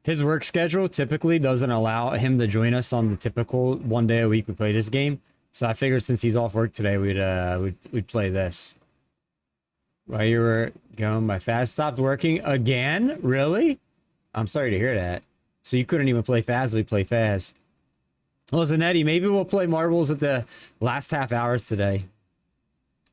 his work schedule typically doesn't allow him to join us on the typical 1 day a week we play this game. So I figured since he's off work today, we'd play this. While you were going, my Faz stopped working again? Really? I'm sorry to hear that. So you couldn't even play Faz, we play Faz. Listen, Eddie, maybe we'll play marbles at the last half hour today.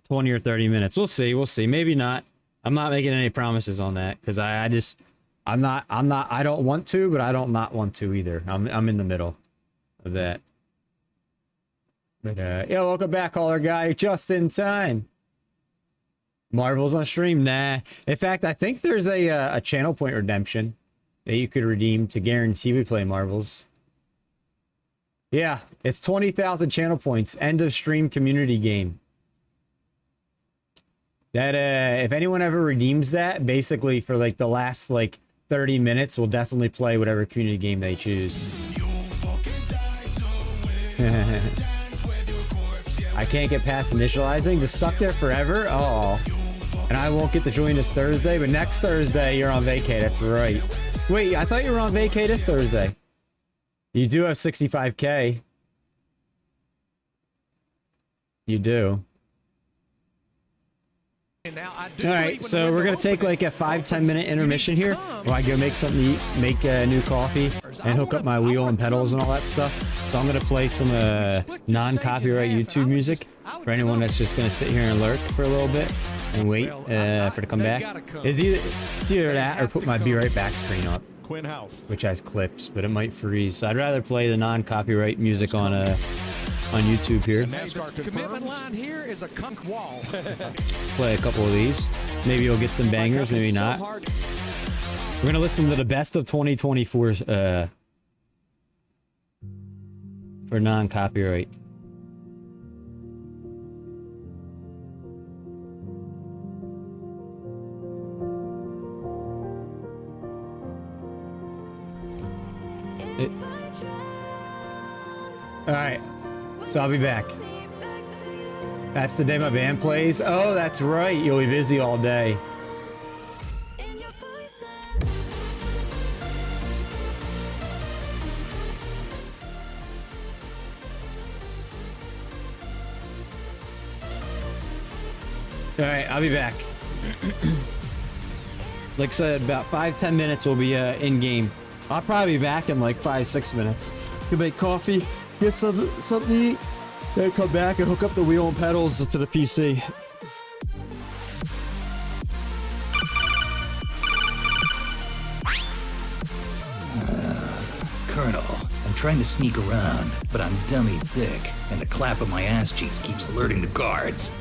20 or 30 minutes. We'll see. We'll see. Maybe not. I'm not making any promises on that because I don't want to, but I don't not want to either. I'm in the middle of that. But yeah, welcome back, caller guy. Just in time. Marbles on stream? Nah. In fact, I think there's a channel point redemption that you could redeem to guarantee we play marbles. Yeah, it's 20,000 channel points. End of stream community game. That if anyone ever redeems that, basically for like the last like 30 minutes, we'll definitely play whatever community game they choose. I can't get past initializing. Just stuck there forever. Oh, and I won't get to join us Thursday, but next Thursday you're on vacay. That's right. Wait, I thought you were on vacay this Thursday. You do have 65K. You do. All right, so we're gonna take like a 5-10 minute intermission here while I go make something to eat, make a new coffee, and hook up my wheel and pedals and all that stuff. So I'm gonna play some non-copyright YouTube music for anyone that's just gonna sit here and lurk for a little bit and wait for it to come back. It's either that or put my Be Right Back screen up, which has clips, but it might freeze. So I'd rather play the non-copyright music on YouTube here. Commitment line here is a conch wall. Play a couple of these. Maybe you'll get some bangers, maybe not. We're gonna listen to the best of 2024 for non-copyright. All right. So I'll be back. That's the day my band plays. Oh, that's right. You'll be busy all day. All right, I'll be back. Like I said, about 5-10 minutes we'll be in game. I'll probably be back in like 5-6 minutes. Gonna make coffee, get something to eat, then come back and hook up the wheel and pedals to the PC. Colonel, I'm trying to sneak around, but I'm dummy thick, and the clap of my ass cheeks keeps alerting the guards.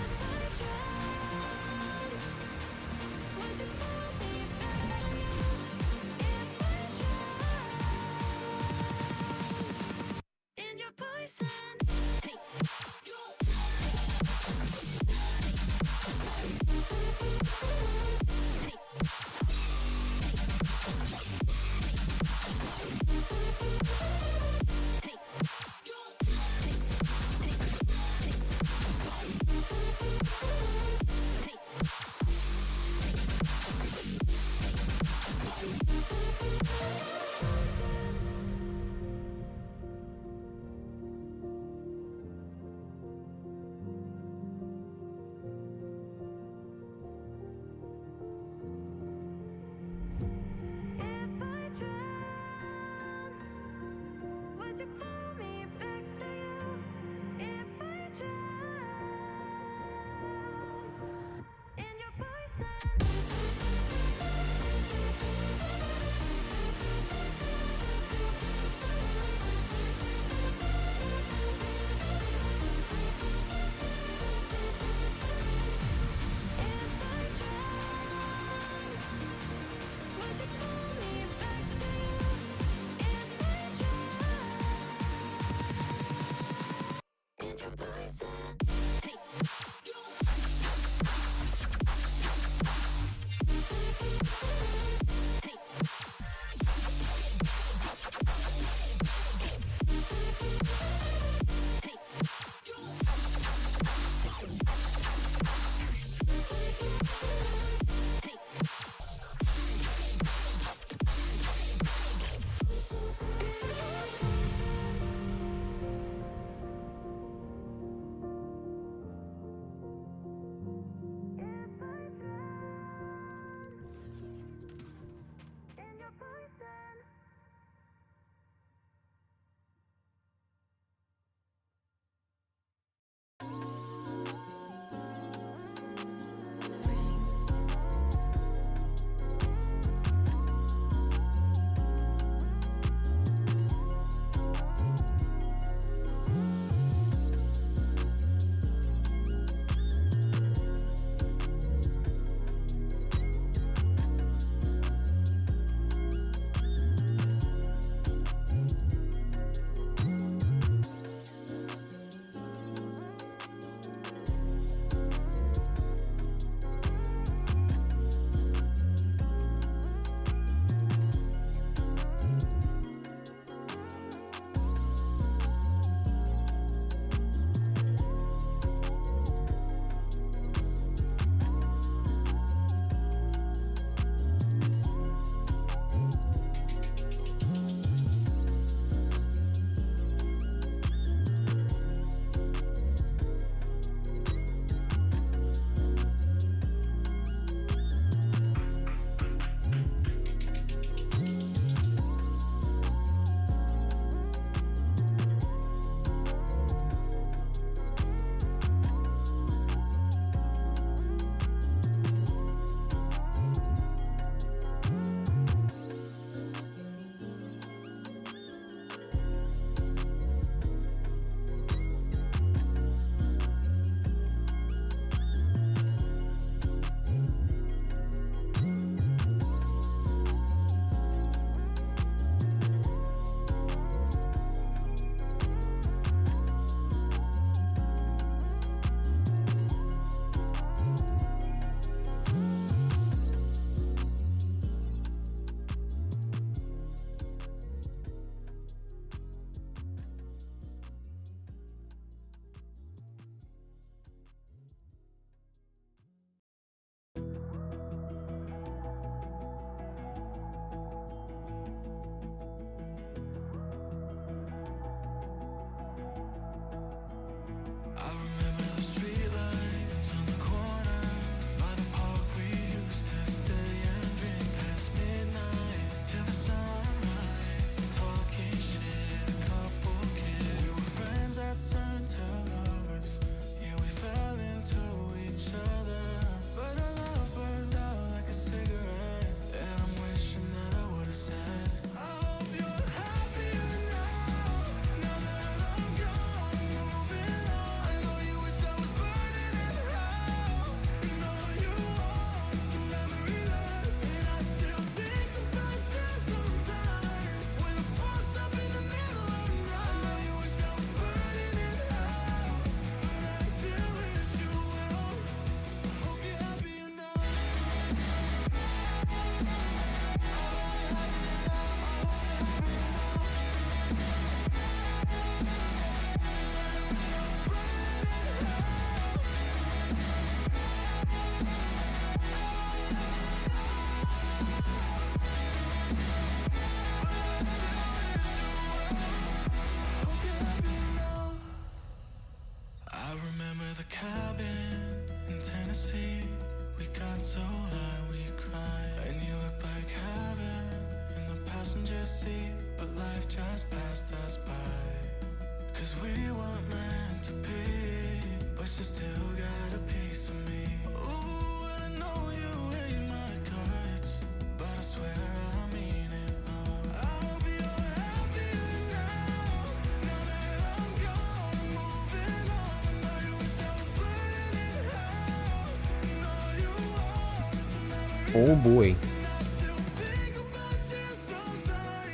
Oh boy.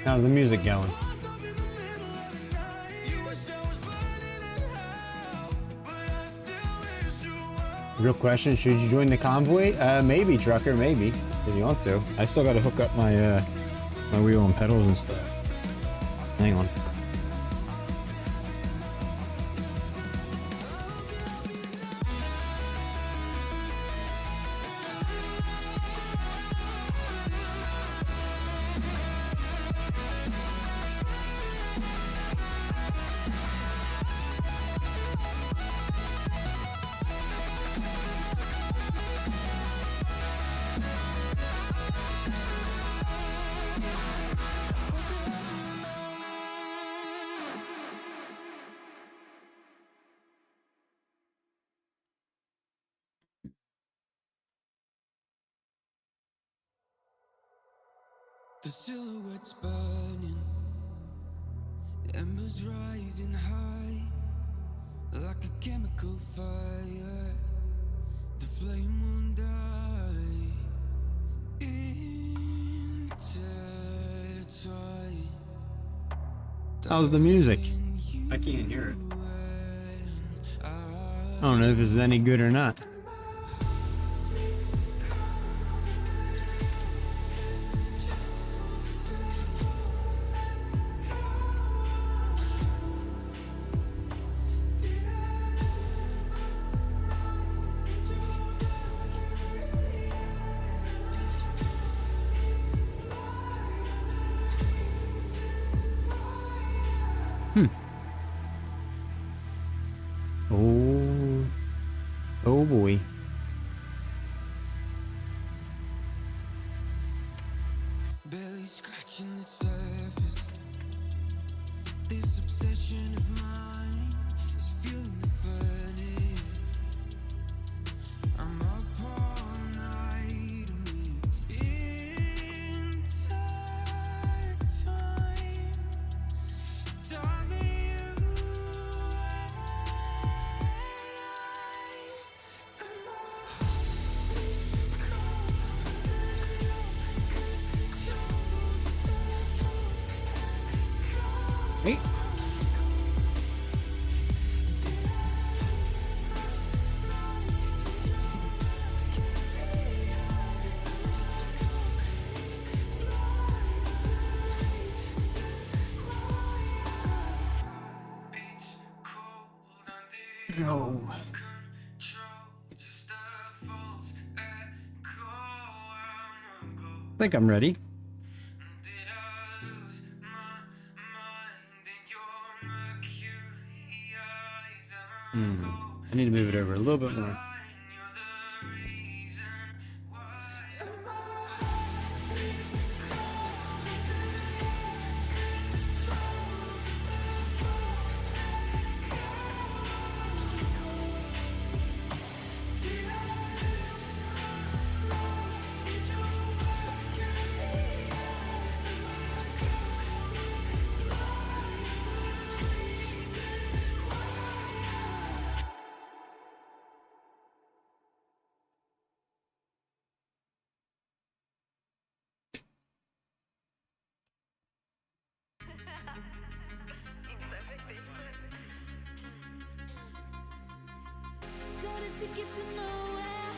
How's the music going? Real question, should you join the convoy? Maybe, trucker, maybe. If you want to. I still gotta hook up my my wheel and pedals and stuff. Hang on. The silhouette's burning, embers rising high, like a chemical fire. The flame won't die. Intertwine. How's the music? I can't hear it. I don't know if it's any good or not. Oh boy. Barely scratching the surface. This obsession of mine is fueling the furnace. I'm up all night and we intertwine. Darling, you and Hey. No. I think I'm ready. I need to move it over a little bit more. Got a ticket to nowhere.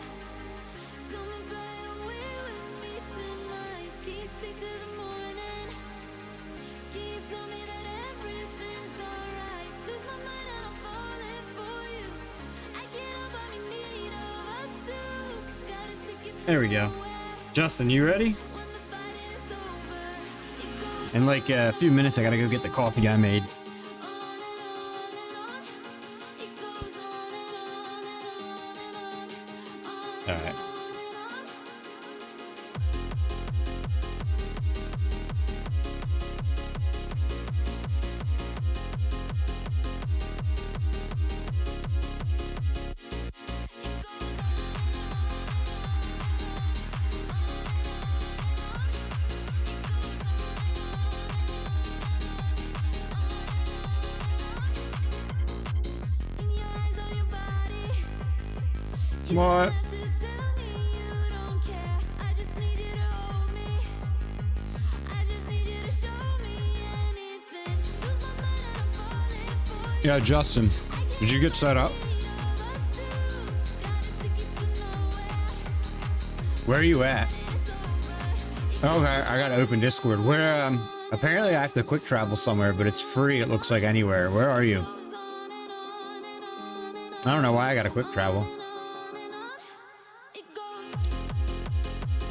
Come and fly away with me tonight. Can you stay till the morning? Can you tell me that everything's alright? Lose my mind and I'm falling for you. I can't help but be in need of us two. Got a ticket to There we go. nowhere. Justin, you ready? When the fighting is over, it goes In like a few minutes, I gotta go get the coffee I made. on and on. It goes on and on and on and on. All right. In your eyes, on your body. You What? don't have to tell me you don't care. I just need you to hold me. I just need you to show me anything. Lose my mind and I'm falling for you. Yeah, Justin, did you get set up? Need of us two. Got a ticket to nowhere. Where are you at? It's over. Okay, I gotta open Discord. Where, apparently I have to quick travel somewhere, but it's free, it looks like anywhere. Where are you? Goes on and on and on and I don't know why I gotta quick travel. on and on. It goes.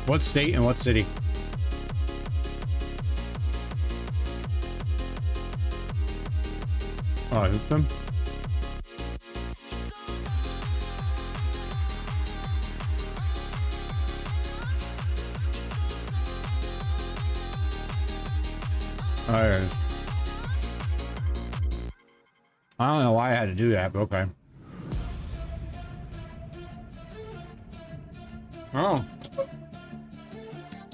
What state and what city? Oh, Houston? Oh, there it is. I don't know why I had to do that, but okay. Oh.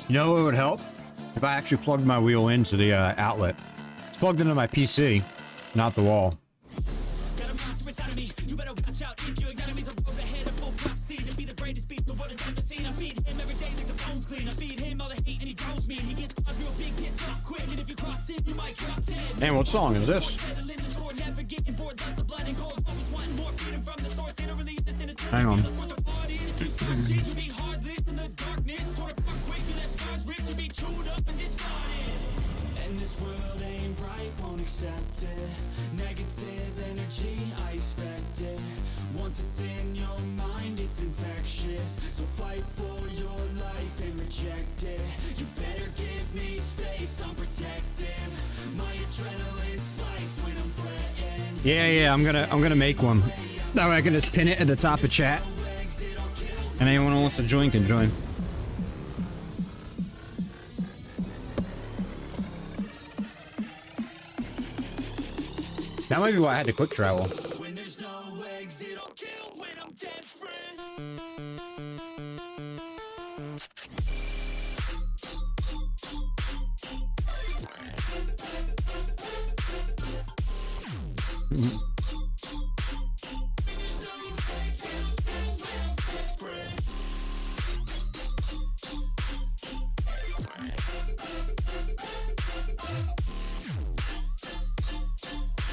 You know what would help? if I actually plugged my wheel into the outlet. It's plugged into my PC, not the wall. Man, what song is this? Hang on. And this world ain't bright, won't accept it. Negative energy, I expect it. Once it's in your mind, it's infectious. So fight for your life and reject it. You better give me space, I'm protective. My adrenaline spikes when I'm threatened. Yeah, I'm gonna make one. That way I can just pin it at the top of chat. And anyone who wants to join can join. That might be why I had to quick travel. When there's no exit, I'll kill when I'm desperate.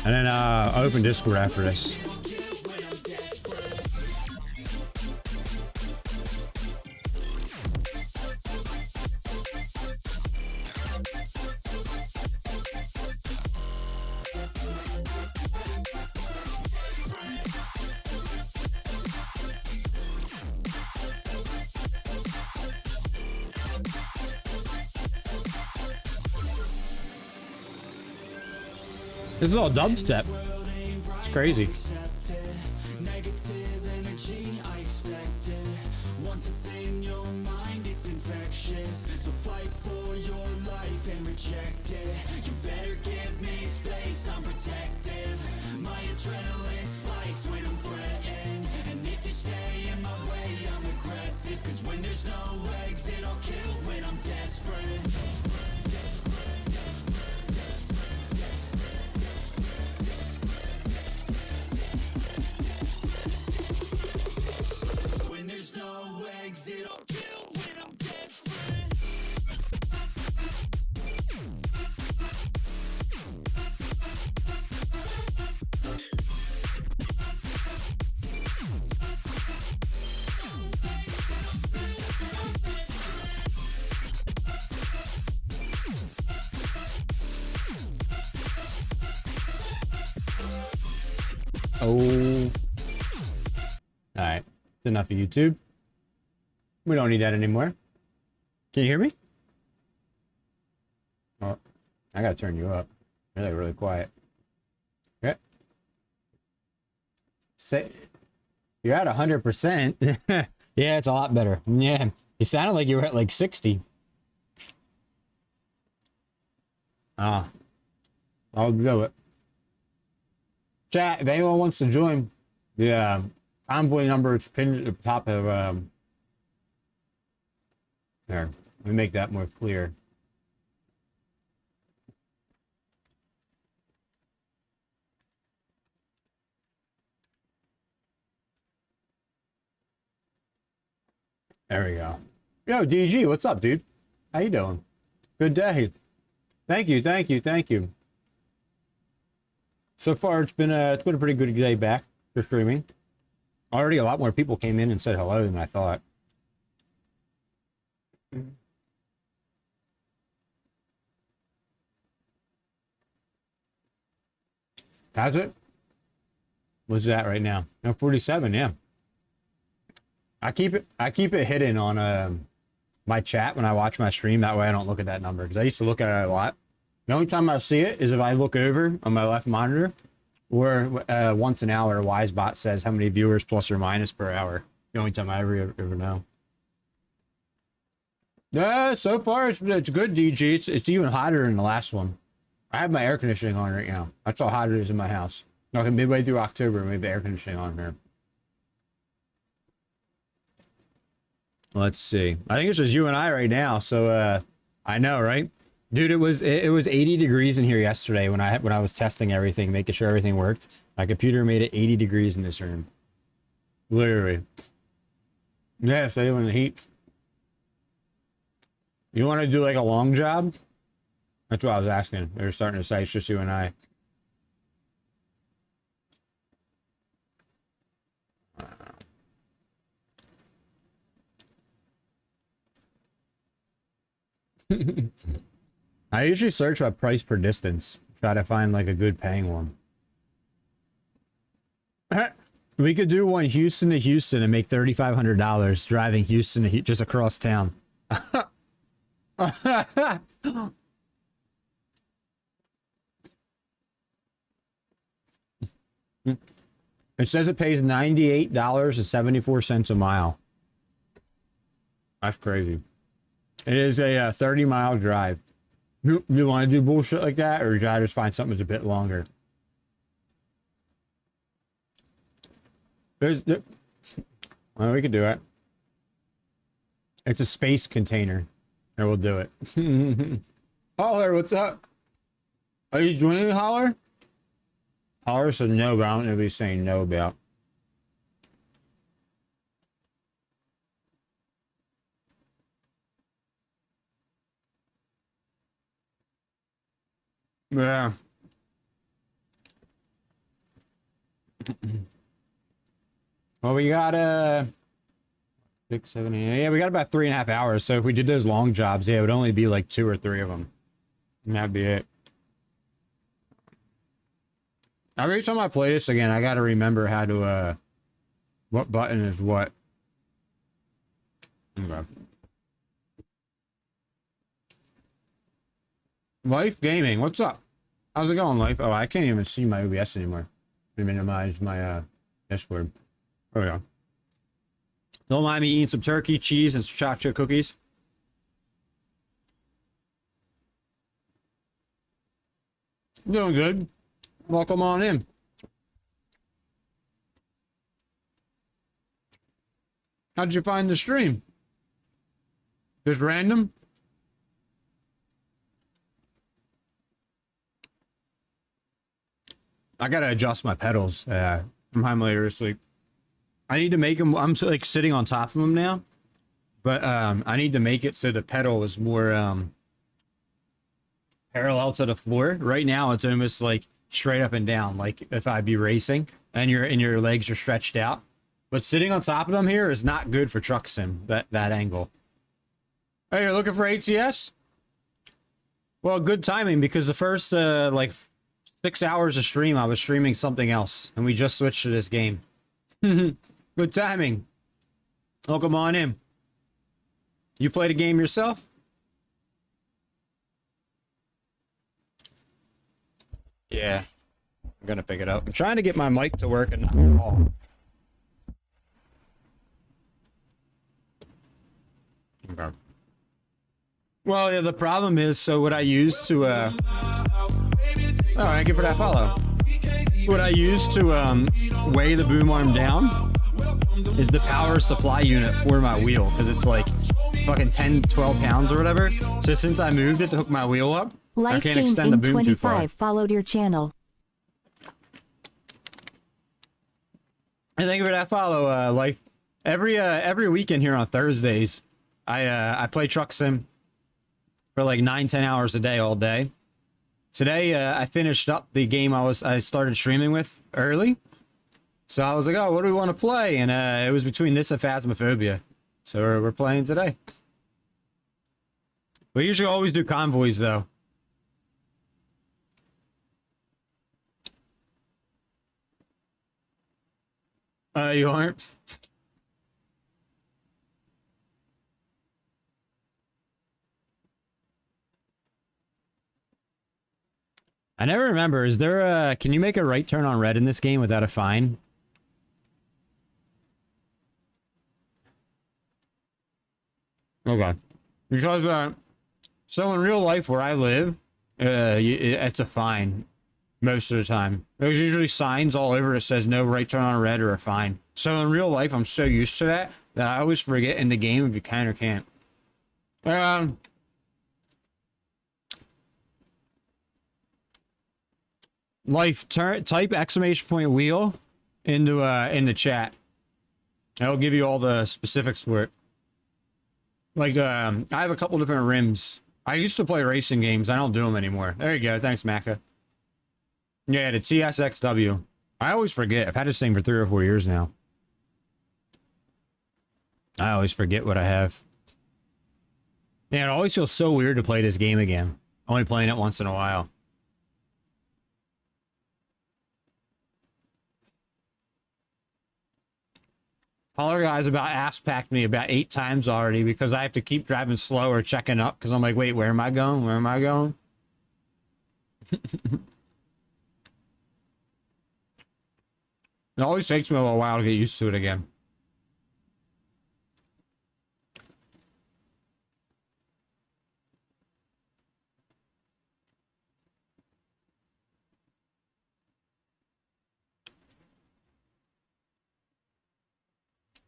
And then open Discord after this. This is all dubstep. It's crazy. Negative energy, I expect it. Once it's in your mind, it's infectious. So fight for your life and reject it. You better give me space, I'm protective. My adrenaline spikes when I'm threatened. And if you stay in my way, I'm aggressive. Cause when there's no exit, I'll kill when I'm desperate. When there's no exit, I'll kill when I'm desperate. Oh. Alright. It's enough of YouTube. We don't need that anymore. Can you hear me? Oh, I gotta turn you up. You're like really quiet. Okay. Say, you're at 100%. Yeah, it's a lot better. Yeah. You sounded like you were at like 60. Ah. I'll do it. Chat, if anyone wants to join, the Convoy number is pinned at the top of there. Let me make that more clear. There we go. Yo, DG, what's up, dude? How you doing? Good day. Thank you, thank you, thank you. So far, it's been a pretty good day back for streaming. Already, a lot more people came in and said hello than I thought. How's it? What's that right now? No, 47. Yeah. I keep it hidden on my chat when I watch my stream. That way, I don't look at that number because I used to look at it a lot. The only time I see it is if I look over on my left monitor, or once an hour, Wisebot says how many viewers plus or minus per hour. The only time I ever know. Yeah, so far it's good, DG. It's even hotter than the last one. I have my air conditioning on right now. That's how hot it is in my house. Like midway through October, we have the air conditioning on here. Let's see. I think it's just you and I right now. So I know, right? Dude, it was 80 degrees in here yesterday when I was testing everything, making sure everything worked. My computer made it 80 degrees in this room. Literally. Yeah, stay in the heat. You want to do like a long job? That's what I was asking. They were starting to say it's just you and I. I usually search by price per distance. Try to find like a good paying one. We could do one Houston to Houston and make $3,500 driving Houston to just across town. It says it pays $98.74 a mile. That's crazy. It is a 30-mile drive. You want to do bullshit like that, or you I just find something that's a bit longer? Well, we could do it. It's a space container. And we'll do it. Holler, what's up? Are you joining Holler? Holler said no, but I don't know what he's saying no about. Yeah. Well, we got 6, 7, 8. Yeah, we got about 3.5 hours. So if we did those long jobs, yeah, it would only be like 2 or 3 of them. And that'd be it. Every time I play this again, I gotta remember how to what button is what. Okay. Life Gaming, what's up? How's it going, Life? Oh, I can't even see my OBS anymore. Let me minimize my Discord. Oh yeah. Don't mind me eating some turkey, cheese, and some chocolate cookies. Doing good. Welcome on in. How'd you find the stream? Just random? I gotta adjust my pedals. I'm home later this week. I need to make them. I'm like sitting on top of them now, but I need to make it so the pedal is more parallel to the floor. Right now, it's almost like straight up and down, like if I'd be racing, and your legs are stretched out. But sitting on top of them here is not good for truck sim. That angle. Hey, you're looking for ATS? Well, good timing because the first like 6 hours of stream, I was streaming something else, and we just switched to this game. Good timing. Welcome on in. You played a game yourself? Yeah. I'm gonna pick it up. I'm trying to get my mic to work and not fall. Okay. Well, yeah, the problem is, so what I use to, oh, thank you for that follow. What I use to, weigh the boom arm down is the power supply unit for my wheel, because it's like fucking 10, 12 pounds or whatever. So since I moved it to hook my wheel up, I can't extend the boom too far. Followed your channel. And thank you for that follow, Life. Every weekend here on Thursdays, I play truck sim for like 9-10 hours a day all day. Today I finished up the game I started streaming with early, so I was like, oh, what do we want to play? And it was between this and Phasmophobia, so we're playing today. We usually always do convoys though. You aren't? I never remember. Is there a... Can you make a right turn on red in this game without a fine? Okay. Because, so in real life where I live, it's a fine most of the time. There's usually signs all over that says no right turn on red or a fine. So in real life, I'm so used to that I always forget in the game if you can or can't. Life, type exclamation point wheel into chat. I'll give you all the specifics for it. Like, I have a couple different rims. I used to play racing games. I don't do them anymore. There you go. Thanks, Macca. Yeah, the TSXW. I always forget. I've had this thing for 3 or 4 years now. I always forget what I have. Yeah, it always feels so weird to play this game again. Only playing it once in a while. Holler Guy's about ass-packed me about 8 times already because I have to keep driving slow or checking up because I'm like, wait, where am I going? Where am I going? It always takes me a little while to get used to it again.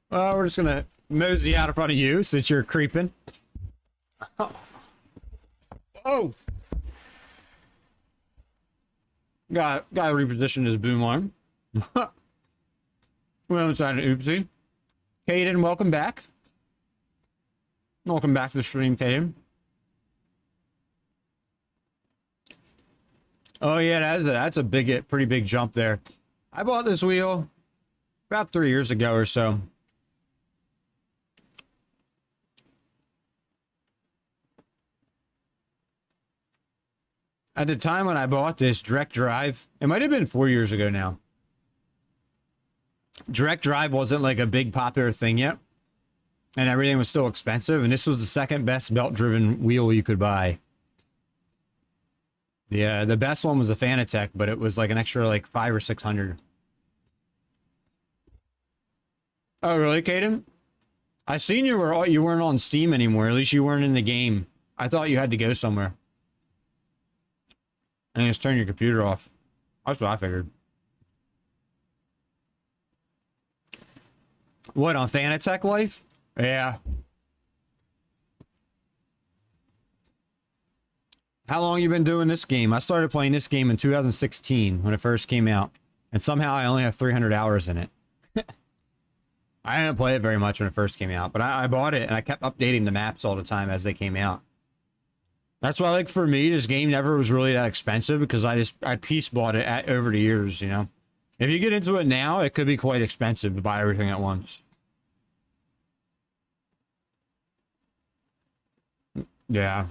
Well, we're just gonna mosey out in front of you since you're creeping. Oh! Gotta reposition his boom arm. Well, inside an oopsie. Caden, welcome back. Welcome back to the stream, Caden. Oh yeah, that's a pretty big jump there. I bought this wheel about 3 years ago or so. At the time when I bought this direct drive, it might have been 4 years ago now. Direct drive wasn't like a big popular thing yet. And everything was still expensive. And this was the second best belt-driven wheel you could buy. Yeah, the best one was the Fanatec, but it was like an extra like 500 or 600. Oh, really, Caden? I seen you weren't on Steam anymore. At least you weren't in the game. I thought you had to go somewhere. And just turn your computer off. That's what I figured. What, on Fanatec Life? Yeah. How long you been doing this game? I started playing this game in 2016 when it first came out. And somehow I only have 300 hours in it. I didn't play it very much when it first came out, but I bought it and I kept updating the maps all the time as they came out. That's why, like, for me, this game never was really that expensive because I piece bought it over the years, you know? If you get into it now, it could be quite expensive to buy everything at once. Yeah.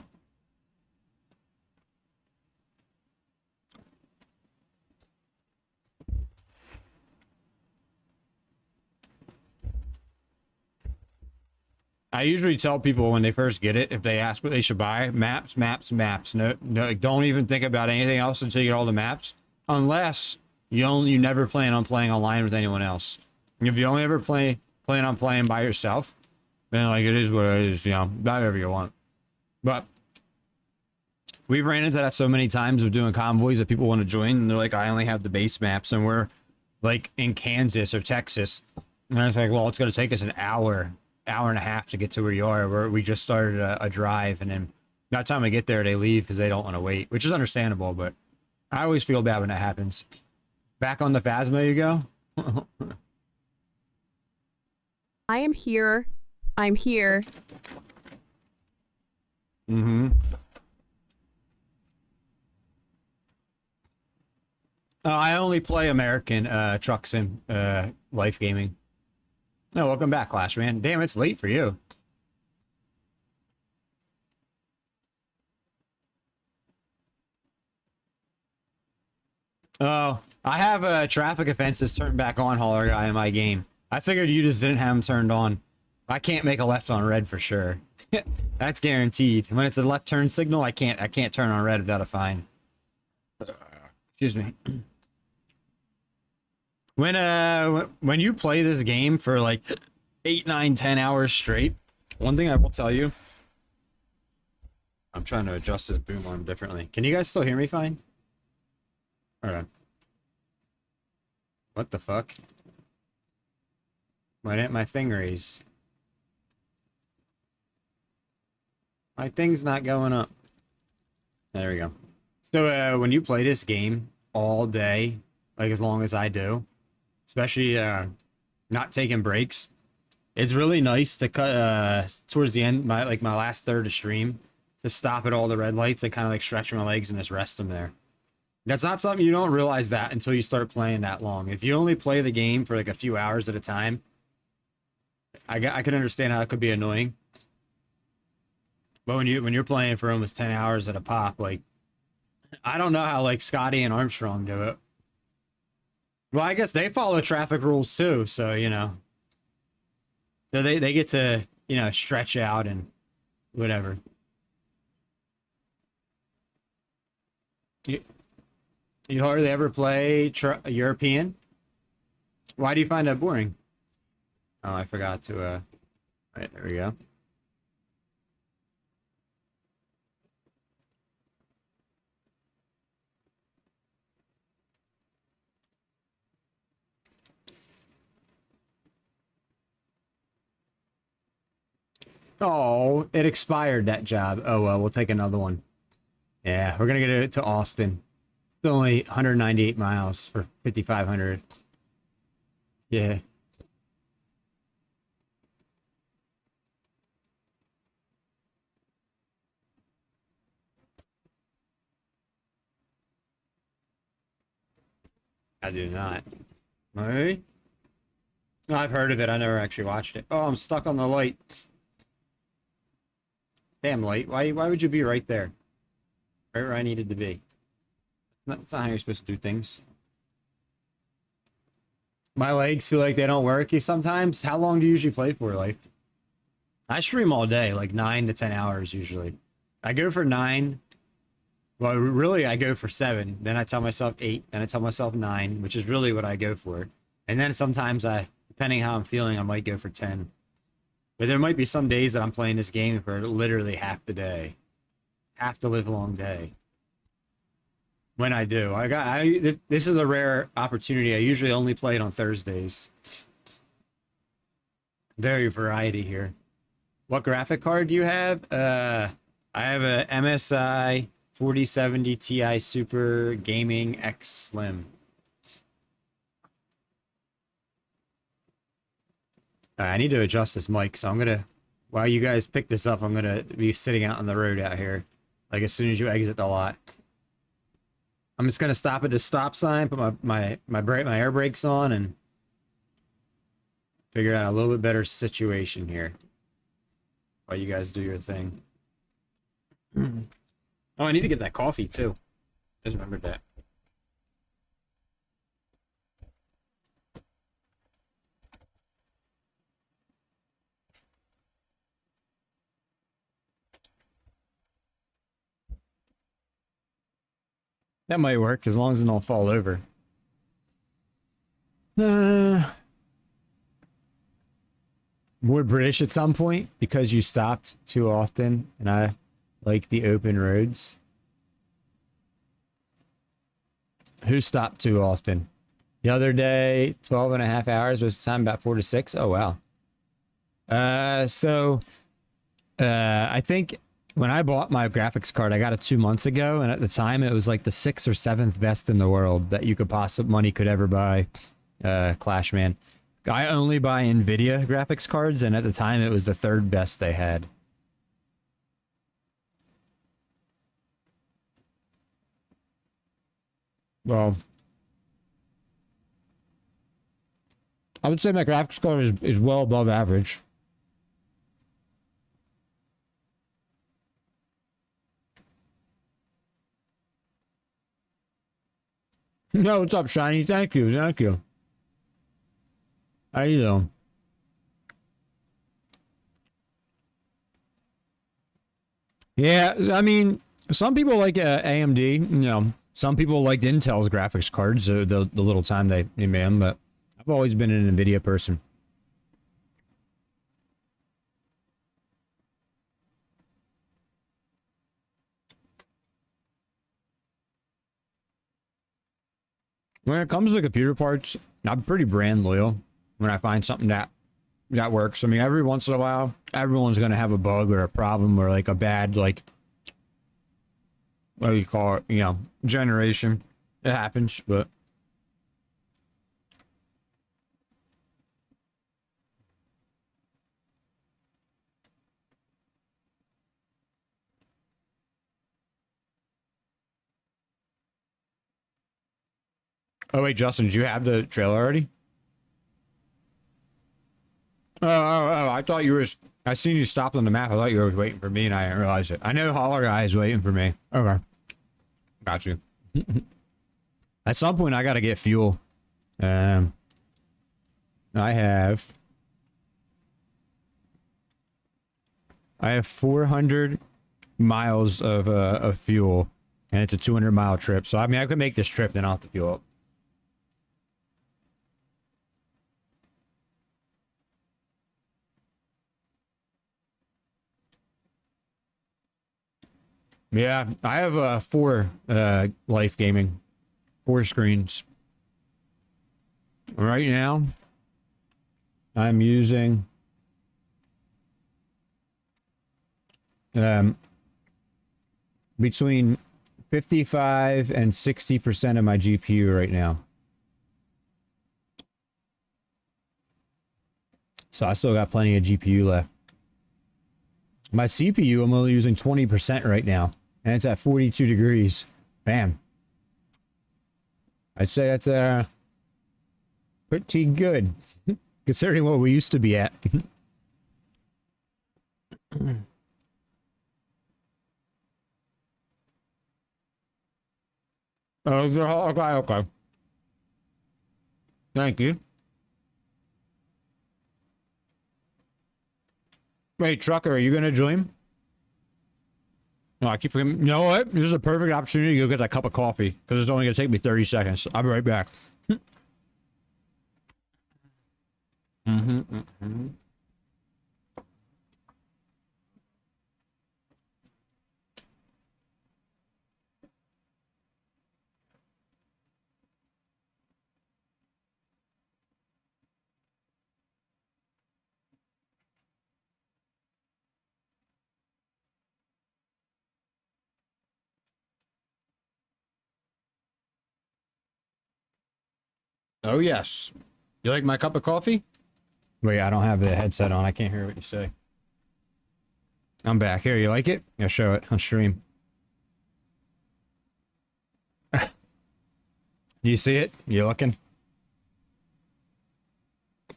I usually tell people when they first get it, if they ask what they should buy, maps, maps, maps. No, don't even think about anything else until you get all the maps. Unless you never plan on playing online with anyone else. If you only ever plan on playing by yourself, then like it is what it is, you know, buy whatever you want. But we've ran into that so many times of doing convoys that people want to join and they're like, I only have the base maps and we're like in Kansas or Texas. And I was like, well, it's gonna take us an hour and a half to get to where you are, where we just started a drive, and then by the time we get there they leave because they don't want to wait, which is understandable, but I always feel bad when that happens. Back on the Phasma you go. I am here. I'm here. Mm-hmm. I only play American truck sim life gaming. No, welcome back, Clash, man. Damn, it's late for you. Oh, I have traffic offenses turned back on, Holler Guy, in my game. I figured you just didn't have them turned on. I can't make a left on red for sure. That's guaranteed. When it's a left turn signal, I can't turn on red without a fine. Excuse me. When you play this game for like 8, 9, 10 hours straight, one thing I will tell you, I'm trying to adjust this boom arm differently. Can you guys still hear me fine? Alright. What the fuck? Why didn't my thing raise? My thing's not going up. There we go. So when you play this game, all day, like as long as I do, especially not taking breaks. It's really nice to cut towards the end, my last third of stream, to stop at all the red lights and kind of like stretch my legs and just rest them there. That's not something you don't realize that until you start playing that long. If you only play the game for like a few hours at a time, I can understand how it could be annoying. But when you're playing for almost 10 hours at a pop, like, I don't know how like Scotty and Armstrong do it. Well, I guess they follow traffic rules too, so you know. So they get to, you know, stretch out and whatever. You hardly ever play European? Why do you find that boring? Oh, I forgot to, right, there we go. Oh, it expired, that job. Oh, well, we'll take another one. Yeah, we're gonna get it to Austin. It's only 198 miles for 5,500. Yeah. I do not. Maybe? No, I've heard of it. I never actually watched it. Oh, I'm stuck on the light. Damn light. Why would you be right there? Right where I needed to be. That's not how you're supposed to do things. My legs feel like they don't work sometimes. How long do you usually play for, like? I stream all day, like 9 to 10 hours usually. I go for 9. Well, really, I go for 7. Then I tell myself 8. Then I tell myself 9, which is really what I go for. And then sometimes depending how I'm feeling, I might go for 10. But there might be some days that I'm playing this game for literally half the day. Half the live long day. When I do. This is a rare opportunity. I usually only play it on Thursdays. Very variety here. What graphic card do you have? I have a MSI 4070 Ti Super Gaming X Slim. I need to adjust this mic, so I'm gonna, while you guys pick this up, I'm gonna be sitting out on the road out here, like as soon as you exit the lot. I'm just gonna stop at the stop sign, put my air brakes on, and figure out a little bit better situation here while you guys do your thing. Oh, I need to get that coffee too. Just remembered that. That might work as long as it don't fall over. More British at some point because you stopped too often, and I like the open roads. Who stopped too often? The other day, 12.5 hours was the time, about 4 to 6. Oh, wow. I think when I bought my graphics card, I got it 2 months ago, and at the time it was like the 6th or 7th best in the world that you could money could ever buy. Clash, man. I only buy NVIDIA graphics cards, and at the time it was the 3rd best they had. Well, I would say my graphics card is well above average. No, what's up, Shiny? Thank you, thank you. How you doing? Yeah, I mean, some people like AMD, you know, some people liked Intel's graphics cards, the little time they made them, but I've always been an NVIDIA person. When it comes to computer parts, I'm pretty brand loyal when I find something that works. I mean, every once in a while, everyone's going to have a bug or a problem or like a bad, like, what do you call it, you know, generation. It happens, but oh wait, Justin, did you have the trailer already? Oh, I thought you were. I seen you stopped on the map. I thought you were waiting for me, and I didn't realize it. I know Holler Guy is waiting for me. Okay, got you. At some point, I gotta get fuel. I have 400 miles of fuel, and it's a 200-mile trip. So I mean, I could make this trip, then I'll have to fuel up. Yeah, I have 4 life gaming, 4 screens. Right now, I'm using between 55 and 60% of my GPU right now. So I still got plenty of GPU left. My CPU, I'm only using 20% right now, and it's at 42 degrees. Bam. I'd say that's pretty good, considering what we used to be at. Okay. Thank you. Wait, Trucker, are you gonna join? No, I keep forgetting. You know what? This is a perfect opportunity to go get that cup of coffee, because it's only gonna take me 30 seconds. I'll be right back. Oh, yes. You like my cup of coffee? Wait, I don't have the headset on. I can't hear what you say. I'm back. Here, you like it? Yeah, show it on stream. You see it? You looking?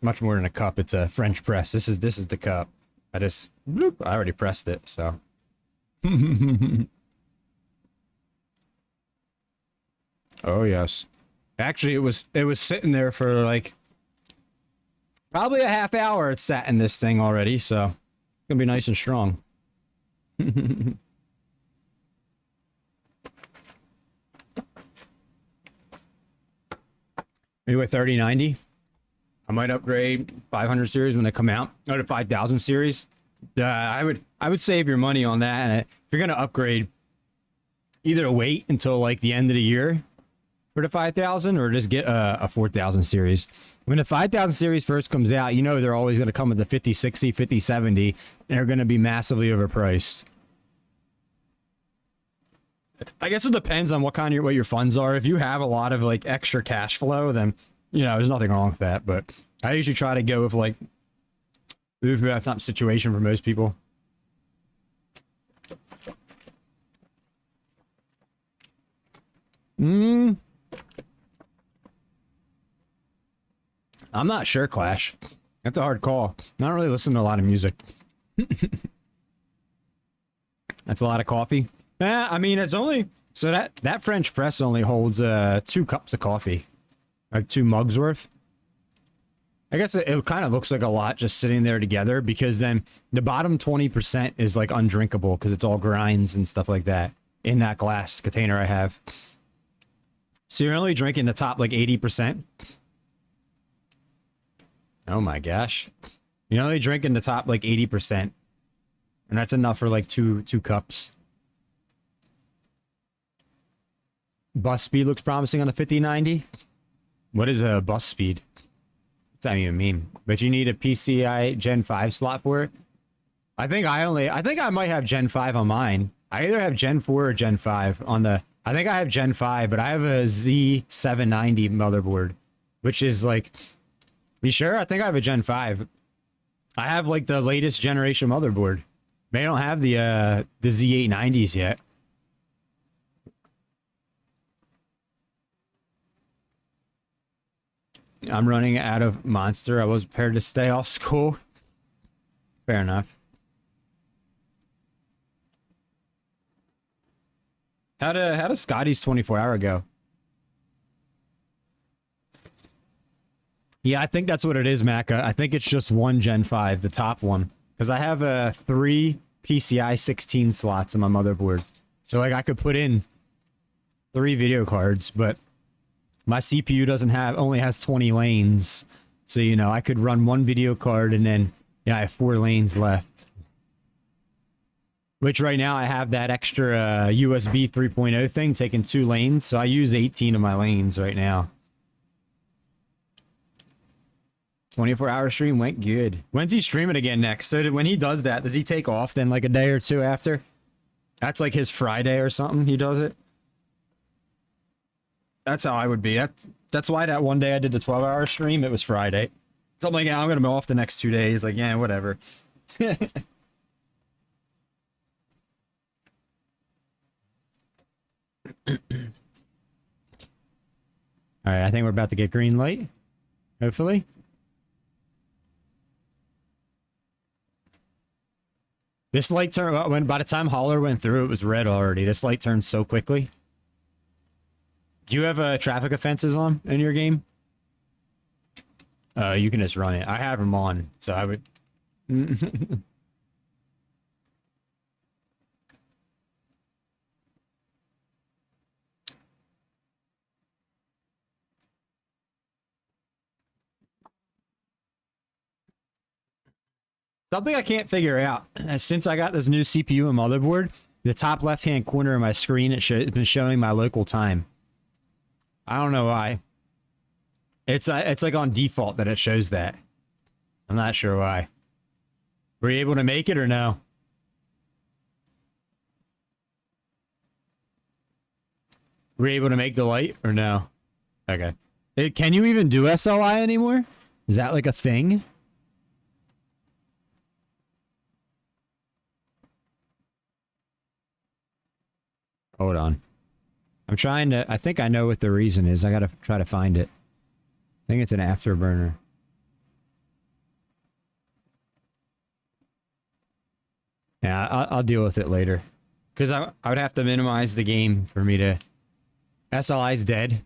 Much more than a cup. It's a French press. This is the cup. I just bloop, I already pressed it, so. Oh yes. Actually, it was sitting there for like probably a half hour. It sat in this thing already, so it's gonna be nice and strong. Anyway, 3090. I might upgrade 500 series when they come out. Or the 5000 series. I would save your money on that. And if you're gonna upgrade, either wait until like the end of the year for the 5000, or just get a 4000 series. When the 5000 series first comes out, you know they're always going to come with the 5060, 5070, and they're going to be massively overpriced. I guess it depends on what your funds are. If you have a lot of like extra cash flow, then you know there's nothing wrong with that. But I usually try to go with like, if that's not the situation for most people. I'm not sure, Clash. That's a hard call. Not really listening to a lot of music. That's a lot of coffee. I mean, it's only... So that French press only holds 2 cups of coffee. Like 2 mugs worth. I guess it kind of looks like a lot just sitting there together, because then the bottom 20% is like undrinkable because it's all grinds and stuff like that in that glass container I have. So you're only drinking the top like 80%. Oh my gosh. You're only drinking the top like 80%. And that's enough for like two cups. Bus speed looks promising on the 5090. What is a bus speed? What's that even mean? But you need a PCI Gen 5 slot for it. I think I might have Gen 5 on mine. I either have Gen 4 or Gen 5 on the I think I have Gen 5, but I have a Z790 motherboard, which is like, you sure? I think I have a Gen 5. I have like the latest generation motherboard. They don't have the Z890s yet. I'm running out of Monster. I was prepared to stay off school. Fair enough. How does Scotty's 24-hour go? Yeah, I think that's what it is, Macca. I think it's just one Gen 5, the top one. Because I have 3 PCI 16 slots in my motherboard. So like I could put in 3 video cards, but my CPU only has 20 lanes. So, you know, I could run 1 video card and then, yeah, I have 4 lanes left. Which right now I have that extra USB 3.0 thing taking 2 lanes. So I use 18 of my lanes right now. 24-hour stream went good. When's he streaming again next? So when he does that, does he take off then like a day or 2 after? That's like his Friday or something he does it? That's how I would be. That's why that one day I did the 12-hour stream, it was Friday. So I'm like, yeah, I'm going to be off the next 2 days. Like, yeah, whatever. Alright, I think we're about to get green light. Hopefully. This light turned, by the time Holler went through, it was red already. This light turned so quickly. Do you have traffic offenses on in your game? You can just run it. I have them on, so I would... Something I can't figure out. Since I got this new CPU and motherboard, the top left-hand corner of my screen, it's been showing my local time. I don't know why. It's like on default that it shows that. I'm not sure why. Were you able to make it or no? Were you able to make the light or no? Okay. Can you even do SLI anymore? Is that like a thing? Hold on. I'm trying to... I think I know what the reason is. I gotta try to find it. I think it's an afterburner. Yeah, I'll deal with it later. Because I would have to minimize the game for me to... SLI's dead.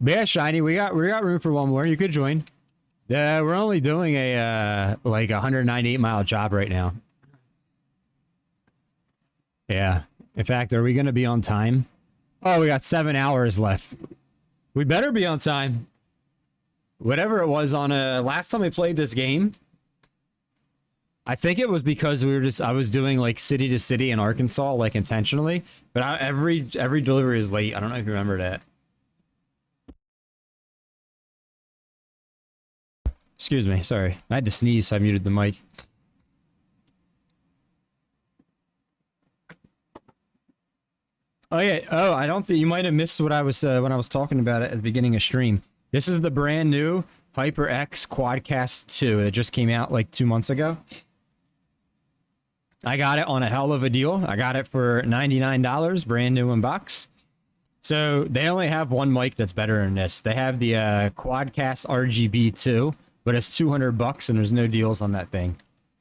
But yeah, Shiny, we got room for one more. You could join. We're only doing a like 198-mile job right now. Yeah. In fact, are we going to be on time? Oh, we got 7 hours left. We better be on time. Whatever it was on last time we played this game, I think it was because I was doing like city to city in Arkansas, like intentionally. But every delivery is late. I don't know if you remember that. Excuse me. Sorry. I had to sneeze, so I muted the mic. Oh yeah. Oh, I don't think you might have missed what I was when I was talking about it at the beginning of stream. This is the brand new HyperX Quadcast 2. It just came out like 2 months ago. I got it on a hell of a deal. I got it for $99, brand new in box. So they only have one mic that's better than this. They have the Quadcast RGB 2, but it's $200 and there's no deals on that thing.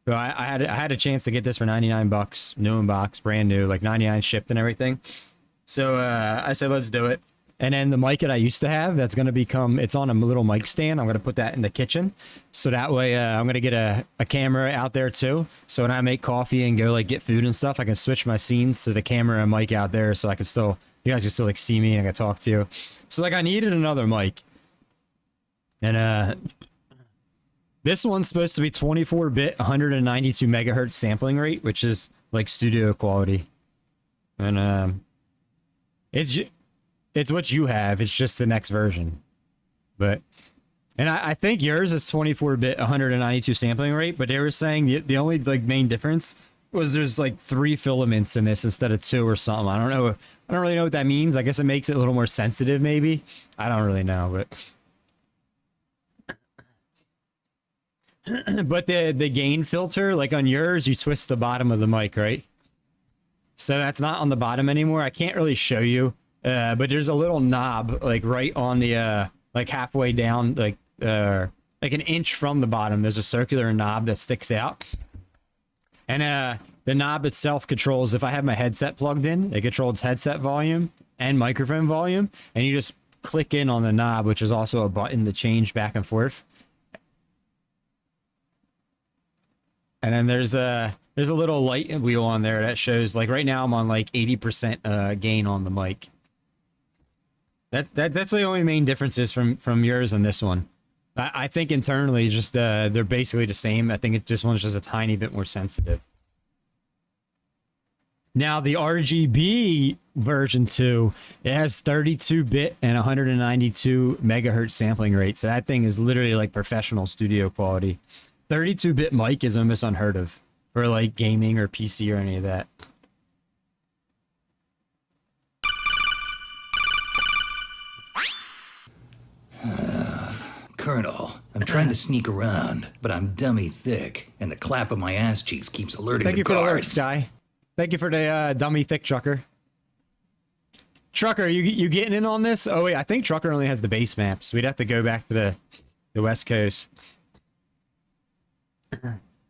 So I had a chance to get this for $99, new in box, brand new, like 99 shipped and everything. So I said, let's do it. And then the mic that I used to have, that's going to become, it's on a little mic stand. I'm going to put that in the kitchen. So that way I'm going to get a camera out there too. So when I make coffee and go like get food and stuff, I can switch my scenes to the camera and mic out there. So I can still, you guys can still like see me and I can talk to you. So like I needed another mic. And this one's supposed to be 24-bit, 192 megahertz sampling rate, which is like studio quality. And it's what you have. It's just the next version. But, and I think yours is 24-bit, 192 sampling rate, but they were saying the only like main difference was there's like 3 filaments in this instead of 2 or something. I don't know. I don't really know what that means. I guess it makes it a little more sensitive, maybe. I don't really know, but the gain filter, like on yours, you twist the bottom of the mic, right? So that's not on the bottom anymore. I can't really show you, but there's a little knob like right on the like halfway down, like an inch from the bottom. There's a circular knob that sticks out. And the knob itself controls, if I have my headset plugged in, it controls headset volume and microphone volume. And you just click in on the knob, which is also a button to change back and forth. And then there's a little light wheel on there that shows, like right now I'm on like 80% gain on the mic. That's the only main differences from yours and this one. I think internally, just they're basically the same. I think this one's just a tiny bit more sensitive. Now the RGB version 2, it has 32-bit and 192 megahertz sampling rate. So that thing is literally like professional studio quality. 32-bit mic is almost unheard of for like gaming or PC or any of that. Colonel, I'm trying to sneak around, but I'm dummy thick, and the clap of my ass cheeks keeps alerting Thank the you for the alert, guards. Sky. Thank you for the dummy thick trucker. Trucker, you getting in on this? Oh wait, I think Trucker only has the base maps. We'd have to go back to the West Coast.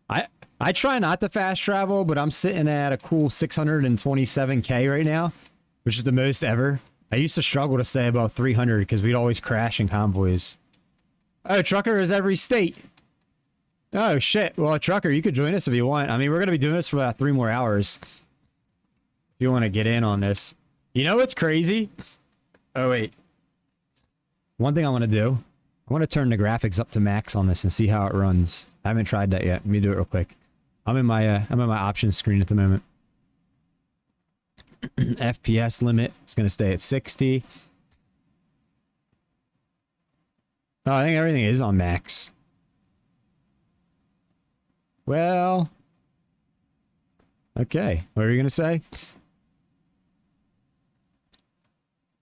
I try not to fast travel, but I'm sitting at a cool 627K right now, which is the most ever. I used to struggle to stay above 300 because we'd always crash in convoys. Oh, Trucker is every state. Oh, shit. Well, Trucker, you could join us if you want. I mean, we're going to be doing this for about 3 more hours. If you want to get in on this. You know what's crazy? Oh, wait. One thing I want to do. I want to turn the graphics up to max on this and see how it runs. I haven't tried that yet. Let me do it real quick. I'm in my options screen at the moment. FPS limit is going to stay at 60. Oh, I think everything is on max. Well, okay. What are you going to say?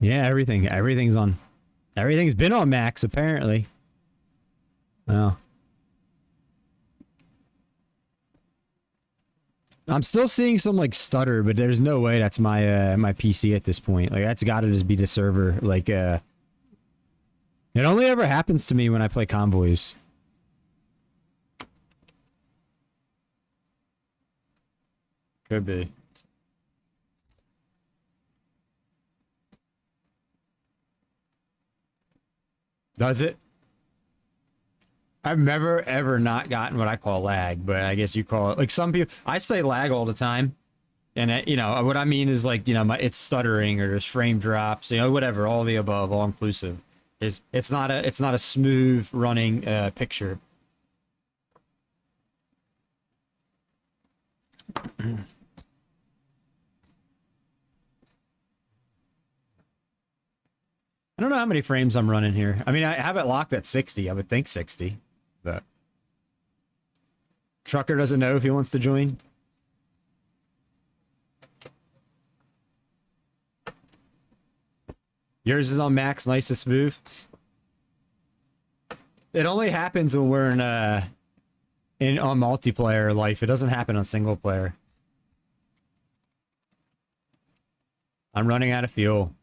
Yeah, everything's on. Everything's been on max, apparently. Oh. I'm still seeing some, like, stutter, but there's no way that's my, my PC at this point. Like, that's gotta just be the server. Like, it only ever happens to me when I play convoys. Could be. Does it? I've never, ever not gotten what I call lag, but I guess you call it, like some people, I say lag all the time. And, you know, what I mean is like, you know, it's stuttering or there's frame drops, you know, whatever, all the above, all inclusive. It's not a smooth running picture. I don't know how many frames I'm running here. I mean, I have it locked at 60. I would think 60, but Trucker doesn't know if he wants to join. Yours is on max, nice and smooth. It only happens when we're in on multiplayer life. It doesn't happen on single player. I'm running out of fuel.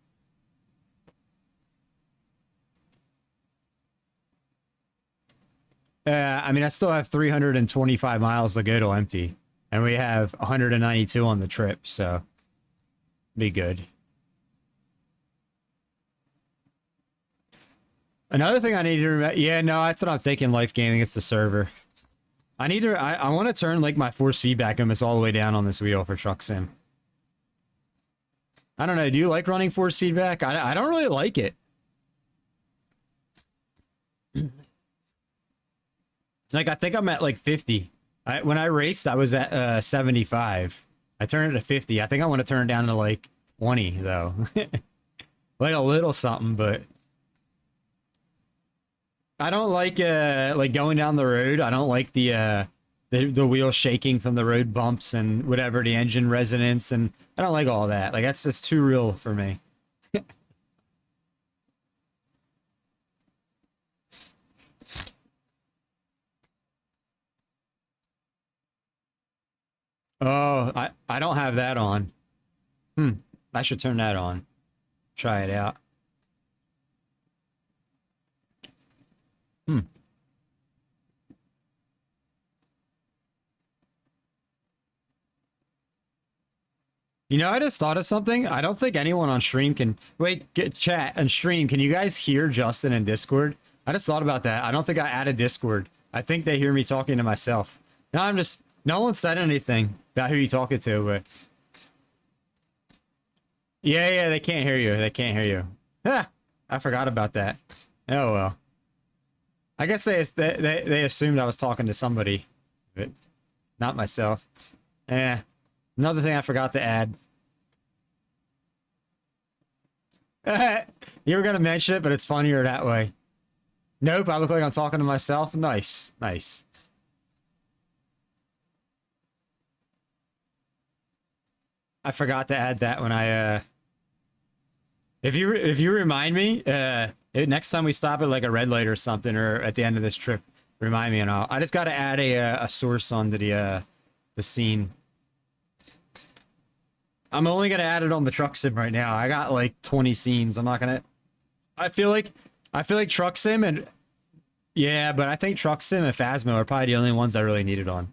I mean, I still have 325 miles to go to empty. And we have 192 on the trip, so be good. Another thing I need to remember... Yeah, no, that's what I'm thinking, Life Gaming. It's the server. I need to... I want to turn, like, my force feedback almost all the way down on this wheel for Truck Sim. I don't know. Do you like running force feedback? I don't really like it. Like, I think I'm at, like, 50. When I raced, I was at 75. I turned it to 50. I think I want to turn it down to, like, 20, though. Like, a little something, but... I don't like going down the road. I don't like the the wheel shaking from the road bumps and whatever, the engine resonance, and I don't like all that. Like that's too real for me. Oh, I don't have that on. I should turn that on. Try it out. You know, I just thought of something. I don't think anyone on stream can... Wait, get chat on stream. Can you guys hear Justin in Discord? I just thought about that. I don't think I added Discord. I think they hear me talking to myself. No, I'm just... No one said anything about who you talking to, but... Yeah, they can't hear you. They can't hear you. Ha! I forgot about that. Oh, well. I guess they assumed I was talking to somebody, but not myself. Another thing I forgot to add. You were going to mention it, but it's funnier that way. Nope, I look like I'm talking to myself. Nice, nice. I forgot to add that when I, if you remind me, next time we stop at like a red light or something, or at the end of this trip, remind me and I just got to add a source onto the scene. I'm only gonna add it on the truck sim right now. I got like 20 scenes. I'm not gonna. I feel like truck sim and yeah, but I think truck sim and Phasmo are probably the only ones I really need it on.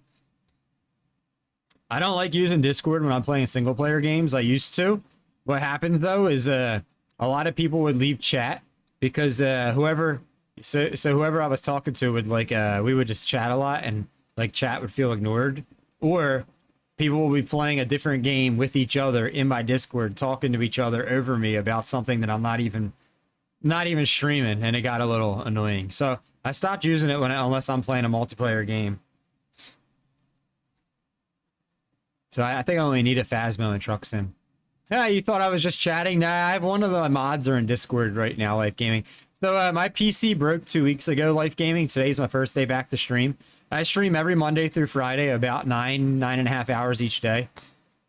I don't like using Discord when I'm playing single player games. I used to. What happens though is a lot of people would leave chat because whoever I was talking to would like we would just chat a lot and like chat would feel ignored, or people will be playing a different game with each other in my Discord, talking to each other over me about something that I'm not even streaming, and it got a little annoying. So I stopped using it unless I'm playing a multiplayer game. So I think I only need a Phasmo and Truck Sim. Yeah, you thought I was just chatting? Nah, I have one of the mods are in Discord right now, Life Gaming. So my PC broke 2 weeks ago, Life Gaming. Today's my first day back to stream. I stream every Monday through Friday, about 9.5 hours each day.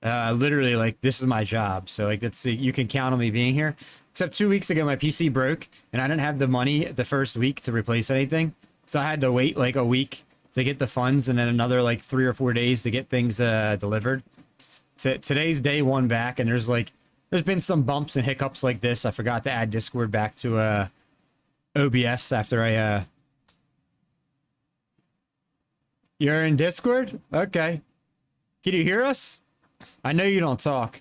Literally, like, this is my job. So, like, you can count on me being here. Except 2 weeks ago, my PC broke, and I didn't have the money the first week to replace anything. So I had to wait, like, a week to get the funds, and then another, like, 3 or 4 days to get things delivered. Today's day one back, and there's been some bumps and hiccups like this. I forgot to add Discord back to OBS after I... You're in Discord? Okay. Can you hear us? I know you don't talk.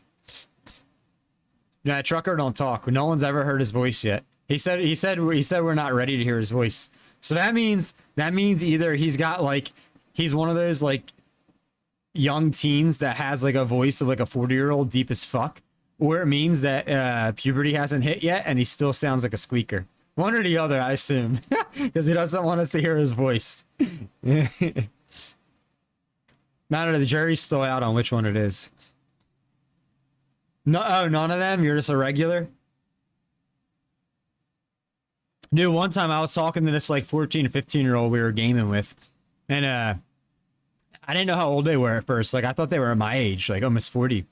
Nah, Trucker don't talk. No one's ever heard his voice yet. He said we're not ready to hear his voice. So that means either he's one of those like young teens that has like a voice of like a 40-year-old deep as fuck, or it means that puberty hasn't hit yet and he still sounds like a squeaker. One or the other, I assume, because he doesn't want us to hear his voice. None of the jury's still out on which one it is. No, oh, none of them? You're just a regular? Dude, one time I was talking to this like 14 or 15-year-old we were gaming with, and I didn't know how old they were at first. Like, I thought they were my age, like almost 40.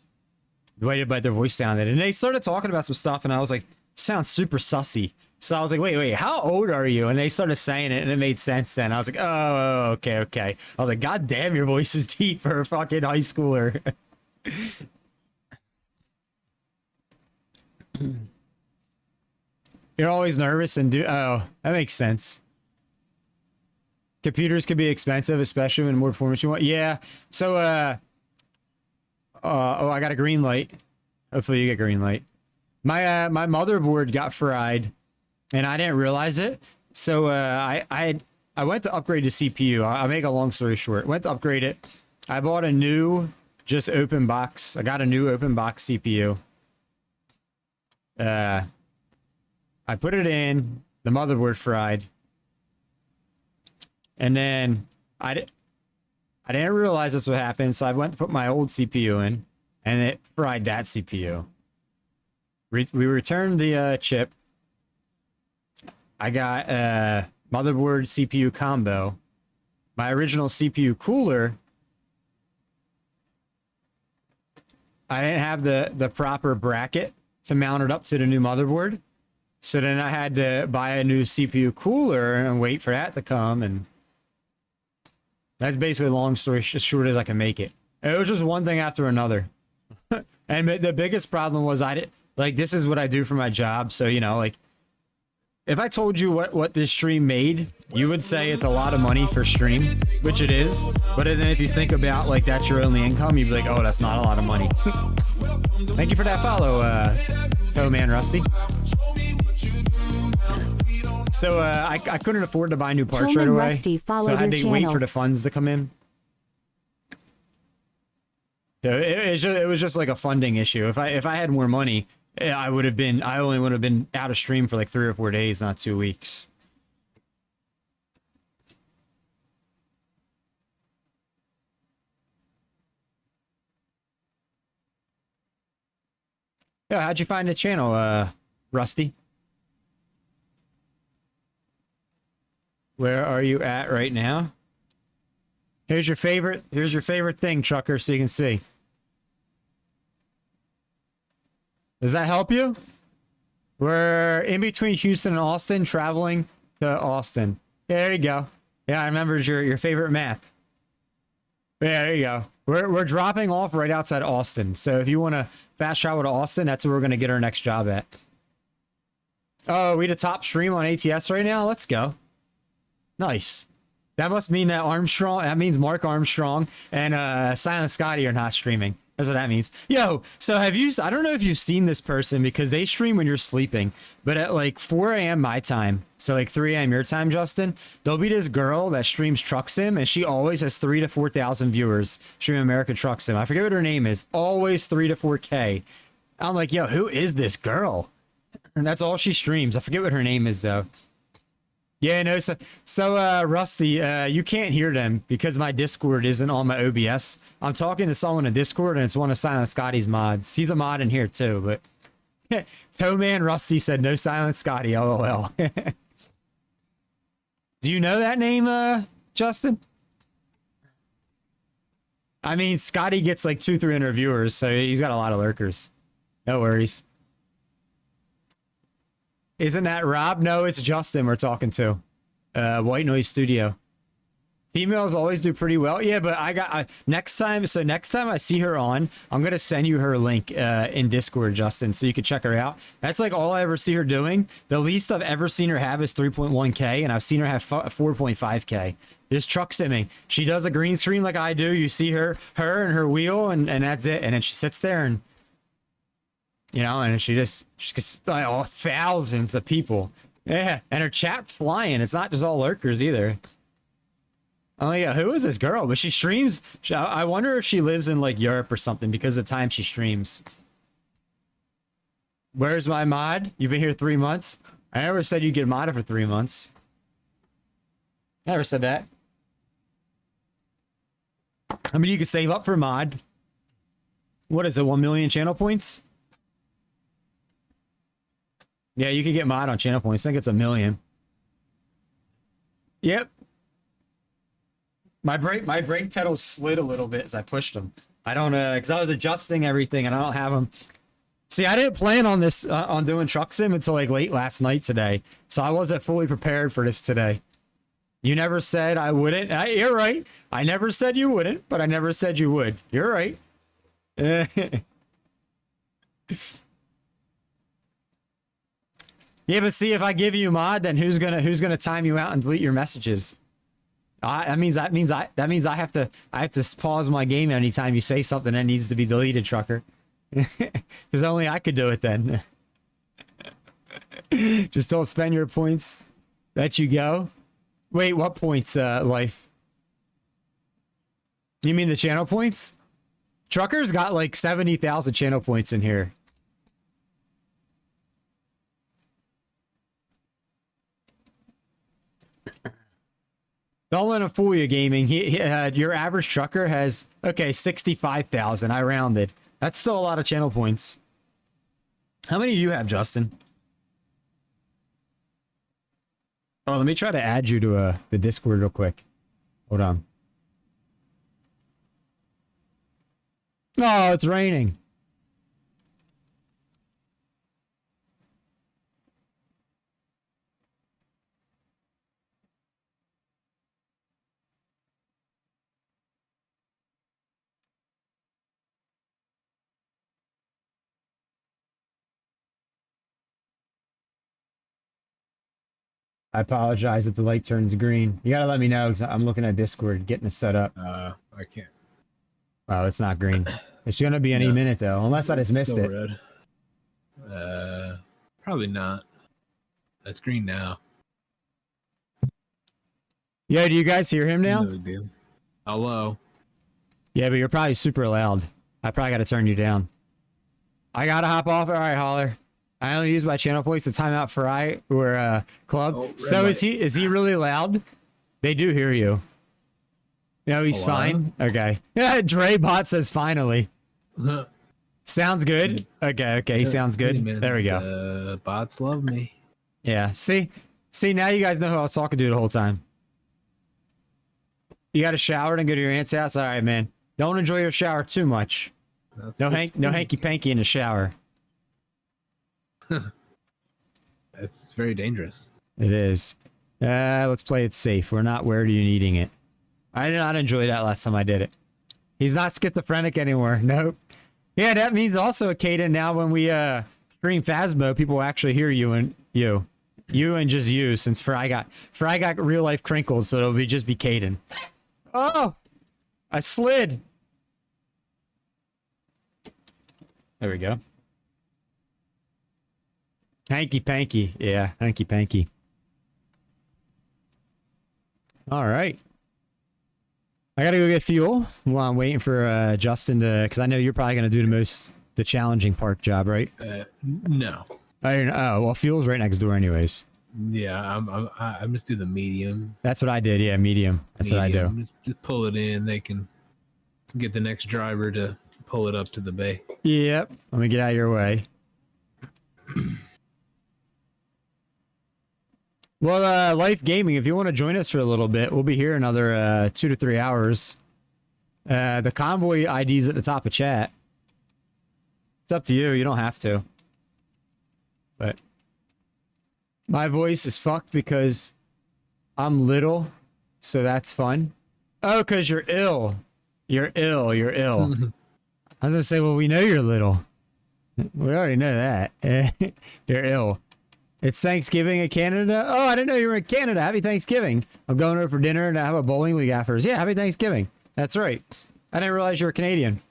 The way their voice sounded. And they started talking about some stuff, and I was like, sounds super sussy. So I was like, wait, how old are you? And they started saying it, and it made sense then. I was like, oh, okay. I was like, God damn, your voice is deep for a fucking high schooler. You're always nervous and oh, that makes sense. Computers can be expensive, especially when more performance you want. Yeah, so, oh, I got a green light. Hopefully you get green light. My motherboard got fried, and I didn't realize it. So I went to upgrade the CPU. I'll make a long story short. Went to upgrade it. I bought a new, just open box. I got a new open box CPU. I put it in. The motherboard fried, and then I didn't realize that's what happened. So I went to put my old CPU in, and it fried that CPU. We returned the chip. I got motherboard CPU combo, my original CPU cooler, I didn't have the proper bracket to mount it up to the new motherboard. So then I had to buy a new CPU cooler and wait for that to come. And that's basically long story as short as I can make it. It was just one thing after another. And the biggest problem was like, this is what I do for my job. So, you know, like, if I told you what this stream made, you would say it's a lot of money for stream, which it is. But then if you think about, like, that's your only income, you'd be like, oh, that's not a lot of money. Thank you for that follow, man Rusty. So I couldn't afford to buy new parts right away. Rusty So I had to wait for the funds to come in. So it was just like a funding issue. If I had more money, I only would have been out of stream for like 3 or 4 days, not 2 weeks. Yeah, how'd you find the channel, Rusty? Where are you at right now? Here's your favorite thing, Trucker, so you can see. Does that help you? We're in between Houston and Austin, traveling to Austin. Yeah, there you go. Yeah, I remember your favorite map. Yeah, there you go. We're dropping off right outside Austin. So if you want to fast travel to Austin, that's where we're going to get our next job at. Oh, we the top stream on ATS right now? Let's go. Nice. That must mean that that means Mark Armstrong and Silent Scotty are not streaming. That's what that means. Yo, so I don't know if you've seen this person because they stream when you're sleeping, but at like 4 a.m. my time, so like 3 a.m. your time, Justin, there'll be this girl that streams Truck Sim, and she always has 3,000 to 4,000 viewers streaming American Truck Sim. I forget what her name is. Always 3 to 4K. I'm like, yo, who is this girl? And that's all she streams. I forget what her name is, though. Yeah, no, so Rusty, you can't hear them because my Discord isn't on my OBS. I'm talking to someone in Discord, and it's one of Silent Scotty's mods. He's a mod in here, too, but Towman Rusty said no Silent Scotty, lol. Do you know that name, Justin? I mean, Scotty gets like 200-300 viewers, so he's got a lot of lurkers. No worries. Isn't that Rob? No, it's Justin we're talking to. White Noise Studio. Females always do pretty well. Yeah, but next time I see her on, I'm going to send you her link in Discord, Justin, so you can check her out. That's like all I ever see her doing. The least I've ever seen her have is 3.1K, and I've seen her have 4.5K. Just truck simming. She does a green screen like I do. You see her and her wheel, and that's it. And then she sits there and, you know, and she gets like, oh, thousands of people. Yeah, and her chat's flying. It's not just all lurkers either. Oh yeah, who is this girl? But she streams. I wonder if she lives in like Europe or something because of the time she streams. Where's my mod? You've been here 3 months? I never said you'd get modded for 3 months. Never said that. I mean, you can save up for mod. What is it, 1 million channel points? Yeah, you can get mod on channel points. I think it's 1 million. Yep. My brake pedals slid a little bit as I pushed them. I don't because I was adjusting everything and I don't have them. See, I didn't plan on this on doing truck sim until like late last night today, so I wasn't fully prepared for this today. You never said I wouldn't. You're right. I never said you wouldn't, but I never said you would. You're right. Yeah, but see, if I give you mod, then who's gonna time you out and delete your messages? That means I have to pause my game anytime you say something that needs to be deleted, Trucker. Because only I could do it then. Just don't spend your points. Let you go. Wait, what points, Life? You mean the channel points? Trucker's got like 70,000 channel points in here. Don't let him fool you, gaming. Your average trucker has, okay, 65,000. I rounded. That's still a lot of channel points. How many do you have, Justin? Oh, let me try to add you to the Discord real quick. Hold on. Oh, it's raining. I apologize if the light turns green. You gotta let me know because I'm looking at Discord getting it set up. I can't. Oh, it's not green. It's gonna be any No. minute though, unless I just missed Still it. red. Probably not. It's green now. Yo, do you guys hear him now? No big deal. Hello. Yeah, but you're probably super loud. I probably gotta turn you down. I gotta hop off. All right, holler. I only use my channel points to time out for club. Oh, red So light. is he really loud? They do hear you. No, he's Hello? fine. Okay. Yeah, Dre bot says finally. Sounds good. Okay, he sounds good. Man, There we go. Bots love me. Yeah. See, now you guys know who I was talking to the whole time. You got to shower and go to your aunt's house. All right, man. Don't enjoy your shower too much. That's No good no for me. hanky panky in the shower. It's very dangerous. It is. Let's play it safe. We're not where are you needing it. I did not enjoy that last time I did it. He's not schizophrenic anymore. Nope. Yeah, that means also, Caden, now when we stream Phasmo, people will actually hear you and you. You and just you, since Fry got real life crinkles, so it'll just be Caden. Oh! I slid! There we go. Hanky panky. Yeah, hanky panky. All right. I gotta go get fuel while I'm waiting for Justin to, because I know you're probably gonna do the challenging park job, right? No. Oh, well, fuel's right next door, anyways. Yeah, I just do the medium. That's what I did. Yeah, medium. That's what I do. Just pull it in. They can get the next driver to pull it up to the bay. Yep. Let me get out of your way. Well, Life Gaming, if you want to join us for a little bit, we'll be here another 2 to 3 hours. The Convoy ID's at the top of chat. It's up to you. You don't have to. But my voice is fucked because I'm little, so that's fun. Oh, because you're ill. You're ill. You're ill. I was going to say, well, we know you're little. We already know that. You're ill. It's Thanksgiving in Canada. Oh, I didn't know you were in Canada. Happy Thanksgiving. I'm going over for dinner and I have a bowling league afterwards. Yeah, happy Thanksgiving. That's right. I didn't realize you were Canadian.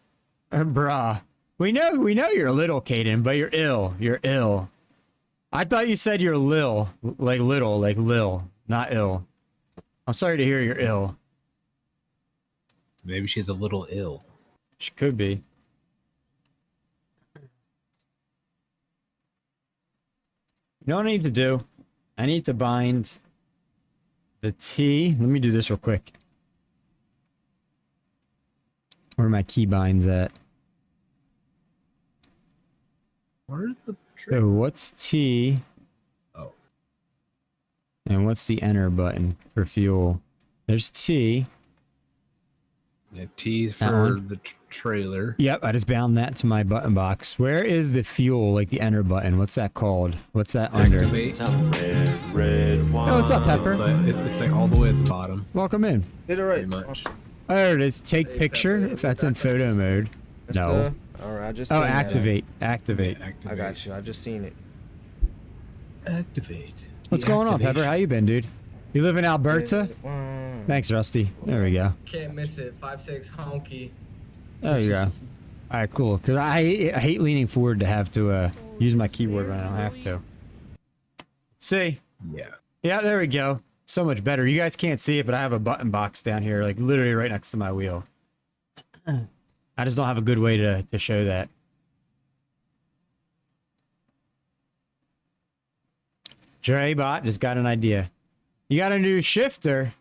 Bruh. We know you're little, Caden, but you're ill. You're ill. I thought you said you're lil. Like little, like lil. Not ill. I'm sorry to hear you're ill. Maybe she's a little ill. She could be. You know what I need to do? I need to bind the T. Let me do this real quick. Where are my key binds at? Where's the So what's T? Oh. And what's the enter button for fuel? There's T. Yeah, T's That for one? the trailer. Yep, I just bound that to my button box. Where is the fuel, like the enter button? What's that called? What's that under? Excavate. Red wine. Oh, what's up, Pepper? It's like all the way at the bottom. Welcome in. Did it right. Pretty much. Oh, there it is. Take picture, if that's in photo mode. No. Alright, I just Oh, seen that. activate. Activate. Activate. I got you. I just seen it. Activate. What's going on, Pepper? How you been, dude? You live in Alberta? Wow. Thanks, Rusty. There we go. Can't miss it. 5'6" honky. There you go. All right, cool. Because I hate leaning forward to have to use my keyboard when I don't have to. See? Yeah. Yeah, there we go. So much better. You guys can't see it, but I have a button box down here, like literally right next to my wheel. I just don't have a good way to show that. Dre-bot just got an idea. You got a new shifter.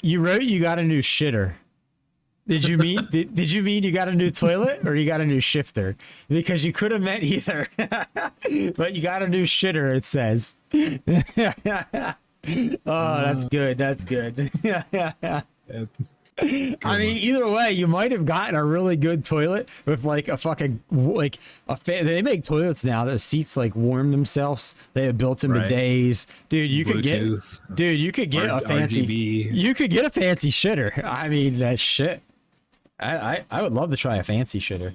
You wrote you got a new shitter. Did you mean did you mean you got a new toilet or you got a new shifter? Because you could have meant either. But you got a new shitter, it says. Oh, that's good. That's good. Yeah, yeah, yeah. I mean, either way, you might have gotten a really good toilet with like a fucking like a they make toilets now that the seats like warm themselves. They have built-in Right. bidets, dude. You could Bluetooth, get, dude. You could get a fancy. RGB. You could get a fancy shitter. I mean, that shit. I would love to try a fancy shitter.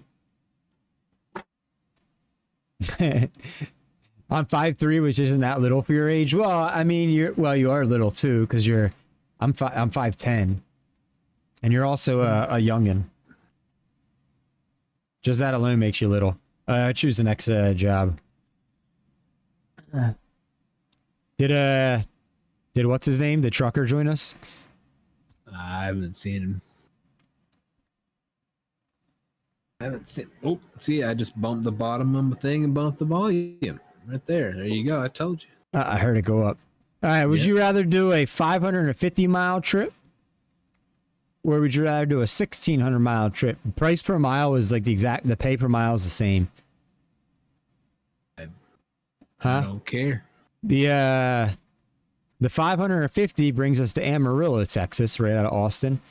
I'm 5'3", which isn't that little for your age. Well, I mean, you are little too, because I'm 5'10", and you're also a youngin. Just that alone makes you little. Choose the next job. Did what's his name? The trucker join us? I haven't seen him. I haven't seen. Oh, see, I just bumped the bottom of the thing and bumped the volume right there. There you go. I told you. I heard it go up. All right. Would you rather do a 550-mile trip, or would you rather do a 1,600-mile trip? The price per mile is like the pay per mile is the same. I Huh? don't care. The 550 brings us to Amarillo, Texas, right out of Austin.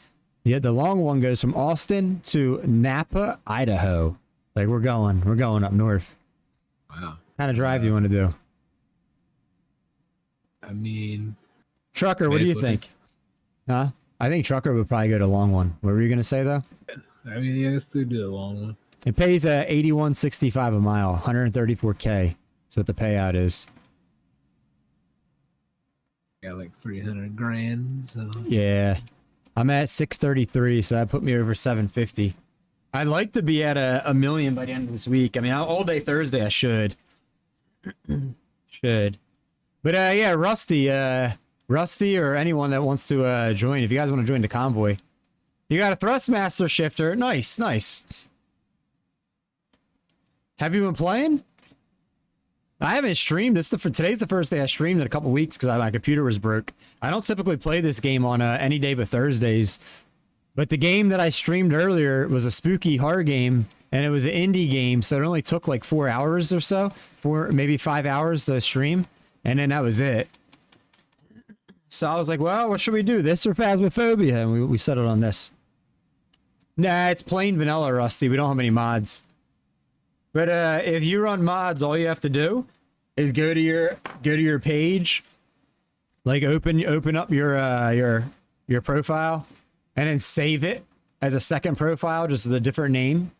Yet the long one goes from Austin to Napa, Idaho. Like we're going up north. Wow. What kind of drive do you want to do? I mean, Trucker, what do you think? Huh? I think Trucker would probably go to long one. What were you gonna say though? yeah, let's do the long one. It pays $81.65 a mile, 134K. That's what the payout is. Got like 300 grand. So Yeah. I'm at 633, so that put me over 750. I'd like to be at a million by the end of this week. I mean, all day Thursday I should. Should. But yeah, Rusty or anyone that wants to join, if you guys want to join the convoy. You got a Thrustmaster shifter. Nice, nice. Have you been playing? I haven't streamed. Today's the first day I streamed in a couple weeks because my computer was broke. I don't typically play this game on any day but Thursdays. But the game that I streamed earlier was a spooky horror game, and it was an indie game, so it only took like 4 hours or so, maybe 5 hours to stream, and then that was it. So I was like, well, what should we do? This or Phasmophobia? And we settled on this. Nah, it's plain vanilla, Rusty. We don't have any mods. But if you run mods, all you have to do is go to your page, like open up your profile, and then save it as a second profile, just with a different name,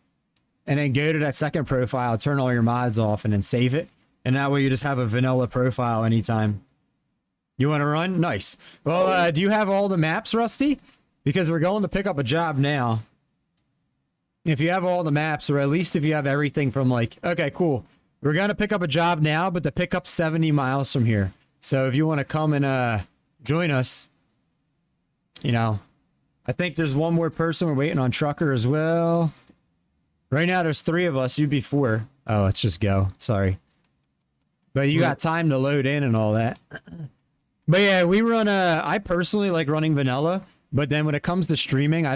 and then go to that second profile, turn all your mods off, and then save it, and that way you just have a vanilla profile anytime. You want to run? Nice. Well, do you have all the maps, Rusty? Because we're going to pick up a job now. If you have all the maps, or at least if you have everything from like, okay, cool. We're going to pick up a job now, but the pickup's 70 miles from here. So if you want to come and join us, you know, I think there's one more person. We're waiting on Trucker as well. Right now there's 3 of us. You'd be 4. Oh, let's just go. Sorry. But you got time to load in and all that. But yeah, we run I personally like running vanilla. But then when it comes to streaming, I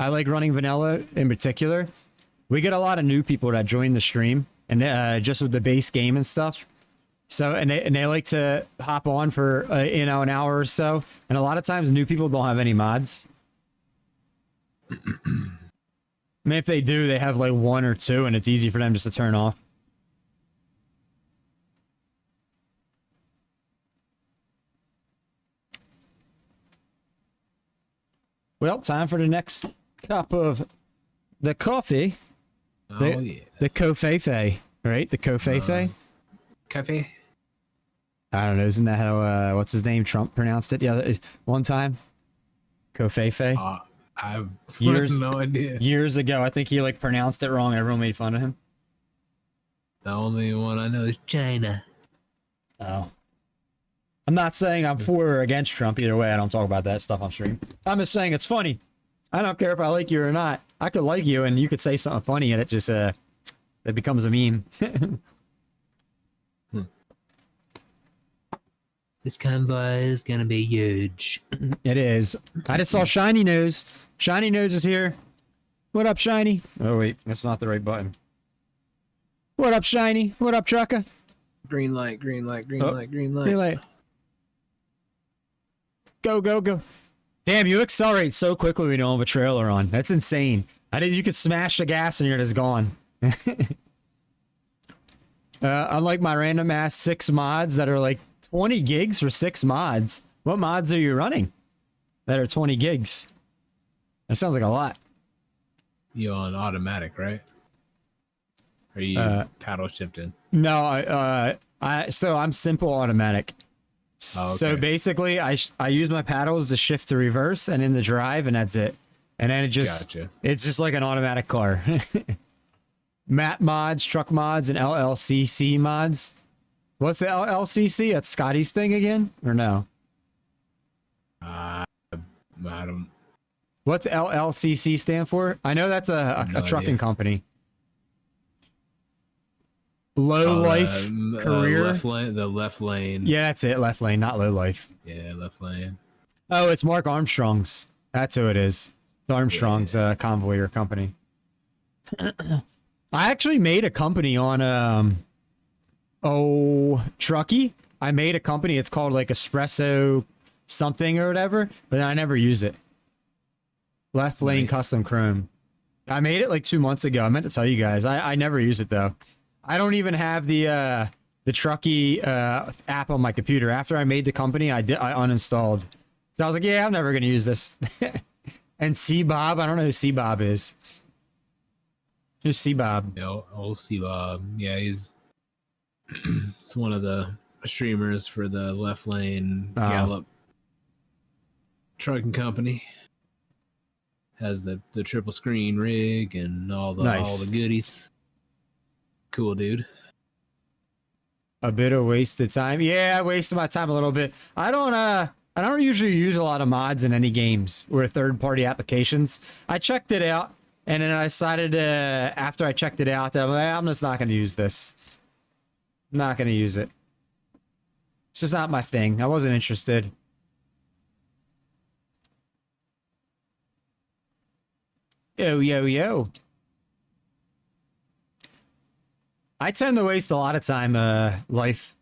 like running vanilla in particular. We get a lot of new people that join the stream, and just with the base game and stuff. So, and they like to hop on for, an hour or so. And a lot of times new people don't have any mods. I mean, if they do, they have like 1 or 2, and it's easy for them just to turn off. Well, time for the next cup of the coffee. yeah. The Kofefe, right? The Kofefe. Cafe. I don't know. Isn't that how, what's his name? Trump pronounced it the other one time? Kofefe? I've Years- no idea. Years ago, I think he like pronounced it wrong. Everyone made fun of him. The only one I know is China. Oh. I'm not saying I'm for or against Trump. Either way, I don't talk about that stuff on stream. I'm just saying it's funny. I don't care if I like you or not. I could like you, and you could say something funny, and it just it becomes a meme. This convoy is gonna be huge. It is. I just saw Shiny Nose. Shiny Nose is here. What up, Shiny? Oh wait, that's not the right button. What up, Shiny? What up, Trucker? Green light, green light, green Oh, light, green light. Green light. Go, go, go. Damn, you accelerate so quickly when you don't have a trailer on. That's insane. I did. You could smash the gas and you're just gone. Unlike my random ass 6 mods that are like 20 gigs for 6 mods. What mods are you running that are 20 gigs? That sounds like a lot. You on automatic, right? Are you paddle shifting? No, so I'm simple automatic. Oh, okay. So basically, I use my paddles to shift to reverse and in the drive, and that's it. And then it's just like an automatic car. Map mods, truck mods, and LLCC mods. What's the LLCC? That's Scotty's thing again, or no? I don't. What's LLCC stand for? I know that's a trucking company. Low life career. The left lane. Yeah, that's it. Left lane, not low life. Yeah, left lane. Oh, it's Mark Armstrong's. That's who it is. It's Armstrong's Convoy or company. I actually made a company on Truckee. I made a company. It's called like Espresso something or whatever, but I never use it. Left lane custom chrome. I made it like 2 months ago. I meant to tell you guys. I never use it though. I don't even have the Truckee app on my computer. After I made the company, I uninstalled. So I was like, yeah, I'm never gonna use this. And C-Bob, I don't know who C-Bob is. Who's C-Bob? No, old C-Bob. Yeah, he's it's one of the streamers for the left lane Gallup trucking company. Has the triple screen rig and all the goodies. Cool dude. A bit of wasted time. Yeah, I wasted my time a little bit. I don't usually use a lot of mods in any games or third-party applications. I checked it out, and then I decided after I checked it out that I'm just not going to use this. I'm not going to use it. It's just not my thing. I wasn't interested. Yo, yo, yo. I tend to waste a lot of time, life.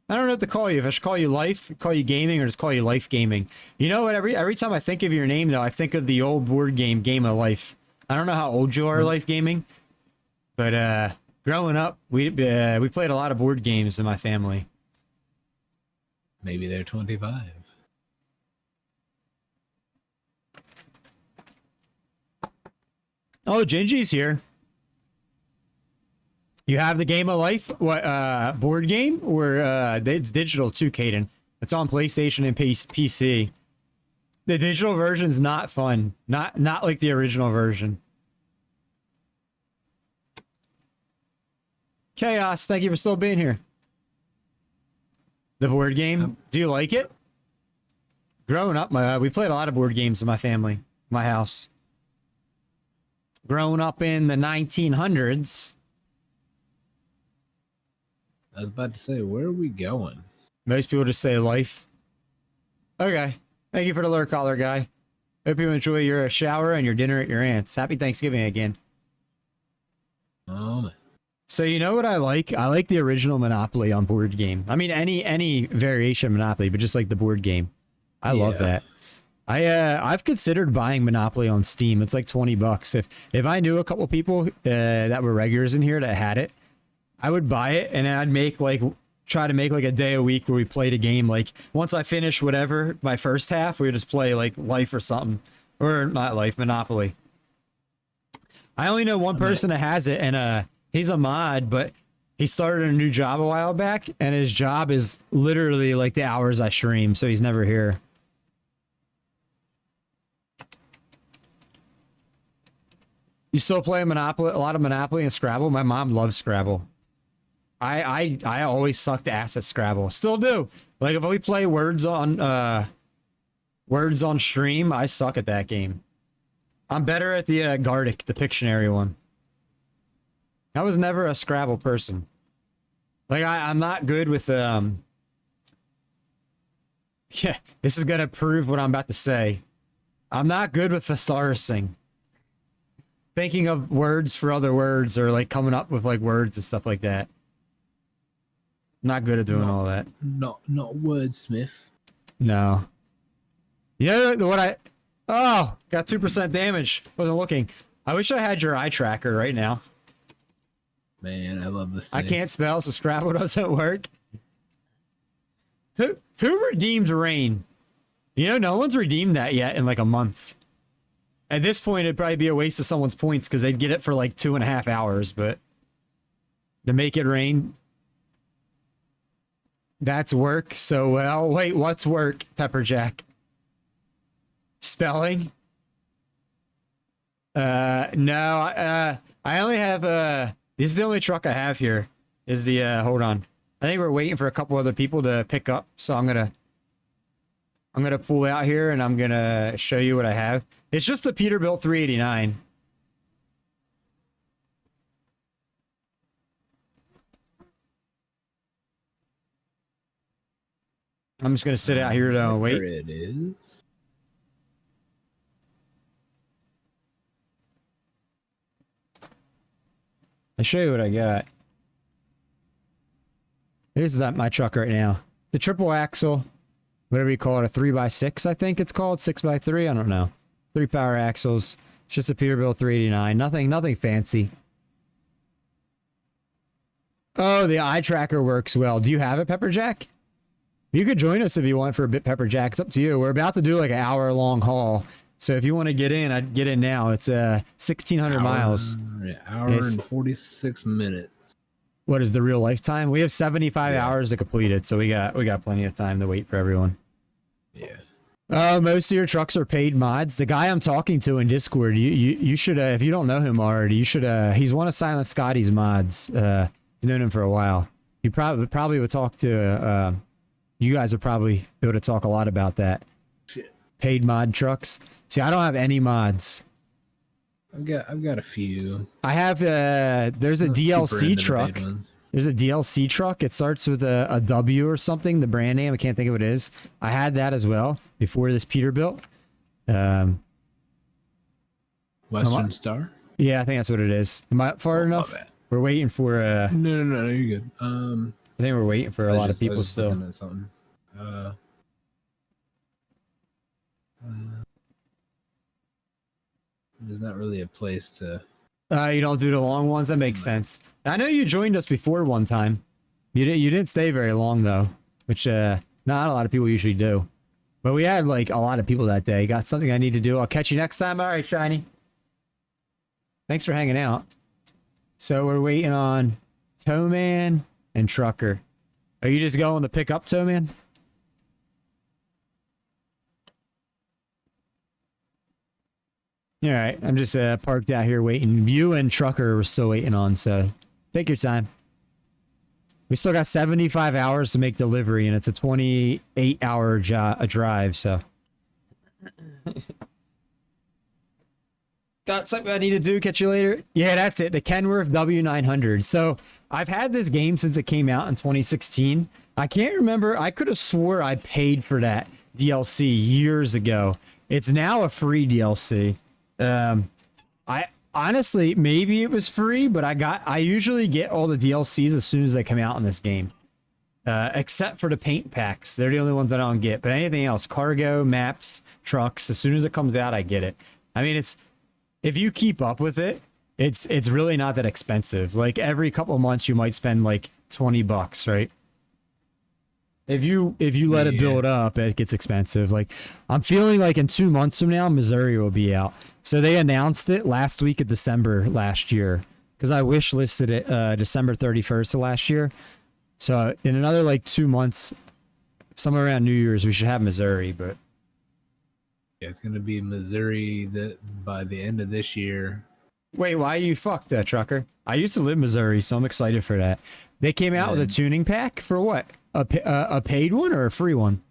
I don't know what to call you. If I should call you life, call you gaming, or just call you life gaming. You know what? Every time I think of your name, though, I think of the old board game, Game of Life. I don't know how old you are, life gaming, but growing up, we played a lot of board games in my family. Maybe they're 25. Oh, Gingy's here. You have the Game of Life board game, or it's digital too, Caden? It's on PlayStation and PC. The digital version's not fun. Not like the original version. Chaos, thank you for still being here. The board game, do you like it? Growing up, we played a lot of board games in my family, my house. Growing up in the 1900s. I was about to say, where are we going? Most people just say life. Okay. Thank you for the lure collar, guy. Hope you enjoy your shower and your dinner at your aunt's. Happy Thanksgiving again. Oh, man. So you know what I like? I like the original Monopoly on board game. I mean, any variation of Monopoly, but just like the board game. I love that. I've considered buying Monopoly on Steam. It's like $20. If I knew a couple people that were regulars in here that had it, I would buy it, and I'd try to make like a day a week where we played a game. Like once I finish whatever my first half, we would just play like Life or something, or not Life, Monopoly. I only know one person that has it, and he's a mod, but he started a new job a while back, and his job is literally like the hours I stream, so he's never here. You still play Monopoly? A lot of Monopoly and Scrabble? My mom loves Scrabble. I always sucked ass at Scrabble. Still do. Like if we play words on stream, I suck at that game. I'm better at the Gardic, the Pictionary one. I was never a Scrabble person. Like I'm not good with yeah, this is gonna prove what I'm about to say. I'm not good with thesaurusing. Thinking of words for other words, or like coming up with like words and stuff like that. Not good at doing all that. Not wordsmith. No. You know what I... Oh, got 2% damage. Wasn't looking. I wish I had your eye tracker right now. Man, I love this thing. I can't spell, so Scrabble doesn't work. Who redeemed Rain? You know, no one's redeemed that yet in like a month. At this point, it'd probably be a waste of someone's points because they'd get it for like 2.5 hours, but to make it rain, that's work. So, well, wait, what's work, Pepperjack? Spelling? No, I only have, this is the only truck I have here, is the, hold on. I think we're waiting for a couple other people to pick up, so I'm gonna pull out here and I'm gonna show you what I have. It's just a Peterbilt 389. I'm just gonna sit out here to wait. There it is. I'll show you what I got. This is my truck right now. The triple axle, whatever you call it, a 3x6, I think it's called, 6x3, I don't know. 3 power axles. It's just a Peterbilt 389. Nothing fancy. Oh, the eye tracker works well. Do you have it, Pepperjack? You could join us if you want for a bit, Pepperjack. It's up to you. We're about to do like an hour-long haul. So if you want to get in, I'd get in now. It's 1,600 miles. Hour and 46 minutes. What is the real lifetime? We have 75 hours to complete it, so we got plenty of time to wait for everyone. Yeah. Most of your trucks are paid mods. The guy I'm talking to in Discord, you should if you don't know him already, you should he's one of Silent Scotty's mods. He's known him for a while. You probably would talk to you guys would probably be able to talk a lot about that. Shit. Paid mod trucks. See, I don't have any mods. I've got a few. I have there's a DLC truck. There's a DLC truck. It starts with a W or something, the brand name. I can't think of what it is. I had that as well before this Peterbilt. Western Star? Yeah, I think that's what it is. Am I far enough? We're waiting for No, you're good. I think we're waiting for a lot of people still. There's not really a place to... You don't do the long ones? That makes sense. I know you joined us before one time. You didn't stay very long, though, which not a lot of people usually do. But we had, like, a lot of people that day. Got something I need to do. I'll catch you next time. All right, Shiny. Thanks for hanging out. So we're waiting on Towman and Trucker. Are you just going to pick up Towman? All right, I'm just parked out here waiting. You and Trucker were still waiting on, so take your time. We still got 75 hours to make delivery, and it's a 28-hour drive, so. Got something I need to do. Catch you later. Yeah, that's it. The Kenworth W900. So I've had this game since it came out in 2016. I can't remember. I could have swore I paid for that DLC years ago. It's now a free DLC. I honestly, maybe it was free, but I usually get all the DLCs as soon as they come out in this game. Except for the paint packs. They're the only ones I don't get. But anything else, cargo, maps, trucks, as soon as it comes out, I get it. I mean, if you keep up with it, it's really not that expensive. Like every couple of months you might spend like $20, right? If you let it build up, it gets expensive. Like I'm feeling like in 2 months from now, Missouri will be out. So they announced it last week of December last year because I wish listed it December 31st of last year. So in another like 2 months, somewhere around New Year's, we should have Missouri. But yeah, it's gonna be Missouri by the end of this year. Wait, why you fucked, Trucker? I used to live in Missouri, so I'm excited for that. They came out with a tuning pack for what? A paid one or a free one?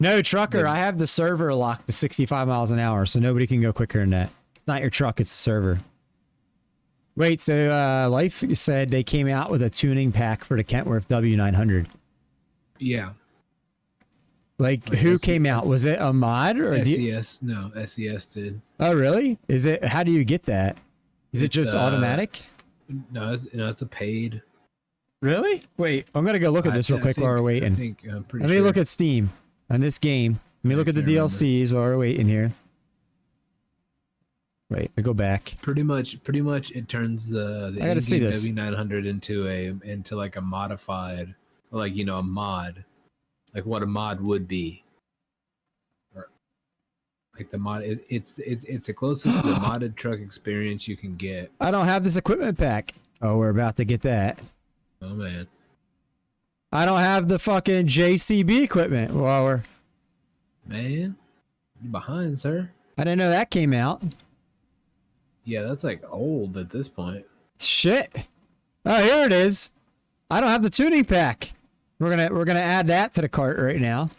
No, Trucker, I have the server locked to 65 miles an hour, so nobody can go quicker than that. It's not your truck, it's the server. Wait, so Life said they came out with a tuning pack for the Kentworth W900. Yeah. Like who came out? Was it a mod or SES? No, SES did. Oh, really? Is it? How do you get that? Is it just automatic? No, it's a paid. Really? Wait, I'm gonna go look at this real quick while we're waiting. I think, I'm pretty Let me sure. look at Steam on this game. Let me look at the can't remember. DLCs while we're waiting here. Wait, I go back. Pretty much, it turns the I gotta see this. W900 into like a modified, like a mod, like what a mod would be. Or, like the mod, it's the closest to the modded truck experience you can get. I don't have this equipment pack. Oh, we're about to get that. Oh man, I don't have the fucking JCB equipment. Well, you're behind, sir. I didn't know that came out. Yeah, that's like old at this point. Shit. Oh, here it is. I don't have the tuning pack. We're gonna add that to the cart right now.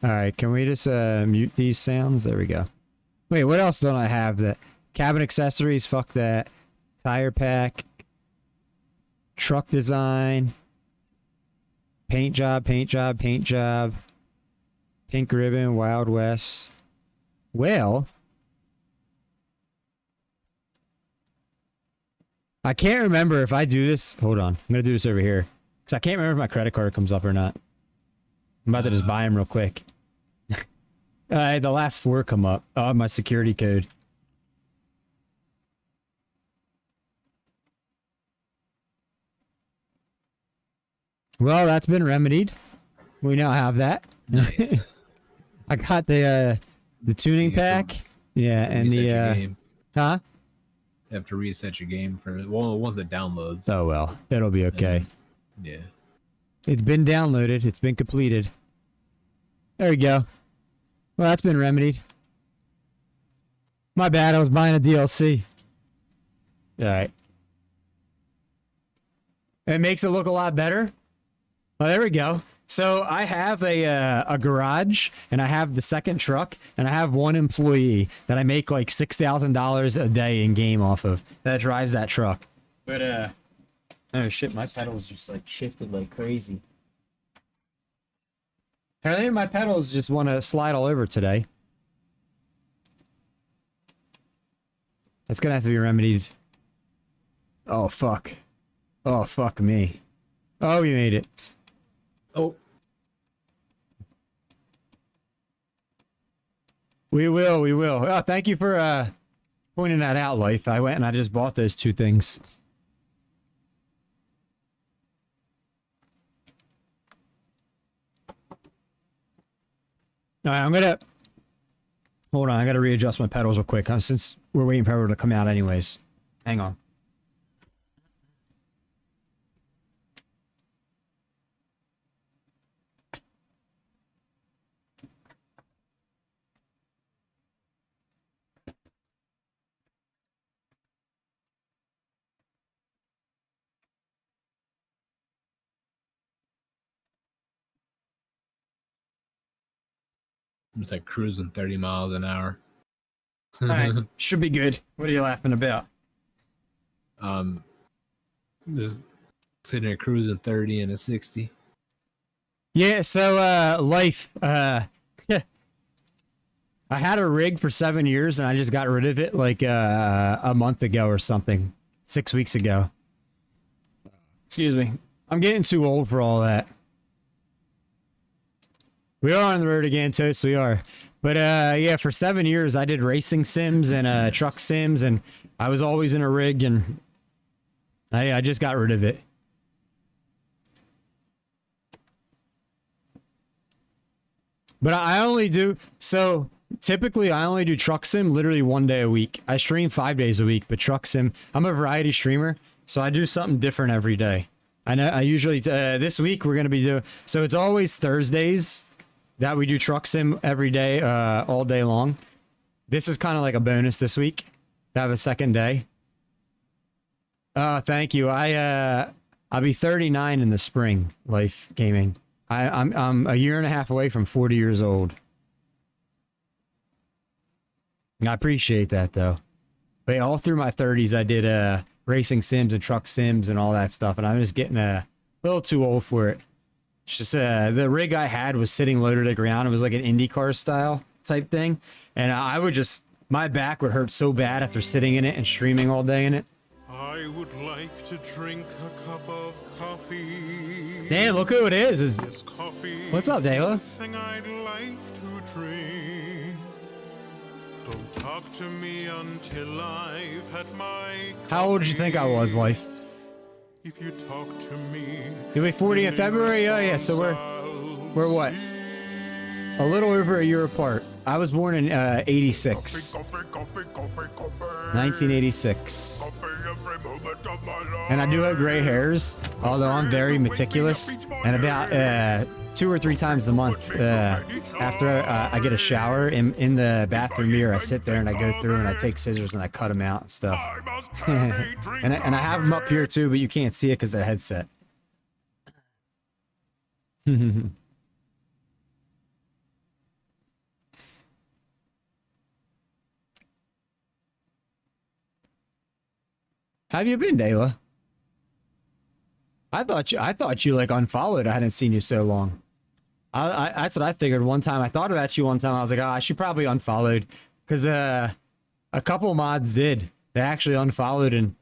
All right, can we just mute these sounds? There we go. Wait, what else don't I have? That cabin accessories, fuck that. Tire pack. Truck design. Paint job, paint job, paint job. Pink ribbon, Wild West. Well, I can't remember if I do this. Hold on. I'm going to do this over here. Because I can't remember if my credit card comes up or not. I'm about to just buy them real quick. The last 4 come up. Oh, my security code. Well, that's been remedied. We now have that. Nice. I got the tuning pack. Yeah, and Reset the your game. huh? You have to reset your game for once it downloads. Oh well, it'll be okay. Yeah. It's been downloaded. It's been completed. There we go. Well, that's been remedied. My bad. I was buying a DLC. All right. It makes it look a lot better. Oh, there we go. So I have a garage, and I have the second truck, and I have one employee that I make like $6,000 a day in game off of that drives that truck. But oh shit, my pedals just like shifted like crazy. Apparently my pedals just want to slide all over today. That's gonna have to be remedied. Oh fuck. Oh fuck me. Oh, we made it. Oh. We will. Oh, thank you for pointing that out, Life. I went and I just bought those 2 things. All right, I'm gonna hold on. I gotta readjust my pedals real quick since we're waiting for her to come out anyways. Hang on. It's like cruising 30 miles an hour. All right, should be good. What are you laughing about? Just sitting there cruising 30 and a 60. Yeah, so Life, I had a rig for 7 years and I just got rid of it like a month ago or something. 6 weeks ago. Excuse me. I'm getting too old for all that. We are on the road again, Toast, we are. But yeah, for 7 years I did racing sims and truck sims, and I was always in a rig, and I just got rid of it. But I only do, so typically I only do truck sim literally 1 day a week. I stream 5 days a week, but truck sim, I'm a variety streamer, so I do something different every day. I know I usually, this week we're going to be doing, so it's always Thursdays that we do truck sim every day, all day long. This is kind of like a bonus this week to have a second day. Thank you. I'll be 39 in the spring, Life Gaming. I'm a year and a half away from 40 years old. I appreciate that though. But all through my 30s, I did racing sims and truck sims and all that stuff, and I'm just getting a little too old for it. It's just the rig I had was sitting low to the ground. It was like an IndyCar style type thing, and I would just My back would hurt so bad after sitting in it and streaming all day in it. I would like to drink a cup of coffee. Damn, look who it is. This coffee What's up, Dayla? is the thing I'd like to drink. Don't talk to me until I've had my coffee. How old did you think I was, Life? If you talk to me, You'll be 40 in February? Oh, yeah, so we're what? A little over a year apart. I was born in 86. 1986. And I do have gray hairs, although I'm very meticulous. And about 2 or 3 times a month, after I get a shower in the bathroom mirror, I sit there and I go through and I take scissors and I cut them out and stuff. and I have them up here too, but you can't see it because of the headset. How have you been, Dayla? I thought you like unfollowed. I hadn't seen you so long. That's what I figured one time. I thought about you one time. I was like, oh, I should probably unfollowed. Because a couple mods did. They actually unfollowed, and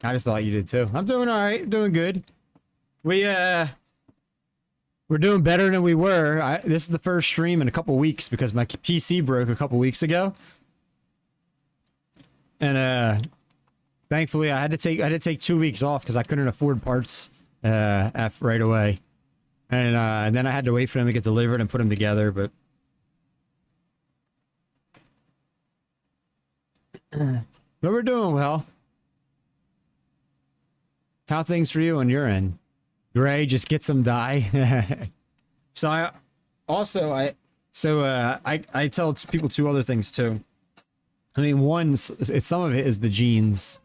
I just thought you did too. I'm doing all right. Doing good. We're doing better than we were. This is the first stream in a couple weeks because my PC broke a couple weeks ago. And thankfully I had to take 2 weeks off because I couldn't afford parts right away. And then I had to wait for them to get delivered and put them together, but we're doing well. How things for you on your end? Gray, just get some dye. So I tell people 2 other things too. I mean, one, some of it is the genes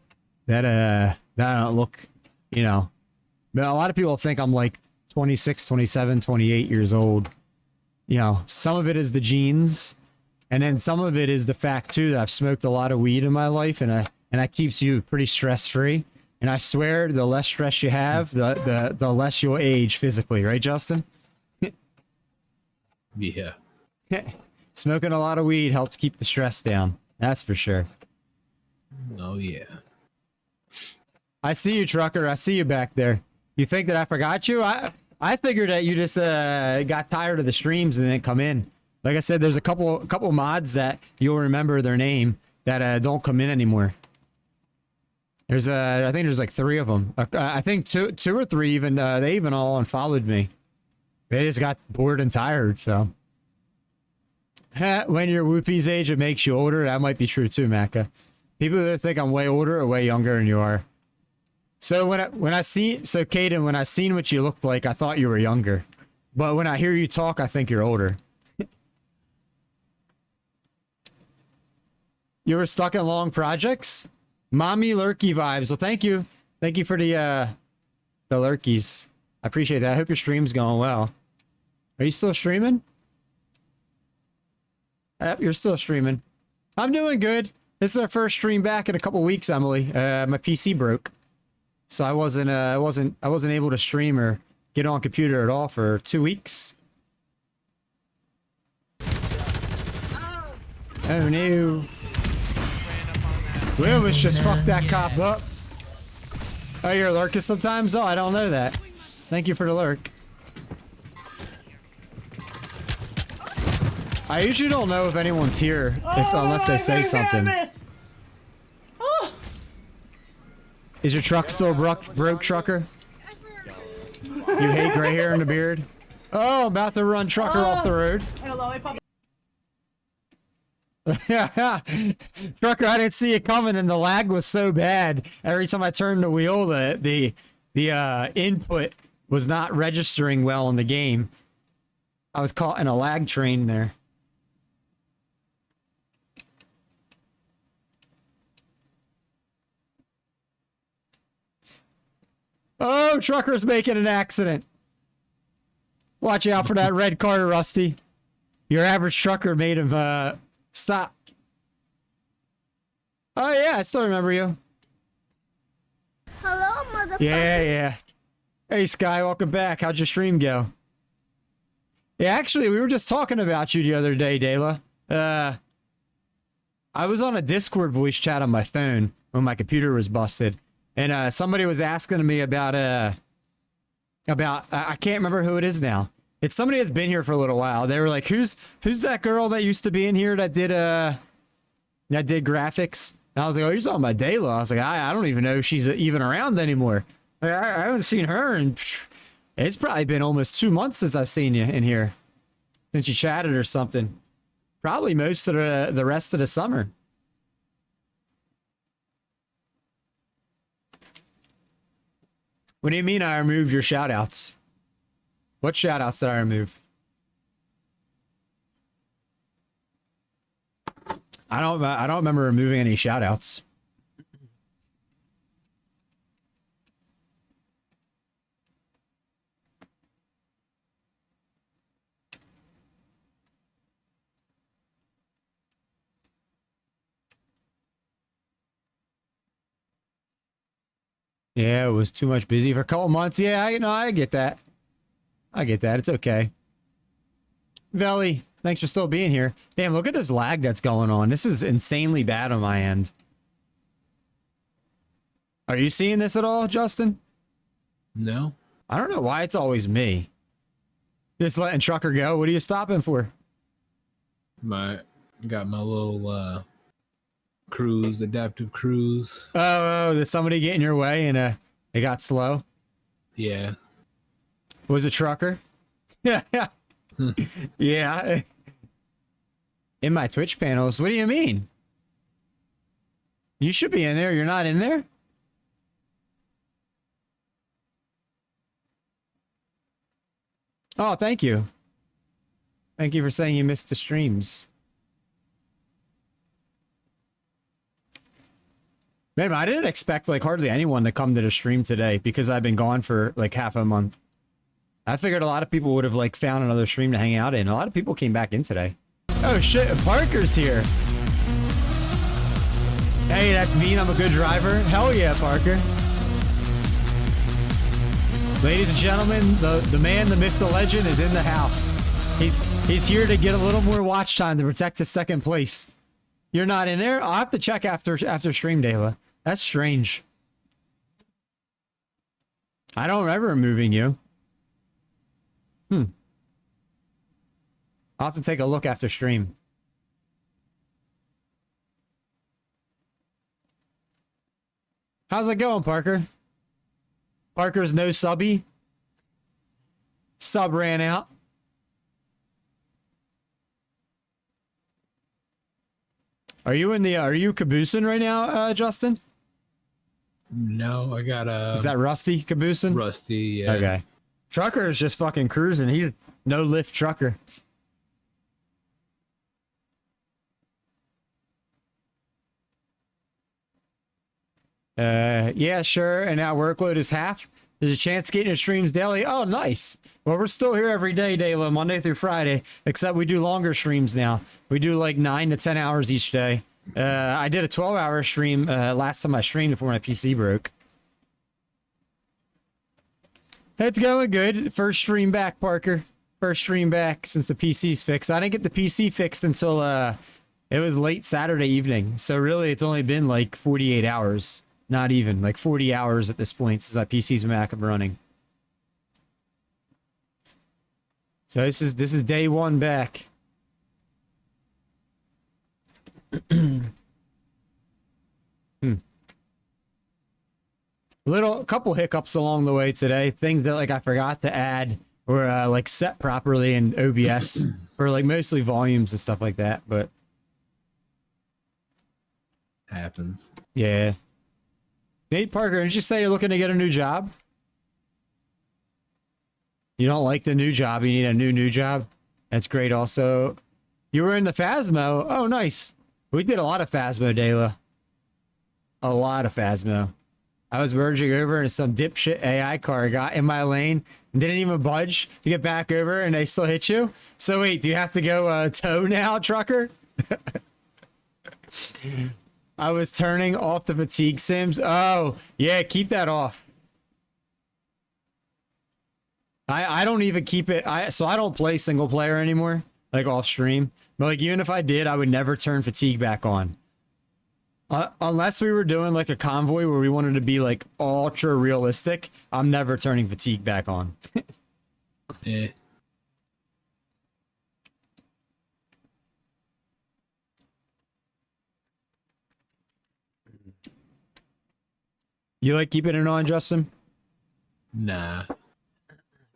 that I don't look, you know. But a lot of people think I'm like 26, 27, 28 years old. You know, some of it is the genes, and then some of it is the fact too that I've smoked a lot of weed in my life, and that keeps you pretty stress free. And I swear, the less stress you have, the less you'll age physically, right, Justin? Yeah. Smoking a lot of weed helps keep the stress down. That's for sure. Oh, yeah. I see you, trucker. I see you back there. You think that I forgot you? I figured that you just got tired of the streams and didn't come in. Like I said, there's a couple mods that you'll remember their name that don't come in anymore. There's I think there's like 3 of them. I think two or 3 even. They even all unfollowed me. They just got bored and tired. So when you're Whoopi's age, it makes you older. That might be true too, Macca. People that think I'm way older or way younger than you are. So Caden, when I seen what you looked like, I thought you were younger. But when I hear you talk, I think you're older. You were stuck in long projects? Mommy lurky vibes. Well, thank you. Thank you for the lurkies. I appreciate that. I hope your stream's going well. Are you still streaming? Yep, you're still streaming. I'm doing good. This is our first stream back in a couple weeks, Emily. My PC broke. So I wasn't able to stream or get on computer at all for 2 weeks. Oh no. We almost just fucked that cop up. Oh, you're lurking sometimes? Oh, I don't know that. Thank you for the lurk. I usually don't know if anyone's here unless they say something. Is your truck still broke, trucker? You hate gray hair in the beard? Oh, about to run trucker off the road. Trucker, I didn't see it coming, and the lag was so bad. Every time I turned the wheel, the input was not registering well in the game. I was caught in a lag train there. Oh, trucker's making an accident. Watch out for that red car, Rusty. Your average trucker made him stop. Oh yeah, I still remember you. Hello, motherfucker. Yeah. Hey Sky, welcome back. How'd your stream go? Yeah, actually, we were just talking about you the other day, Dayla. I was on a Discord voice chat on my phone when my computer was busted, and somebody was asking me about I can't remember who it is now. It's somebody that's been here for a little while. They were like, "Who's that girl that used to be in here that did graphics?" And I was like, "Oh, you're talking about Dayla." I was like, "I don't even know if she's even around anymore. I haven't seen her, and it's probably been almost 2 months since I've seen you in here, since you chatted or something. Probably most of the rest of the summer." What do you mean I removed your shoutouts? What shoutouts did I remove? I don't remember removing any shoutouts. Yeah, it was too much busy for a couple months. Yeah, I get that. I get that. It's okay. Veli, thanks for still being here. Damn, look at this lag that's going on. This is insanely bad on my end. Are you seeing this at all, Justin? No. I don't know why it's always me. Just letting Trucker go. What are you stopping for? Got my little adaptive cruise. Oh, did somebody get in your way and it got slow? Yeah. Was it Trucker? Yeah. Yeah. In my Twitch panels. What do you mean? You should be in there. You're not in there? Oh, thank you. Thank you for saying you missed the streams. Man, I didn't expect like hardly anyone to come to the stream today because I've been gone for like half a month. I figured a lot of people would have like found another stream to hang out in. A lot of people came back in today. Oh shit, Parker's here. Hey, that's me. I'm a good driver. Hell yeah, Parker. Ladies and gentlemen, the man, the myth, the legend is in the house. He's here to get a little more watch time to protect his second place. You're not in there? I'll have to check after stream, Dayla. That's strange. I don't remember removing you. I'll have to take a look after stream. How's it going, Parker? Parker's no subby. Sub ran out. Are you caboosing right now, Justin? No, I got Is that Rusty caboosing? Rusty, yeah. Okay. Trucker is just fucking cruising. He's no lift trucker. Yeah, sure. And now workload is half. There's a chance to get into streams daily. Oh, nice. Well, we're still here every day, Dayla, Monday through Friday, except we do longer streams now. We do like 9 to 10 hours each day. I did a 12-hour stream last time I streamed before my PC broke. It's going good. First stream back, Parker. First stream back since the PC's fixed. I didn't get the PC fixed until it was late Saturday evening. So really, it's only been like 48 hours. Not even, like 40 hours at this point since my PC's been back up running. So this is day one back. Couple hiccups along the way today. Things that like I forgot to add or like set properly in OBS for like mostly volumes and stuff like that. But happens. Yeah. Nate Parker, didn't you say you're looking to get a new job? You don't like the new job. You need a new job. That's great. Also, you were in the Phasmo. Oh, nice. We did a lot of Phasmo, Dayla. A lot of Phasmo. I was merging over and some dipshit AI car got in my lane and didn't even budge to get back over and they still hit you. So wait, do you have to go tow now, trucker? I was turning off the fatigue sims. Oh, yeah, keep that off. I don't even keep it. So I don't play single player anymore, like off stream. But like even if I did, I would never turn fatigue back on. Unless we were doing like a convoy where we wanted to be like ultra realistic, I'm never turning fatigue back on. Eh. You like keeping it on, Justin? Nah.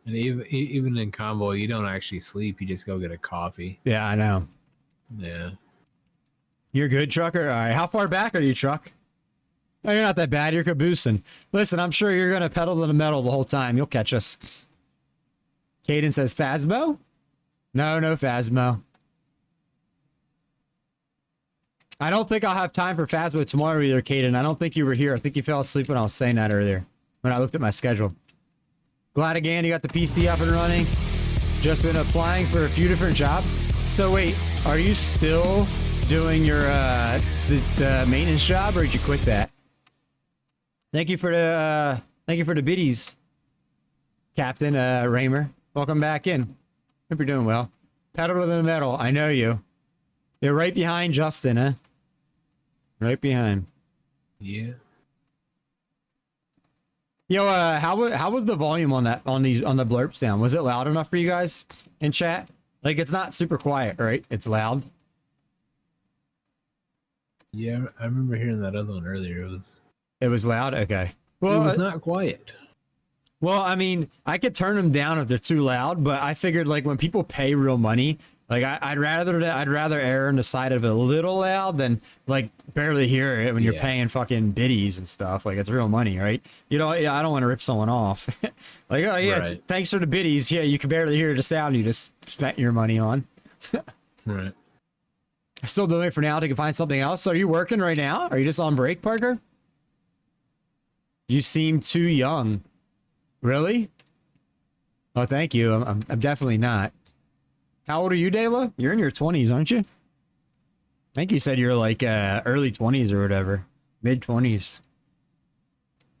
And even in Convoy, you don't actually sleep. You just go get a coffee. Yeah, I know. Yeah. You're good, trucker? All right. How far back are you, truck? Oh, you're not that bad. You're caboosing. Listen, I'm sure you're going to pedal to the metal the whole time. You'll catch us. Caden says, Phasmo? No, no Phasmo. I don't think I'll have time for Phasmo tomorrow either, Caden. I don't think you were here. I think you fell asleep when I was saying that earlier, when I looked at my schedule. Glad again you got the PC up and running. Just been applying for a few different jobs. So wait, are you still doing your the maintenance job, or did you quit that? Thank you for the biddies, Captain Raymer. Welcome back in. Hope you're doing well. Pedal to the metal. I know you. You're right behind Justin, huh? Right behind. Yeah. Yo, how was the volume on that on the blurp sound? Was it loud enough for you guys in chat? Like, it's not super quiet, right? It's loud. Yeah, I remember hearing that other one earlier. It was loud. Okay. Well, it was not quiet. Well, I mean, I could turn them down if they're too loud, but I figured like when people pay real money, like I'd rather err on the side of it a little loud than like barely hear it when you're paying fucking biddies and stuff. Like, it's real money, right? You know, I don't want to rip someone off. Like, oh yeah, Right. thanks for the biddies. Yeah, you can barely hear the sound you just spent your money on. Right. Still doing it for now. To find something else. So are you working right now? Are you just on break, Parker? You seem too young. Really? Oh, thank you. I'm definitely not. How old are you, Dayla? You're in your 20s, aren't you? I think you said you're like early 20s or whatever. Mid 20s.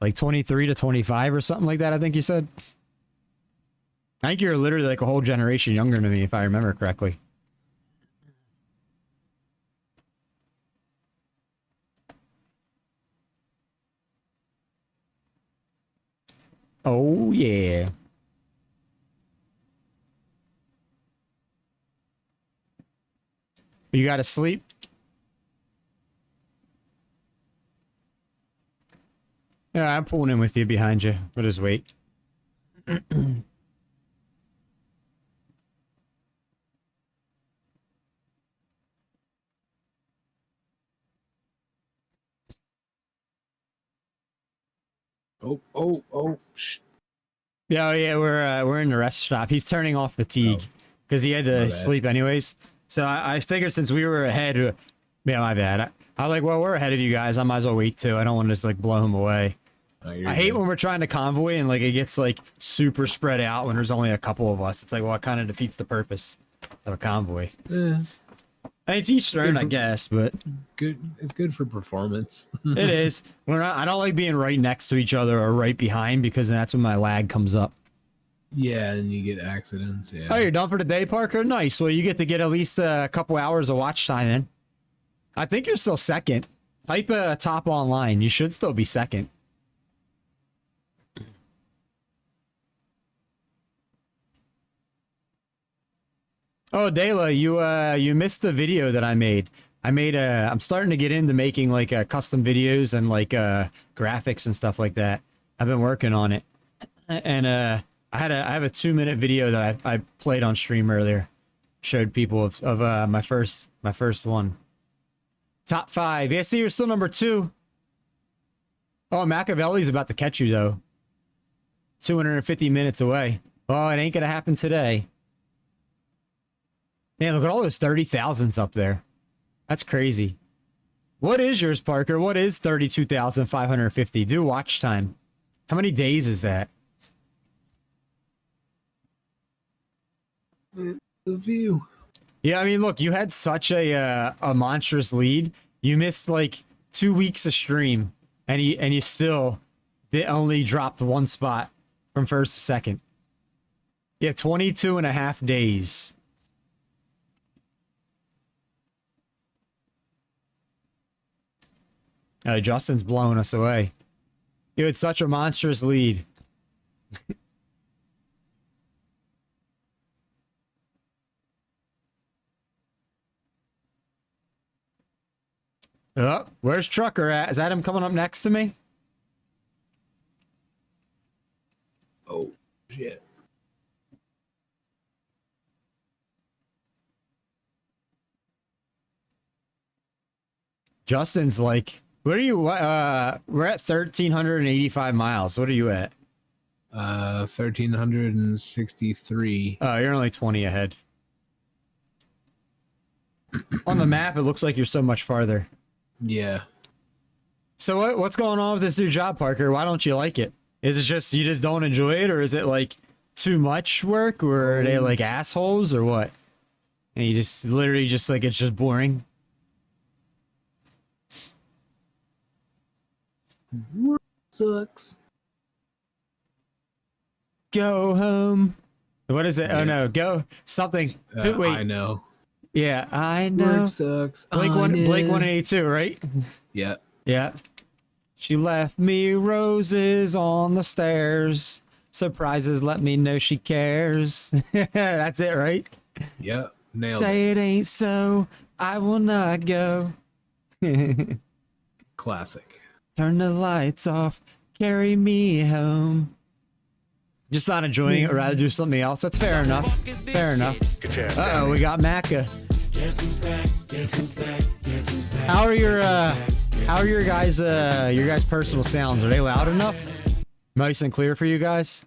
Like 23 to 25 or something like that, I think you said. I think you're literally like a whole generation younger than me, if I remember correctly. Oh, yeah. You gotta sleep? Yeah, I'm pulling in with you behind you. We'll just wait. Shh. Yeah, yeah, we're in the rest stop. He's turning off fatigue because he had to sleep anyways. So I figured since we were ahead, yeah, my bad. I like, well, we're ahead of you guys. I might as well wait too. I don't want to just like blow him away. I hate when we're trying to convoy and like it gets like super spread out when there's only a couple of us. It's like, well, it kind of defeats the purpose of a convoy. Yeah. I mean, it's each turn, I guess, but good. It's good for performance. it is. I don't like being right next to each other or right behind because that's when my lag comes up. Yeah, and you get accidents. Yeah. Oh, you're done for the day, Parker? Nice. Well, you get to get at least a couple hours of watch time in. I think you're still second. Type top online. You should still be second. Oh, Dayla, you missed the video that I made. I'm starting to get into making like custom videos and like graphics and stuff like that. I've been working on it. And I have a 2-minute video that I played on stream earlier. Showed people of my first one. Top 5. Yeah, see, you're still number 2. Oh, Machiavelli's about to catch you though. 250 minutes away. Oh, it ain't gonna happen today. Man, look at all those 30,000s up there. That's crazy. What is yours, Parker? What is 32,550? Do watch time. How many days is that? The view. Yeah, I mean, look, you had such a monstrous lead. You missed like 2 weeks of stream, and you still only dropped 1 spot from first to second. Yeah, 22 and a half days. Justin's blowing us away. You had such a monstrous lead. Oh, where's Trucker at? Is that him coming up next to me? Oh, shit. Justin's like, what are you? We're at 1,385 miles. What are you at? 1,363. Oh, you're only 20 ahead. On the map, it looks like you're so much farther. Yeah. So what's going on with this new job, Parker? Why don't you like it? Is it just you just don't enjoy it, or is it like too much work, or are they like assholes, or what? And you just literally just like it's just boring. Work sucks. Go home. What is it? Oh no, go something. Wait. I know. Yeah, I know. Work sucks. Blake 182, right? Yeah. Yeah. She left me roses on the stairs. Surprises let me know she cares. That's it, right? Yeah. Nailed Say it ain't so, I will not go. Classic. Turn the lights off, carry me home. Just not enjoying it, or rather do something else. That's fair enough. Fair enough. Uh-oh, we got Macca. How are your guys' personal sounds? Are they loud enough? Nice and clear for you guys?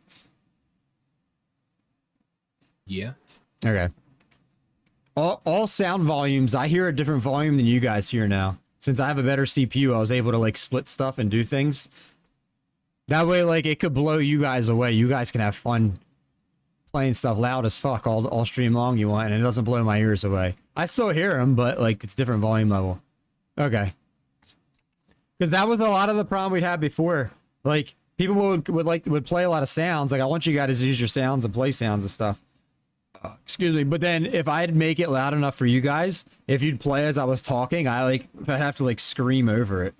Yeah. Okay. All sound volumes, I hear a different volume than you guys hear now. Since I have a better CPU, I was able to like split stuff and do things. That way, like, it could blow you guys away. You guys can have fun playing stuff loud as fuck all stream long you want, and it doesn't blow my ears away. I still hear them, but like it's different volume level. Okay. Because that was a lot of the problem we'd had before. Like people would play a lot of sounds. Like I want you guys to use your sounds and play sounds and stuff. Excuse me. But then if I'd make it loud enough for you guys, if you'd play as I was talking, I'd have to like scream over it.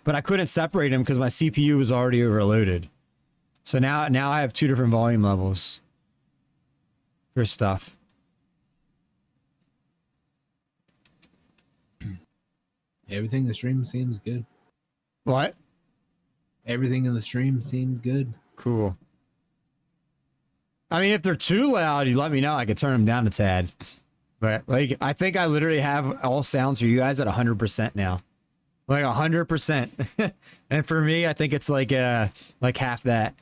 But I couldn't separate them because my CPU was already overloaded. So now I have two different volume levels for stuff. Everything in the stream seems good. What? Everything in the stream seems good. Cool. I mean, if they're too loud, you let me know. I could turn them down a tad. But like, I think I literally have all sounds for you guys at 100% now. Like 100%. And for me, I think it's like half that.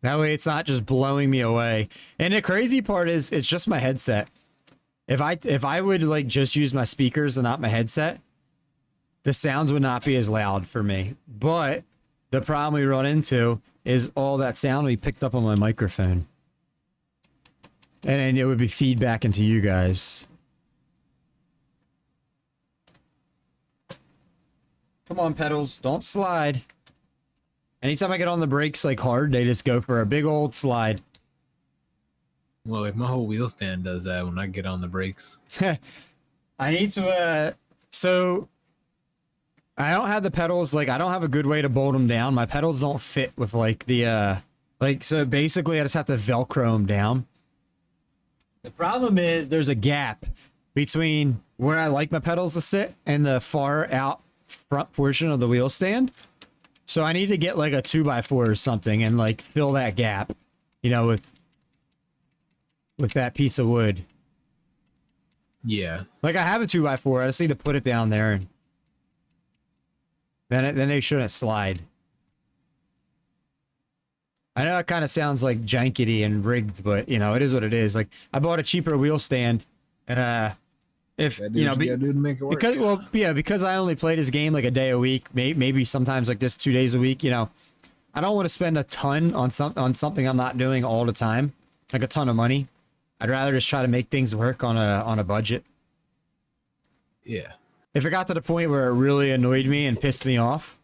That way it's not just blowing me away. And the crazy part is it's just my headset. If I would like just use my speakers and not my headset, the sounds would not be as loud for me. But the problem we run into is all that sound will be picked up on my microphone. And then it would be feedback into you guys. Come on, pedals. Don't slide. Anytime I get on the brakes like hard, they just go for a big old slide. Well, like my whole wheel stand does that when I get on the brakes. I need to, so I don't have the pedals, like I don't have a good way to bolt them down. My pedals don't fit with like the, so basically I just have to Velcro them down. The problem is there's a gap between where I like my pedals to sit and the far out front portion of the wheel stand. So I need to get like a 2x4 or something and like fill that gap, you know, with that piece of wood. Yeah. Like I have a 2x4, I just need to put it down there and then they shouldn't slide. I know it kind of sounds like jankety and rigged, but you know, it is what it is. Like I bought a cheaper wheel stand and if you know, do to make it work. because I only play this game like a day a week, maybe sometimes like this 2 days a week, you know, I don't want to spend a ton on something I'm not doing all the time, like a ton of money. I'd rather just try to make things work on a budget. Yeah. If it got to the point where it really annoyed me and pissed me off,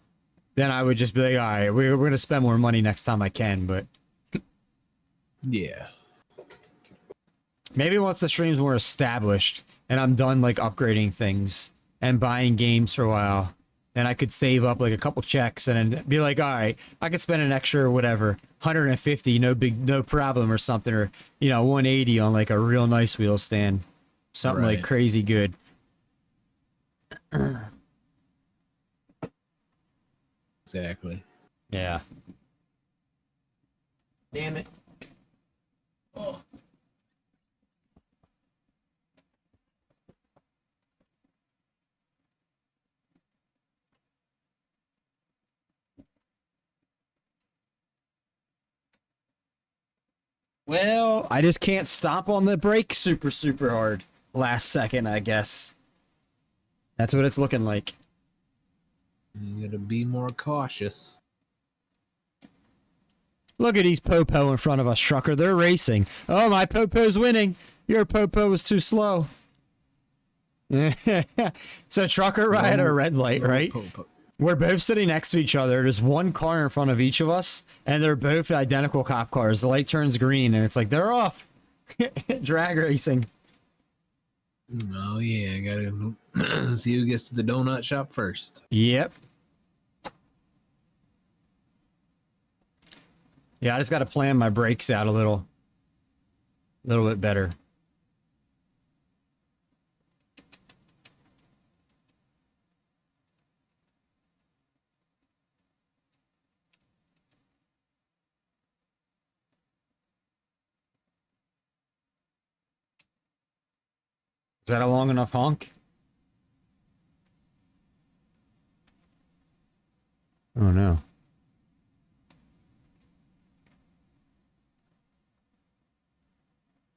then I would just be like, all right, we're going to spend more money next time I can, but... Yeah. Maybe once the stream's more established and I'm done, like, upgrading things and buying games for a while, then I could save up like a couple checks and then be like, all right, I could spend an extra whatever, 150, no problem or something, or 180 on like a real nice wheel stand, something like Right. crazy good. Exactly. Yeah. Damn it. Oh. Well, I just can't stomp on the brake super hard. Last second, I guess. That's what it's looking like. You gotta be more cautious. Look at these Popo in front of us, Trucker. They're racing. Oh, my Popo's winning. Your Popo was too slow. So Trucker right at a red light, right? We're both sitting next to each other. There's one car in front of each of us, and they're both identical cop cars. The light turns green, and it's like, they're off. Drag racing. Oh, yeah. Gotta see who gets to the donut shop first. Yep. Yeah, I just got to plan my brakes out a little bit better. Is that a long enough honk? Oh no.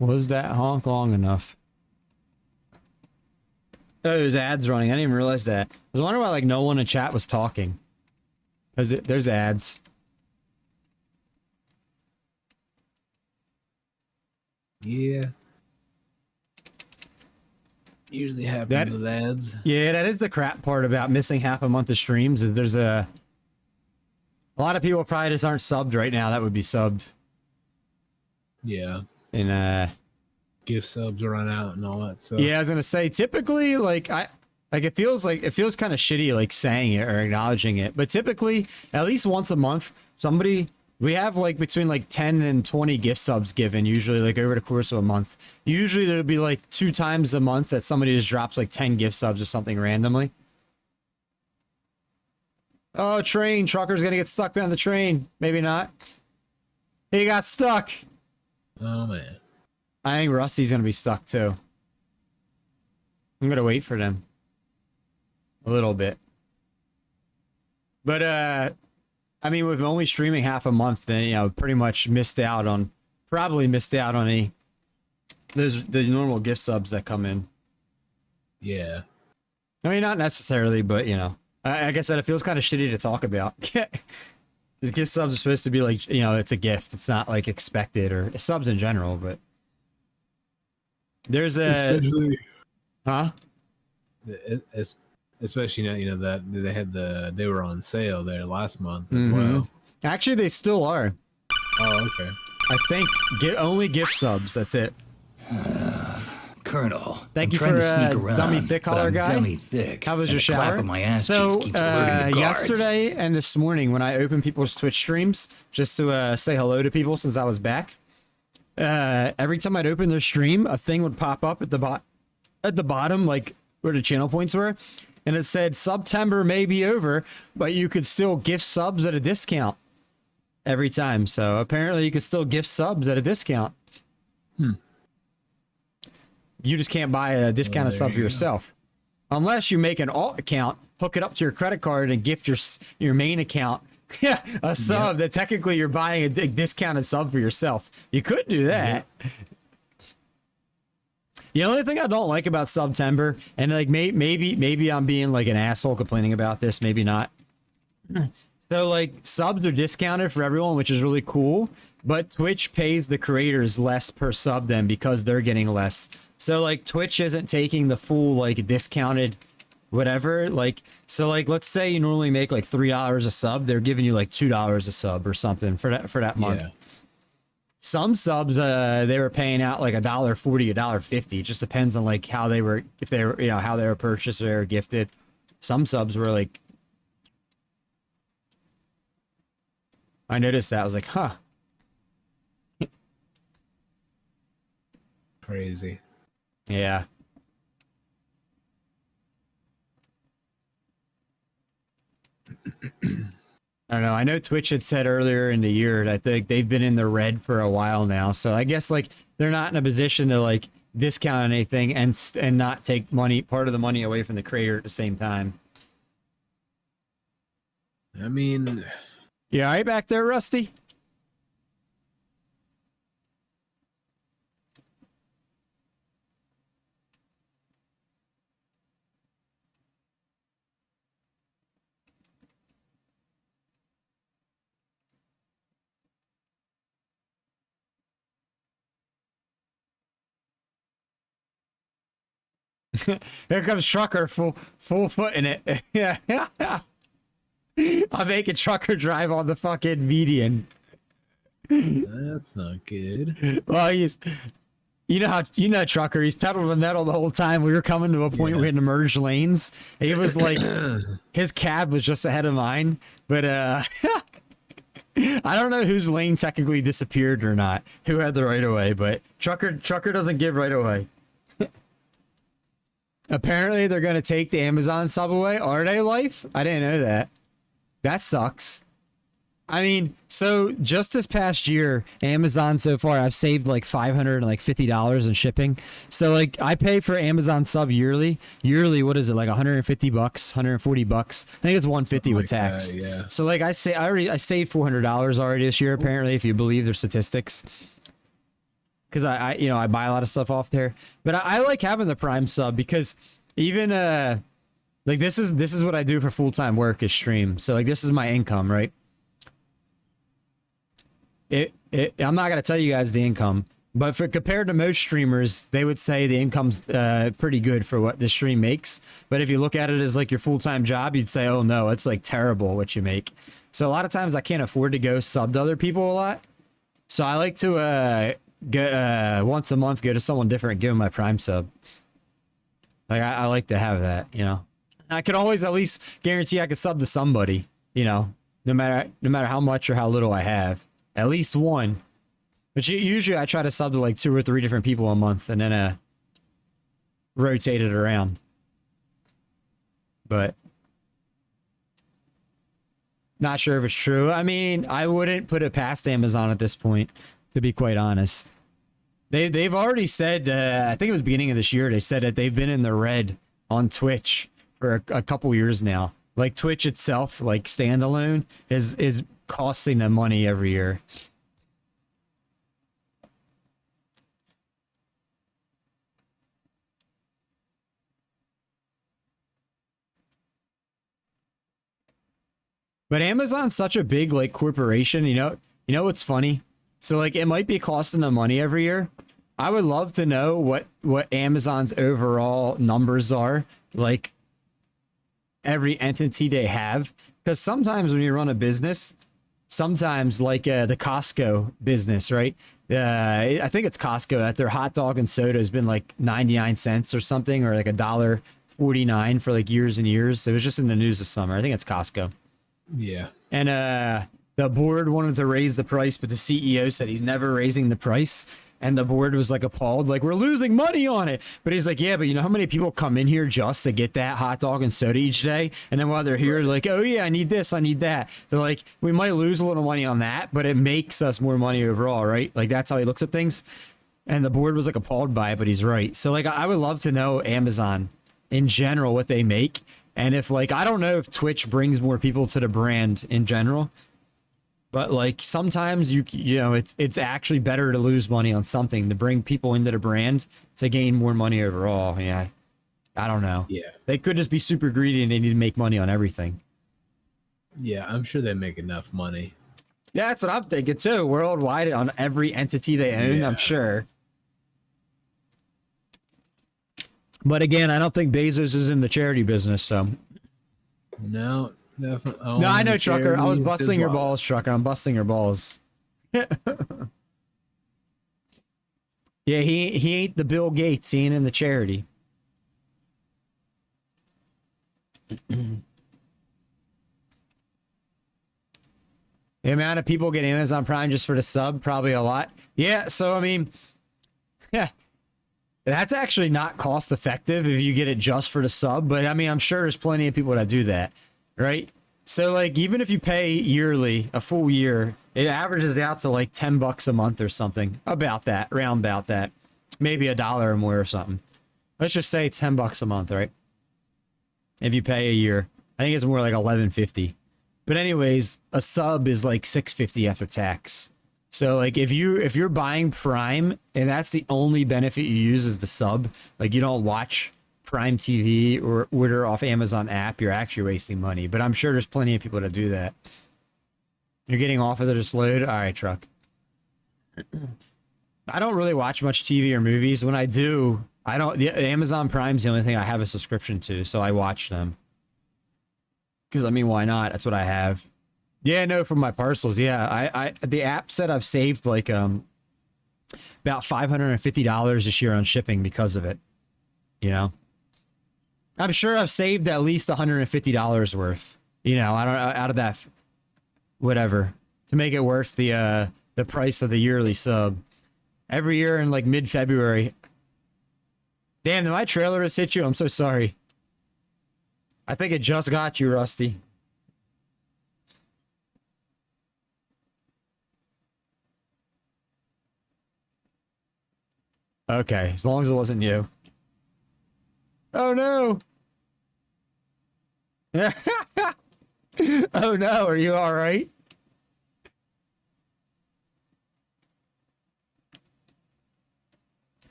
Was that honk long enough? Oh, there's ads running. I didn't even realize that. I was wondering why like no one in chat was talking. Because there's ads. Yeah. Usually happens with ads. Yeah, that is the crap part about missing half a month of streams. Is there's a lot of people probably just aren't subbed right now that would be subbed. Yeah. And gift subs run out and all that stuff. Yeah, I was gonna say typically it feels kind of shitty like saying it or acknowledging it, but typically at least once a month we have like between like 10 and 20 gift subs given, usually like over the course of a month. Usually there'll be like 2 times a month that somebody just drops like 10 gift subs or something randomly. Oh, train. Trucker's gonna get stuck behind the train. Maybe not. He got stuck. Oh, man. I think Rusty's gonna be stuck too. I'm gonna wait for them. A little bit. But, I mean, with only streaming half a month, then, pretty much probably missed out on the normal gift subs that come in. Yeah. I mean, not necessarily, but, like I said, it feels kind of shitty to talk about. These gift subs are supposed to be like, it's a gift. It's not like expected or subs in general, but there's especially, especially now, that they had they were on sale there last month as well. Actually, they still are. Oh, okay. I think only gift subs. That's it. Colonel, thank I'm you trying for to sneak around, dummy thick but collar I'm guy. dummy thick, How was and your the clap shower? of my ass So cheeks keeps alerting the guards. yesterday and this morning when I opened people's Twitch streams just to say hello to people since I was back, every time I'd open their stream, a thing would pop up at the bottom, like where the channel points were, and it said September may be over, but you could still gift subs at a discount every time. So apparently you could still gift subs at a discount. You just can't buy a discounted sub for yourself. Unless you make an alt account, hook it up to your credit card, and gift your main account a sub that technically you're buying a discounted sub for yourself. You could do that. The only thing I don't like about September, and like maybe I'm being like an asshole complaining about this, maybe not. So like subs are discounted for everyone, which is really cool, but Twitch pays the creators less per sub then because they're getting less. So like Twitch isn't taking the full like discounted whatever. Like so like let's say you normally make like $3 a sub, they're giving you like $2 a sub or something for that month. Yeah. Some subs they were paying out like $1.40, $1.50. It just depends on like how they were, if they were, how they were purchased or gifted. Some subs were like I noticed that. I was like, huh. Crazy. Yeah. I don't know. I know Twitch had said earlier in the year that they've been in the red for a while now. So I guess like they're not in a position to like discount anything and not take part of the money away from the creator at the same time. I mean, yeah, right back there, Rusty. Here comes Trucker, full foot in it. Yeah. I'm making Trucker drive on the fucking median. that's not good. Well, you know Trucker, he's pedal to the metal the whole time. We were coming to a point where we had to merge lanes. It was like his cab was just ahead of mine, but I don't know whose lane technically disappeared or not, who had the right of way, but Trucker doesn't give right of way. Apparently they're going to take the Amazon sub away. Are they, Life? I didn't know that. That sucks. I mean, so just this past year, Amazon so far, I've saved like $550 in shipping. So like I pay for Amazon sub yearly. Yearly, what is it? Like $150, $140. I think it's $150 with tax. Yeah. So like I saved $400 already this year, apparently, if you believe their statistics. Because I buy a lot of stuff off there. But I like having the Prime sub because even like this is what I do for full-time work is stream. So like this is my income, right? I'm not gonna tell you guys the income, but compared to most streamers, they would say the income's pretty good for what the stream makes. But if you look at it as like your full-time job, you'd say, oh no, it's like terrible what you make. So a lot of times I can't afford to go sub to other people a lot. So I like to go once a month, go to someone different, give them my Prime sub. Like I like to have that, you know. I could always at least guarantee I could sub to somebody, you know, no matter how much or how little I have, at least one. But usually I try to sub to like 2 or 3 different people a month and then rotate it around. But not sure if it's true. I mean, I wouldn't put it past Amazon at this point, to be quite honest. They've already said, I think it was beginning of this year, they said that they've been in the red on Twitch for a couple years now. Like Twitch itself, like standalone, is costing them money every year. But Amazon's such a big like corporation, you know what's funny? So like it might be costing them money every year. I would love to know what Amazon's overall numbers are, like every entity they have, because sometimes when you run a business, sometimes like the Costco business, right? I think it's Costco that their hot dog and soda has been like 99 cents or something, or like $1.49 for like years and years. It was just in the news this summer. I think it's Costco. Yeah. And the board wanted to raise the price, but the CEO said he's never raising the price. And the board was like appalled, like, we're losing money on it. But he's like, yeah, but you know how many people come in here just to get that hot dog and soda each day? And then while they're here, they're like, oh yeah, I need this, I need that. They're like, we might lose a little money on that, but it makes us more money overall, right? Like that's how he looks at things. And the board was like appalled by it, but he's right. So like, I would love to know Amazon in general, what they make. And if like, I don't know if Twitch brings more people to the brand in general, but like sometimes you know it's actually better to lose money on something to bring people into the brand to gain more money overall. Yeah, I don't know. Yeah, they could just be super greedy and they need to make money on everything. Yeah, I'm sure they make enough money. Yeah, that's what I'm thinking too. Worldwide on every entity they own, yeah. I'm sure. But again, I don't think Bezos is in the charity business, so no. Definitely. No, I know, Trucker. I was busting your balls, Trucker. I'm busting your balls. Yeah, he ain't the Bill Gates. He ain't in the charity. The amount of people get Amazon Prime just for the sub, probably a lot. Yeah, so I mean, yeah, that's actually not cost effective if you get it just for the sub, but I mean, I'm sure there's plenty of people that do that, right? So like, even if you pay yearly, a full year, it averages out to like $10 a month or something, about that, around about that, maybe $1 or more or something. Let's just say it's $10 a month, right? If you pay a year, I think it's more like $11.50. But anyways, a sub is like $6.50 after tax. So like if you're buying Prime and that's the only benefit you use is the sub, like you don't watch Prime TV or order off Amazon app, you're actually wasting money. But I'm sure there's plenty of people that do that. You're getting off of this load? All right, truck. I don't really watch much TV or movies. When I do, I don't. The Amazon Prime's the only thing I have a subscription to, so I watch them. Because I mean, why not? That's what I have. Yeah, no, from my parcels. Yeah, I the app said I've saved like about $550 this year on shipping because of it. You know, I'm sure I've saved at least $150 worth. You know, I don't out of that, whatever, to make it worth the price of the yearly sub. Every year in like mid-February. Damn, did my trailer has hit you? I'm so sorry. I think it just got you, Rusty. Okay, as long as it wasn't you. Oh no! Oh no, are you alright?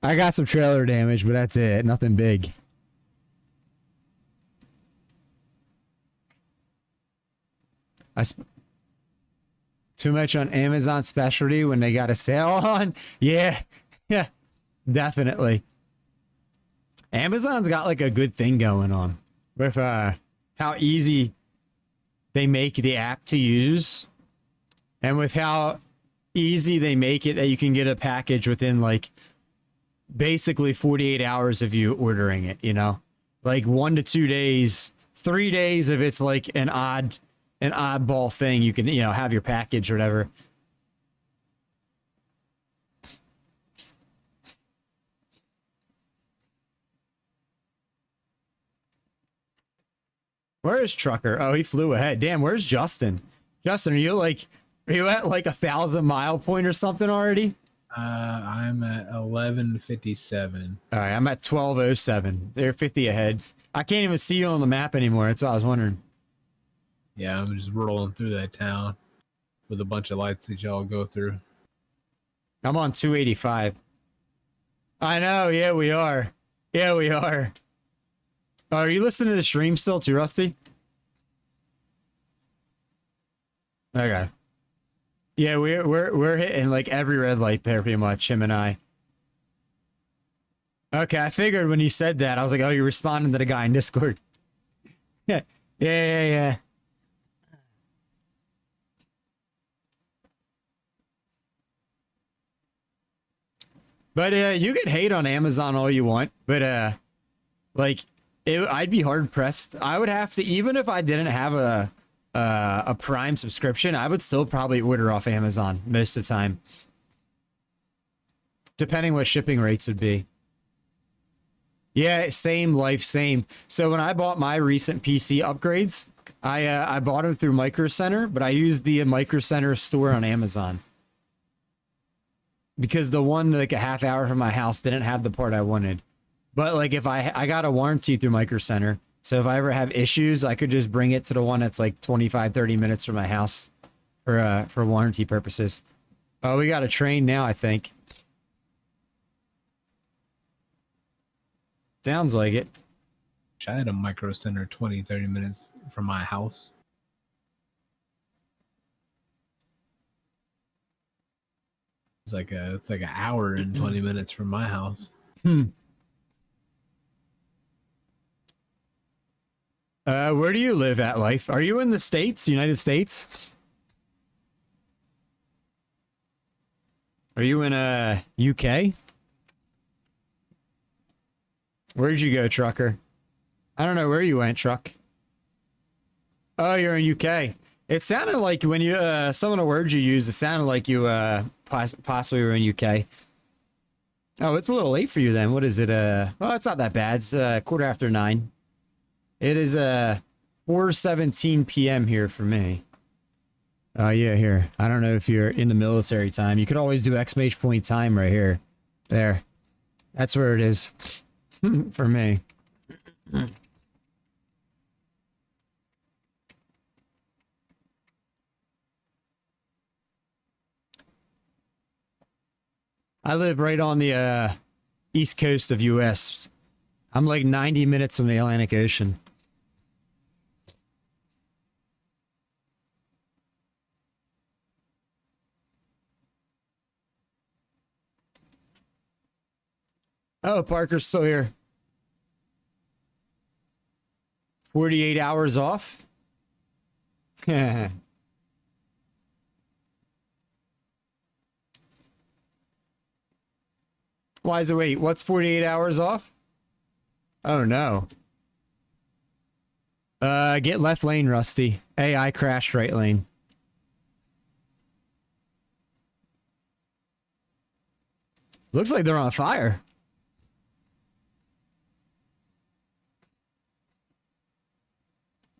I got some trailer damage, but that's it. Nothing big. Too much on Amazon specialty when they got a sale on? Yeah. Yeah. Definitely. Amazon's got like a good thing going on with how easy they make the app to use and with how easy they make it that you can get a package within like basically 48 hours of you ordering it, you know, like 1 to 2 days, 3 days if it's like an oddball thing, you can, you know, have your package or whatever. Where is Trucker? Oh, he flew ahead. Damn, where's Justin? Justin, are you at like 1,000-mile point or something already? I'm at 11:57. All right, I'm at 12:07. They're 50 ahead. I can't even see you on the map anymore. That's what I was wondering. Yeah, I'm just rolling through that town with a bunch of lights that y'all go through. I'm on 285. I know. Yeah, we are. Yeah, we are. Oh, are you listening to the stream still too, Rusty? Okay. Yeah, we're hitting like every red light there pretty much, him and I. Okay, I figured when you said that, I was like, oh, you're responding to the guy in Discord. Yeah, yeah. But you can hate on Amazon all you want, but like I'd be hard pressed. I would have to, even if I didn't have a Prime subscription, I would still probably order off Amazon most of the time, depending what shipping rates would be. Yeah, same life, same. So when I bought my recent PC upgrades, I bought them through Micro Center, but I used the Micro Center store on Amazon. Because the one like a half hour from my house didn't have the part I wanted. But like if I got a warranty through Micro Center, so if I ever have issues, I could just bring it to the one that's like 25, 30 minutes from my house for warranty purposes. Oh, we got a train now, I think. Sounds like it. I had a Micro Center 20, 30 minutes from my house. It's like an hour and 20 minutes from my house. Where do you live at life? Are you in the States, United States? Are you in UK? Where'd you go, Trucker? I don't know where you went, Truck. Oh, you're in UK. It sounded like when you some of the words you used, it sounded like you possibly were in UK. Oh, it's a little late for you then. What is it? Well, it's not that bad. It's 9:15. It is 4:17 p.m. here for me. Oh yeah, here. I don't know if you're in the military time. You could always do exclamation point time right here. There. That's where it is for me. I live right on the east coast of US. I'm like 90 minutes from the Atlantic Ocean. Oh, Parker's still here. 48 hours off? Why is it, wait, what's 48 hours off? Oh no. Get left lane, Rusty. AI crashed right lane. Looks like they're on fire.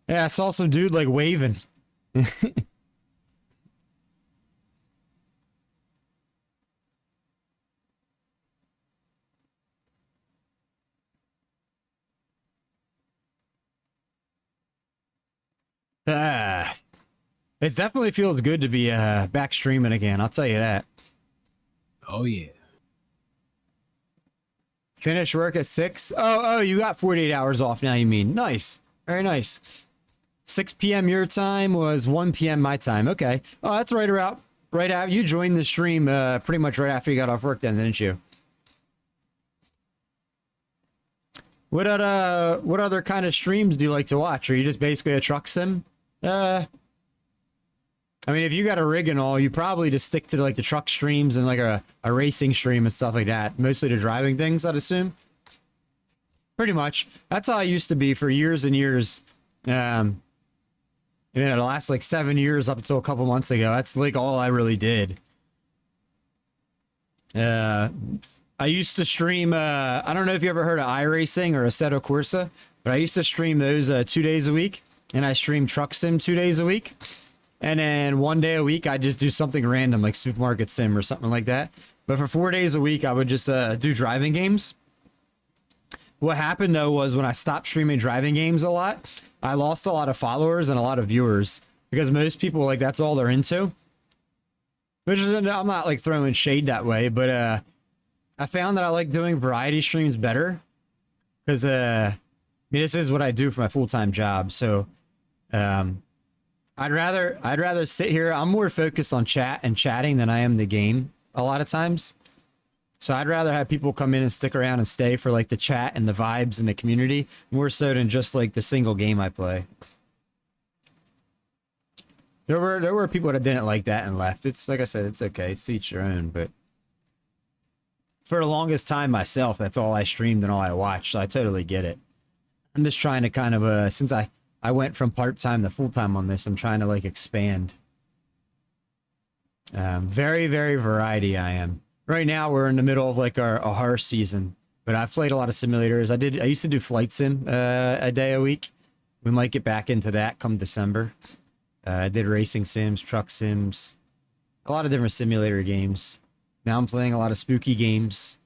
Yeah, I saw some dude like waving. It definitely feels good to be back streaming again, I'll tell you that. Oh yeah. Finish work at 6. Oh, you got 48 hours off now, you mean. Nice. Very nice. 6 p.m. your time was 1 p.m. my time. Okay. Oh, that's right around right after you joined the stream pretty much right after you got off work then, didn't you? What other kind of streams do you like to watch? Are you just basically a truck sim? I mean, if you got a rig and all, you probably just stick to like the truck streams and like a racing stream and stuff like that. Mostly the driving things, I'd assume. Pretty much. That's how I used to be for years and years. You know, the last like 7 years up until a couple months ago. That's like all I really did. I used to stream, I don't know if you ever heard of iRacing or Assetto Corsa, but I used to stream those 2 days a week. And I stream Truck Sim 2 days a week. And then 1 day a week, I just do something random like Supermarket Sim or something like that. But for 4 days a week, I would just do driving games. What happened though was when I stopped streaming driving games a lot, I lost a lot of followers and a lot of viewers because most people like that's all they're into. Which is, I'm not like throwing shade that way, but I found that I like doing variety streams better because I mean, this is what I do for my full-time job. So I'd rather sit here. I'm more focused on chat and chatting than I am the game a lot of times. So I'd rather have people come in and stick around and stay for like the chat and the vibes and the community more so than just like the single game I play. There were people that didn't like that and left. It's like I said, it's okay. It's to each their own. But for the longest time myself, that's all I streamed and all I watched. So I totally get it. I'm just trying to kind of since I went from part-time to full-time on this, I'm trying to like expand. Very, very variety I am. Right now, we're in the middle of like our horror season, but I've played a lot of simulators. I used to do flight sim a day a week. We might get back into that come December. I did racing sims, truck sims, a lot of different simulator games. Now I'm playing a lot of spooky games.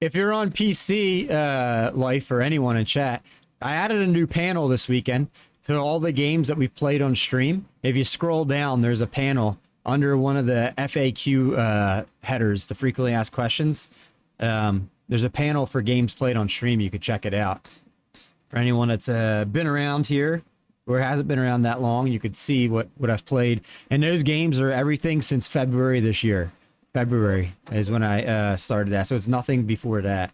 If you're on PC, Life, or anyone in chat, I added a new panel this weekend to all the games that we've played on stream. If you scroll down, there's a panel under one of the FAQ headers, the frequently asked questions. There's a panel for games played on stream. You could check it out. For anyone that's been around here or hasn't been around that long, you could see what I've played. And those games are everything since February this year. February is when I started that, so it's nothing before that.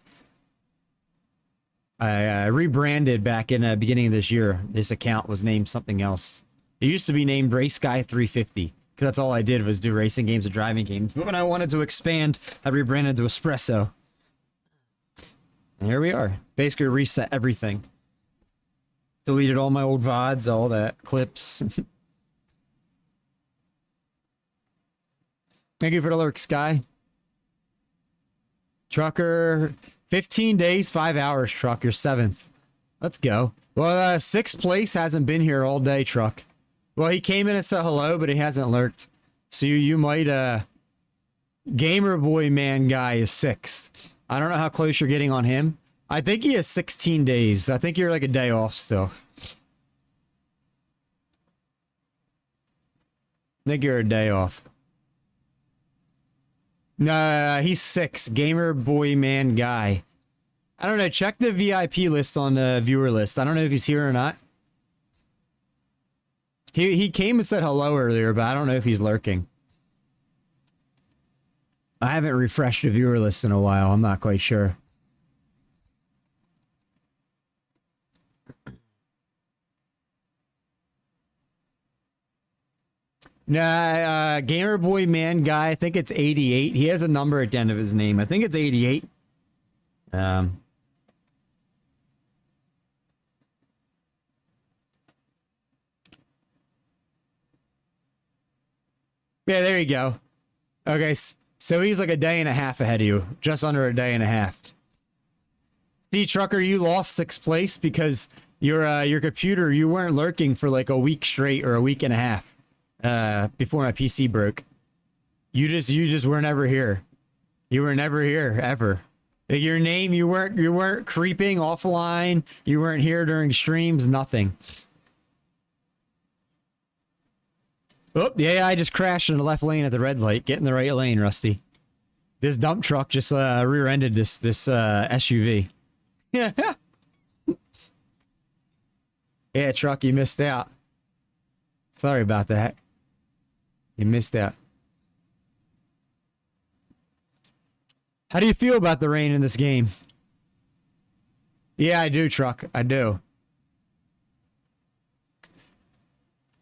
I rebranded back in the beginning of this year. This account was named something else. It used to be named Race Guy 350, because that's all I did was do racing games and driving games. But when I wanted to expand, I rebranded to Espresso. And here we are. Basically reset everything. Deleted all my old VODs, all that clips. Thank you for the lurk, Sky. Trucker, 15 days, 5 hours, Truck. You're 7th. Let's go. Well, 6th place hasn't been here all day, Truck. Well, he came in and said hello, but he hasn't lurked. So you might, Gamer Boy Man guy is 6th. I don't know how close you're getting on him. I think he has 16 days. I think you're like a day off still. I think you're a day off. No, he's 6. Gamer Boy Man guy. I don't know. Check the VIP list on the viewer list. I don't know if he's here or not. He came and said hello earlier, but I don't know if he's lurking. I haven't refreshed the viewer list in a while. I'm not quite sure. Nah, Gamer Boy Man guy, I think it's 88. He has a number at the end of his name. I think it's 88. Yeah, there you go. Okay, so he's like a day and a half ahead of you. Just under a day and a half. See, Trucker, you lost 6th place because your computer, you weren't lurking for like a week straight or a week and a half. Before my PC broke. You just were never here. You were never here, ever. Like your name, you weren't creeping offline. You weren't here during streams, nothing. Oh, the AI just crashed in the left lane at the red light. Get in the right lane, Rusty. This dump truck just rear-ended this SUV. Yeah. Yeah, truck, you missed out. Sorry about that. You missed out. How do you feel about the rain in this game? Yeah, I do, Truck. I do.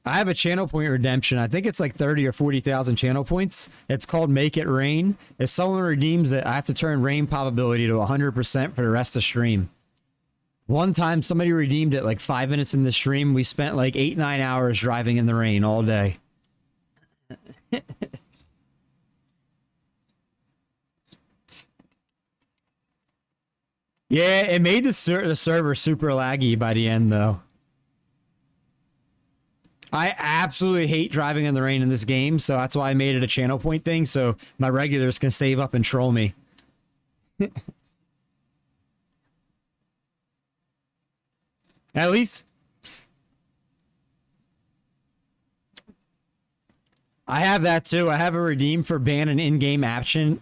I have a channel point redemption. I think it's like 30 or 40,000 channel points. It's called Make It Rain. If someone redeems it, I have to turn rain probability to 100% for the rest of stream. One time, somebody redeemed it like 5 minutes in the stream. We spent like 8-9 hours driving in the rain all day. Yeah, it made the server super laggy by the end, though. I absolutely hate driving in the rain in this game, so that's why I made it a channel point thing, so my regulars can save up and troll me. At least I have that too. I have a redeem for ban an in-game action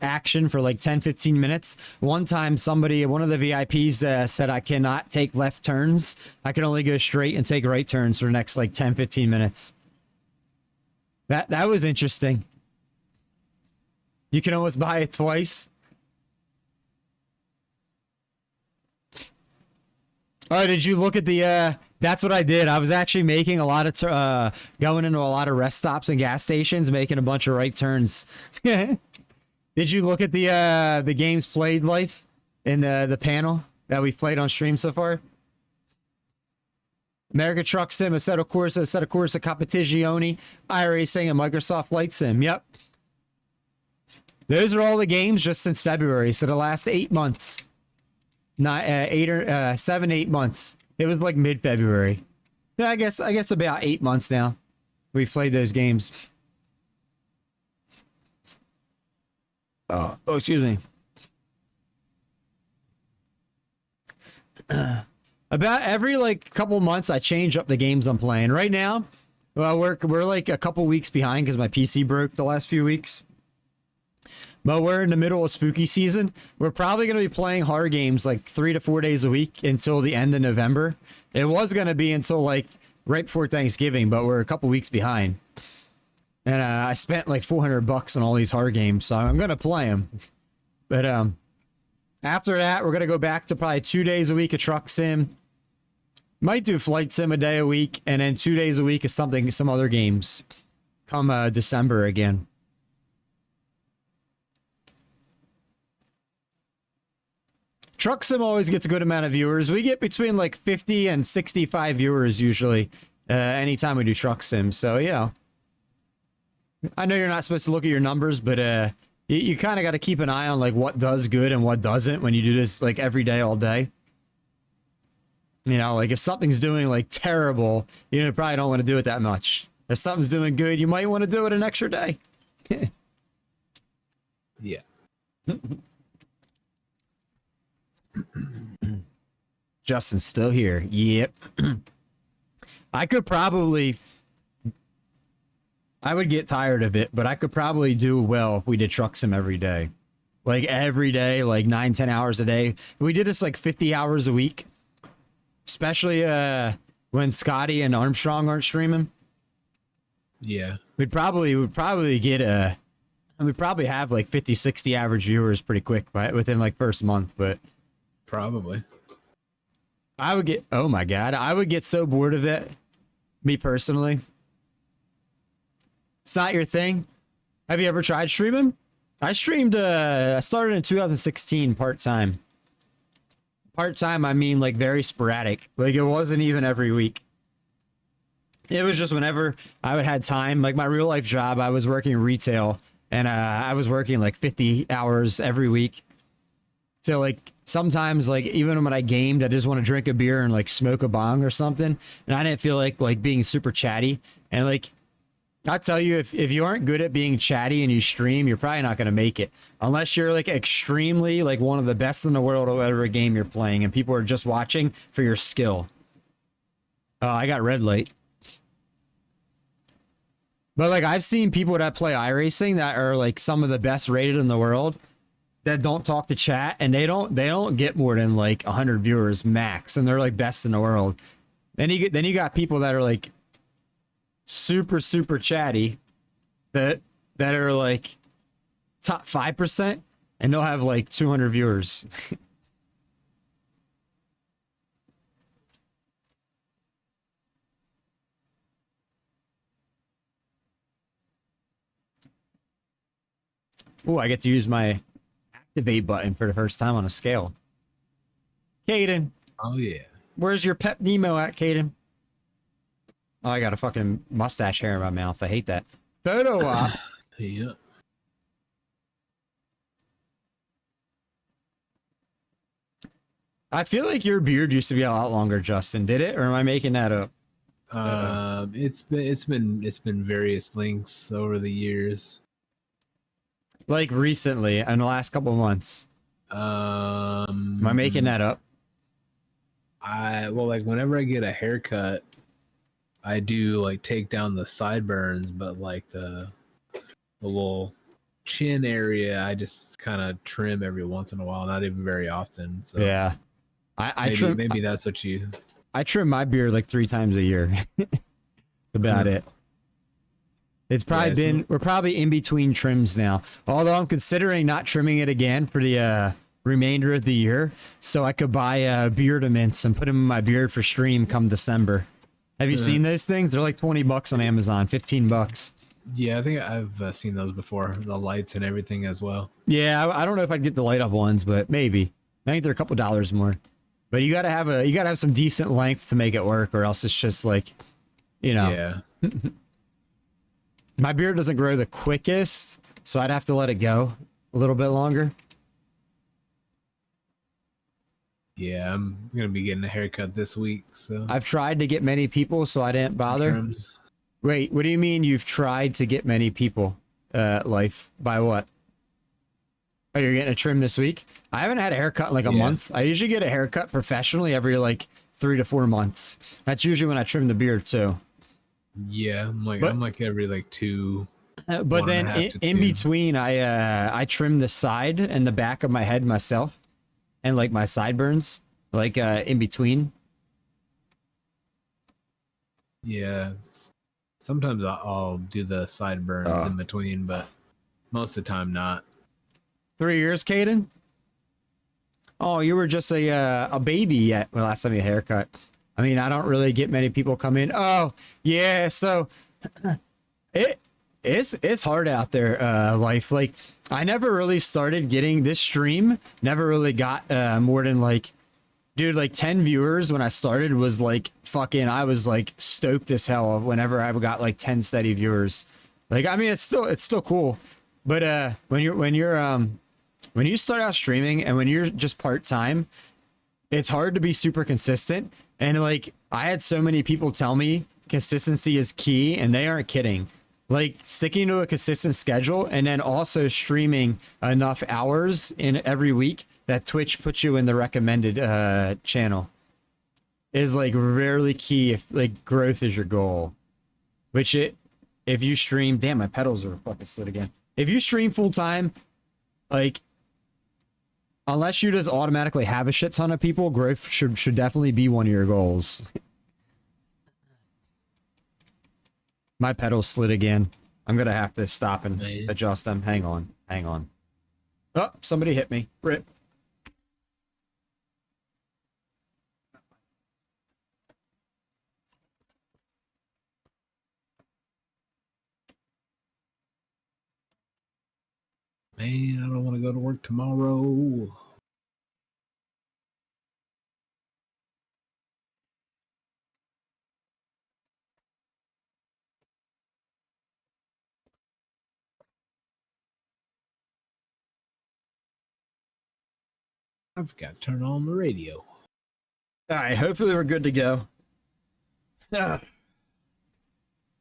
for like 10-15 minutes. One time one of the VIPs said I cannot take left turns. I can only go straight and take right turns for the next like 10-15 minutes. That was interesting. You can almost buy it twice. Oh, did you look at the that's what I did. I was actually making a lot of going into a lot of rest stops and gas stations, making a bunch of right turns. Did you look at the games played life in the panel that we've played on stream so far? America Truck Sim, Assetto Corsa, Competizione, iRacing, and Microsoft Flight Sim. Yep. Those are all the games just since February, so the last 8 months. Not 7-8 months. It was like mid-February. Yeah, I guess about 8 months now. We've played those games. Oh, excuse me. About every like couple months, I change up the games I'm playing. Right now, well, we're like a couple weeks behind because my PC broke the last few weeks. But we're in the middle of spooky season. We're probably going to be playing horror games like 3 to 4 days a week until the end of November. It was going to be until like right before Thanksgiving, but we're a couple weeks behind. And I spent like $400 on all these horror games, so I'm going to play them. But after that, we're going to go back to probably 2 days a week of truck sim. Might do flight sim a day a week, and then 2 days a week of some other games. come December again. Truck Sim always gets a good amount of viewers. We get between like 50 and 65 viewers usually anytime we do Truck Sim. So, you know, I know you're not supposed to look at your numbers, but you kind of got to keep an eye on like what does good and what doesn't when you do this like every day, all day. You know, like if something's doing like terrible, you probably don't want to do it that much. If something's doing good, you might want to do it an extra day. Yeah. Justin's still here. Yep. I would get tired of it, but I could probably do well if we did Truck Sim every day. Like every day, like 9-10 hours a day. If we did this like 50 hours a week, especially when Scotty and Armstrong aren't streaming. Yeah. We'd probably get we'd probably have like 50, 60 average viewers pretty quick within like first month, but probably. I would get, oh my God, I would get so bored of it. Me personally. It's not your thing. Have you ever tried streaming? I streamed, I started in 2016 part-time. Part-time, I mean like very sporadic. Like it wasn't even every week. It was just whenever I would had time. Like my real life job, I was working retail and I was working like 50 hours every week. So like sometimes like even when I gamed, I just want to drink a beer and like smoke a bong or something. And I didn't feel like being super chatty. And like I tell you, if you aren't good at being chatty and you stream, you're probably not going to make it. Unless you're like extremely like one of the best in the world at whatever game you're playing and people are just watching for your skill. Oh, I got red light. But like I've seen people that play iRacing that are like some of the best rated in the world that don't talk to chat and they don't get more than like 100 viewers max and they're like best in the world. Then you got people that are like super chatty that are like top 5% and they'll have like 200 viewers. Oh, I get to use my activate button for the first time on a scale. Caden. Oh yeah. Where's your pet Nemo at, Caden? Oh, I got a fucking mustache hair in my mouth. I hate that. Photo op. Yeah. I feel like your beard used to be a lot longer, Justin. Did it, or am I making that up? It's been various lengths over the years. Like recently, in the last couple of months. Am I making that up? Well, like whenever I get a haircut, I do like take down the sideburns, but like the little chin area, I just kind of trim every once in a while, not even very often. So yeah, maybe that's what you. I trim my beard like 3 times a year. That's about it. It's probably we're probably in between trims now. Although I'm considering not trimming it again for the remainder of the year, so I could buy beardaments and put them in my beard for stream come December. Have you seen those things? They're like $20 on Amazon, $15. Yeah, I think I've seen those before. The lights and everything as well. Yeah, I don't know if I'd get the light up ones, but maybe. I think they're a couple dollars more. But you gotta have some decent length to make it work, or else it's just like, you know. Yeah. My beard doesn't grow the quickest, so I'd have to let it go a little bit longer. Yeah, I'm gonna be getting a haircut this week, so I've tried to get many people, so I didn't bother. Trims. Wait, what do you mean you've tried to get many people? Life by what? Oh, you're getting a trim this week? I haven't had a haircut in like a month. I usually get a haircut professionally every like 3 to 4 months. That's usually when I trim the beard too. Yeah, I'm like every like 2. But then in between, I trim the side and the back of my head myself, and like my sideburns, like in between. Yeah, sometimes I'll do the sideburns in between, but most of the time not. 3 years, Caden? Oh, you were just a baby yet. Well, last time you had a haircut. I mean, I don't really get many people come in. Oh, yeah. So it's hard out there, life. Like, I never really started getting this stream. Never really got more than like, dude, like 10 viewers when I started was like fucking. I was like stoked as hell whenever I got like 10 steady viewers. Like, I mean, it's still cool, but when you start out streaming and when you're just part time, it's hard to be super consistent. And like, I had so many people tell me consistency is key, and they aren't kidding. Like, sticking to a consistent schedule and then also streaming enough hours in every week that Twitch puts you in the recommended channel is like rarely key if like growth is your goal. Which if you stream, damn, my pedals are fucking slid again. If you stream full time, like, unless you just automatically have a shit ton of people, growth should definitely be one of your goals. My pedals slid again. I'm gonna have to stop and adjust them. Hang on. Oh, somebody hit me. Rip. Man, I don't want to go to work tomorrow. I forgot to turn on the radio. All right, hopefully we're good to go. I'm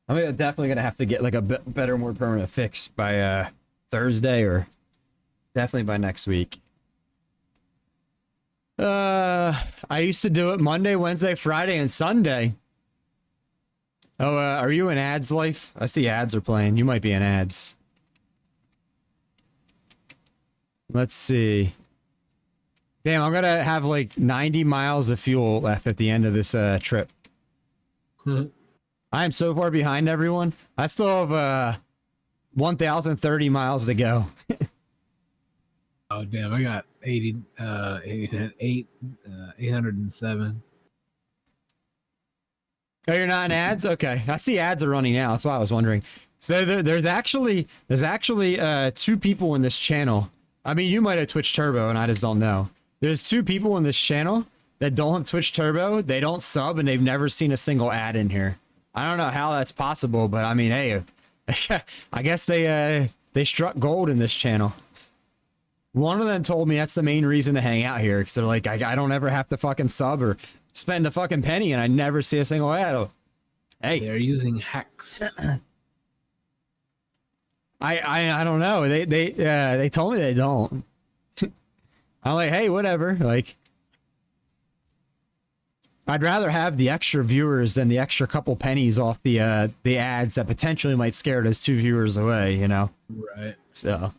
definitely gonna have to get like a better, more permanent fix by Thursday, or definitely by next week. I used to do it Monday, Wednesday, Friday, and Sunday. Oh, are you in ads, life? I see ads are playing. You might be in ads. Let's see. Damn, I'm gonna have like 90 miles of fuel left at the end of this trip. I am so far behind everyone. I still have 1,030 miles to go. Oh damn! I got 807. Oh, you're not in ads? Okay, I see ads are running now. That's why I was wondering. So there's actually 2 people in this channel. I mean, you might have Twitch Turbo, and I just don't know. There's 2 people in this channel that don't have Twitch Turbo. They don't sub, and they've never seen a single ad in here. I don't know how that's possible, but I mean, hey, I guess they struck gold in this channel. One of them told me that's the main reason to hang out here, because they're like, I don't ever have to fucking sub or spend a fucking penny, and I never see a single ad. Oh, hey, they're using hacks. I don't know. They told me they don't. I'm like, hey, whatever. Like, I'd rather have the extra viewers than the extra couple pennies off the ads that potentially might scare those 2 viewers away, you know? Right. So.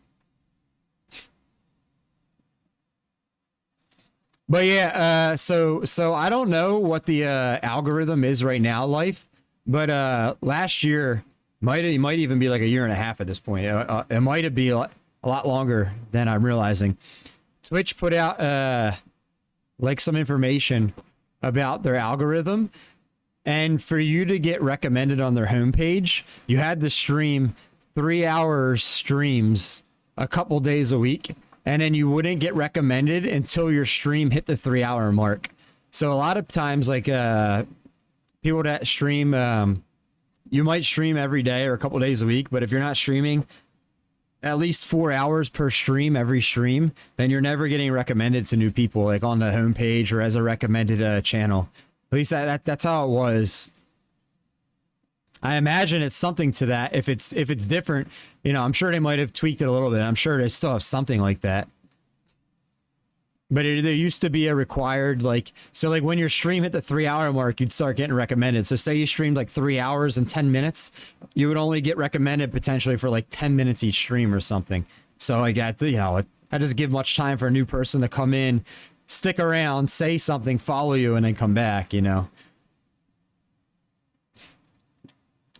But yeah, so I don't know what the algorithm is right now, life. But last year might even be like a year and a half at this point. It might be a lot longer than I'm realizing. Twitch put out like some information about their algorithm, and for you to get recommended on their homepage, you had to stream 3-hour streams a couple days a week, and then you wouldn't get recommended until your stream hit the 3-hour mark. So a lot of times, like people that stream, you might stream every day or a couple days a week, but if you're not streaming at least 4 hours per stream every stream, then you're never getting recommended to new people, like on the homepage or as a recommended channel. At least that's how it was. I imagine it's something to that. If it's different, you know, I'm sure they might have tweaked it a little bit. I'm sure they still have something like that. But there used to be a required, like, so like when your stream hit the 3-hour mark, you'd start getting recommended. So say you streamed like 3 hours and 10 minutes, you would only get recommended potentially for like 10 minutes each stream or something. So I got, you know, I just give much time for a new person to come in, stick around, say something, follow you, and then come back, you know.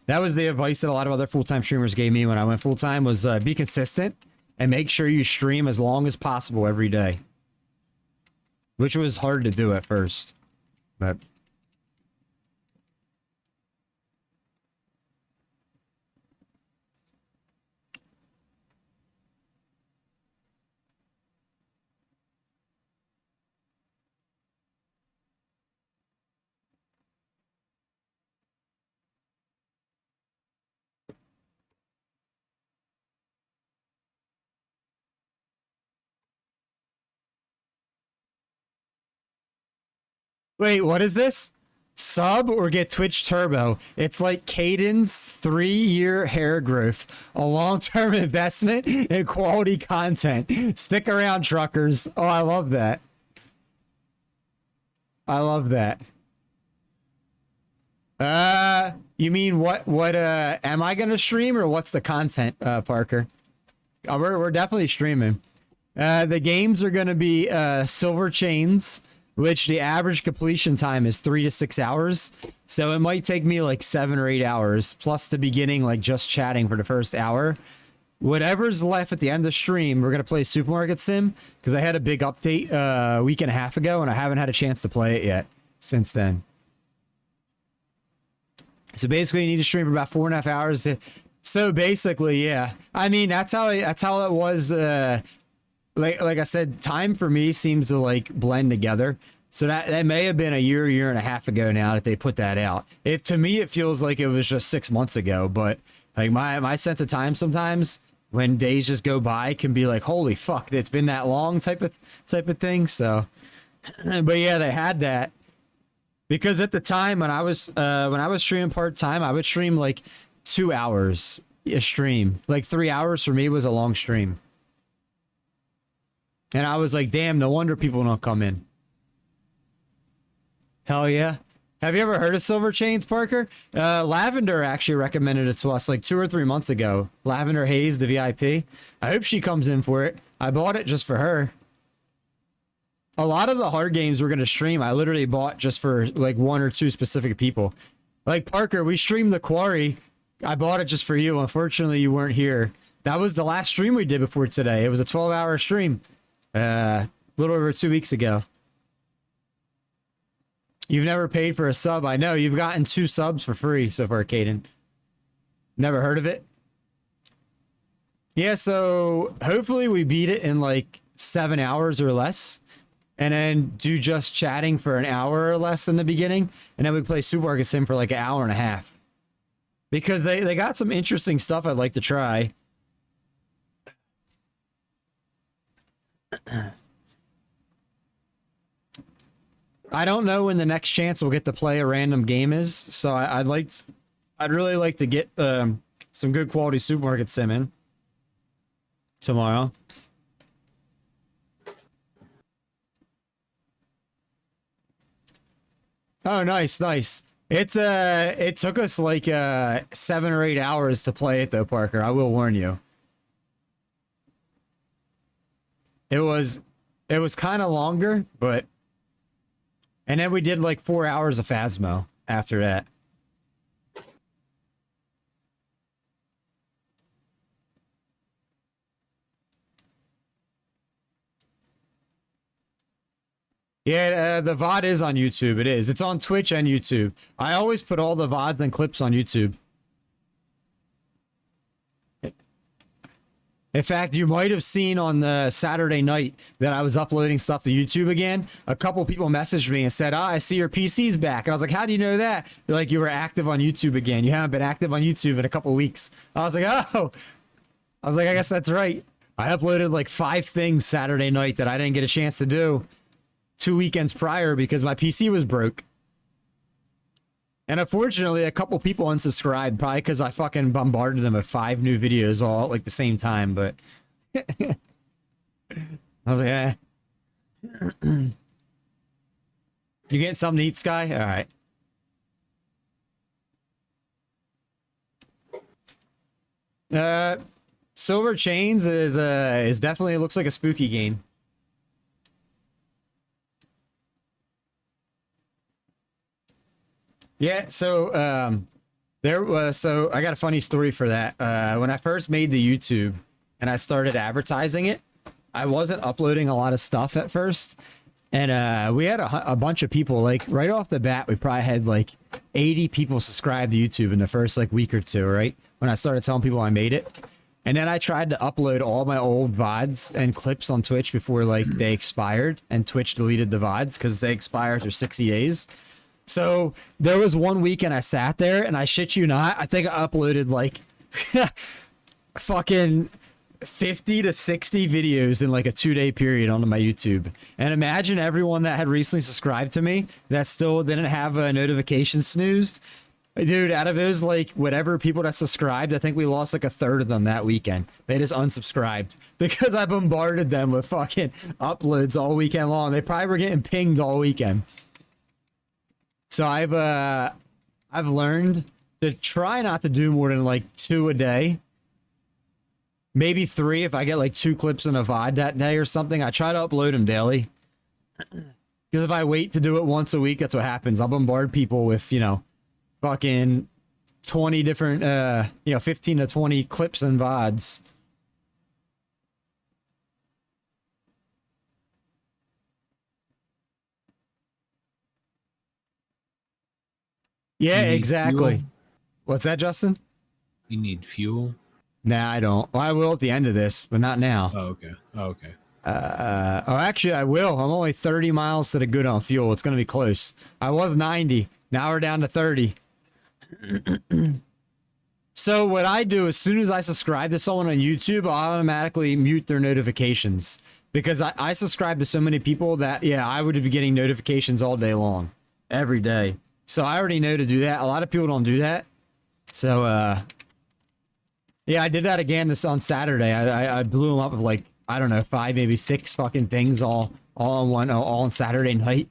That was the advice that a lot of other full-time streamers gave me when I went full-time, was be consistent and make sure you stream as long as possible every day. Which was hard to do at first, but Wait, what is this? Sub or get Twitch Turbo. It's like Caden's 3-year hair growth, a long-term investment in quality content. Stick around, truckers. Oh, I love that. I love that. You mean what am I gonna stream or what's the content, Parker? We're definitely streaming. The games are gonna be Silver Chains, which the average completion time is 3 to 6 hours. So it might take me like 7 or 8 hours, plus the beginning, like just chatting for the first hour. Whatever's left at the end of the stream, we're going to play Supermarket Sim, because I had a big update a week and a half ago, and I haven't had a chance to play it yet since then. So basically, you need to stream for about 4.5 hours. So basically, yeah. I mean, that's how it was. Like I said, time for me seems to like blend together. So that may have been a year and a half ago now that they put that out. If to me it feels like it was just 6 months ago, but like my sense of time sometimes when days just go by can be like, holy fuck, it's been that long type of thing. So, but yeah, they had that because at the time when I was streaming part time, I would stream like 2 hours a stream. Like 3 hours for me was a long stream. And I was like, damn, no wonder people don't come in. Hell yeah. Have you ever heard of Silver Chains, Parker? Lavender actually recommended it to us like 2 or 3 months ago. Lavender Hayes, the VIP. I hope she comes in for it. I bought it just for her. A lot of the hard games we're going to stream, I literally bought just for like 1 or 2 specific people. Like Parker, we streamed The Quarry. I bought it just for you. Unfortunately, you weren't here. That was the last stream we did before today. It was a 12-hour stream. A little over 2 weeks ago. You've never paid for a sub. I know. You've gotten 2 subs for free so far, Caden. Never heard of it? Yeah, so hopefully we beat it in like 7 hours or less. And then do just chatting for an hour or less in the beginning. And then we play Supermarket Sim for like an hour and a half. Because they got some interesting stuff I'd like to try. I don't know when the next chance we'll get to play a random game is, so I'd really like to get some good quality Supermarket Sim in tomorrow. Oh, nice. It took us like 7 or 8 hours to play it though, Parker. I will warn you. It was kind of longer, but and then we did like 4 hours of Phasmo after that. Yeah, the VOD is on YouTube. It is. It's on Twitch and YouTube. I always put all the VODs and clips on YouTube. In fact, you might have seen on the Saturday night that I was uploading stuff to YouTube again. A couple people messaged me and said, I see your PC's back. And I was like, how do you know that? They're like, you were active on YouTube again. You haven't been active on YouTube in a couple weeks. I was like, oh. I was like, I guess that's right. I uploaded like 5 things Saturday night that I didn't get a chance to do 2 weekends prior because my PC was broke. And unfortunately, a couple people unsubscribed, probably because I fucking bombarded them with 5 new videos all at like the same time, but I was like, eh. You getting something to eat, Sky? All right. Silver Chains is definitely looks like a spooky game. Yeah, so I got a funny story for that. When I first made the YouTube and I started advertising it, I wasn't uploading a lot of stuff at first. And we had a bunch of people, like right off the bat, we probably had like 80 people subscribed to YouTube in the first like week or two, right? When I started telling people I made it. And then I tried to upload all my old VODs and clips on Twitch before like they expired, and Twitch deleted the VODs because they expire after 60 days. So there was 1 week and I sat there and I shit you not, I think I uploaded like fucking 50 to 60 videos in like a 2-day period onto my YouTube. And imagine everyone that had recently subscribed to me that still didn't have a notification snoozed. Dude, out of those, like, whatever people that subscribed, I think we lost like a third of them that weekend. They just unsubscribed because I bombarded them with fucking uploads all weekend long. They probably were getting pinged all weekend. So I've learned to try not to do more than like 2 a day. Maybe 3 if I get like 2 clips in a VOD that day or something. I try to upload them daily. Because if I wait to do it once a week, that's what happens. I'll bombard people with, you know, fucking 20 different, 15 to 20 clips and VODs. Yeah, You need exactly. fuel? What's that, Justin? You need fuel? Nah, I don't. Well, I will at the end of this, but not now. Oh, okay. Oh, okay. Actually, I will. I'm only 30 miles to the good on fuel. It's going to be close. I was 90. Now we're down to 30. So what I do, as soon as I subscribe to someone on YouTube, I'll automatically mute their notifications. Because I subscribe to so many people that, yeah, I would be getting notifications all day long. Every day. So I already know to do that. A lot of people don't do that. So, yeah, I did that again on Saturday. I blew them up with like, I don't know, 5, maybe 6 fucking things all on Saturday night.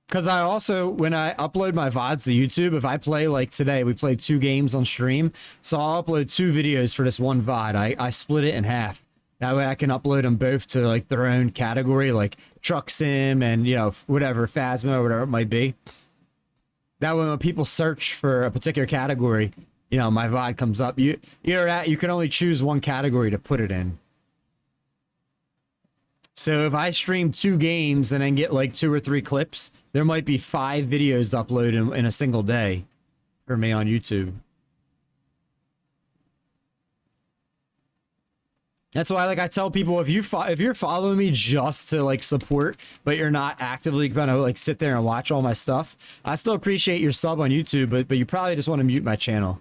Because I also, when I upload my VODs to YouTube, if I play, like today, we played 2 games on stream. So I'll upload 2 videos for this one VOD. I split it in half. That way I can upload them both to like their own category, like truck sim and, you know, whatever, Phasma or whatever it might be. That way when people search for a particular category, you know, my VOD comes up. You can only choose one category to put it in. So if I stream 2 games and then get like 2 or 3 clips, there might be 5 videos to upload in a single day for me on YouTube. That's why, like, I tell people, if you're following me just to like support, but you're not actively gonna like sit there and watch all my stuff, I still appreciate your sub on YouTube, but you probably just want to mute my channel.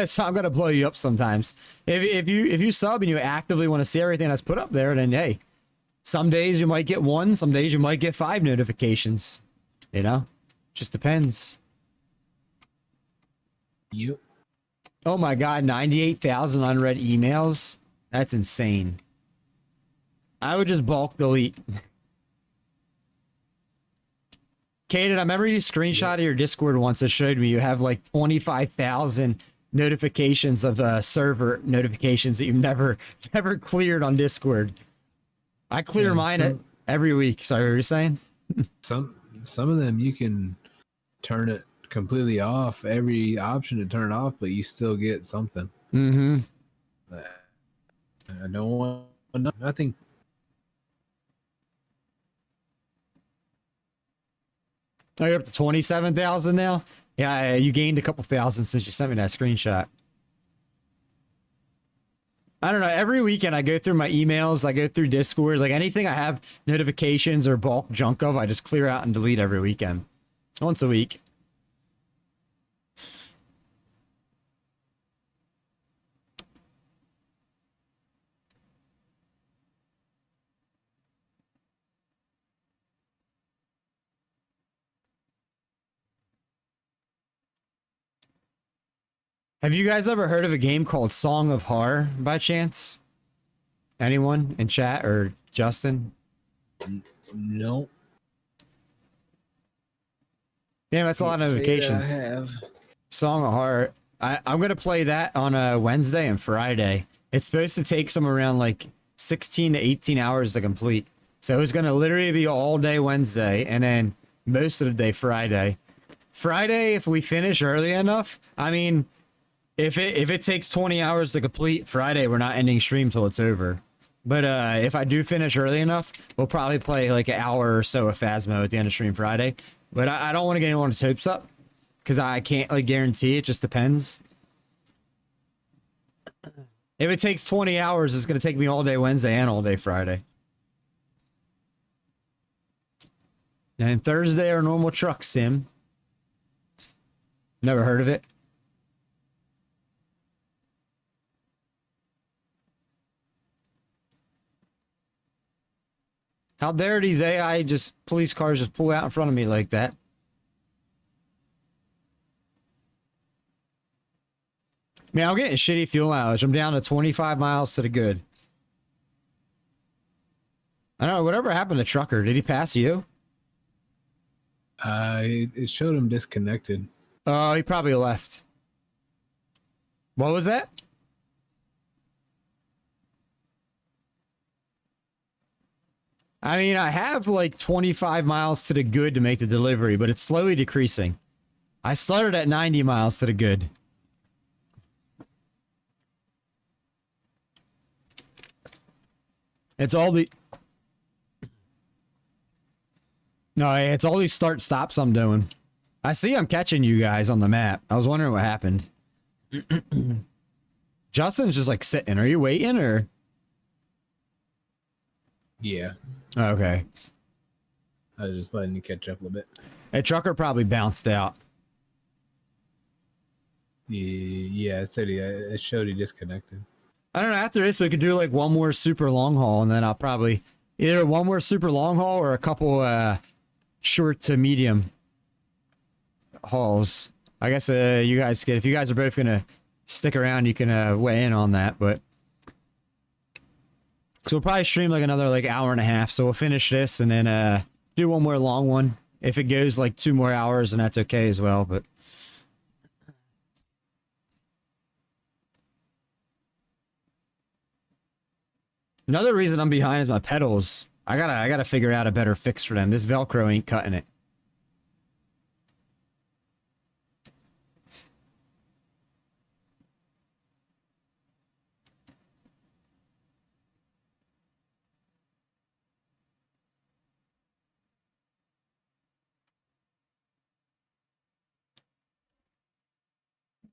So I'm gonna blow you up sometimes. If you sub and you actively want to see everything that's put up there, then hey. Some days you might get 1, some days you might get 5 notifications. You know? Just depends. Yep. Oh my god, 98,000 unread emails? That's insane. I would just bulk delete. Kaden, I remember you screenshotted your Discord once that showed me you have like 25,000 notifications of server notifications that you've never cleared on Discord. I clear mine every week. Sorry, what were you saying? Some of them you can turn it completely off. Every option to turn it off, but you still get something. Mm-hmm. I don't want nothing. Oh, you're up to 27,000 now? Yeah, you gained a couple thousand since you sent me that screenshot. I don't know. Every weekend I go through my emails. I go through Discord. Like anything I have notifications or bulk junk of, I just clear out and delete every weekend. Once a week. Have you guys ever heard of a game called Song of Horror by chance? Anyone in chat or Justin? No. Damn, that's a lot of notifications. I have. Song of Horror. I'm going to play that on a Wednesday and Friday. It's supposed to take some around like 16 to 18 hours to complete. So it's going to literally be all day Wednesday and then most of the day Friday. Friday, if we finish early enough, I mean... If it takes 20 hours to complete Friday, we're not ending stream till it's over. But if I do finish early enough, we'll probably play like an hour or so of Phasmo at the end of stream Friday. But I don't want to get anyone's hopes up because I can't like guarantee. It just depends. If it takes 20 hours, it's going to take me all day Wednesday and all day Friday. And Thursday, our normal truck sim. Never heard of it. How dare these AI police cars just pull out in front of me like that? Man, I'm getting shitty fuel mileage. I'm down to 25 miles to the good. I don't know, whatever happened to Trucker? Did he pass you? It showed him disconnected. Oh, he probably left. What was that? I mean, I have like 25 miles to the good to make the delivery, but it's slowly decreasing. I started at 90 miles to the good. It's all the... No, it's all these start stops I'm doing. I see I'm catching you guys on the map. I was wondering what happened. Justin's just like sitting. Are you waiting or? Yeah. Okay. I was just letting you catch up a little bit. A trucker probably bounced out. Yeah, it showed he disconnected. I don't know. After this, we could do like one more super long haul, and then I'll probably either one more super long haul or a couple short to medium hauls. I guess you guys if you guys are both gonna stick around, you can weigh in on that. But so we'll probably stream like another like hour and a half. So we'll finish this and then do one more long one. If it goes like 2 more hours, then that's okay as well. But another reason I'm behind is my pedals. I gotta figure out a better fix for them. This Velcro ain't cutting it.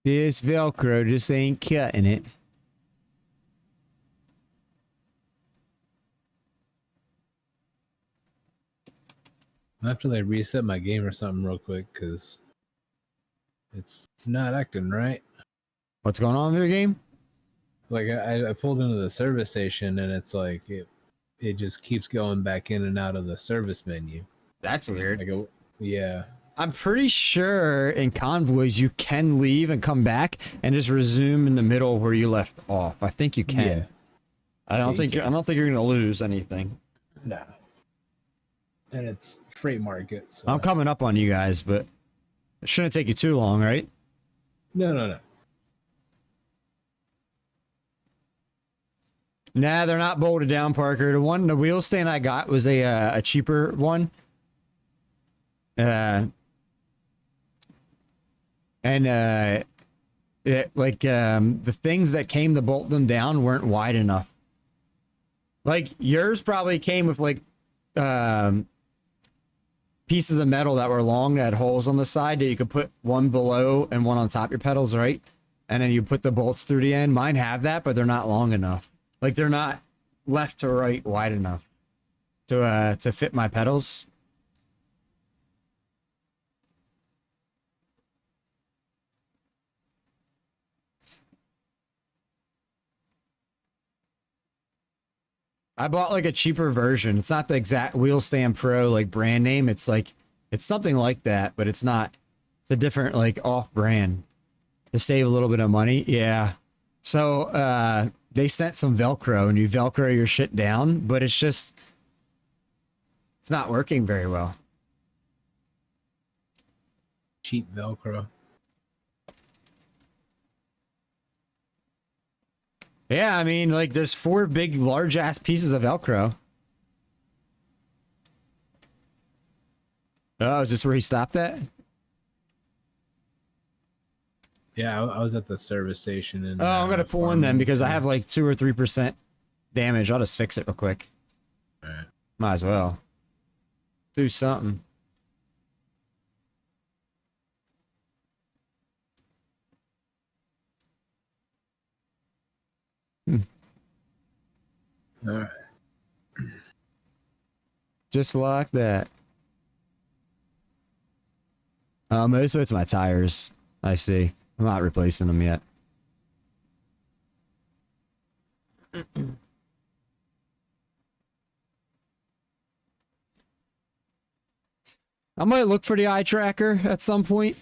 This Velcro just ain't cutting it. I have to like reset my game or something real quick because it's not acting right. What's going on with your game? Like I pulled into the service station and it's like it just keeps going back in and out of the service menu. That's weird. Like yeah. I'm pretty sure in Convoys you can leave and come back and just resume in the middle where you left off. I think you can. Yeah. I don't think you're gonna lose anything. No. And it's freight market. So. I'm coming up on you guys, but it shouldn't take you too long, right? No. Nah, they're not bolted down, Parker. The wheel stand I got was a cheaper one. The things that came to bolt them down weren't wide enough. Like yours probably came with like pieces of metal that were long that had holes on the side that you could put one below and one on top of your pedals, right? And then you put the bolts through the end. Mine have that, but they're not long enough. Like they're not left to right wide enough to fit my pedals. I bought like a cheaper version. It's not the exact Wheel Stand Pro like brand name. It's like it's something like that, but it's not. It's a different like off brand to save a little bit of money. Yeah. So they sent some Velcro and you Velcro your shit down, but it's not working very well. Cheap Velcro. Yeah, I mean, like, there's 4 big, large-ass pieces of Velcro. Oh, is this where he stopped at? Yeah, I was at the service station. And, I'm gonna pull in then because I have like 2 or 3% damage. I'll just fix it real quick. All right. Might as well. Do something. All right. Just like that. Most of it's my tires. I see. I'm not replacing them yet. I might look for the eye tracker at some point.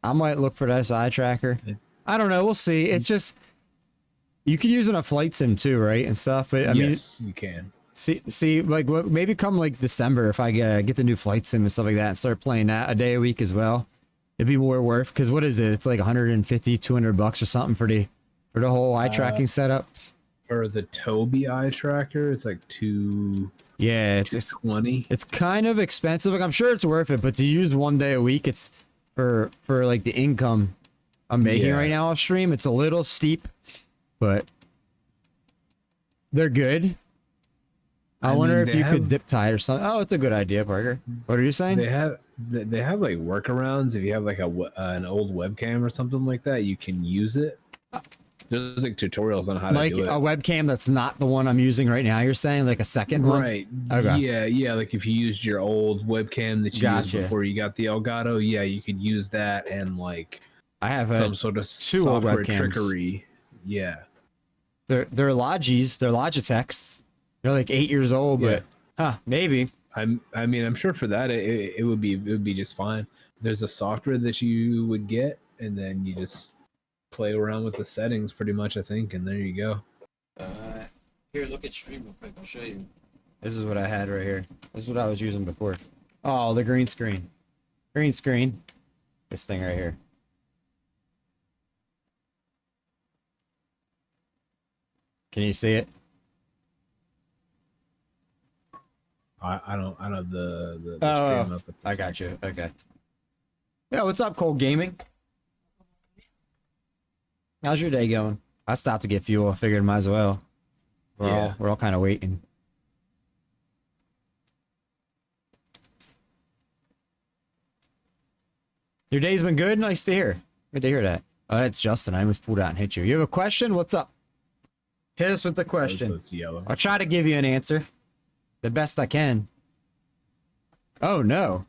I might look for this eye tracker. I don't know. We'll see. It's just you can use it on a flight sim too, right, and stuff. But I mean, Yes, you can. see, like maybe come like December if I get the new flight sim and stuff like that and start playing that a day a week as well. It'd be more worth because what is it? It's like 150, $200 or something for the whole eye tracking setup. For the Toby eye tracker, it's like Yeah, it's 20. It's kind of expensive. Like I'm sure it's worth it, but to use one day a week, it's for like the income I'm making right now off stream. It's a little steep, but they're good. I wonder if you could zip tie it or something. Oh, it's a good idea, Parker. What are you saying? They have like workarounds. If you have like an old webcam or something like that, you can use it. There's like tutorials on how to do it. Like a webcam that's not the one I'm using right now. You're saying like a second one, right? Okay. Yeah. Like if you used your old webcam that you used before you got the Elgato, yeah, you could use that and like I have some sort of two old software webcams. trickery. Yeah, they're Logis, they're Logitechs. They're like 8 years old, but maybe. I mean, I'm sure for that it would be just fine. There's a software that you would get, and then you just play around with the settings pretty much, I think, and there you go. Here, look at stream real quick. I'll show you. This is what I had right here. This is what I was using before. Oh, the green screen. Green screen. This thing right here. Can you see it? I don't have the stream up. At I got you. Okay. Yeah, what's up, Cold Gaming? How's your day going? I stopped to get fuel. I figured might as well. We're all kind of waiting. Your day's been good? Nice to hear. Good to hear that. Oh, that's Justin. I almost pulled out and hit you. You have a question? What's up? Hit us with the question. It's yellow. I'll try to give you an answer. The best I can. Oh, no.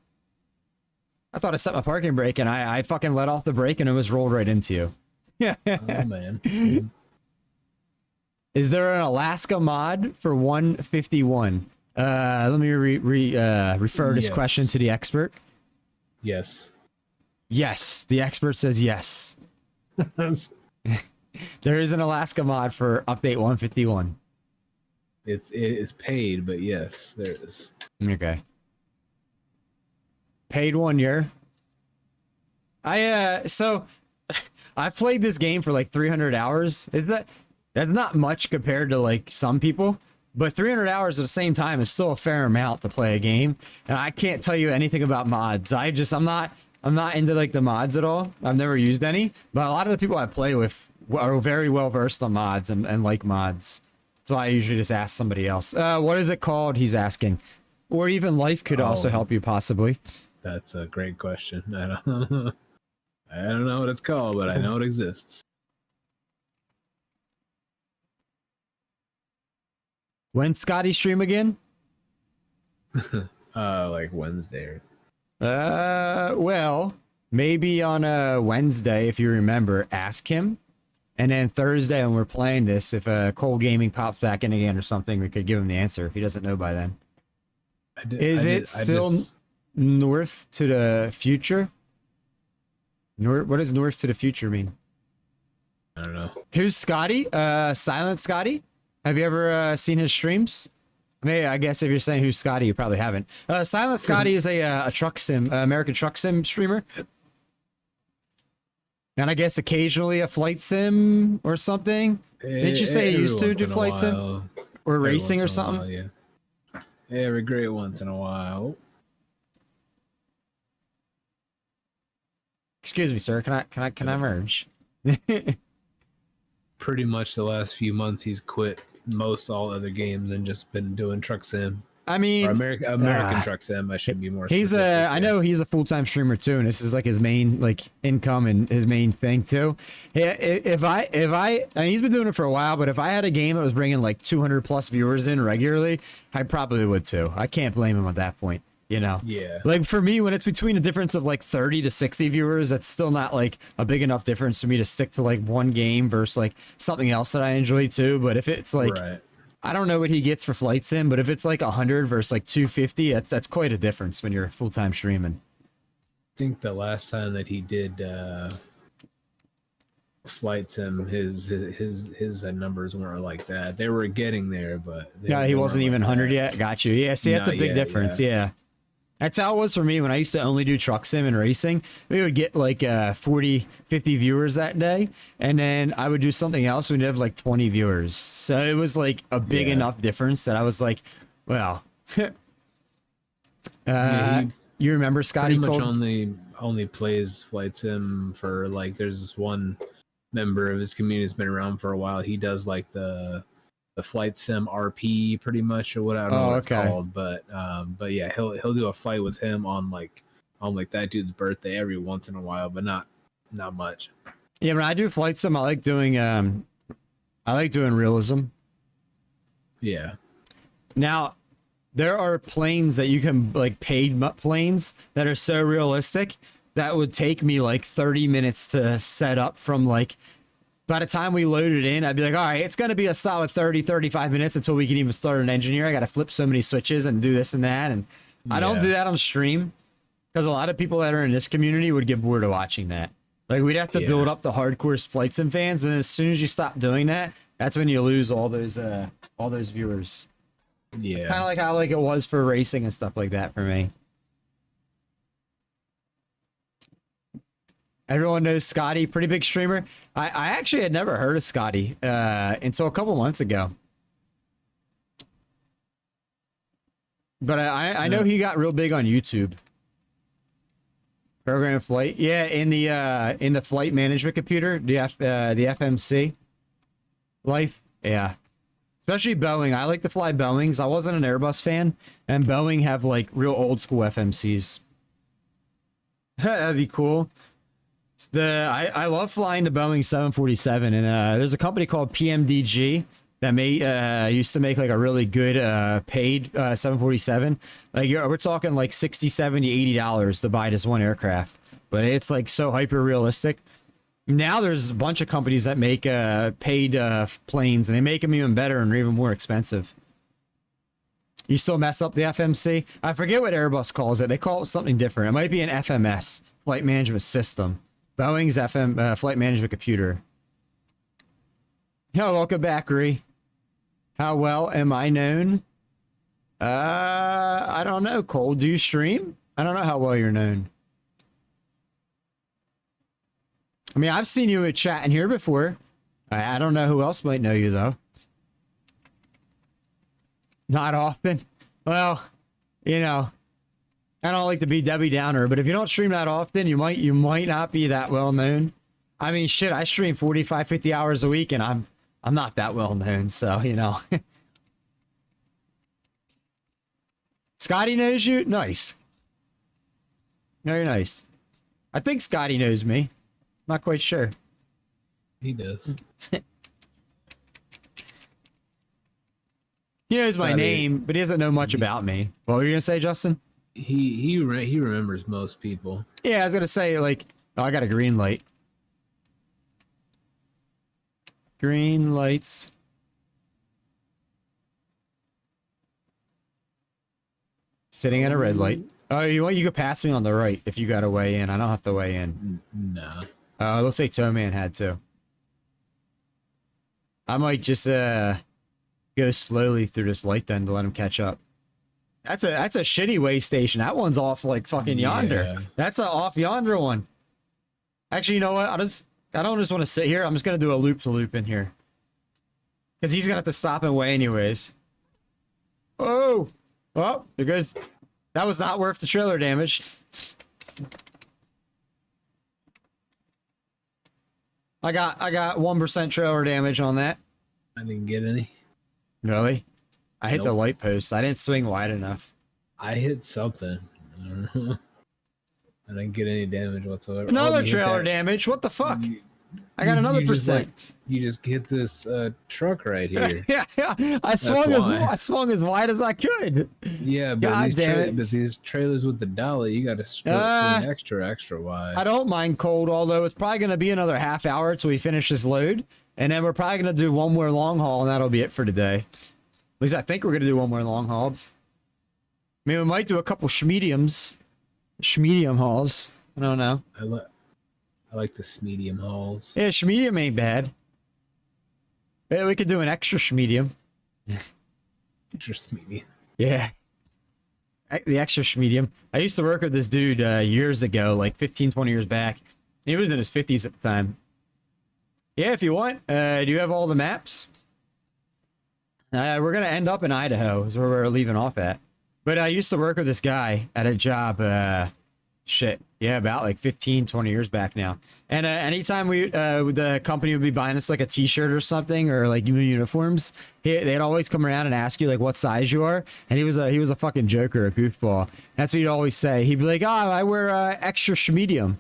I thought I set my parking brake and I fucking let off the brake and it was rolled right into you. Yeah. Oh, man. Is there an Alaska mod for 151? Let me refer this question to the expert. Yes. Yes. The expert says yes. There is an Alaska mod for update 151. It's paid, but yes, there is. Okay. Paid 1 year. So I've played this game for like 300 hours. That's not much compared to like some people, but 300 hours at the same time is still a fair amount to play a game. And I can't tell you anything about mods. I'm not into like the mods at all. I've never used any, but a lot of the people I play with are very well versed on mods and like mods. That's why I usually just ask somebody else. What is it called? He's asking. Or even life could also help you possibly. That's a great question. I don't know what it's called, but I know it exists. When Scotty stream again? Like Wednesday. Well, maybe on a Wednesday, if you remember, ask him. And then Thursday when we're playing this, if Cold Gaming pops back in again or something, we could give him the answer if he doesn't know by then. Is it still north to the future? What does north to the future mean? I don't know. Who's Scotty? Silent Scotty? Have you ever seen his streams? Maybe, I guess if you're saying who's Scotty, you probably haven't. Silent Scotty is a truck sim, American truck sim streamer. And I guess occasionally a flight sim or something. Didn't you say you used to do flight sim? Or racing or something? While, yeah. Every great once in a while. Excuse me, sir. Can I merge? Pretty much the last few months he's quit most all other games and just been doing truck sim. I mean, or American truck sim. I should be more. He's specific, I know he's a full-time streamer too, and this is like his main like income and his main thing too. Yeah, if I mean, he's been doing it for a while, but if I had a game that was bringing like 200 plus viewers in regularly, I probably would too. I can't blame him at that point. You know? Yeah. Like for me, when it's between a difference of like 30 to 60 viewers, that's still not like a big enough difference for me to stick to like one game versus like something else that I enjoy too. But if it's like, Right. I don't know what he gets for Flight Sim, but if it's like 100 versus like 250, that's quite a difference when you're full-time streaming. I think the last time that he did Flight Sim, his numbers weren't like that. They were getting there, but Yeah, he wasn't even 100 yet. Got you. Yeah, see, that's a Not big yet, difference. Yeah. That's how it was for me when I used to only do truck sim and racing. We would get like 40, 50 viewers that day, and then I would do something else and we'd have like 20 viewers. So it was like a big enough difference that I was like, well, you remember Scotty pretty much Cold? only plays Flight Sim for like, there's this one member of his community that's been around for a while. He does like the Flight Sim RP pretty much, or what, I don't know what it's called, but yeah, he'll do a flight with him on like that dude's birthday every once in a while, but not much. Yeah, when I do Flight Sim, I like doing realism. Yeah. Now, there are planes that you can like paid planes that are so realistic that would take me like 30 minutes to set up from like, by the time we loaded in, I'd be like, all right, it's going to be a solid 30, 35 minutes until we can even start an engineer. I got to flip so many switches and do this and that. And I don't do that on stream because a lot of people that are in this community would get bored of watching that. Like we'd have to build up the hardcore Flight Sim fans, but then as soon as you stop doing that, that's when you lose all those viewers. Yeah. It's kind of like how like it was for racing and stuff like that for me. Everyone knows Scotty, pretty big streamer. I actually had never heard of Scotty until a couple months ago. But I know he got real big on YouTube. Program flight, yeah, in the flight management computer, the FMC life, yeah. Especially Boeing. I like to fly Boeings. I wasn't an Airbus fan, and Boeing have like real old school FMCs. That'd be cool. I love flying the Boeing 747, and there's a company called PMDG that used to make like a really good paid 747. Like we're talking like $60, $70, $80 to buy this one aircraft, but it's like so hyper realistic. Now there's a bunch of companies that make paid planes, and they make them even better and even more expensive. You still mess up the FMC? I forget what Airbus calls it. They call it something different. It might be an FMS, flight management system. Boeing's flight management computer. Yo, welcome back, Ree. How well am I known? I don't know, Cole. Do you stream? I don't know how well you're known. I mean, I've seen you at chat in here before. I don't know who else might know you, though. Not often. Well, you know, I don't like to be Debbie Downer, but if you don't stream that often, you might not be that well known. I mean, shit, I stream 45, 50 hours a week, and I'm not that well known, so, you know. Scotty knows you? Nice. Very nice. I think Scotty knows me. Not quite sure. He does. He knows my name, but he doesn't know much about me. What were you gonna say, Justin? He remembers most people. Yeah, I was gonna say, like, oh, I got a green light. Green lights. Sitting at a red light. Oh, you could pass me on the right if you got to weigh in. I don't have to weigh in. Nah. It looks like Toeman had to. I might just go slowly through this light then to let him catch up. That's a shitty way station. That one's off like fucking yonder. Yeah. That's a off yonder one. Actually, you know what? I don't just want to sit here. I'm just gonna do a loop to loop in here. Cause he's gonna have to stop and weigh anyways. Oh, well, there goes. That was not worth the trailer damage. I got 1% trailer damage on that. I didn't get any. Really? I hit the Nope. light post. I didn't swing wide enough. I hit something. I don't know. I didn't get any damage whatsoever. Another Oh, you hit trailer that- damage. What the fuck? I got another you just, percent. you just get this truck right here. Yeah, I swung as wide as I could. Yeah, but God damn it. but these trailers with the dolly, you got to swing extra wide. I don't mind cold, although it's probably going to be another half hour till we finish this load. And then we're probably going to do one more long haul, and that'll be it for today. At least I think we're going to do one more long haul. I mean, we might do a couple schmedium hauls. I don't know. I like the schmedium hauls. Yeah, schmedium ain't bad. Yeah, we could do an extra schmedium. Extra schmedium. Yeah. The extra schmedium. I used to work with this dude years ago, like 15, 20 years back. He was in his 50s at the time. Yeah, if you want. Do you have all the maps? We're going to end up in Idaho is where we're leaving off at. But I used to work with this guy at a job, about like 15, 20 years back now. And anytime the company would be buying us like a t-shirt or something, or like uniforms, they'd always come around and ask you like what size you are. And he was a fucking joker, a goofball. That's what he'd always say. He'd be like, I wear extra schmedium.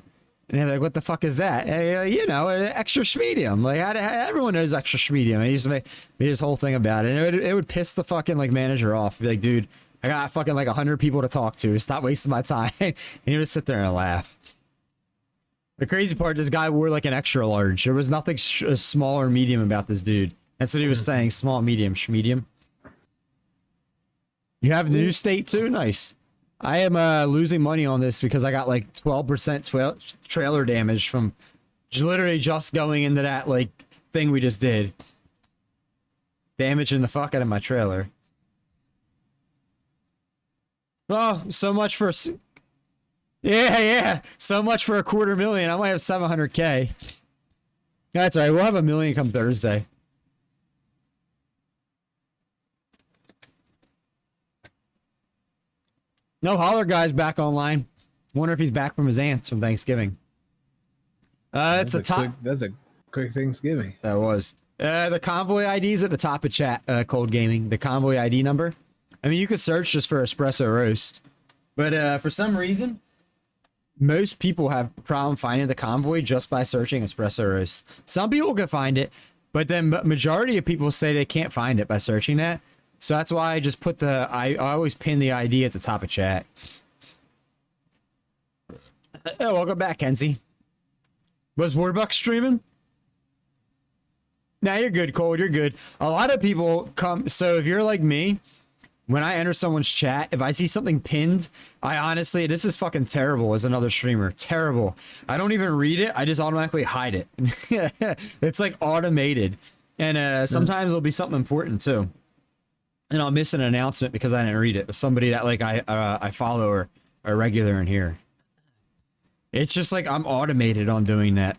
And they're like, what the fuck is that? Extra schmedium. Like, everyone knows extra schmedium. He used to make this whole thing about it. And it would piss the fucking like manager off. Be like, dude, I got fucking like 100 people to talk to. Stop wasting my time. And he would sit there and laugh. The crazy part, this guy wore like an extra large. There was nothing small or medium about this dude. That's what he was saying. Small, medium, schmedium. You have the new state too? Nice. I am losing money on this because I got like 12% trailer damage from literally just going into that like thing we just did. Damaging the fuck out of my trailer. Oh, so much for... Yeah. So much for $250,000. I might have 700K. That's all right. We'll have $1 million come Thursday. No, Holler Guy's back online. Wonder if he's back from his aunt's from Thanksgiving. It's the top. That's a quick Thanksgiving. That was. The Convoy ID's at the top of chat, Cold Gaming. The Convoy ID number. I mean, you could search just for espresso roast. But for some reason, most people have a problem finding the Convoy just by searching espresso roast. Some people can find it, but then majority of people say they can't find it by searching that. So that's why I just put I always pin the ID at the top of chat. Oh, welcome back, Kenzie. Was Warbucks streaming? Nah, you're good, Cole. You're good. A lot of people come. So if you're like me, when I enter someone's chat, if I see something pinned, I honestly, this is fucking terrible as another streamer. Terrible. I don't even read it. I just automatically hide it. It's like automated. And sometimes it'll be something important too. And I'll miss an announcement because I didn't read it. With somebody that like I follow or are regular in here. It's just like I'm automated on doing that.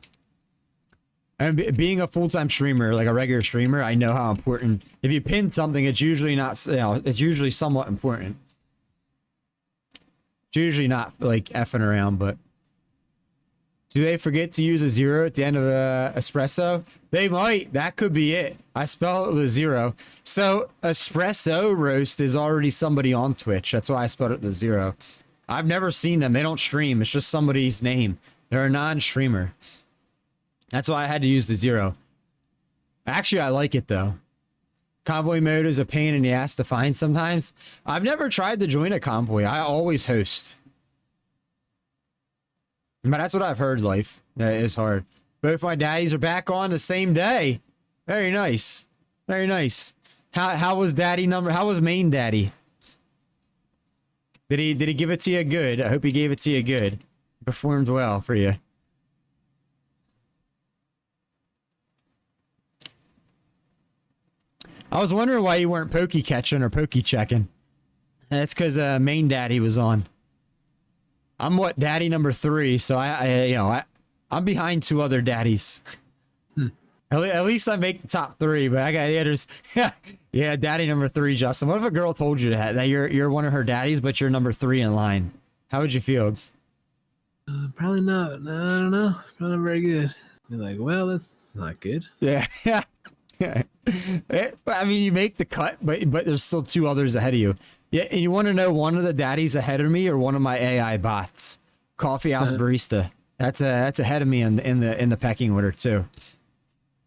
And being a full-time streamer, like a regular streamer, I know how important. If you pin something, it's usually not. It's usually somewhat important. It's usually not like effing around, but. Do they forget to use a 0 at the end of espresso? They might. That could be it. I spell it with a 0. So espresso roast is already somebody on Twitch. That's why I spelled it with a 0. I've never seen them. They don't stream. It's just somebody's name. They're a non-streamer. That's why I had to use the 0. Actually, I like it though. Convoy mode is a pain in the ass to find sometimes. I've never tried to join a convoy. I always host. But that's what I've heard, life. That is hard. Both my daddies are back on the same day. Very nice. Very nice. How was daddy number? How was main daddy? Did he give it to you good? I hope he gave it to you good. Performed well for you. I was wondering why you weren't pokey catching or pokey checking. That's because main daddy was on. I'm daddy number 3, so I'm behind 2 other daddies. At least I make the top 3, but I got others. Yeah, daddy number 3, Justin. What if a girl told you that you're one of her daddies, but you're number 3 in line? How would you feel? Probably not. No, I don't know. Probably not very good. You're like, well, that's not good. Yeah. I mean, you make the cut, but there's still 2 others ahead of you. Yeah, and you want to know one of the daddies ahead of me or one of my AI bots? Coffee House Barista. That's ahead of me in the pecking order too.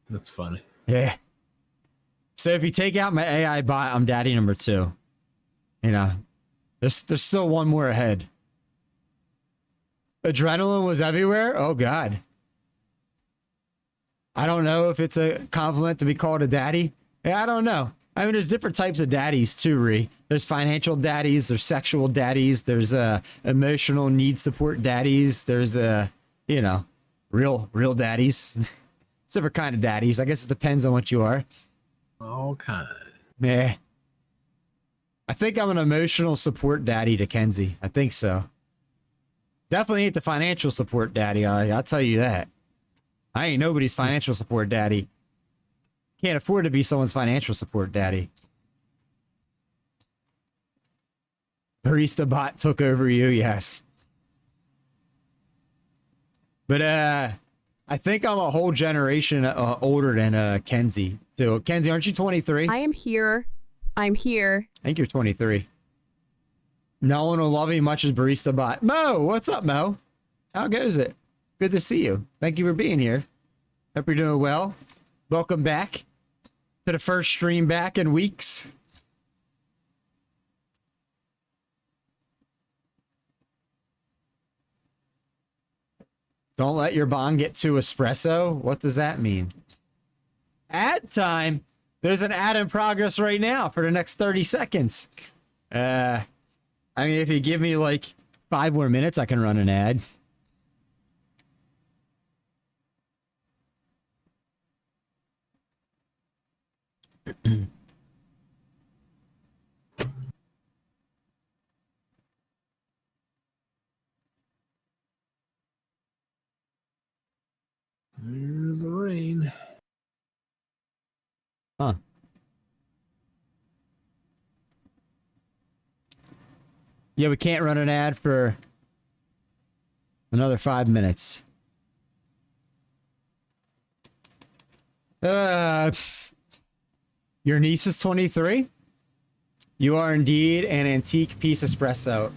That's funny. Yeah. So if you take out my AI bot, I'm daddy number 2. You know, there's still one more ahead. Adrenaline was everywhere. Oh God. I don't know if it's a compliment to be called a daddy. Yeah, I don't know. I mean, there's different types of daddies too, Ree. There's financial daddies, there's sexual daddies, there's emotional need support daddies, there's you know, real daddies. It's different kind of daddies. I guess it depends on what you are. All kind. Yeah. I think I'm an emotional support daddy to Kenzie. I think so. Definitely ain't the financial support daddy. I'll tell you that. I ain't nobody's financial support daddy. Can't afford to be someone's financial support daddy. Barista bot took over you, yes. But I think I'm a whole generation older than Kenzie. So Kenzie, aren't you 23? I am here. I'm here. I think you're 23. No one will love you much as Barista Bot. Mo, what's up, Mo? How goes it? Good to see you. Thank you for being here. Hope you're doing well. Welcome back to the first stream back in weeks. Don't let your bong get too espresso. What does that mean? Ad time. There's an ad in progress right now for the next 30 seconds. I mean, if you give me like 5 more minutes, I can run an ad. There's the rain. Huh. Yeah, we can't run an ad for another 5 minutes. Your niece is 23? You are indeed an antique piece of espresso.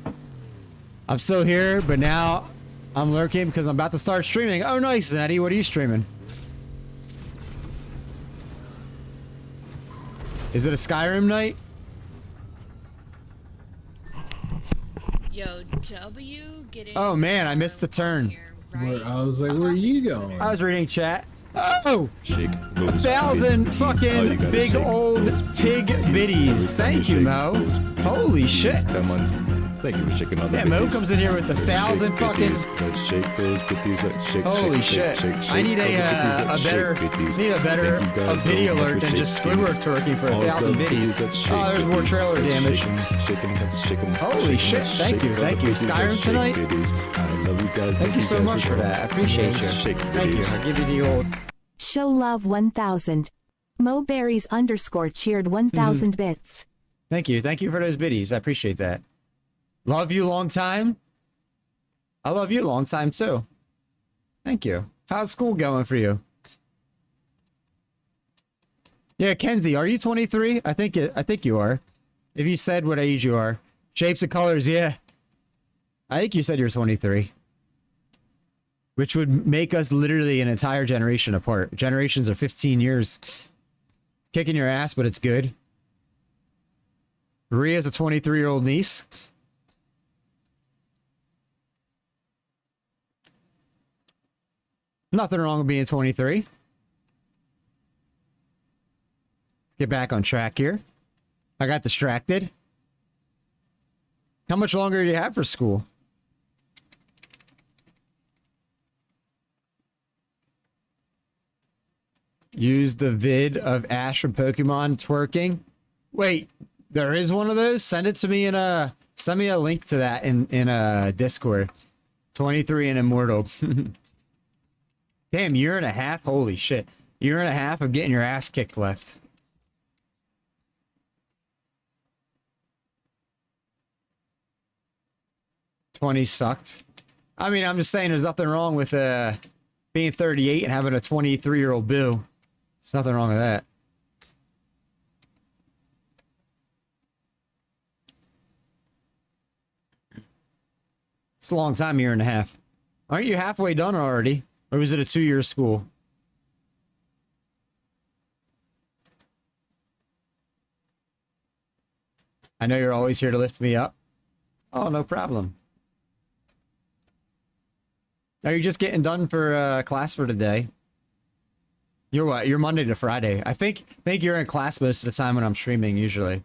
I'm still here, but now I'm lurking because I'm about to start streaming. Oh, nice, Eddie. What are you streaming? Is it a Skyrim night? Yo, W getting. Oh man, I missed the turn. I was like, where are you going? I was reading chat. Oh! Shake 1,000 fucking big old TIG biddies. Thank you, Mo. Holy shit. Come on. Thank you for shaking all the Yeah, Mo bitties. comes in here with 1,000 Shake fucking. bitties. Let's shake those bitties. Let's shake. Holy shake, shit! Shake, shake, I need shake all the bitties. a Let's better, shake bitties. need a better Thank you guys so video much alert for than just shaking. Squidward twerking for All 1,000 the biddies. let's shake Oh, there's more bitties. trailer Let's damage. shake 'em, let's shake 'em. Holy shit, Let's thank shake you, all the thank you. bitties. Skyrim Let's shake tonight? bitties. I love you guys. Thank you so guys much for that. I appreciate you. Shake Thank you. bitties. I'll give you the old. Show love 1000. Moberries underscore cheered 1000 bits. Thank you. Thank you for those biddies. I appreciate that. Love you long time. I love you long time too. Thank you. How's school going for you? Yeah, Kenzie, are you 23? I think you are. If you said what age you are. Shapes and colors, yeah. I think you said you're 23. Which would make us literally an entire generation apart. Generations are 15 years. It's kicking your ass, but it's good. Ria's a 23-year-old niece. Nothing wrong with being 23. Let's get back on track here. I got distracted. How much longer do you have for school? Use the vid of Ash from Pokemon twerking. Wait, there is one of those? Send it to me in a... Send me a link to that in Discord. 23 and Immortal. Damn, year and a half? Holy shit. Year and a half of getting your ass kicked left. '20 sucked. I mean, I'm just saying there's nothing wrong with being 38 and having a 23-year-old boo. There's nothing wrong with that. It's a long time, year and a half. Aren't you halfway done already? Or was it a 2-year school? I know you're always here to lift me up. Oh, no problem. Are you just getting done for class for today? You're what? You're Monday to Friday. I think you're in class most of the time when I'm streaming, usually.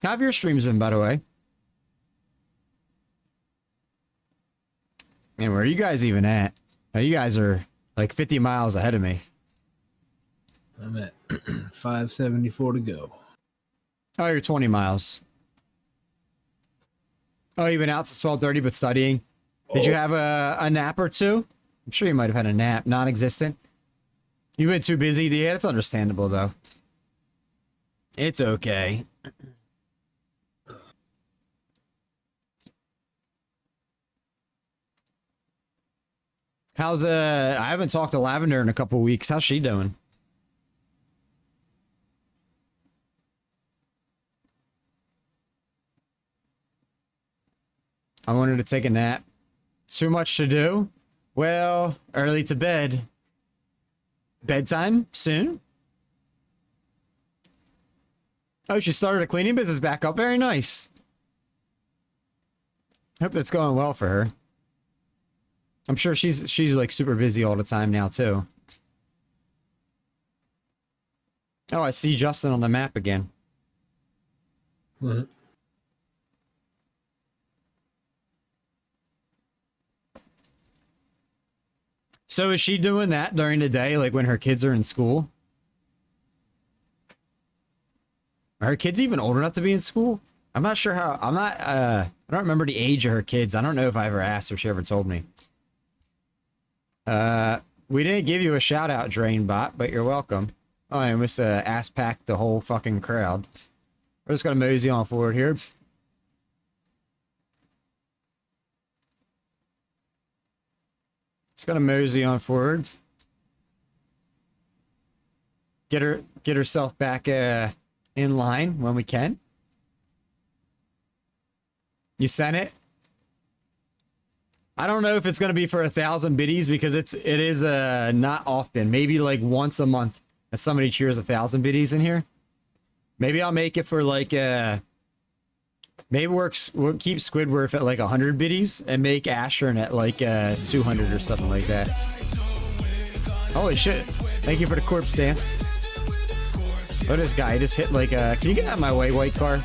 How have your streams been, by the way? And where are you guys even at? Oh, you guys are like 50 miles ahead of me. I'm at 574 to go. Oh, you're 20 miles. Oh, you've been out since 12:30, but studying. Did you have a nap or two? I'm sure you might have had a nap. Non-existent. You've been too busy. Yeah, it's understandable, though. It's okay. How's I haven't talked to Lavender in a couple weeks. How's she doing? I wanted to take a nap. Too much to do? Well, early to bed. Bedtime soon? Oh, she started a cleaning business back up. Very nice. Hope that's going well for her. I'm sure she's like super busy all the time now too. Oh, I see Justin on the map again. Mm-hmm. So is she doing that during the day, like when her kids are in school? Are her kids even old enough to be in school? I'm not sure how. I don't remember the age of her kids. I don't know if I ever asked or she ever told me. We didn't give you a shout out, Drainbot, but you're welcome. Oh, I must ass pack the whole fucking crowd. We're just gonna mosey on forward here. Just gonna mosey on forward. Get herself back in line when we can. You sent it? I don't know if it's gonna be for 1,000 biddies because it is not often. Maybe like once a month that somebody cheers 1,000 biddies in here. Maybe I'll make it for like maybe we'll keep Squidward at like 100 biddies and make Ashern at like 200 or something like that. Holy shit! Thank you for the corpse dance. Oh, this guy just hit like can you get out of my way, white car?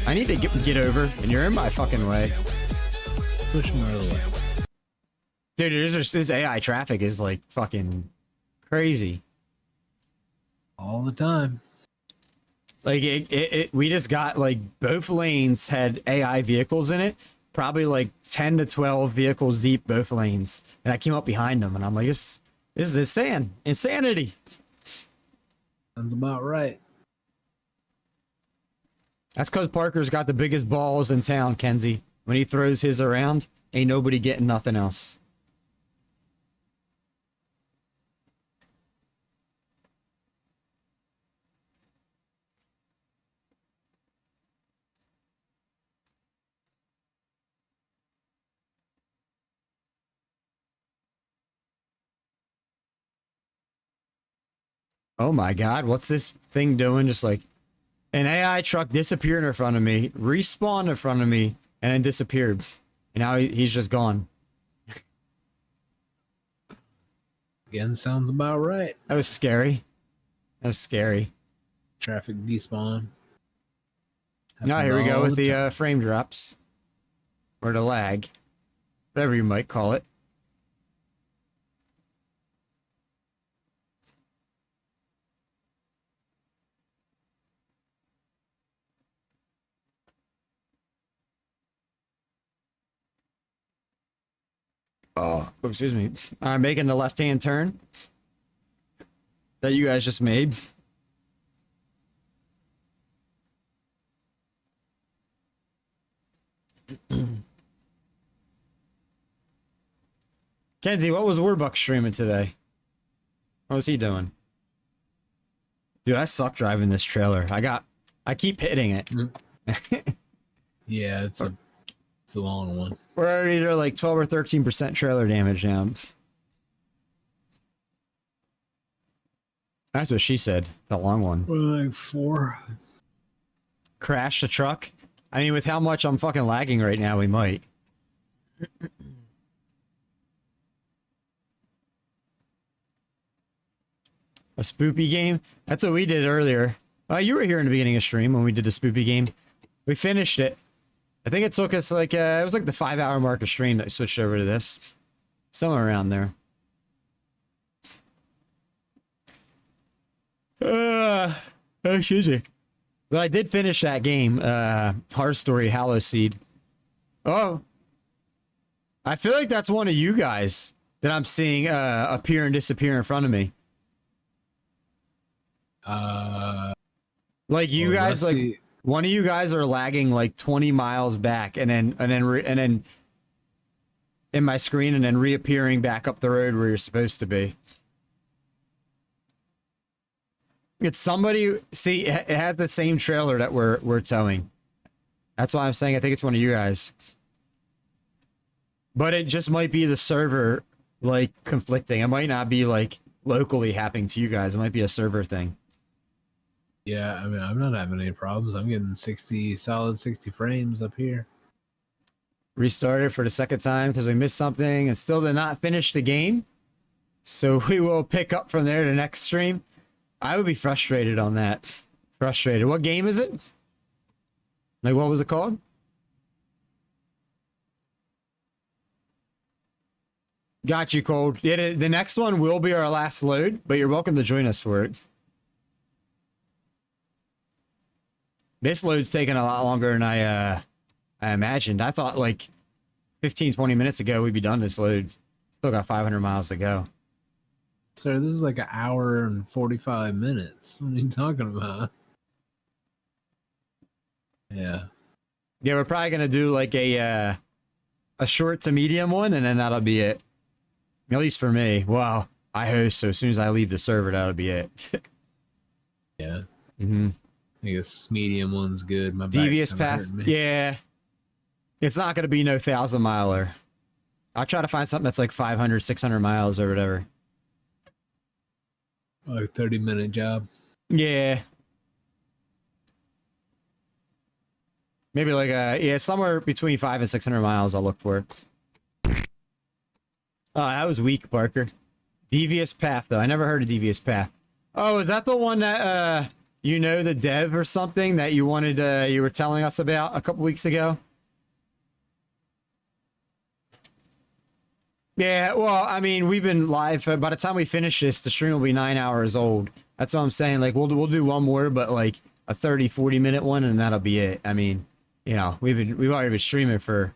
I need to get over, and you're in my fucking way. Push him out of the way. Dude, there's just, this AI traffic is like fucking crazy. All the time. Like we just got like both lanes had AI vehicles in it, probably like 10 to 12 vehicles deep, both lanes. And I came up behind them and I'm like, this is insanity. Sounds about right. That's because Parker's got the biggest balls in town, Kenzie. When he throws his around, ain't nobody getting nothing else. Oh my god, what's this thing doing? Just like an AI truck disappeared in front of me, respawned in front of me, and then disappeared. And now he's just gone. Again, sounds about right. That was scary. That was scary. Traffic despawn. Now here we go with the frame drops. Or the lag. Whatever you might call it. Oh, excuse me. I'm making the left-hand turn that you guys just made. Kenzie, what was Warbuck streaming today? What was he doing? Dude, I suck driving this trailer. I keep hitting it. Yeah, it's a It's a long one. We're either like 12 or 13% trailer damage now. That's what she said. The long one. We're like 4. Crash the truck? I mean, with how much I'm fucking lagging right now, we might. A spoopy game? That's what we did earlier. You were here in the beginning of stream when we did the spoopy game. We finished it. I think it took us like, it was like the 5-hour mark of stream that we switched over to this. Somewhere around there. Excuse me. But I did finish that game, Heart Story Hallow Seed. Oh. I feel like that's one of you guys that I'm seeing appear and disappear in front of me. Like you guys, like one of you guys are lagging like 20 miles back, and then in my screen, and then reappearing back up the road where you're supposed to be. It's somebody. See, it has the same trailer that we're towing. That's why I'm saying I think it's one of you guys. But it just might be the server like conflicting. It might not be like locally happening to you guys. It might be a server thing. Yeah, I mean, I'm not having any problems. I'm getting solid 60 frames up here. Restarted for the second time because we missed something and still did not finish the game. So we will pick up from there the next stream. I would be frustrated on that. Frustrated. What game is it? Like, what was it called? Got you, Cold. Yeah, the next one will be our last load, but you're welcome to join us for it. This load's taking a lot longer than I imagined. I thought like 15, 20 minutes ago we'd be done this load. Still got 500 miles to go. Sir, this is like an hour and 45 minutes. What are you talking about? Yeah. Yeah, we're probably gonna do like a short to medium one, and then that'll be it. At least for me. Well, I host, so as soon as I leave the server, that'll be it. Yeah. Mm-hmm. I guess medium one's good. My Devious back's path. hurting me. Yeah. It's not gonna be no 1,000-miler. I'll try to find something that's like 500, 600 miles or whatever. Like 30-minute job. Yeah. Maybe like somewhere between 500 and 600 miles I'll look for. Oh, that was weak, Parker. Devious Path, though. I never heard of Devious Path. Oh, is that the one that, you know, the dev or something that you wanted, you were telling us about a couple weeks ago? Yeah, well, I mean, we've been live. By the time we finish this, the stream will be 9 hours old. That's what I'm saying. Like, we'll do one more, but like a 30, 40-minute one, and that'll be it. I mean, you know, we've already been streaming for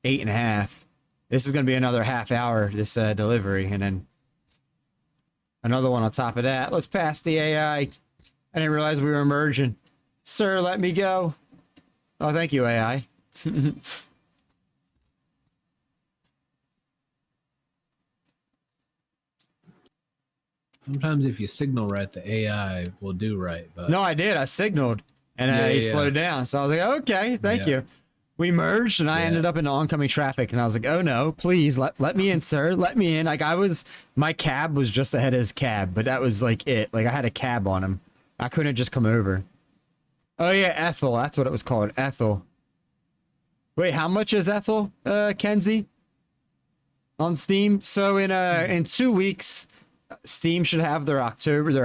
8.5. This is gonna be another half hour, this delivery, and then another one on top of that. Let's pass the AI. I didn't realize we were merging. Sir, let me go. Oh, thank you, AI. Sometimes if you signal right, the AI will do right. But No, I did. I signaled, and he slowed down. So I was like, okay, thank you. We merged, and I ended up in oncoming traffic, and I was like, oh no, please let me in, sir. Let me in. Like, my cab was just ahead of his cab, but that was like it. Like, I had a cab on him. I couldn't just come over. Oh yeah, Ethel. That's what it was called. Ethel. Wait, how much is Ethel, Kenzie? On Steam? So in 2 weeks, Steam should have their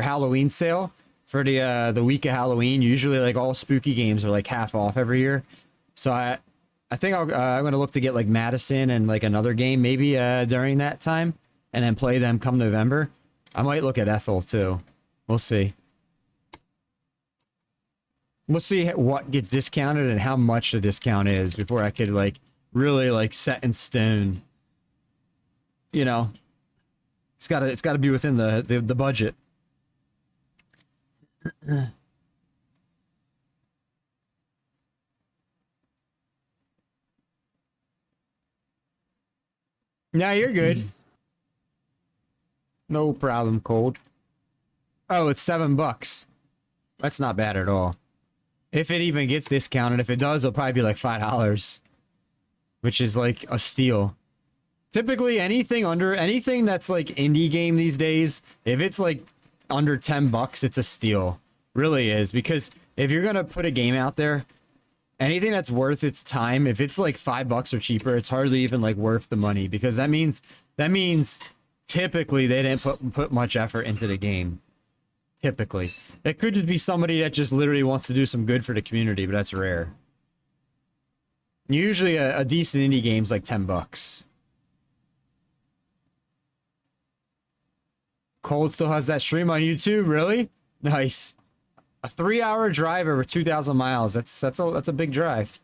Halloween sale for the week of Halloween. Usually, like, all spooky games are like half off every year. So I think I'm gonna look to get like Madison and like another game maybe during that time, and then play them come November. I might look at Ethel too. We'll see. We'll see what gets discounted and how much the discount is before I could like really like set in stone. You know, it's gotta be within the budget. Nah, you're good. No problem, Cold. Oh, it's $7. That's not bad at all. If it even gets discounted, if it does, it'll probably be like $5. which is like a steal. Typically anything that's like indie game these days, if it's like under $10, it's a steal. Really is, because if you're gonna put a game out there, anything that's worth its time, if it's like $5 or cheaper, it's hardly even like worth the money, because that means typically they didn't put much effort into the game. Typically, it could just be somebody that just literally wants to do some good for the community, but that's rare. Usually a decent indie game's like $10. Cold still has that stream on YouTube, really? Nice. A 3-hour drive over 2,000 miles. That's a big drive.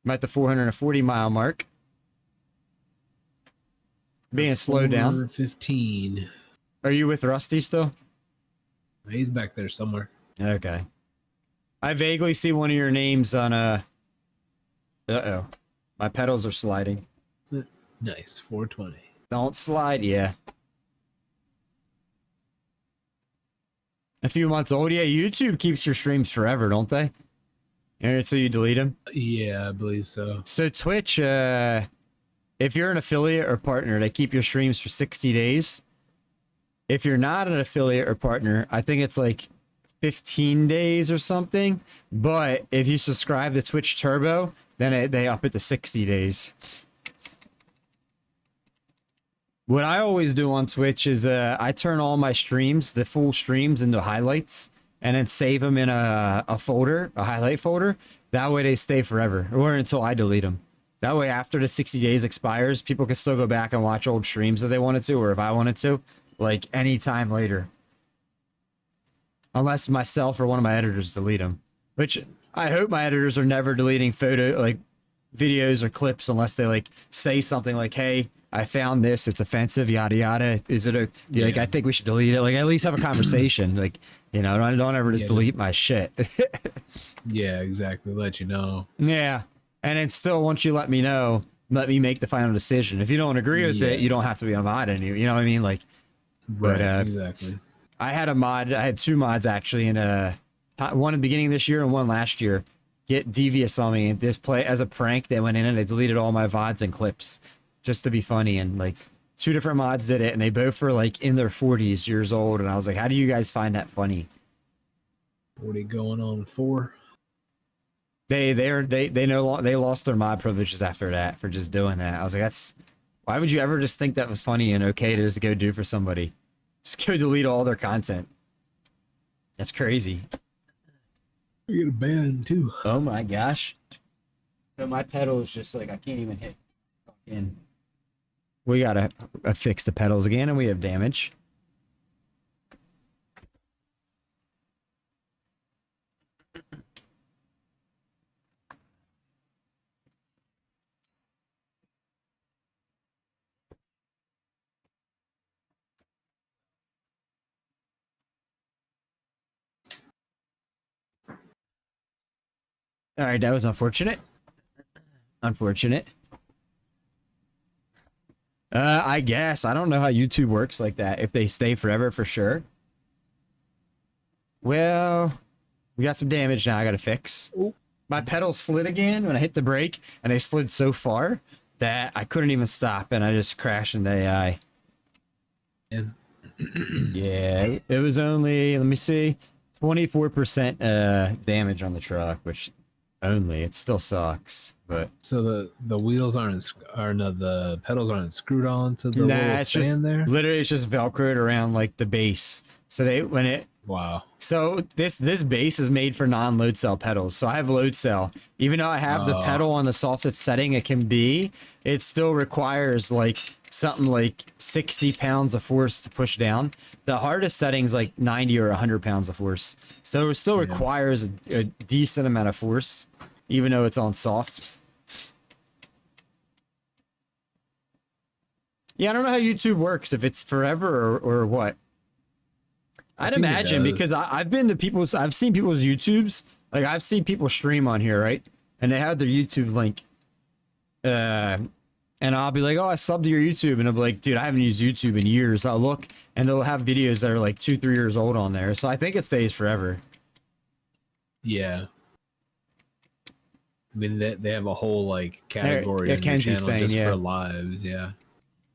I'm at the 440-mile mark. Being slowed down. 15. Are you with Rusty still? He's back there somewhere. Okay. I vaguely see one of your names on a... Uh-oh. My pedals are sliding. Nice. 420. Don't slide, yeah. A few months old. Yeah, YouTube keeps your streams forever, don't they? Until you delete them? Yeah, I believe so. So Twitch, if you're an affiliate or partner, they keep your streams for 60 days. If you're not an affiliate or partner, I think it's like 15 days or something. But if you subscribe to Twitch Turbo, then they up it to 60 days. What I always do on Twitch is I turn all my streams, the full streams, into highlights, and then save them in a folder, a highlight folder. That way they stay forever, or until I delete them. That way after the 60 days expires, people can still go back and watch old streams if they wanted to, or if I wanted to, like anytime later. Unless myself or one of my editors delete them. Which I hope my editors are never deleting videos or clips unless they like say something like, hey, I found this, it's offensive, yada yada. Is it like, I think we should delete it? Like, at least have a conversation. Like, you know, don't ever just delete my shit. Yeah, exactly. Let you know. Yeah. And then still, once you let me know, let me make the final decision. If you don't agree with it, you don't have to be a mod anymore. You know what I mean? Like, right, but, exactly. I had a mod, I had 2 mods actually, in one at the beginning of this year and one last year, get devious on me and this play as a prank. They went in and they deleted all my VODs and clips just to be funny, and like 2 different mods did it, and they both were like in their 40s years old, and I was like, how do you guys find that funny? 40 going on 4. They lost their mod privileges after that for just doing that. I was like, why would you ever just think that was funny and okay to just go do for somebody? Just go delete all their content. That's crazy. You get a ban too. Oh my gosh. So my pedal is just like, I can't even hit in. We gotta fix the pedals again, and we have damage. All right, that was unfortunate. Unfortunate. I guess. I don't know how YouTube works like that. If they stay forever, for sure. Well, we got some damage now I gotta fix. Ooh. My pedals slid again when I hit the brake, and they slid so far that I couldn't even stop, and I just crashed into AI. Yeah, it was only, let me see, 24% damage on the truck, which only, it still sucks. But so the wheels the pedals aren't screwed on to the nah, little it's stand just there. literally it's just velcroed around like the base. So wow. So this base is made for non-load cell pedals. So I have load cell. Even though I have the pedal on the softest setting it can be, it still requires like something like 60 pounds of force to push down. The hardest setting's like 90 or 100 pounds of force. So it still requires a decent amount of force, even though it's on soft. Yeah, I don't know how YouTube works, if it's forever or what. I'd imagine, because I've seen people's YouTubes. Like, I've seen people stream on here, right? And they have their YouTube link. And I'll be like, oh, I subbed to your YouTube. And I'll be like, dude, I haven't used YouTube in years. I'll look, and they'll have videos that are like 2-3 years old on there. So I think it stays forever. Yeah. I mean, they have a whole like category yeah, on their Kenzie's channel saying, just yeah. for lives. Yeah.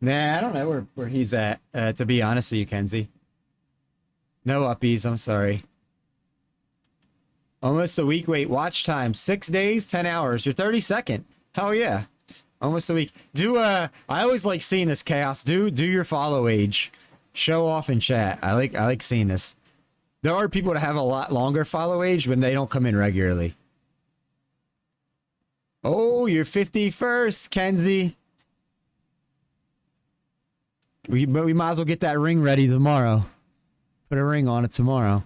Nah, I don't know where he's at. To be honest with you, Kenzie. No uppies, I'm sorry. Almost a week. Wait, watch time. 6 days, 10 hours. You're 32nd. Hell yeah. Almost a week. I always like seeing this, Chaos. Do your follow age. Show off in chat. I like seeing this. There are people that have a lot longer follow age when they don't come in regularly. Oh, you're 51st, Kenzie. But we might as well get that ring ready tomorrow. Put a ring on it tomorrow.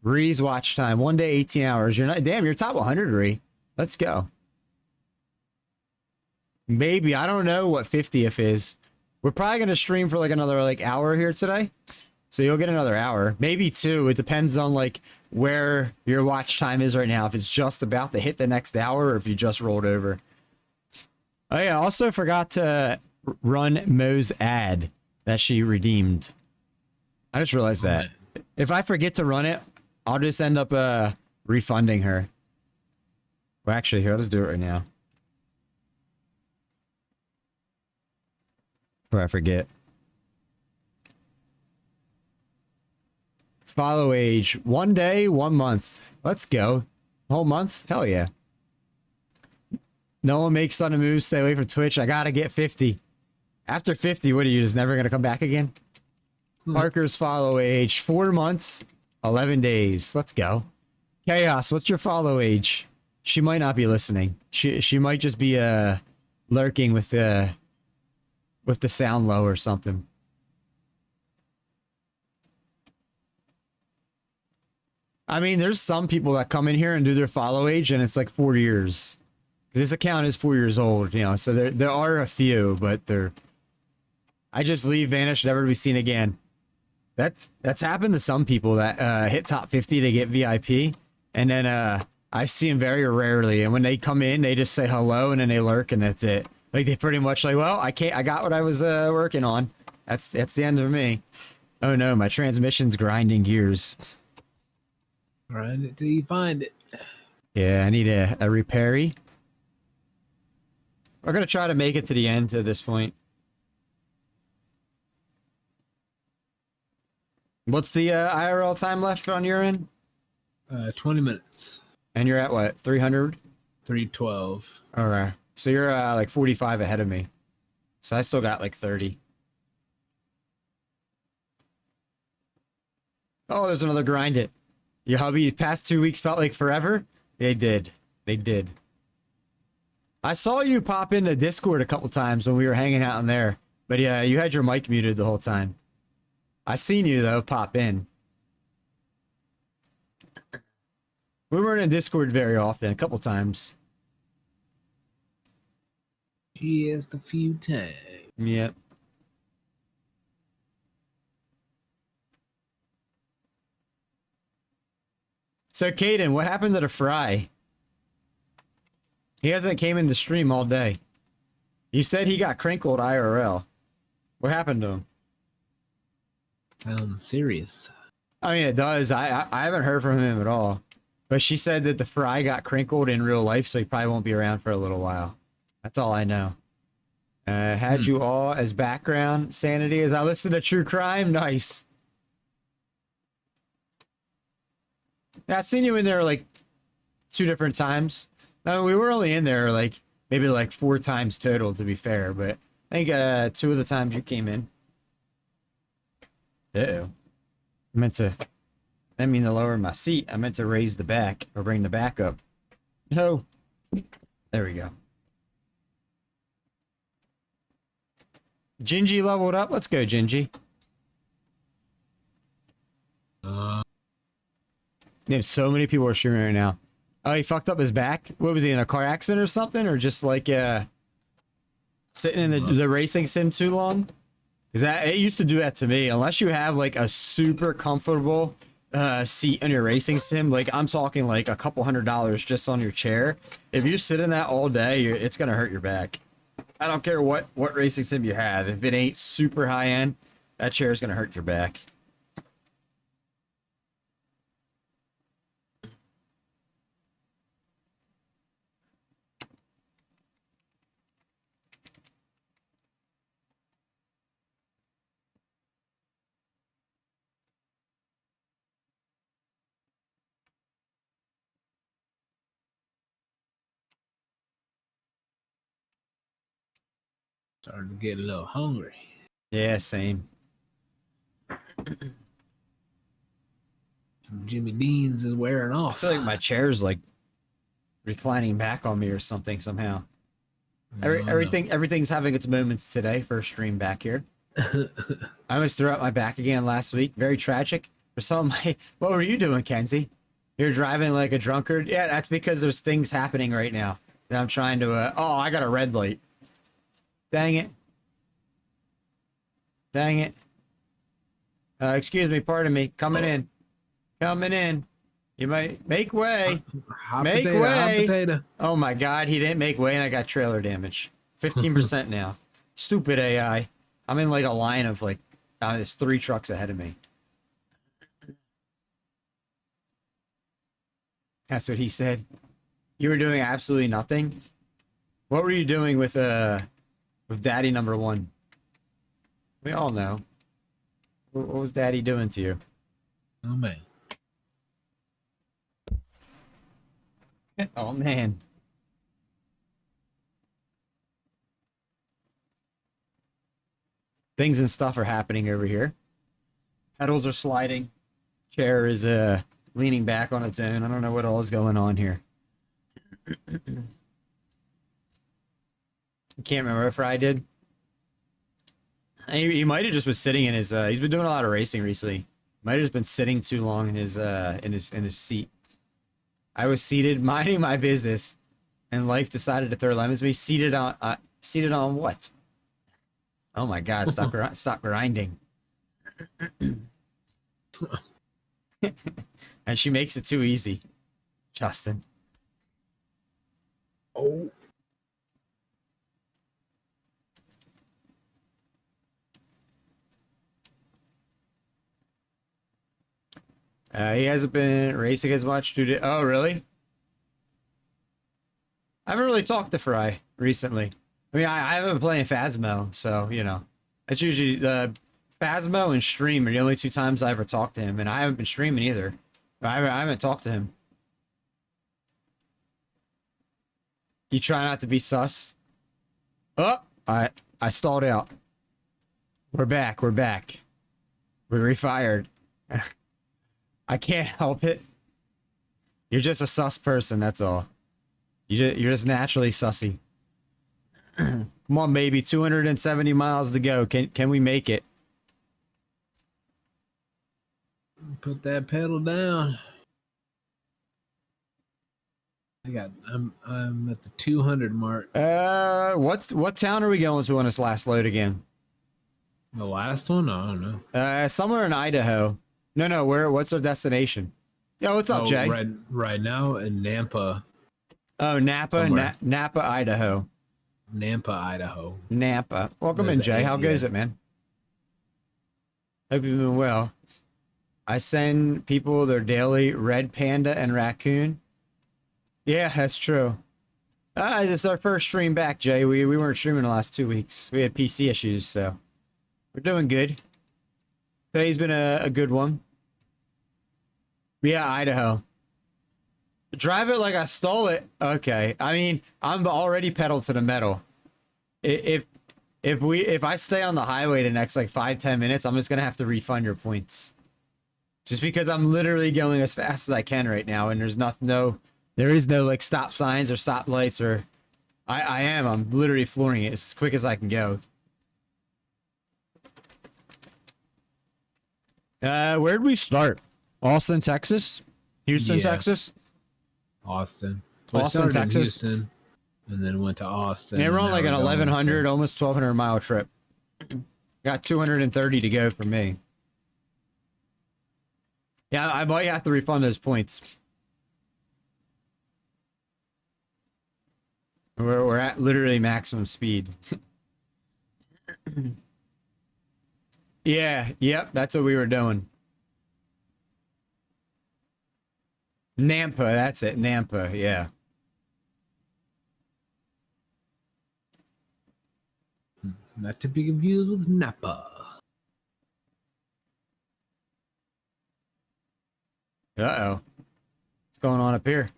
Ree's watch time. 1 day, 18 hours. You're top 100, Ree. Let's go. Maybe. I don't know what 50th is. We're probably going to stream for like another hour here today. So you'll get another hour. Maybe 2. It depends on like where your watch time is right now. If it's just about to hit the next hour or if you just rolled over. Oh yeah, I also forgot to run Mo's ad that she redeemed. I just realized that. If I forget to run it, I'll just end up refunding her. Well, actually, here, let's do it right now. Before I forget. Follow age. 1 day, 1 month. Let's go. Whole month? Hell yeah. No one makes fun of moves. Stay away from Twitch. I gotta get 50. After 50, what are you, just never gonna come back again? Parker's follow age. 4 months, 11 days. Let's go. Chaos, what's your follow age? She might not be listening. She might just be lurking with the sound low or something. I mean, there's some people that come in here and do their follow age and it's like 4 years. Because this account is 4 years old, you know, so there are a few, but I just leave, vanish, never to be seen again. That's happened to some people that hit top 50 to get VIP, and then I see them very rarely, and when they come in, they just say hello, and then they lurk, and that's it. Like, they pretty much like, well, I got what I was working on. That's the end of me. Oh no, my transmission's grinding gears. Grind it till you find it. Yeah, I need a repairy. We're gonna try to make it to the end at this point. What's the IRL time left on your end? 20 minutes. And you're at what, 300? 312. Alright. So you're like 45 ahead of me. So I still got like 30. Oh, there's another grind it. Your hubby past 2 weeks felt like forever? They did. They did. I saw you pop into Discord a couple times when we were hanging out in there. But yeah, you had your mic muted the whole time. I seen you though pop in. We weren't in Discord very often, a couple times. Just a few times. Yep. So Caden, what happened to the fry? He hasn't came in the stream all day. You said he got crinkled IRL. What happened to him? Sounds serious. I mean, it does. I haven't heard from him at all. But she said that the fry got crinkled in real life, so he probably won't be around for a little while. That's all I know. Had you all as background sanity as I listen to true crime? Nice. Yeah, I seen you in there like 2 different times. I mean, we were only in there like maybe like 4 times total, to be fair, but I think 2 of the times you came in. Uh-oh. I didn't mean to lower my seat. I meant to raise the back or bring the back up. No. There we go. Gingy leveled up. Let's go, Gingy. Damn, so many people are streaming right now. Oh, he fucked up his back? What was he, in a car accident or something? Or just like sitting in the racing sim too long? Because it used to do that to me. Unless you have like a super comfortable seat on your racing sim, like I'm talking like a couple $100 just on your chair. If you sit in that all day, it's gonna hurt your back. I don't care what racing sim you have. If it ain't super high end, that chair is gonna hurt your back. Starting to get a little hungry. Yeah, same. Jimmy Dean's is wearing I off. feel like my chair's like reclining back on me or something somehow. Everything's having its moments today. First stream back here. I almost threw out my back again last week. Very tragic. For some of my, what were you doing, Kenzie? You're driving like a drunkard? Yeah, that's because there's things happening right now that I'm trying to, oh, I got a red light. Dang it. Dang it. Excuse me, pardon me. Coming in. Coming in. You might make way. Make way. Oh my god, he didn't make way and I got trailer damage. 15% now. Stupid AI. I'm in like a line of like, there's 3 trucks ahead of me. That's what he said. You were doing absolutely nothing. What were you doing with Daddy number 1? We all know. What was Daddy doing to you? Oh man. Oh man. Things and stuff are happening over here. Pedals are sliding. Chair is leaning back on its own. I don't know what all is going on here. I can't remember if I did. He might have just been sitting in his he's been doing a lot of racing recently. Might have just been sitting too long in his seat. I was seated minding my business and life decided to throw lemons at me. Seated on what? Oh my god, stop grinding. And she makes it too easy. Justin. Oh. He hasn't been racing as much due to... Oh, really? I haven't really talked to Fry recently. I mean, I haven't been playing Phasmo, so, you know. It's usually... Phasmo and stream are the only 2 times I ever talked to him, and I haven't been streaming either. I haven't talked to him. You try not to be sus. Oh! I stalled out. We're back. We're back. We refired. I can't help it. You're just a sus person, that's all. You're just naturally sussy. Come on, baby. 270 miles to go. Can we make it? Put that pedal down. I'm at the 200 mark. What town are we going to on this last load again? The last one? I don't know. Somewhere in Idaho. No, what's our destination? Yo, what's up, Jay? Right now in Nampa. Oh, Napa, Napa, Idaho. Nampa, Idaho. Napa. Welcome in, Jay. How goes it, man? Hope you've been well. I send people their daily red panda and raccoon. Yeah, that's true. It's our first stream back, Jay. We weren't streaming the last 2 weeks. We had PC issues, so we're doing good. Today's been a good one. Yeah, Idaho. Drive it like I stole it. Okay. I mean, I'm already pedal to the metal. If I stay on the highway the next like 5-10 minutes, I'm just gonna have to refund your points. Just because I'm literally going as fast as I can right now, and there is no like stop signs or stop lights or I'm literally flooring it as quick as I can go. Where'd we start? Austin, Texas? Houston, Texas? Austin. Austin, Texas. Houston, and then went to Austin. Yeah, we're on like an 1,100, almost 1,200 mile trip. Got 230 to go for me. Yeah, I might have to refund those points. We're at literally maximum speed. Yep, that's what we were doing. Nampa, that's it, Nampa, yeah. Not to be confused with Napa. Uh-oh. What's going on up here?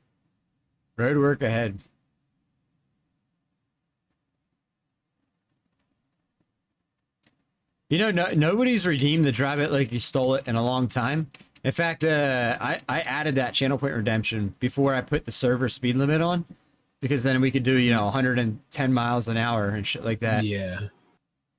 Road work ahead. You know, nobody's redeemed the drive it like you stole it in a long time. In fact, I added that channel point redemption before I put the server speed limit on, because then we could do, you know, 110 miles an hour and shit like that. Yeah.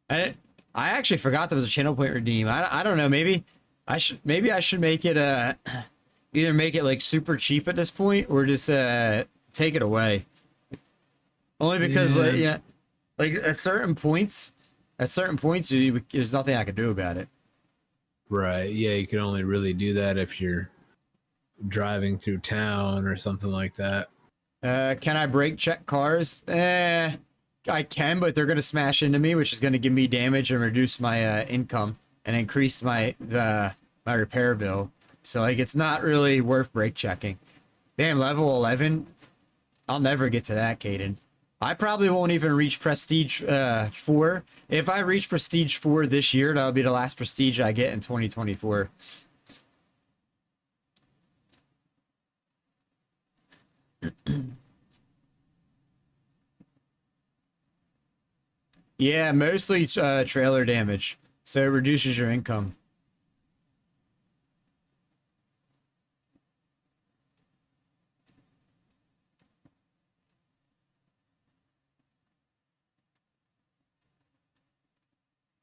And I actually forgot there was a channel point redeem. I don't know. Maybe I should make it either make it like super cheap at this point or just take it away. Only because like at certain points, there's nothing I could do about it. Right. Yeah, you can only really do that if you're driving through town or something like that. Can I brake check cars? I can, but they're gonna smash into me, which is gonna give me damage and reduce my income and increase my repair bill. So like, it's not really worth brake checking. Damn, level 11. I'll never get to that, Caden. I probably won't even reach Prestige 4. If I reach Prestige 4 this year, that'll be the last Prestige I get in 2024. Yeah, mostly trailer damage, so it reduces your income.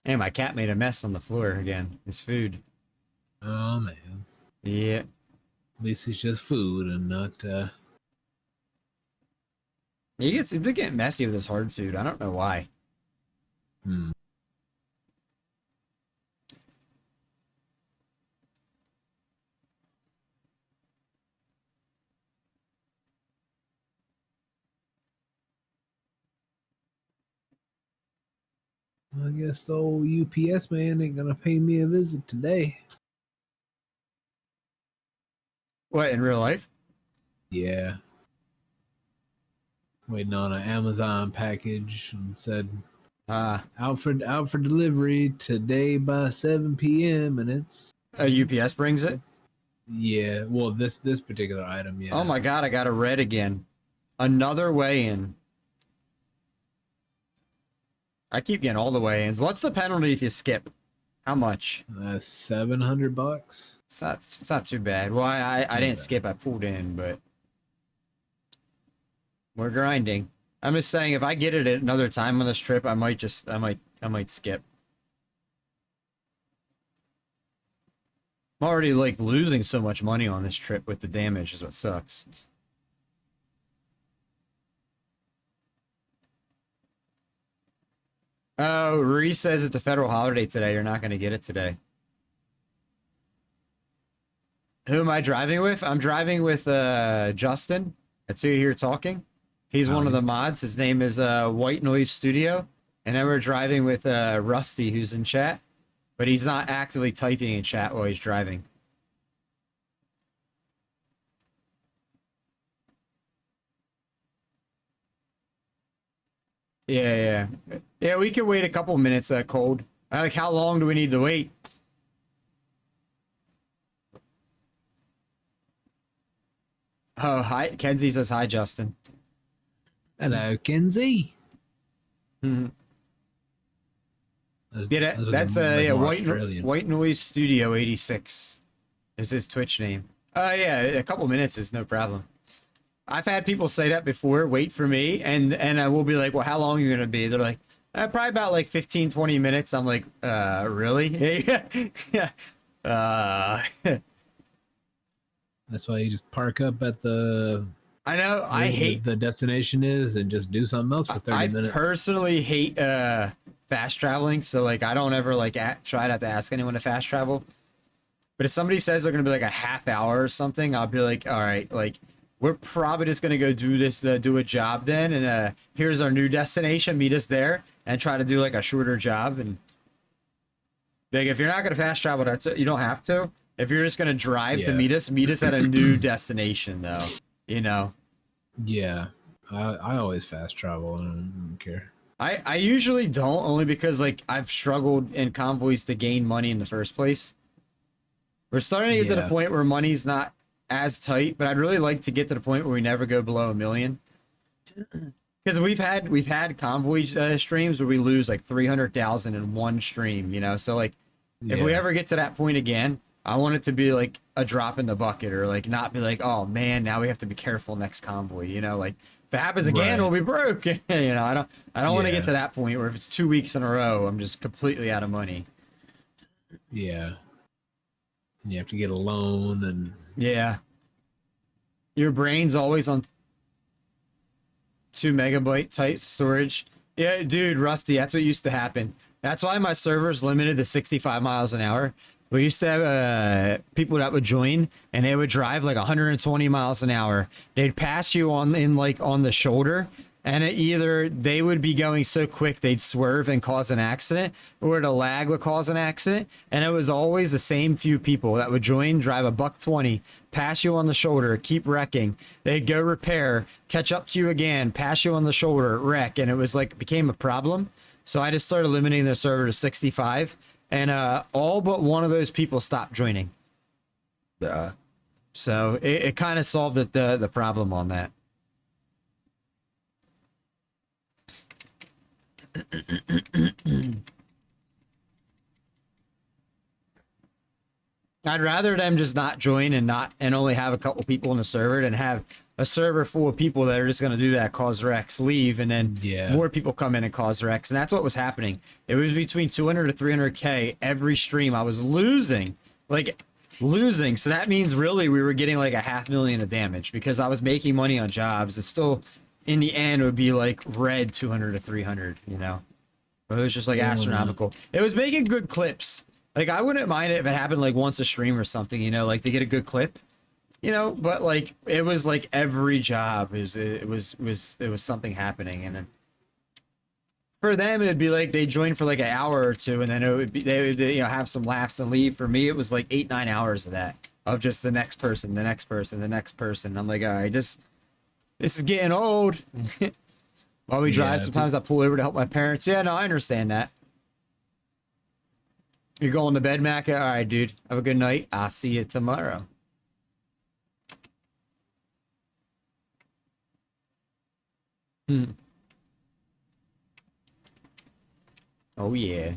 And my cat made a mess on the floor again. His food. Oh man. Yeah. At least it's just food and not He's been getting messy with his hard food. I don't know why. I guess the old UPS man ain't gonna pay me a visit today. What, in real life? Yeah. Waiting on an Amazon package and said out for delivery today by 7 p.m. and it's UPS brings it? Yeah, well this particular item, yeah. Oh my god, I got a red again. Another weigh-in. I keep getting all the weigh-ins. What's the penalty if you skip? How much? $700. It's not too bad. Well, I didn't skip. I pulled in, but we're grinding. I'm just saying, if I get it at another time on this trip, I might skip. I'm already like losing so much money on this trip with the damage is what sucks. Oh, Reese says it's a federal holiday today. You're not going to get it today. Who am I driving with? I'm driving with Justin. That's who you're here talking. He's one of the mods. His name is White Noise Studio. And then we're driving with Rusty, who's in chat. But he's not actively typing in chat while he's driving. Yeah. Yeah, we can wait a couple minutes, Cold. Like, how long do we need to wait? Oh, hi. Kenzie says hi, Justin. Hello, Kenzie. Mm-hmm. That's White Noise Studio 86 is his Twitch name. Yeah, a couple minutes is no problem. I've had people say that before, wait for me, and I will be like, well, how long are you going to be? They're like, probably about like 15, 20 minutes. I'm like, really? Yeah. That's why you just park up at the... I know, I hate... The destination is and just do something else for 30 minutes. I personally hate fast traveling, so like I don't ever like try not to ask anyone to fast travel. But if somebody says they're going to be like a half hour or something, I'll be like, all right, like... We're probably just going to go do this, do a job then. And here's our new destination. Meet us there and try to do like a shorter job. And like, if you're not going to fast travel, you don't have to. If you're just going to drive to meet us at a new destination though, you know? Yeah. I always fast travel. I don't care. I usually don't, only because like I've struggled in convoys to gain money in the first place. We're starting to get to the point where money's not as tight, but I'd really like to get to the point where we never go below 1 million. Because we've had convoy streams where we lose like 300,000 in one stream, you know. So like, if we Yeah. ever get to that point again, I want it to be like a drop in the bucket, or like not be like, oh man, now we have to be careful next convoy, you know. Like if it happens again, Right. we'll be broke. You know, I don't want to Yeah. get to that point where if it's 2 weeks in a row, I'm just completely out of money. Yeah. And you have to get a loan and Yeah. Your brain's always on 2 MB type storage. Yeah, dude, Rusty, that's what used to happen. That's why my server's limited to 65 miles an hour. We used to have people that would join and they would drive like 120 miles an hour. They'd pass you on the shoulder, and either they would be going so quick they'd swerve and cause an accident, or the lag would cause an accident. And it was always the same few people that would join, drive a $120, pass you on the shoulder, keep wrecking. They'd go repair, catch up to you again, pass you on the shoulder, wreck, and it was like it became a problem. So I just started limiting the server to 65, and all but one of those people stopped joining. So it kind of solved the problem on that. I'd rather them just not join and only have a couple people in the server than have a server full of people that are just going to do that, cause wrecks, leave, and then more people come in and cause wrecks. And that's what was happening. It was between 200 to 300K every stream. I was losing. So that means really we were getting like $500,000 of damage because I was making money on jobs. It's still, in the end, it would be like red 200 to 300, you know? But it was just like astronomical. It was making good clips. Like, I wouldn't mind it if it happened like once a stream or something, you know, like to get a good clip, you know, but like it was like every job it was something happening. And then for them, it'd be like they joined for like an hour or two, and then it would be, they would, you know, have some laughs and leave. For me, it was like 8-9 hours of that, of just the next person, the next person, the next person. I'm like, all right, this is getting old. While we drive, sometimes I pull over to help my parents. Yeah, no, I understand that. You're going to bed, Mac? All right, dude. Have a good night. I'll see you tomorrow. Oh, yeah.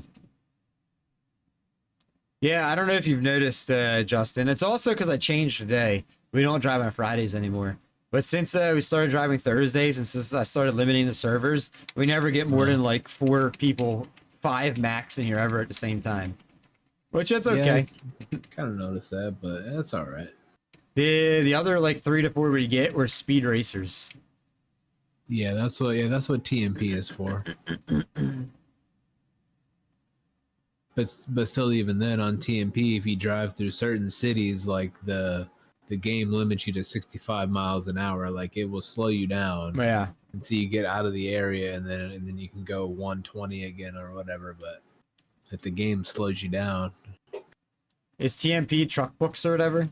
Yeah, I don't know if you've noticed, Justin. It's also because I changed today. We don't drive on Fridays anymore. But since we started driving Thursdays, and since I started limiting the servers, we never get more than like 4 people, 5 max in here ever at the same time. Which it's okay. Yeah, kind of noticed that, but that's all right. The other like 3 to 4 we get were speed racers. Yeah, that's what TMP is for. But still, even then on TMP, if you drive through certain cities, like the game limits you to 65 miles an hour, like it will slow you down. Yeah. Until you get out of the area, and then you can go 120 again or whatever. But if the game slows you down, is TMP truck books or whatever?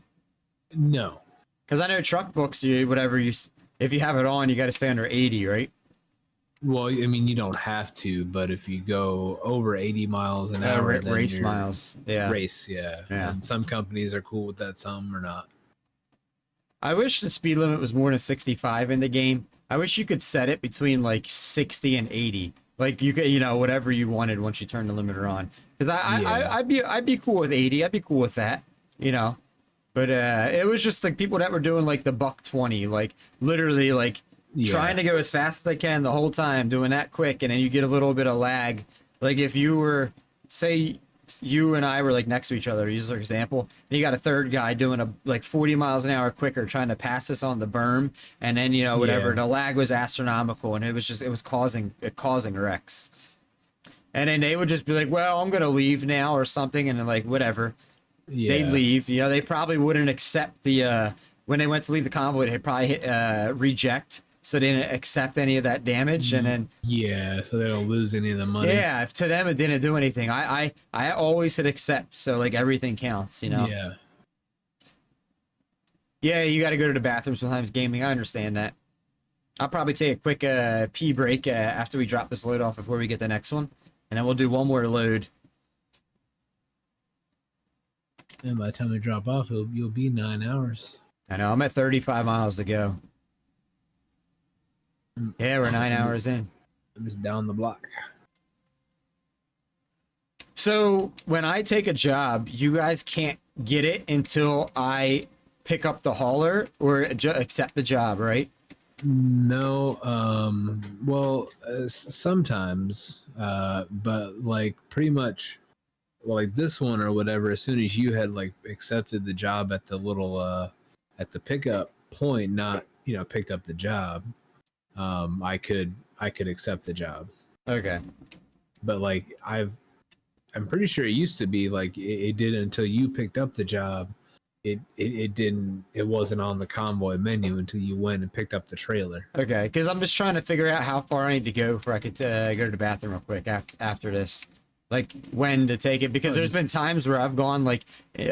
No, because I know truck books, if you have it on, you got to stay under 80, right? Well, I mean, you don't have to, but if you go over 80 miles an hour, then race miles, yeah, race, yeah. And some companies are cool with that, some are not. I wish the speed limit was more than 65 in the game. I wish you could set it between like 60 and 80. Like you could, you know, whatever you wanted once you turn the limiter on. Because I'd be cool with 80. I'd be cool with that, you know. But it was just like people that were doing like the $120, like literally like trying to go as fast as they can the whole time, doing that quick, and then you get a little bit of lag. Like if you were, say, you and I were like next to each other, use for example, and you got a third guy doing like 40 miles an hour quicker, trying to pass us on the berm, and then, you know, whatever, the lag was astronomical, and it was causing wrecks. And then they would just be like, well, I'm gonna leave now or something, and then like whatever. They'd leave. You know, they probably wouldn't accept the when they went to leave the convoy, they'd probably hit reject, so they didn't accept any of that damage, and then so they don't lose any of the money. Yeah, if to them it didn't do anything. I always hit accept, so like everything counts, you know. Yeah, you got to go to the bathroom sometimes gaming. I understand that. I'll probably take a quick pee break after we drop this load off before we get the next one, and then we'll do one more load. And by the time we drop off, you'll be 9 hours. I know. I'm at 35 miles to go. Yeah, we're 9 hours in. I'm just down the block. So when I take a job, you guys can't get it until I pick up the hauler or accept the job, right? No, well, sometimes, but like pretty much, well, like this one or whatever. As soon as you had like accepted the job at the little at the pickup point, not picked up the job, I could accept the job. Okay. But like I'm pretty sure it used to be like it did until you picked up the job. It didn't. It wasn't on the convoy menu until you went and picked up the trailer. Okay, because I'm just trying to figure out how far I need to go before I could go to the bathroom real quick after this. Like when to take it, because there's been times where I've gone like we've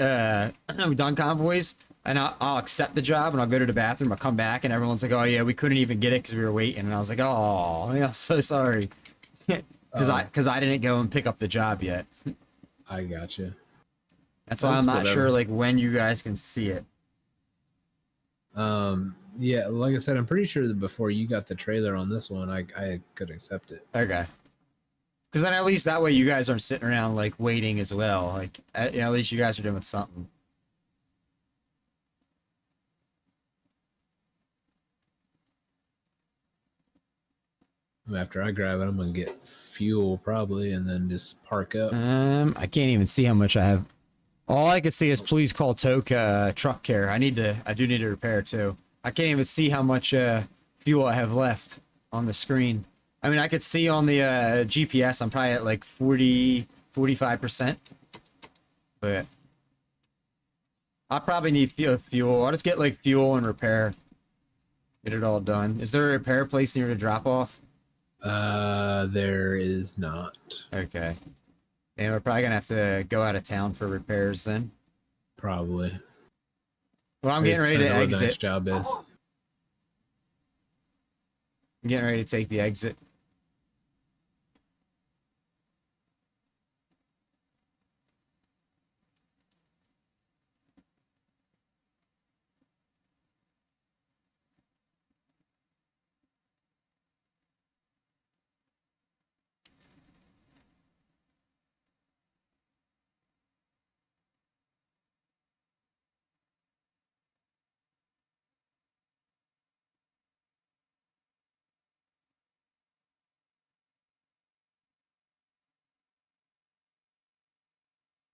done convoys and I'll accept the job and I'll go to the bathroom, I'll come back and everyone's like, oh yeah, we couldn't even get it because we were waiting, and I was like, oh, I'm so sorry. Because I didn't go and pick up the job yet. I gotcha. That's why I'm not sure like when you guys can see it. Yeah, like I said, I'm pretty sure that before you got the trailer on this one, I could accept it. Okay. Because then at least that way you guys aren't sitting around like waiting as well. Like at least you guys are doing something. After I grab it, I'm gonna get fuel probably, and then just park up. I can't even see how much I have. All I can see is please call Toka truck care. I do need to repair too. I can't even see how much fuel I have left on the screen. I mean, I could see on the GPS I'm probably at like 45%. But I probably need fuel. I'll just get like fuel and repair. Get it all done. Is there a repair place near to drop off? There is not. Okay. And we're probably gonna have to go out of town for repairs then. Probably. Well, I'm getting ready to exit. The next job is. I'm getting ready to take the exit.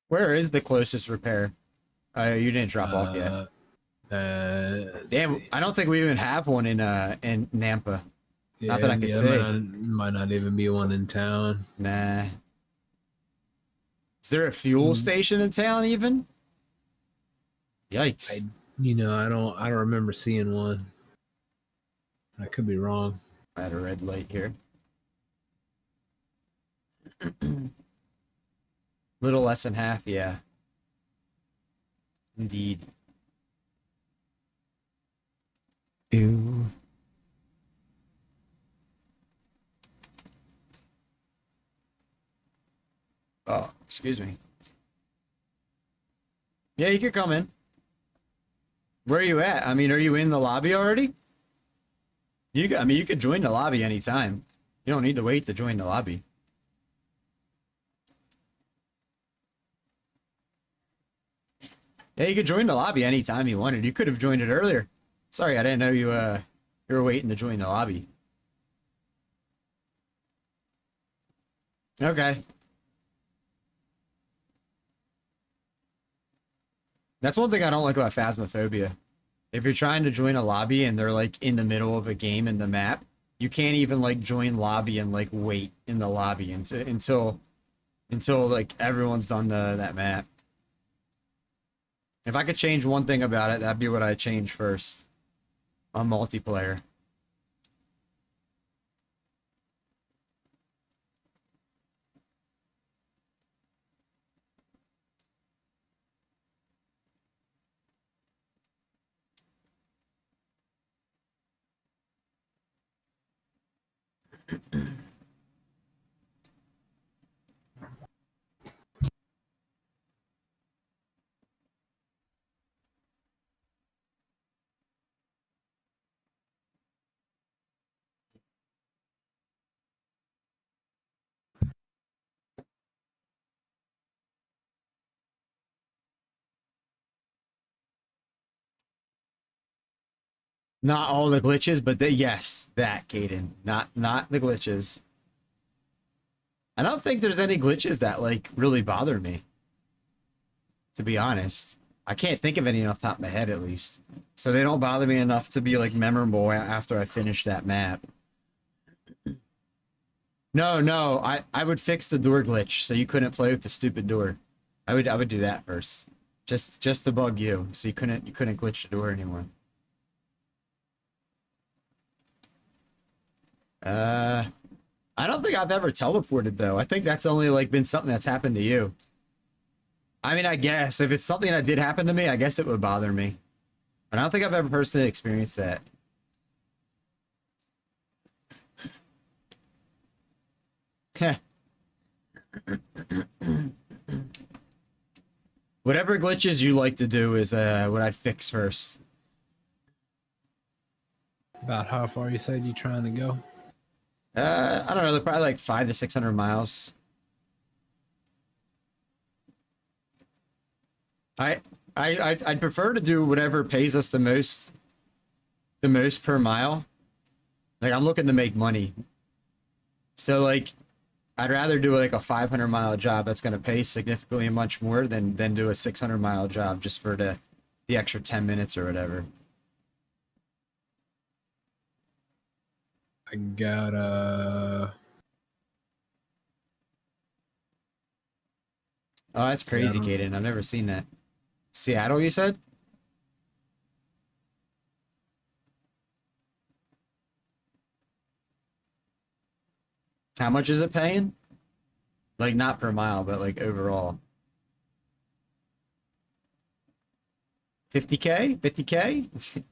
Where is the closest repair? You didn't drop off yet. Damn, I don't think we even have one in Nampa. Yeah, not that I can say. Might not even be one in town. Nah. Is there a fuel station in town even? Yikes. I don't remember seeing one. I could be wrong. I had a red light here. Little less than half, yeah. Indeed. Ew. Oh, excuse me. Yeah, you could come in. Where are you at? I mean, are you in the lobby already? You could join the lobby anytime. You don't need to wait to join the lobby. Yeah, you could join the lobby anytime you wanted. You could have joined it earlier. Sorry, I didn't know you were waiting to join the lobby. Okay. That's one thing I don't like about Phasmophobia. If you're trying to join a lobby and they're like in the middle of a game in the map, you can't even like join lobby and like wait in the lobby until like everyone's done that map. If I could change one thing about it, that'd be what I'd change first on multiplayer. Not all the glitches, but yes, that, Caden. Not the glitches. I don't think there's any glitches that, like, really bother me. To be honest. I can't think of any off the top of my head, at least. So they don't bother me enough to be, like, memorable after I finish that map. No, I would fix the door glitch so you couldn't play with the stupid door. I would do that first. Just to bug you, so you couldn't glitch the door anymore. I don't think I've ever teleported though. I think that's only like been something that's happened to you. I mean, I guess if it's something that did happen to me, I guess it would bother me. But I don't think I've ever personally experienced that. Whatever glitches you like to do is what I'd fix first. About how far you said you trying to go? I don't know. They're probably like 500 to 600 miles. I'd prefer to do whatever pays us the most per mile. Like, I'm looking to make money. So, like, I'd rather do like a 500-mile job that's going to pay significantly much more than do a 600-mile job just for the extra 10 minutes or whatever. I got Oh, that's crazy, Caden. I've never seen that. Seattle, you said? How much is it paying? Like, not per mile, but like overall. 50K? 50K?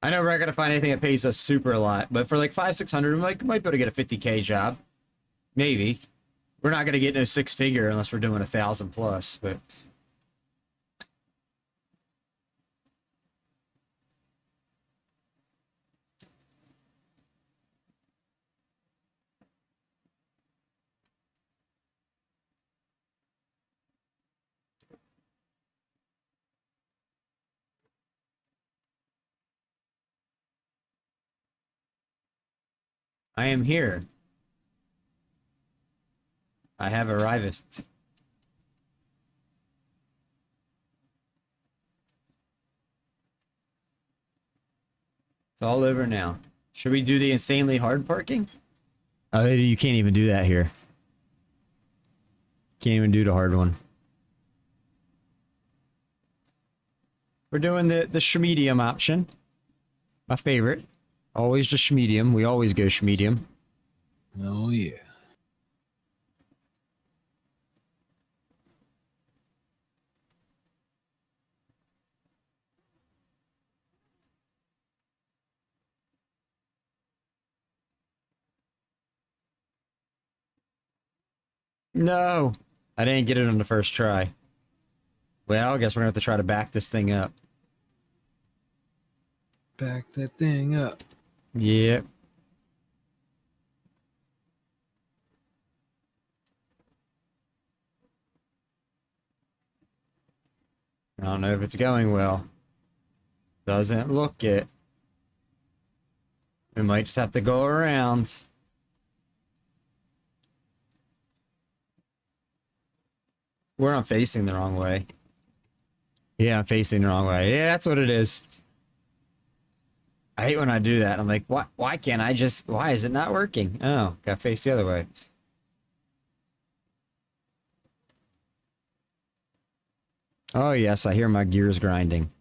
I know we're not gonna find anything that pays us super a lot, but for like 500-600, we might be able to get a 50K job. Maybe. We're not gonna get no 6-figure unless we're doing 1,000 plus, but I am here. I have arrived. It's all over now. Should we do the insanely hard parking? Oh, you can't even do that here. Can't even do the hard one. We're doing the schmedium option. My favorite. Always just schmedium. We always go schmedium. Oh, yeah. No, I didn't get it on the first try. Well, I guess we're gonna have to try to back this thing up. Back that thing up. Yep. I don't know if it's going well. Doesn't look it. We might just have to go around. Where I'm facing the wrong way. Yeah, I'm facing the wrong way. Yeah, that's what it is. I hate when I do that. I'm like, why can't I just, why is it not working? Oh, gotta face the other way. Oh yes, I hear my gears grinding.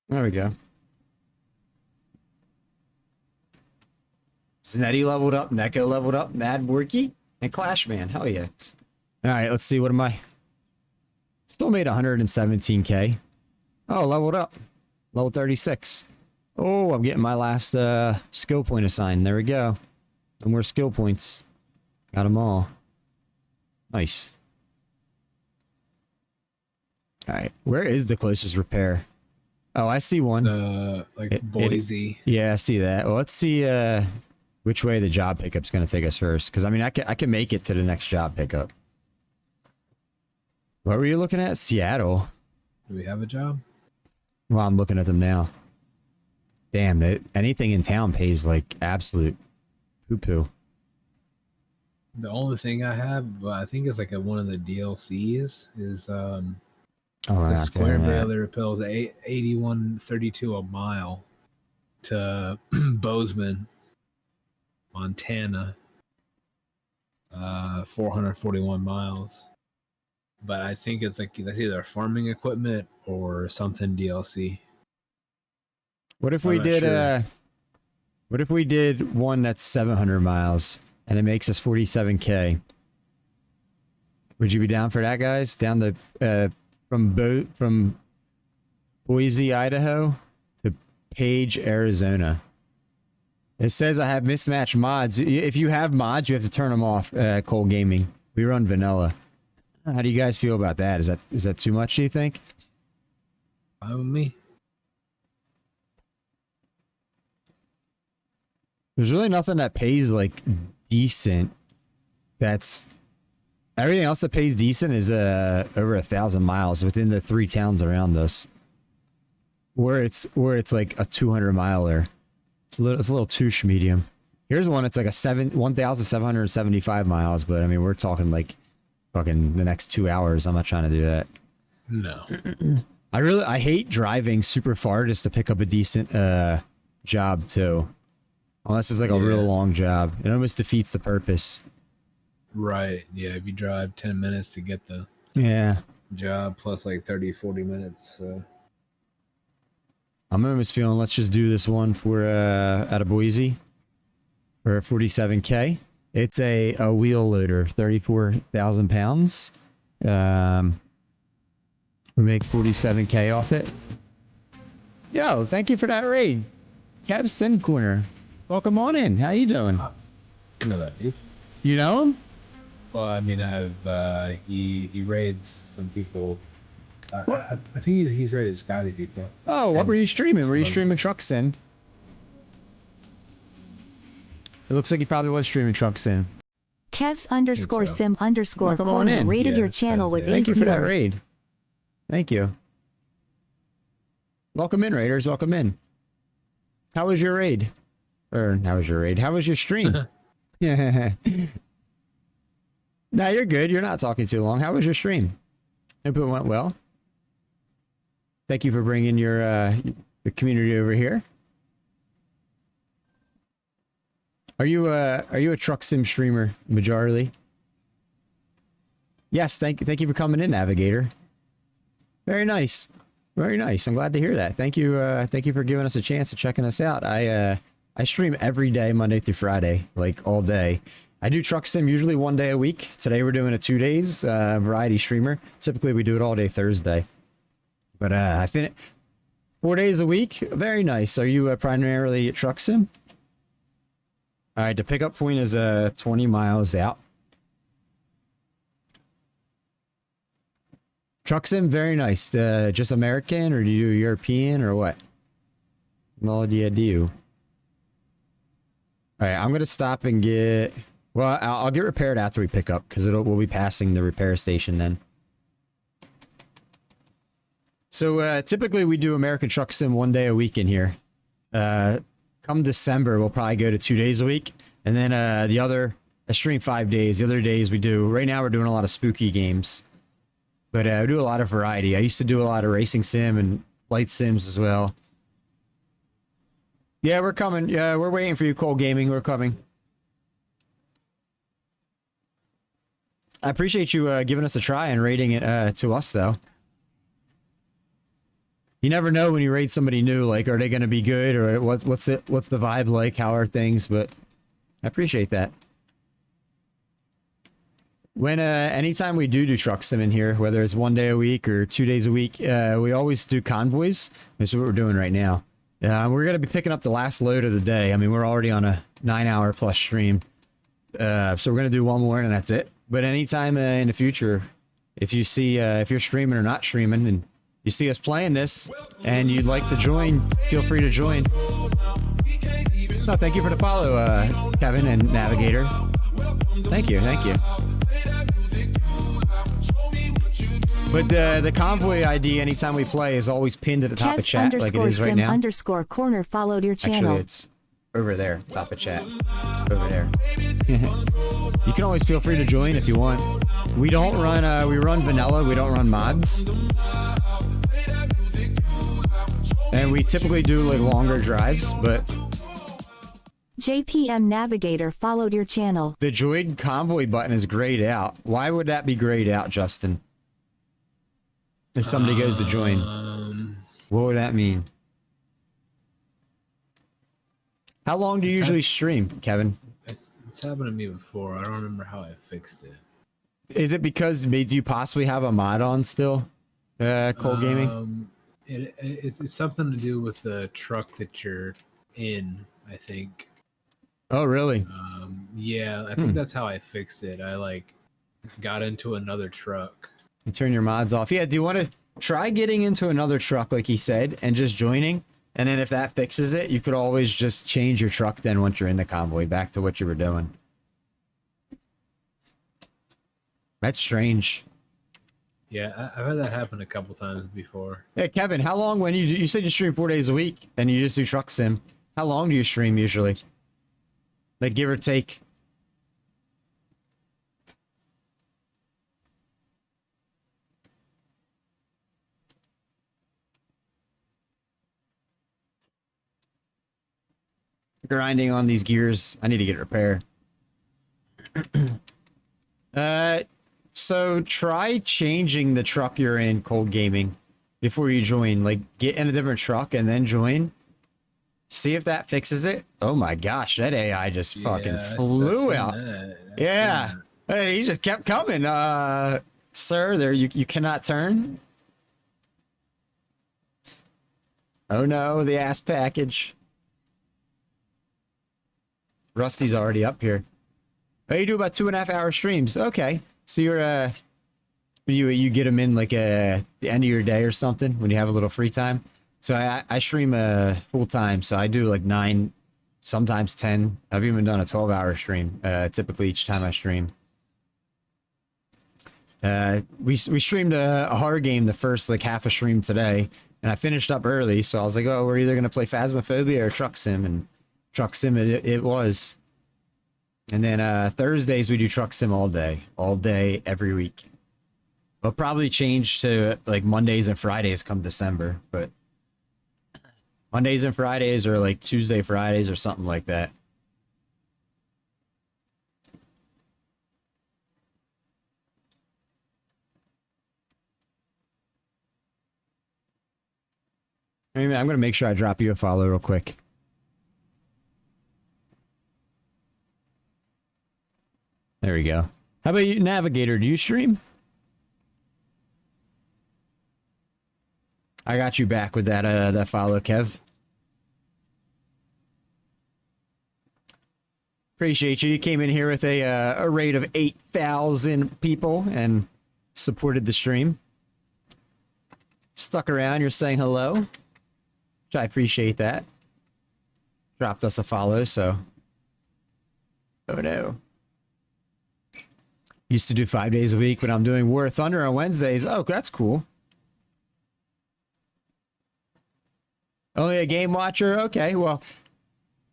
There we go. Snetti leveled up, Neko leveled up, Mad Borky, and Clashman. Hell yeah. Alright, let's see. What am I? Still made 117K. Oh, leveled up. Level 36. Oh, I'm getting my last skill point assigned. There we go. No more skill points. Got them all. Nice. Alright, where is the closest repair? Oh, I see one. Like Boise. Yeah, I see that. Well, let's see which way the job pickup's going to take us first. Because, I mean, I can make it to the next job pickup. What were you looking at? Seattle. Do we have a job? Well, I'm looking at them now. Damn, anything in town pays like absolute poo-poo. The only thing I have, I think it's like one of the DLCs, is a square barely repels 81.32 a mile to Bozeman, Montana. 441 miles. But I think it's like that's either farming equipment or something DLC. What if we did what if we did one that's 700 miles and it makes us 47k? Would you be down for that, guys? Down the from Boise, Idaho to Page, Arizona. It says I have mismatched mods. If you have mods, you have to turn them off. Cole Gaming. We run vanilla. How do you guys feel about that? Is that too much, do you think? Fine with me. There's really nothing that pays like decent. That's everything else that pays decent is over 1,000 miles within the 3 towns around us. Where it's like a 200 miler. It's a little too medium. Here's one. It's like a 1,775 miles, but I mean we're talking like fucking the next 2 hours. I'm not trying to do that. No. I hate driving super far just to pick up a decent job too. Unless it's like a real long job. It almost defeats the purpose. Right. Yeah, if you drive 10 minutes to get the job plus like 30, 40 minutes. I'm almost feeling let's just do this one for out of Boise for 47k. It's a wheel loader, 34,000 pounds. We make 47k off it. Yo, thank you for that raid. Cab Sin Corner. Welcome on in. How you doing? You know that, dude. You know him? Well, I mean, I've he raids some people. I think he's raided Scotty people. Oh, what were you streaming? Were you streaming Truck Sin? It looks like he probably was streaming Truck Sim. Kevs _sim _ Come on corner in. rated your channel with 8 Thank you for that viewers. raid. Thank you. Welcome in, Raiders. Welcome in. How was your raid? Or how was your raid? How was your stream? Yeah. Nah, you're good. You're not talking too long. How was your stream? Hope it went well. Thank you for bringing your community over here. Are you a truck sim streamer majorly? Yes, thank you for coming in, Navigator. Very nice. Very nice. I'm glad to hear that. Thank you for giving us a chance of checking us out. I stream every day, Monday through Friday, like all day. I do truck sim usually 1 day a week. Today we're doing a 2 days variety streamer. Typically we do it all day Thursday. But I finish 4 days a week. Very nice. Are you primarily a truck sim? All right, the pickup point is 20 miles out. Truck sim, very nice. Just American, or do you do European, or what? What do you do? All right, I'm gonna stop and get. Well, I'll get repaired after we pick up because we'll be passing the repair station then. So typically we do American Truck Sim 1 day a week in here. Come December, we'll probably go to 2 days a week. And then I stream 5 days. The other days we do, right now we're doing a lot of spooky games. But I do a lot of variety. I used to do a lot of racing sim and flight sims as well. Yeah, we're coming. Yeah, we're waiting for you, Cole Gaming. We're coming. I appreciate you giving us a try and rating it to us, though. You never know when you raid somebody new, like, are they going to be good, or what's the vibe like, how are things, but I appreciate that. When anytime we do truck sim in here, whether it's 1 day a week or 2 days a week, we always do convoys. That's what we're doing right now. Yeah, we're gonna be picking up the last load of the day. I mean, we're already on a 9-hour plus stream. So we're gonna do one more and that's it. But anytime in the future, if you see if you're streaming or not streaming and you see us playing this and you'd like to join, feel free to join. No, thank you for the follow, Kevin and Navigator. Thank you, thank you. But the Convoy ID anytime we play is always pinned at the top of chat like it is right now. _corner followed your channel. Actually, it's over there, top of chat. Over there. You can always feel free to join if you want. We don't run, we run vanilla, we don't run mods. And we typically do like longer drives, but... JPM Navigator followed your channel. The Droid Convoy button is grayed out. Why would that be grayed out, Justin? If somebody goes to join. What would that mean? How long do you usually stream, Kevin? It's happened to me before. I don't remember how I fixed it. Is it because do you possibly have a mod on still? Cold Gaming? It's something to do with the truck that you're in, I think. Oh, really? Yeah, I think that's how I fixed it. I like got into another truck. You turn your mods off. Yeah, do you want to try getting into another truck like he said and just joining? And then if that fixes it, you could always just change your truck then once you're in the Convoy back to what you were doing. That's strange. Yeah, I've had that happen a couple times before. Hey, Kevin, how long when you said you stream 4 days a week and you just do truck sim? How long do you stream usually? Like give or take? Grinding on these gears. I need to get it repaired. So try changing the truck you're in, Cold Gaming, before you join. Like, get in a different truck and then join. See if that fixes it. Oh my gosh, that AI just fucking flew out. Yeah. Hey, he just kept coming. Sir, there you cannot turn. Oh no, the ass package. Rusty's already up here. Oh, you do about 2.5 hour streams. Okay. So you're you get them in like the end of your day or something when you have a little free time. So I stream full time. So I do like 9, sometimes 10. I've even done a 12-hour stream typically each time I stream. We streamed a horror game the first like half a stream today, and I finished up early. So I was like, oh, we're either gonna play Phasmophobia or Truck Sim, and Truck Sim it was. And then Thursdays we do Truck Sim all day, every week. We'll probably change to like Mondays and Fridays come December, but Mondays and Fridays or like Tuesday, Fridays or something like that. I'm gonna make sure I drop you a follow real quick. There we go. How about you, Navigator? Do you stream? I got you back with that follow, Kev. Appreciate you. You came in here with a rate of 8,000 people and supported the stream. Stuck around. You're saying hello, which I appreciate that. Dropped us a follow, so. Oh no. Used to do 5 days a week when I'm doing War of Thunder on Wednesdays. Oh, that's cool. Only a game watcher? Okay, well,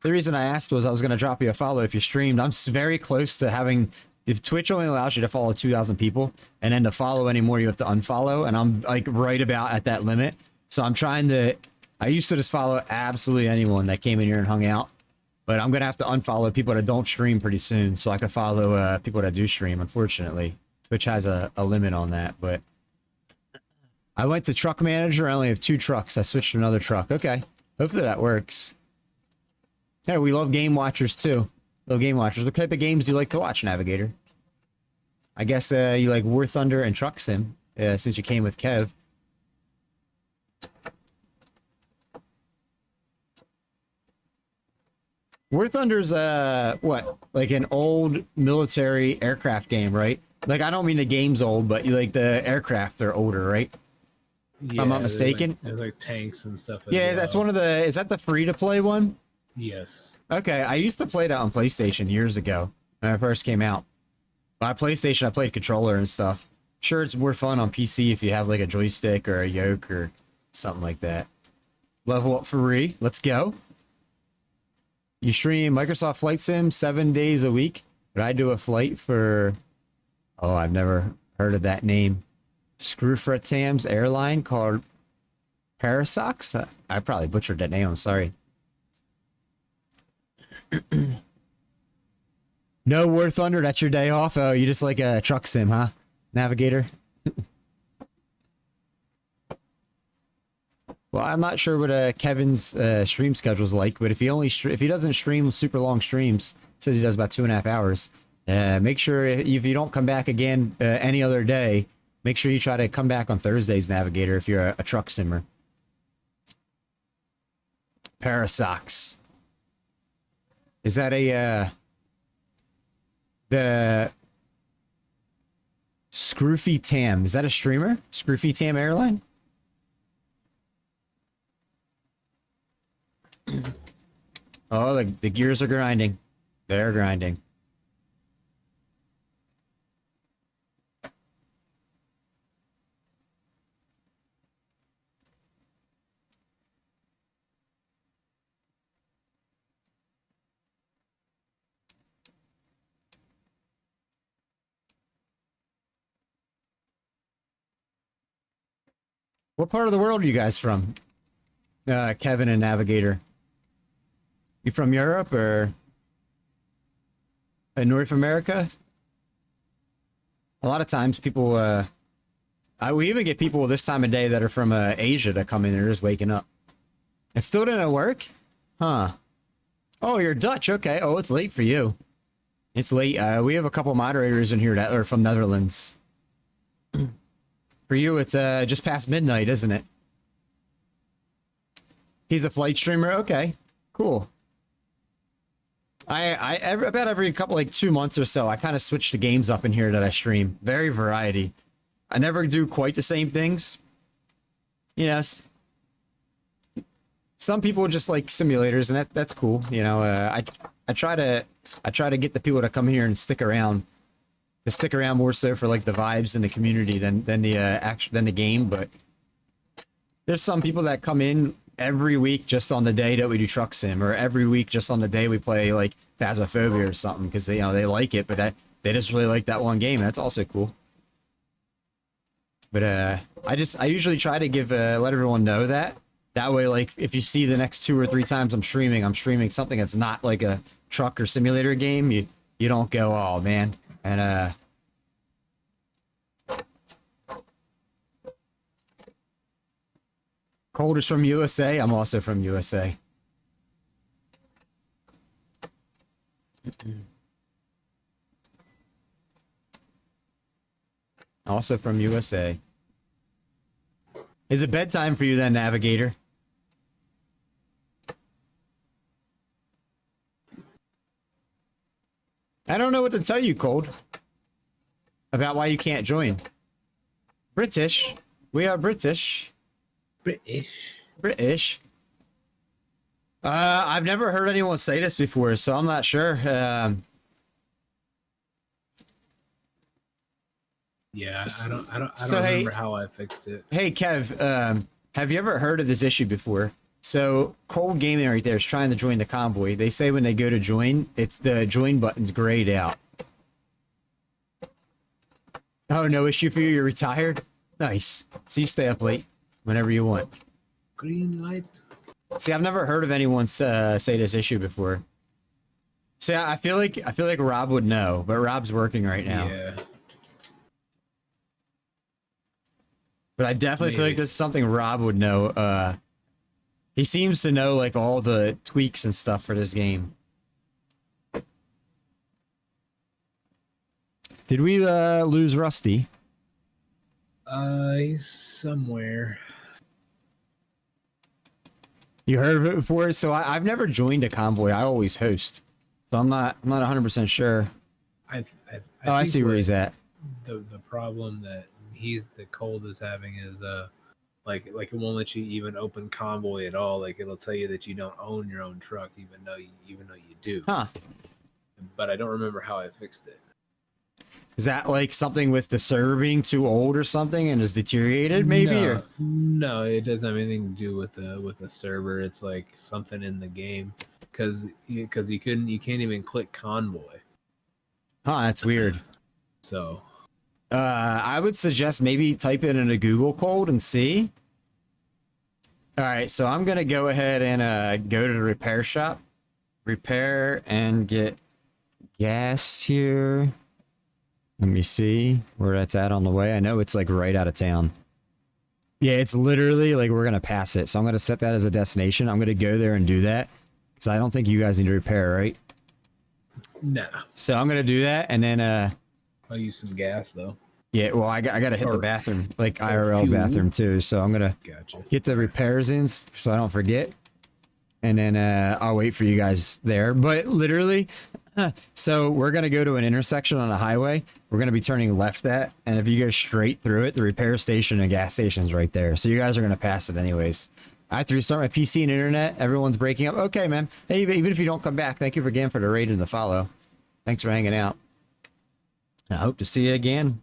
the reason I asked was I was going to drop you a follow if you streamed. I'm very close to having... If Twitch only allows you to follow 2,000 people, and then to follow anymore, you have to unfollow, and I'm like right about at that limit. So I'm trying to... I used to just follow absolutely anyone that came in here and hung out. But I'm going to have to unfollow people that don't stream pretty soon so I can follow people that do stream, unfortunately. Twitch has a limit on that, but... I went to Truck Manager. I only have 2 trucks. I switched to another truck. Okay. Hopefully that works. Yeah, we love game watchers, too. Love game watchers. What type of games do you like to watch, Navigator? I guess you like War Thunder and Truck Sim, since you came with Kev. War Thunder's what? Like an old military aircraft game, right? Like I don't mean the game's old, but like the aircraft are older, right? If I'm not mistaken. There's like tanks and stuff. Yeah, that's one of the. Is that the free to play one? Yes. Okay, I used to play that on PlayStation years ago when it first came out. By PlayStation, I played controller and stuff. Sure, it's more fun on PC if you have like a joystick or a yoke or something like that. Level up free. Let's go. You stream Microsoft Flight Sim 7 days a week. But I do a flight for... Oh, I've never heard of that name. Screwfretam's airline called Parasox? I probably butchered that name. I'm sorry. No War Thunder, that's your day off? Oh, you just like a truck sim, huh? Navigator? Well, I'm not sure what Kevin's stream schedule's like, but if he doesn't stream super long streams, says he does about 2.5 hours. Make sure if you don't come back again any other day, make sure you try to come back on Thursdays, Navigator, if you're a truck simmer. Parasox. Is that the Scroofy Tam? Is that a streamer? Scroofy Tam Airline? Oh, the gears are grinding. They're grinding. What part of the world are you guys from? Kevin and Navigator. You from Europe or North America? A lot of times people, we even get people this time of day that are from Asia that come in and are just waking up. It still didn't work? Huh. Oh, you're Dutch. Okay. Oh, it's late for you. It's late. We have a couple moderators in here that are from Netherlands. For you, it's just past midnight, isn't it? He's a flight streamer? Okay. Cool. About every couple, like 2 months or so, I kind of switch the games up in here that I stream. Very variety. I never do quite the same things. Yes. Some people just like simulators, and that's cool. You know, I try to get the people to come here and stick around. To stick around more so for like the vibes and the community than the game, but there's some people that come in every week just on the day that we do truck sim, or every week just on the day we play like Phasmophobia or something, because they like it, but they just really like that one game. That's also cool. But I usually try to let everyone know that way, like if you see the next 2 or 3 times I'm streaming something that's not like a truck or simulator game, you don't go, oh man. And Cold is from USA. I'm also from USA. Also from USA. Is it bedtime for you then, Navigator? I don't know what to tell you, Cold. About why you can't join. British. We are British. British. I've never heard anyone say this before, so I'm not sure. Yeah, I don't remember how I fixed it. Hey, Kev, have you ever heard of this issue before? So, Cold Gaming right there is trying to join the Convoy. They say when they go to join, it's the join button's grayed out. Oh, no issue for you? You're retired? Nice. So you stay up late whenever you want. Green light. See, I've never heard of anyone say this issue before. See, I feel like Rob would know, but Rob's working right now. Yeah. But I definitely feel like this is something Rob would know. He seems to know like all the tweaks and stuff for this game. Did we lose Rusty? He's somewhere. You heard of it before? So I've never joined a convoy. I always host. So I'm not 100% sure. I I think see where he's at. The problem that the cold is having is like it won't let you even open Convoy at all. Like it'll tell you that you don't own your own truck, even though you do. Huh. But I don't remember how I fixed it. Is that like something with the server being too old or something and is deteriorated maybe? No, Or no, it doesn't have anything to do with the server. It's like something in the game because you can't even click Convoy. Huh, that's weird. So I would suggest maybe type it in a Google code and see. All right, so I'm gonna go ahead and go to the repair shop, repair and get gas here. Let me see where that's at on the way. I know it's like right out of town. Yeah, it's literally like we're gonna pass it. So I'm gonna set that as a destination. I'm gonna go there and do that. So I don't think you guys need to repair, right? nah, So I'm gonna do that and then I'll use some gas though. yeah, well I gotta hit the Or bathroom, like or IRL fuel. bathroom too. So I'm gonna Gotcha. get the repairs in so I don't forget. And then I'll wait for you guys there. But literally, so we're going to go to an intersection on a highway. We're going to be turning left at. And if you go straight through it, the repair station and gas station's right there. So you guys are going to pass it anyways. I have to restart my PC and internet. Everyone's breaking up. Okay, man. Hey, even if you don't come back, thank you again for the raid and the follow. Thanks for hanging out. And I hope to see you again.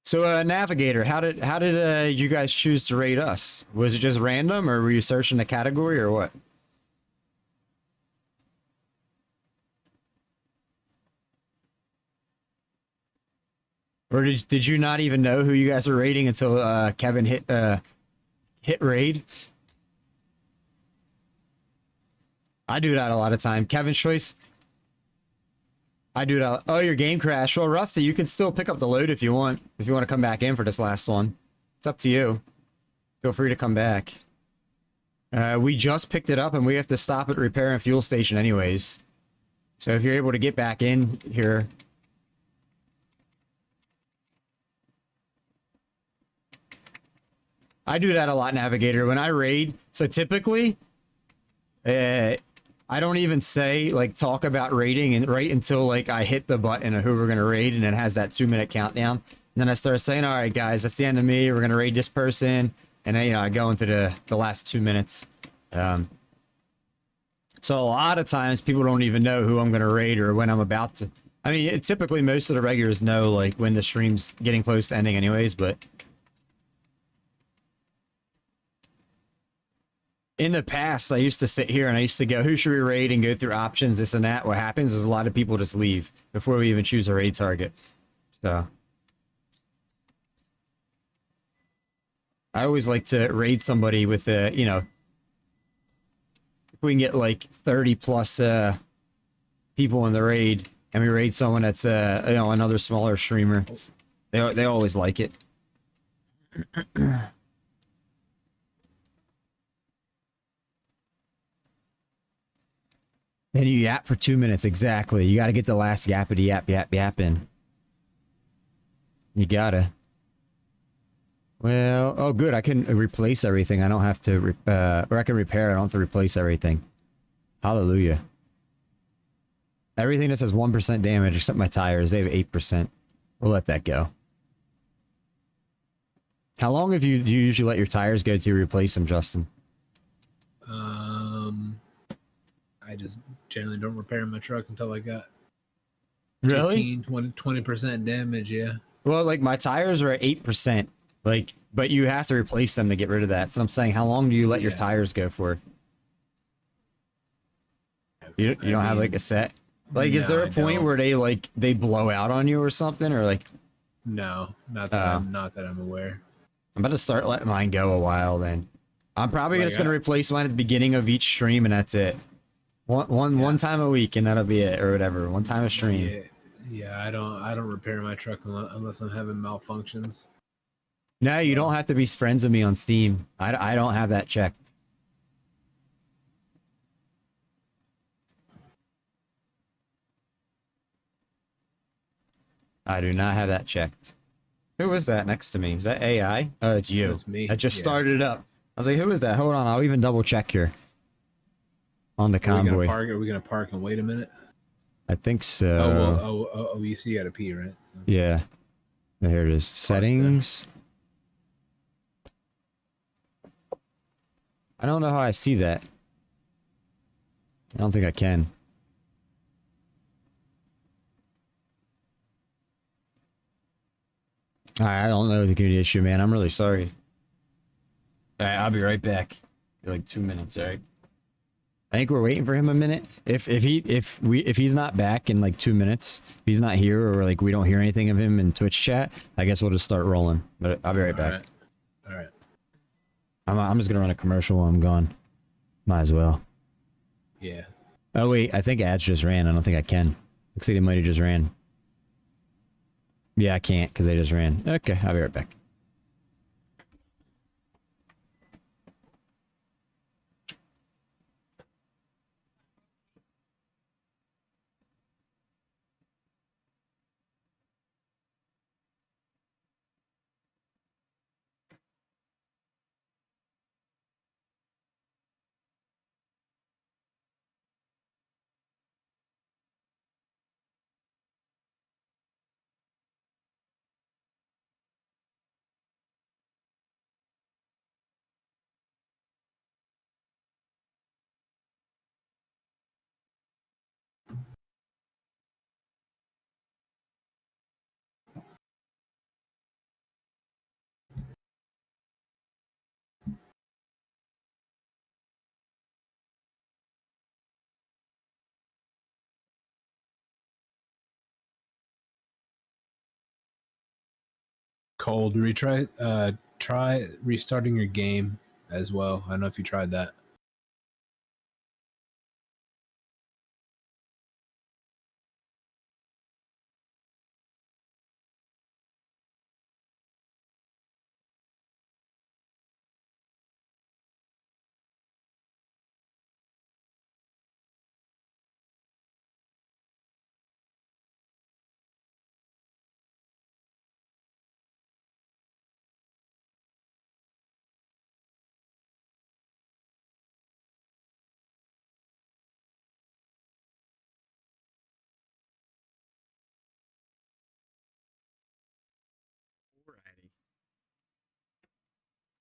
So, Navigator, how did you guys choose to rate us? Was it just random, or were you searching the category, or what? Or did you not even know who you guys are rating until Kevin hit raid? I do that a lot of time. Kevin's choice. I do that. Oh, your game crashed. Well, Rusty, you can still pick up the load if you want. If you want to come back in for this last one. It's up to you. Feel free to come back. We just picked it up and we have to stop at repair and fuel station anyways. So if you're able to get back in here. I do that a lot, Navigator. When I raid, so typically, I don't even say, like, talk about raiding and right until, like, I hit the button of who we're going to raid, and it has that 2-minute countdown. And then I start saying, all right, guys, that's the end of me. We're going to raid this person. And then, I go into the last 2 minutes. So a lot of times, people don't even know who I'm going to raid or when I'm about to. I mean, typically, most of the regulars know, like, when the stream's getting close to ending anyways, but in the past, I used to sit here and I used to go, who should we raid, and go through options, this and that. What happens is a lot of people just leave before we even choose a raid target. So I always like to raid somebody with a, if we can get like 30 plus people in the raid, and we raid someone that's another smaller streamer, they always like it. Then you yap for 2 minutes, exactly. You got to get the last yappity yap in. You gotta. Well, oh good, I can replace everything. I don't have to, or I can repair, I don't have to replace everything. Hallelujah. Everything that says 1% damage, except my tires, they have 8%. We'll let that go. How long have you usually let your tires go to replace them, Justin? I just generally don't repair my truck until I got Really? 20% damage, yeah. Well, like, my tires are at 8%. Like, but you have to replace them to get rid of that. So I'm saying, how long do you let your tires go for? You don't have, like, a set? Like, is there a point where they blow out on you or something? Or, like... No, not that I'm aware. I'm about to start letting mine go a while, then. I'm probably just going to replace mine at the beginning of each stream, and that's it. One time a week, and that'll be it, or whatever. One time a stream. Yeah, I don't repair my truck unless I'm having malfunctions. No, you don't have to be friends with me on Steam. I don't have that checked. I do not have that checked. Who was that next to me? Is that AI? Oh, it's you. That's me. I just Yeah. started it up. I was like, who is that? Hold on, I'll even double check here. On the Convoy. Are we gonna park and wait a minute? I think so. Oh, you see, you gotta pee, right? Yeah. Here it is. Settings. I don't know how I see that. I don't think I can. I don't know the community issue, man. I'm really sorry. Alright, I'll be right back. Like 2 minutes, alright? I think we're waiting for him a minute. If he's not back in like 2 minutes, if he's not here or like we don't hear anything of him in Twitch chat, I guess we'll just start rolling. But I'll be right back. All right. I'm just gonna run a commercial while I'm gone. Might as well. Yeah. Oh wait, I think ads just ran. I don't think I can. Looks like they might have just ran. Yeah, I can't because they just ran. Okay, I'll be right back. Cold retry. Try restarting your game as well. I don't know if you tried that.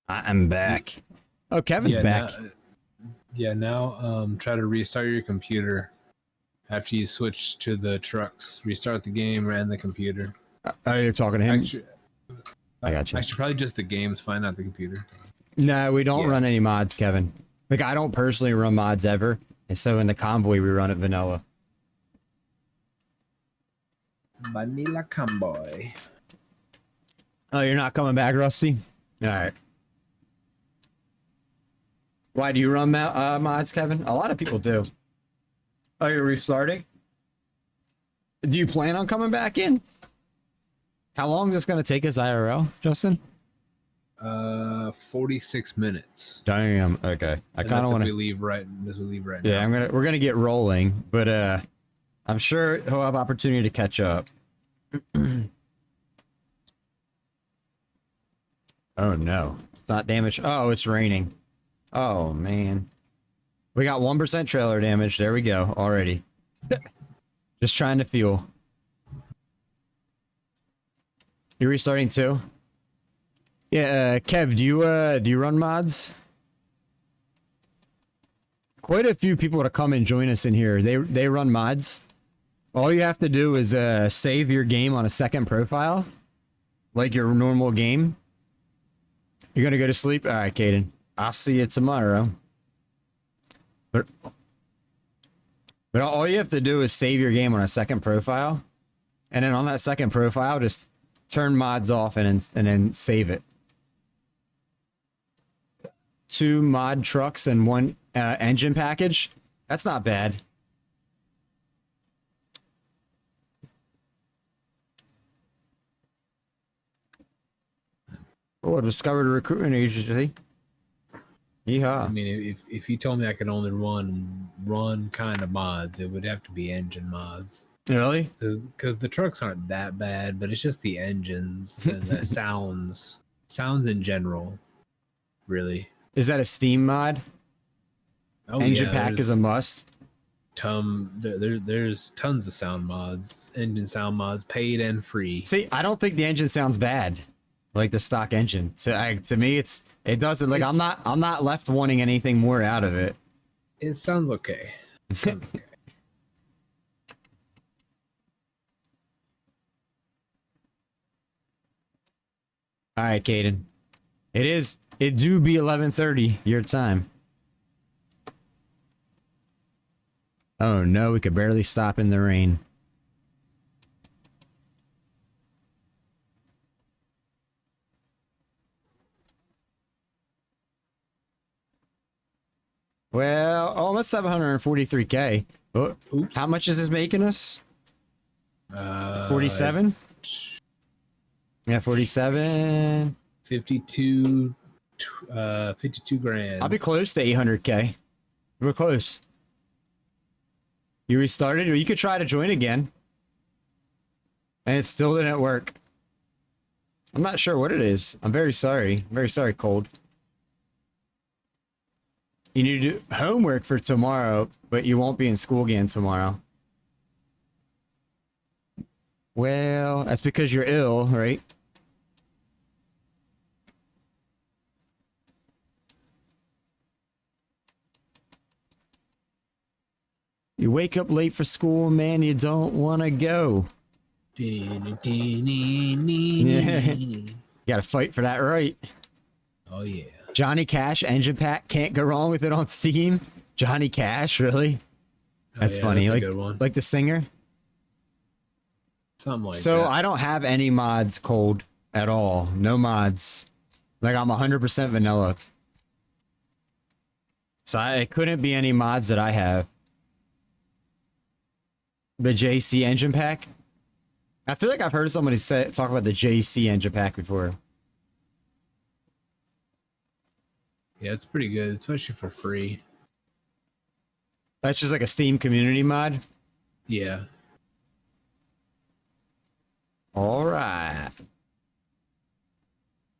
I'm back. Oh, Kevin's back. Now try to restart your computer after you switch to the trucks. Restart the game and the computer. Oh, you're talking to him? Actually, I got you. Actually, probably just the games. Find out the computer. No, we don't run any mods, Kevin. Like, I don't personally run mods ever. And so in the Convoy, we run it vanilla. Vanilla Convoy. Oh, you're not coming back, Rusty? All right. Why do you run mods, Kevin? A lot of people do. Oh, you're restarting? Do you plan on coming back in? How long is this going to take us IRL, Justin? 46 minutes. Damn. Okay. I kind of want to leave right. This will leave right Yeah, now. we're gonna get rolling, but I'm sure he'll have opportunity to catch up. Oh no, it's not damaged. Oh, it's raining. Oh man, we got 1% trailer damage. There we go already. Just trying to fuel. You're restarting too? Yeah, Kev, do you run mods? Quite a few people to come and join us in here. They run mods. All you have to do is save your game on a second profile, like your normal game. You're gonna go to sleep. All right, Caden. I'll see you tomorrow. But all you have to do is save your game on a second profile, and then on that second profile, just turn mods off and then save it. 2 mod trucks and 1 engine package. That's not bad. Oh, discovered a recruitment agency. Yeehaw. I mean, if you told me I could only run kind of mods, it would have to be engine mods. Really? Because the trucks aren't that bad, but it's just the engines and the sounds in general, really. Is that a Steam mod? Oh, Engine yeah, pack is a must. There's tons of sound mods, engine sound mods, paid and free. See, I don't think the engine sounds bad, like the stock engine. To me, it doesn't. Like I'm not left wanting anything more out of it. It sounds okay. All right, Caden. It do be 11:30 your time. Oh no, we could barely stop in the rain. Well, almost 743K. Oh, how much is this making us? 47? Yeah, 47. 52 grand. I'll be close to 800K. We're close. You restarted, or you could try to join again. And it still didn't work. I'm not sure what it is. I'm very sorry. I'm very sorry, Cold. You need to do homework for tomorrow, but you won't be in school again tomorrow. Well, that's because you're ill, right? You wake up late for school, man, you don't want to go. Yeah. You gotta fight for that right. Oh, yeah. Johnny Cash engine pack, can't go wrong with it on Steam. Johnny Cash, really? That's funny. That's like, a good one. Like the singer? Something like So that. I don't have any mods, Cold, at all. No mods. Like I'm 100% vanilla. So it couldn't be any mods that I have. The JC engine pack? I feel like I've heard somebody talk about the JC engine pack before. Yeah, it's pretty good, especially for free. That's just like a Steam community mod? Yeah. Alright.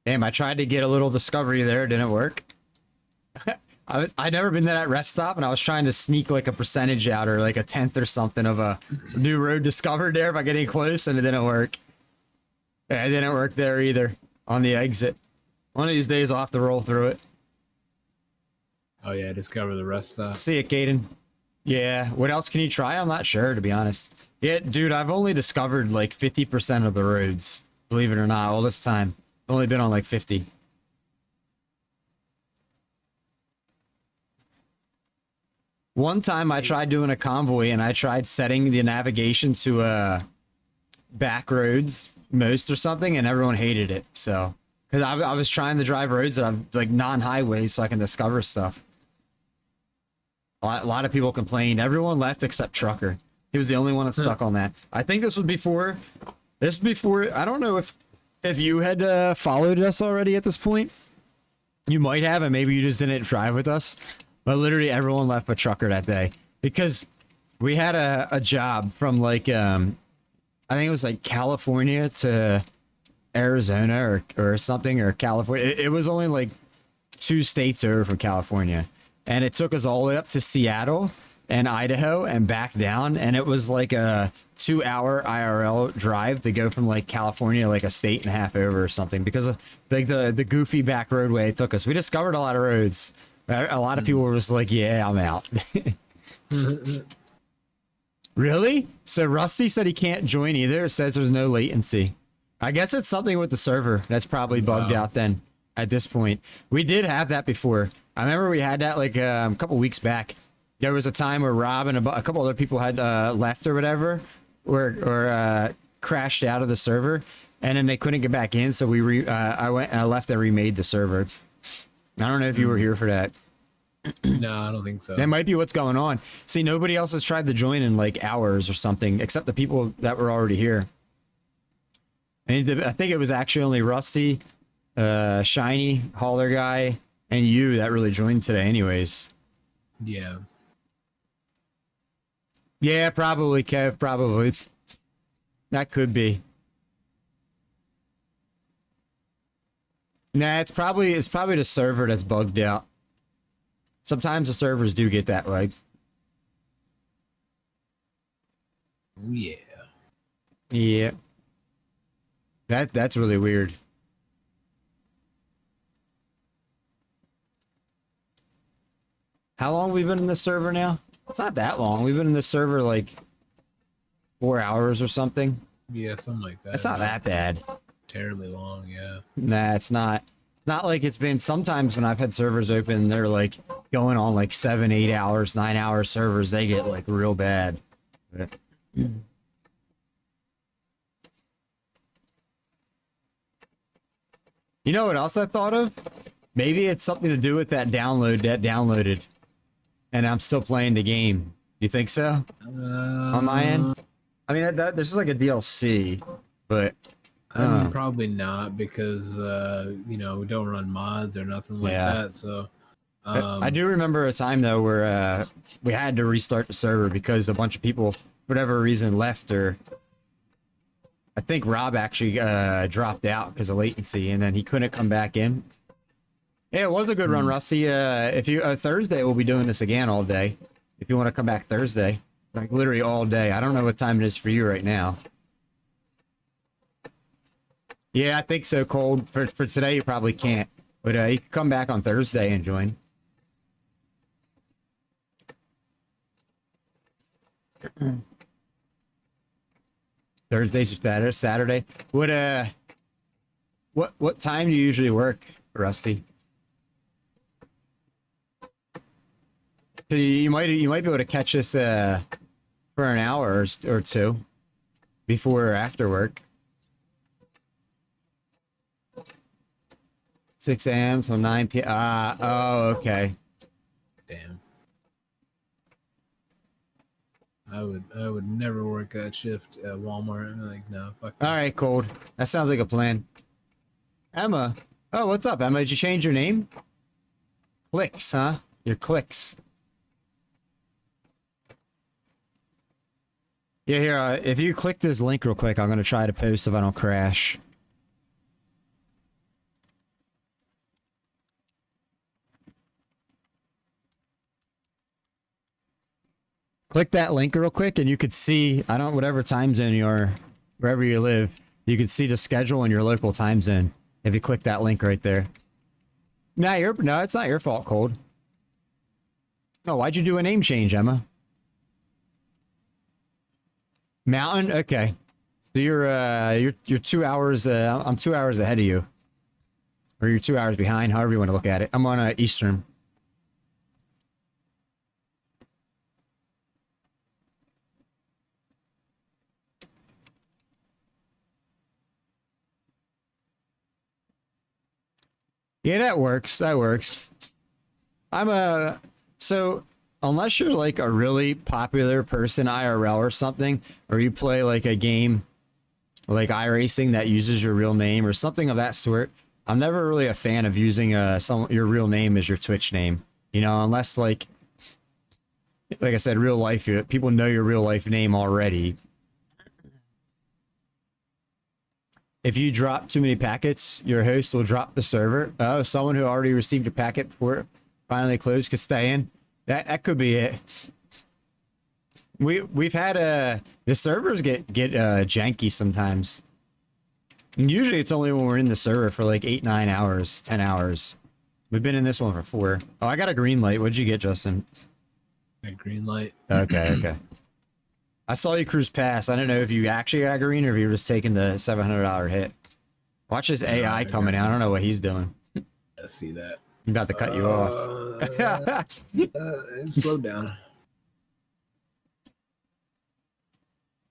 Damn, I tried to get a little discovery there, it didn't work. I'd never been to that rest stop, and I was trying to sneak like a percentage out or like a tenth or something of a new road discovered there by getting close, and it didn't work. Yeah, it didn't work there either on the exit. One of these days I'll have to roll through it. Oh yeah, discover the rest stop. See it, Gaten. Yeah, what else can you try? I'm not sure, to be honest. Yeah, dude, I've only discovered like 50% of the roads, believe it or not, all this time. I've only been on like 50. One time I tried doing a convoy and I tried setting the navigation to back roads most or something, and everyone hated it. So, because I was trying to drive roads that I'm like non-highways so I can discover stuff. A lot of people complained. Everyone left except Trucker. He was the only one that stuck on that. I think this was before. This was before. I don't know if you had followed us already at this point. You might have, and maybe you just didn't drive with us. But literally everyone left but Trucker that day because we had a job from like I think it was like California to Arizona or something, or California. It was only like 2 states over from California, and it took us all the way up to Seattle and Idaho and back down, and it was like a 2-hour IRL drive to go from like California like a state and a half over or something because of like the goofy back roadway it took us. We discovered a lot of roads. A lot of people were just like, yeah, I'm out. Really? So Rusty said he can't join either. It says there's no latency. I guess it's something with the server that's probably bugged out then at this point. We did have that before. I remember we had that like a couple weeks back. There was a time where Rob and a couple other people had left or whatever, or crashed out of the server, and then they couldn't get back in. So I left and remade the server. I don't know if you were here for that. No, I don't think so. That might be what's going on. See, nobody else has tried to join in like hours or something, except the people that were already here. And I think it was actually only Rusty, Shiny, Hauler guy, and you that really joined today anyways. Yeah. Yeah, probably, Kev, probably. That could be. Nah, it's probably the server that's bugged out. Sometimes the servers do get that way. Oh, yeah. Yeah. That's really weird. How long have we been in this server now? It's not that long. We've been in this server like 4 hours or something. Yeah, something like that. It's not that bad. Terribly long, yeah. Nah, it's not. Not like it's been sometimes when I've had servers open, they're like going on like 7, 8 hours, 9 hour servers. They get like real bad. You know what else I thought of? Maybe it's something to do with that download that downloaded. And I'm still playing the game. You think so? On my end? I mean, this is like a DLC, but... Probably not, because, you know, we don't run mods or nothing like that, so... I do remember a time, though, where we had to restart the server because a bunch of people, for whatever reason, left, or... I think Rob actually dropped out because of latency, and then he couldn't come back in. Yeah, it was a good run, Rusty. If you Thursday, we'll be doing this again all day. If you want to come back Thursday, like literally all day. I don't know what time it is for you right now. Yeah, I think so, Cold. For today, you probably can't, but you can come back on Thursday and join. Thursdays or Saturday. What time do you usually work, Rusty? So you might be able to catch us for an hour or two before or after work. 6 a.m. till 9 p.m. Oh, okay. Damn. I would never work that shift at Walmart. I'm like, no, fuck. All right, Cold. That sounds like a plan. Emma. Oh, what's up, Emma? Did you change your name? Clicks, huh? Your Clicks. Yeah, here, if you click this link real quick, I'm going to try to post if I don't crash. Click that link real quick and you could see, whatever time zone you are, wherever you live, you can see the schedule in your local time zone if you click that link right there. No, it's not your fault, Cold. Oh, why'd you do a name change, Emma? Mountain? Okay. So you're 2 hours, I'm 2 hours ahead of you. Or you're 2 hours behind, however you want to look at it. I'm on Eastern. Yeah, that works. That works. So unless you're like a really popular person IRL or something, or you play like a game like iRacing that uses your real name or something of that sort, I'm never really a fan of using your real name as your Twitch name. You know, unless like I said, real life, people know your real life name already. If you drop too many packets, your host will drop the server. Oh, someone who already received a packet before it finally closed could stay in. That could be it. We've had the servers get janky sometimes. And usually it's only when we're in the server for like 8, 9 hours, 10 hours. We've been in this one for 4. Oh, I got a green light. What'd you get, Justin? A green light. Okay, okay. I saw you cruise past. I don't know if you actually got green or if you were just taking the $700 hit. Watch this AI coming out. I don't know what he's doing. I see that. I'm about to cut you off. Slow down.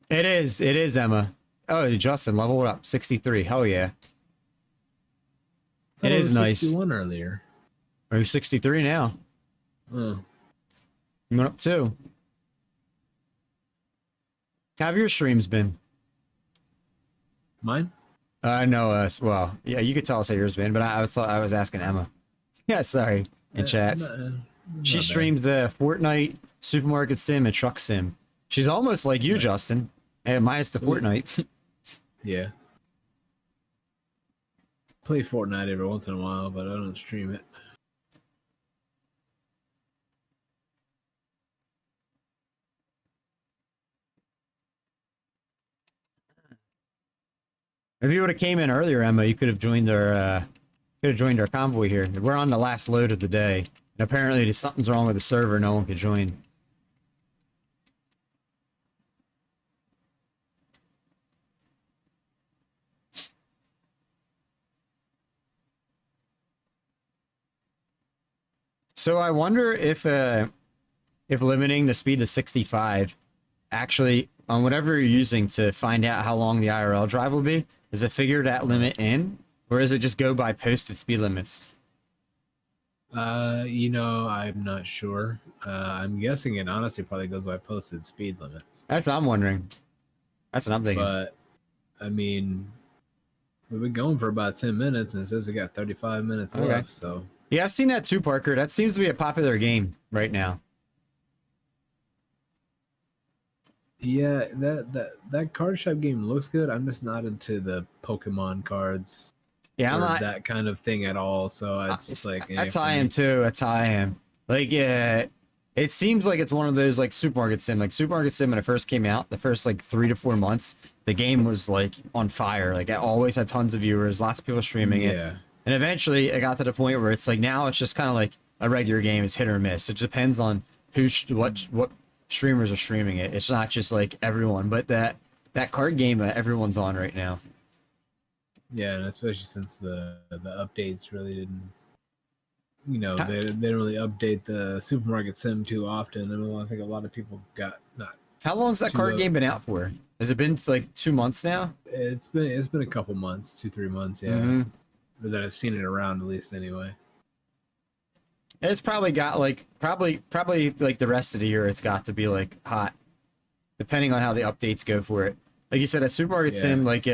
It is, Emma. Oh, Justin, level up. 63. Hell yeah. It is nice. 61 earlier. Are you 63 now? Oh. You went up 2. How have your streams been? Mine? I know us well. Yeah, you could tell us how yours been, but I was asking Emma. Yeah, sorry. In chat. She streams Fortnite, Supermarket Sim, and Truck Sim. She's almost like you, Justin. Minus the Fortnite. Yeah. Play Fortnite every once in a while, but I don't stream it. If you would have came in earlier, Emma, you could have joined our convoy here. We're on the last load of the day, and apparently something's wrong with the server. No one could join. So I wonder if limiting the speed to 65 actually on whatever you're using to find out how long the IRL drive will be, does it figure that limit in, or does it just go by posted speed limits? You know, I'm not sure. I'm guessing it honestly probably goes by posted speed limits. That's what I'm wondering. That's what I'm thinking. But I mean, we've been going for about 10 minutes and it says we got 35 minutes left, so yeah, I've seen that too, Parker. That seems to be a popular game right now. yeah, that card shop game looks good. I'm just not into the Pokemon cards. Yeah, I'm or not that kind of thing at all. So it's like that's how I am too. That's how I am. Like, it seems like it's one of those like Supermarket Sim. Like Supermarket Sim when it first came out, the first like 3 to 4 months, the game was like on fire. Like it always had tons of viewers, lots of people streaming it. And eventually it got to the point where it's like now it's just kind of like a regular game. It's hit or miss. It depends on what streamers are streaming it. It's not just like everyone, but that card game everyone's on right now. Yeah, and especially since the updates really didn't, you know, they didn't really update the Supermarket Sim too often. I mean, I think a lot of people got not. How long's that card game been out for? Has it been like 2 months now? It's been a couple months, 2-3 months, yeah. Or that I've seen it around at least anyway. It's probably got like probably like the rest of the year. It's got to be like hot, depending on how the updates go for it. Like you said, a Supermarket Sim, like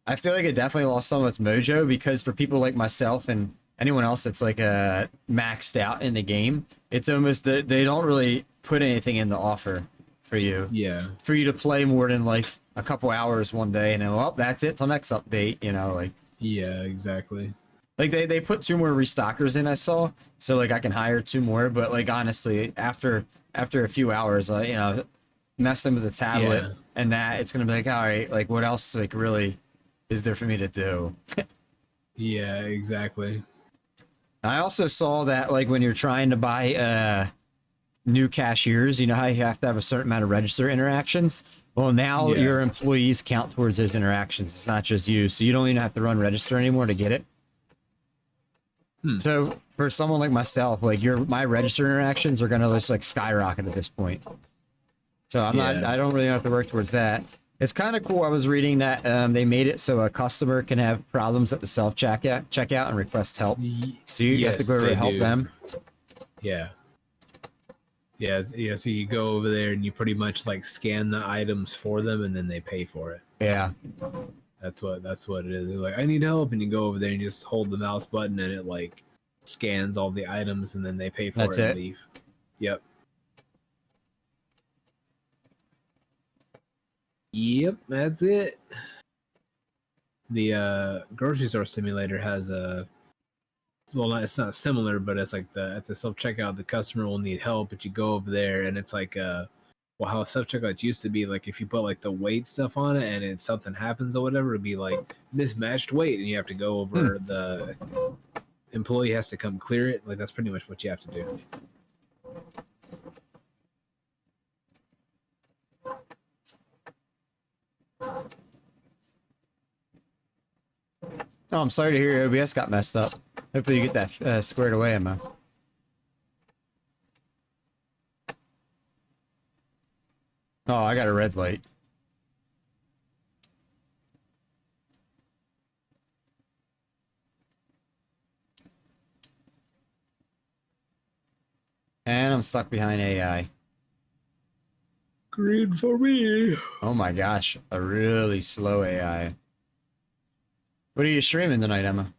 I feel like it definitely lost some of its mojo because for people like myself and anyone else that's like maxed out in the game, it's almost they don't really put anything in the offer for you. Yeah. For you to play more than like a couple hours one day and then, well, that's it till next update, you know, like. Yeah, exactly. Like they put 2 more restockers in, I saw, so like I can hire 2 more, but like honestly, after a few hours, you know, messing with the tablet and that, it's gonna be like, all right, like what else like really is there for me to do? Yeah, exactly. I also saw that like when you're trying to buy new cashiers, you know how you have to have a certain amount of register interactions? Well, now your employees count towards those interactions. It's not just you, so you don't even have to run register anymore to get it. So for someone like myself, like my register interactions are gonna just like skyrocket at this point. So I don't really have to work towards that. It's kind of cool. I was reading that they made it so a customer can have problems at the self checkout and request help. So you have to go over to help them. Yeah. So you go over there and you pretty much like scan the items for them, and then they pay for it. Yeah. That's what it is. They're like, I need help, and you go over there and you just hold the mouse button, and it like scans all the items, and then they pay for it and leave. Yep. Yep, that's it. The grocery store simulator has it's not similar, but it's like at the self checkout, the customer will need help, but you go over there and it's like how self checkouts used to be, like if you put like the weight stuff on it and something happens or whatever, it'd be like mismatched weight, and you have to go over the employee has to come clear it. Like that's pretty much what you have to do. Oh, I'm sorry to hear your OBS got messed up. Hopefully you get that squared away, Emma. Oh, I got a red light. And I'm stuck behind AI. Green for me. Oh my gosh, a really slow AI. What are you streaming tonight, Emma?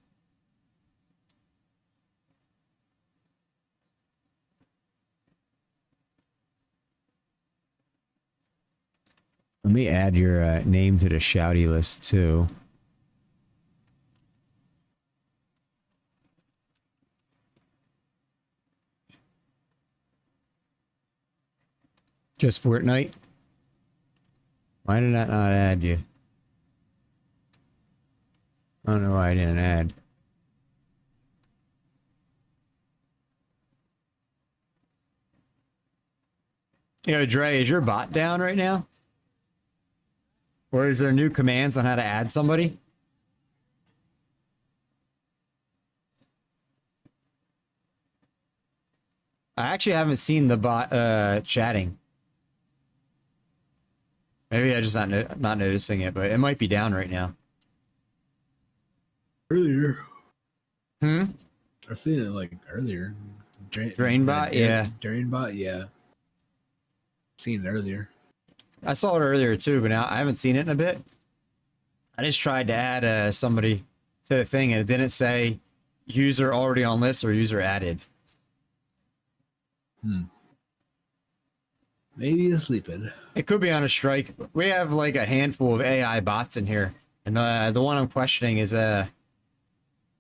Let me add your name to the shouty list too. Just Fortnite? Why did I not add you? I don't know why I didn't add. Yo, Dre, is your bot down right now? Or is there new commands on how to add somebody? I actually haven't seen the bot chatting. Maybe I just not noticing it, but it might be down right now. Earlier. Hmm? I seen it like earlier. Drainbot, yeah. Drainbot, yeah. Seen it earlier. I saw it earlier too, but now I haven't seen it in a bit. I just tried to add somebody to the thing and it didn't say user already on list or user added. Maybe he's sleeping. It could be on a strike. We have like a handful of AI bots in here, and the one I'm questioning is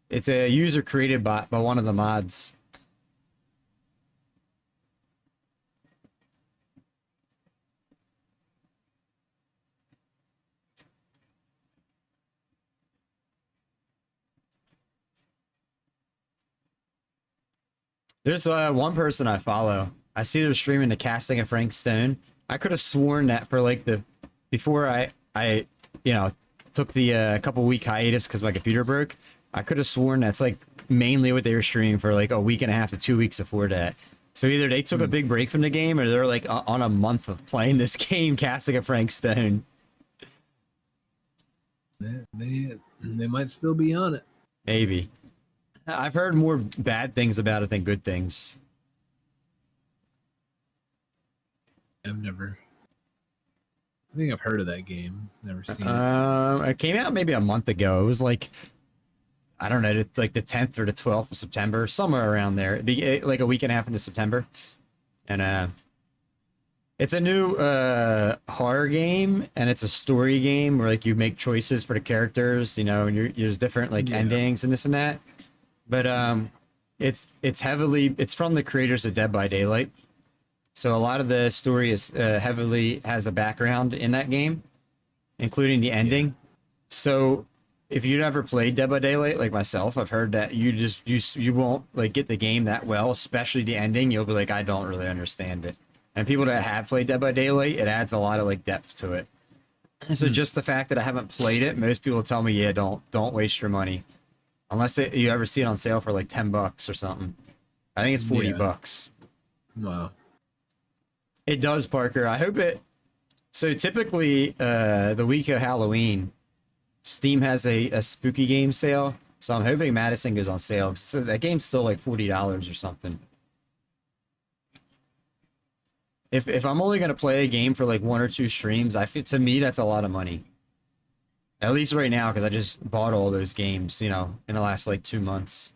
it's a user created bot by one of the mods. There's one person I follow. I see they're streaming the casting of Frank Stone. I could have sworn that for like before I you know took the couple week hiatus because my computer broke. I could have sworn that's like mainly what they were streaming for like a week and a half to 2 weeks before that. So either they took a big break from the game or they're like on a month of playing this game, casting of Frank Stone. They might still be on it. Maybe. I've heard more bad things about it than good things. I think I've heard of that game. Never seen it. It came out maybe a month ago. It was like, I don't know, like the 10th or the 12th of September, somewhere around there. It'd be like a week and a half into September. And it's a new horror game, and it's a story game where like you make choices for the characters, you know, and there's different like endings and this and that. But it's from the creators of Dead by Daylight. So a lot of the story is heavily has a background in that game, including the ending. So if you've never played Dead by Daylight like myself, I've heard that you won't like get the game that well, especially the ending. You'll be like, I don't really understand it. And people that have played Dead by Daylight, it adds a lot of like depth to it. So just the fact that I haven't played it, most people tell me, yeah, don't waste your money. Unless you ever see it on sale for like $10 or something. I think it's $40. Wow. It does, Parker. I hope it. So typically, the week of Halloween, Steam has a spooky game sale. So I'm hoping Madison goes on sale. So that game's still like $40 or something. If I'm only gonna play a game for like 1 or 2 streams, to me that's a lot of money. At least right now, because I just bought all those games, you know, in the last like 2 months.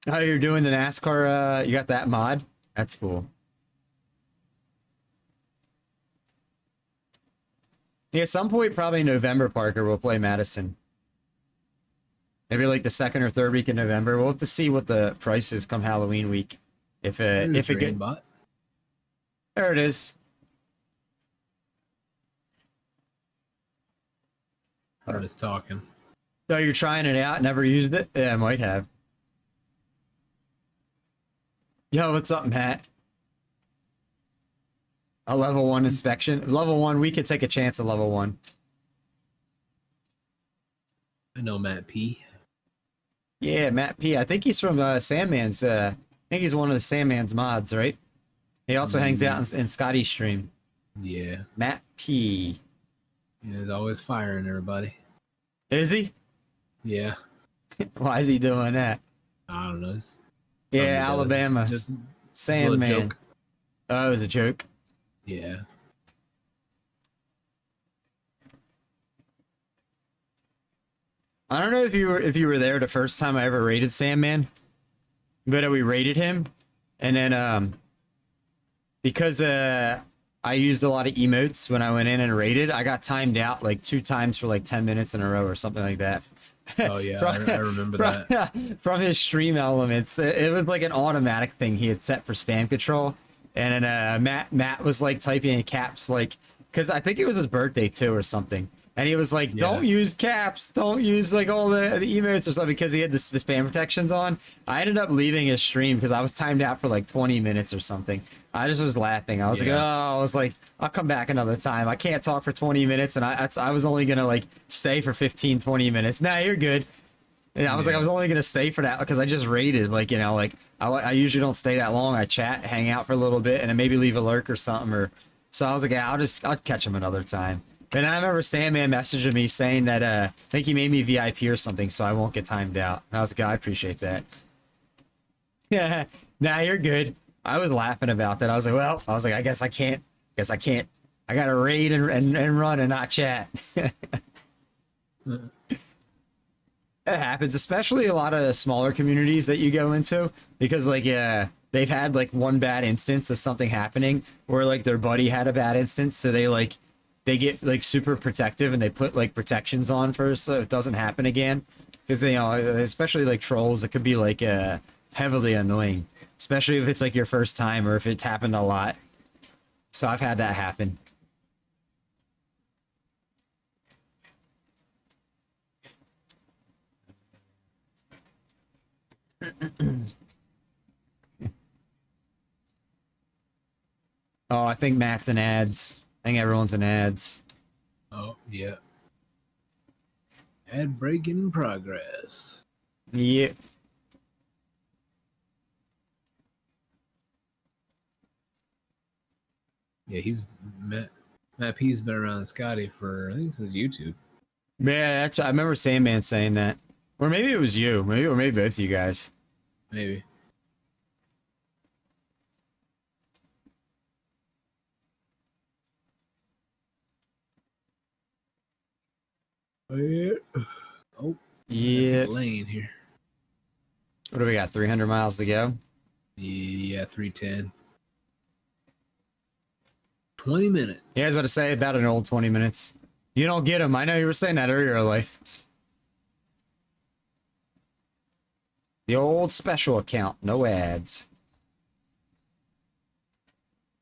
Oh, you're doing the NASCAR, you got that mod? That's cool. Yeah, at some point, probably in November, Parker, we'll play Madison. Maybe like the 2nd or 3rd week in November. We'll have to see what the price is come Halloween week. If it get... There it is. I'm just talking. Oh, you're trying it out? Never used it? Yeah, I might have. Yo, what's up, Matt? A level 1 inspection. Level 1, we could take a chance at level 1. I know Matt P. Yeah, Matt P. I think he's from Sandman's. I think he's one of the Sandman's mods, right? He also hangs out in Scotty's stream. Yeah. Matt P. Yeah, he's always firing everybody. Is he? Yeah. Why is he doing that? I don't know. Yeah, Alabama. Just Sandman. Oh, it was a joke. Yeah. I don't know if you were there the first time I ever raided Sandman, but we raided him, and then because I used a lot of emotes when I went in and raided, I got timed out like 2 times for like 10 minutes in a row or something like that. Oh yeah, I remember that. From his stream elements. It was like an automatic thing he had set for spam control, and then Matt was like typing in caps like, because I think it was his birthday too or something. And he was like, don't use caps, don't use like all the emotes or something, because he had the spam protections on. I ended up leaving his stream because I was timed out for like 20 minutes or something. I just was laughing. I was like, oh, I was like, I'll come back another time. I can't talk for 20 minutes. And I was only going to like stay for 15, 20 minutes. Nah, you're good. And I was like, I was only going to stay for that because I just raided. Like, you know, like I usually don't stay that long. I chat, hang out for a little bit, and then maybe leave a lurk or something. Or so I was like, yeah, I'll catch him another time. And I remember Sandman messaging me saying that I think he made me VIP or something, so I won't get timed out. And I was like, I appreciate that. Yeah, nah, you're good. I was laughing about that. I was like, well, I guess I can't. I gotta raid and run and not chat. It happens, especially a lot of smaller communities that you go into, because like they've had like one bad instance of something happening where like their buddy had a bad instance, so they get like super protective and they put like protections on first so it doesn't happen again. Because you know, especially like trolls, it could be like heavily annoying, especially if it's like your first time or if it's happened a lot. So I've had that happen. Oh, I think Matt's in ads. I think everyone's in ads. Oh, yeah. Ad break in progress. Yeah. Yeah, Matt P's been around Scotty for, I think, since YouTube. Yeah, actually, I remember Sandman saying that. Or maybe it was you. Maybe both of you guys. Maybe. Oh, yeah. Oh, yeah. Lane here. What do we got? 300 miles to go? Yeah, 310. 20 minutes. Yeah, I was about to say about an old 20 minutes. You don't get them. I know you were saying that earlier in life. The old special account, no ads.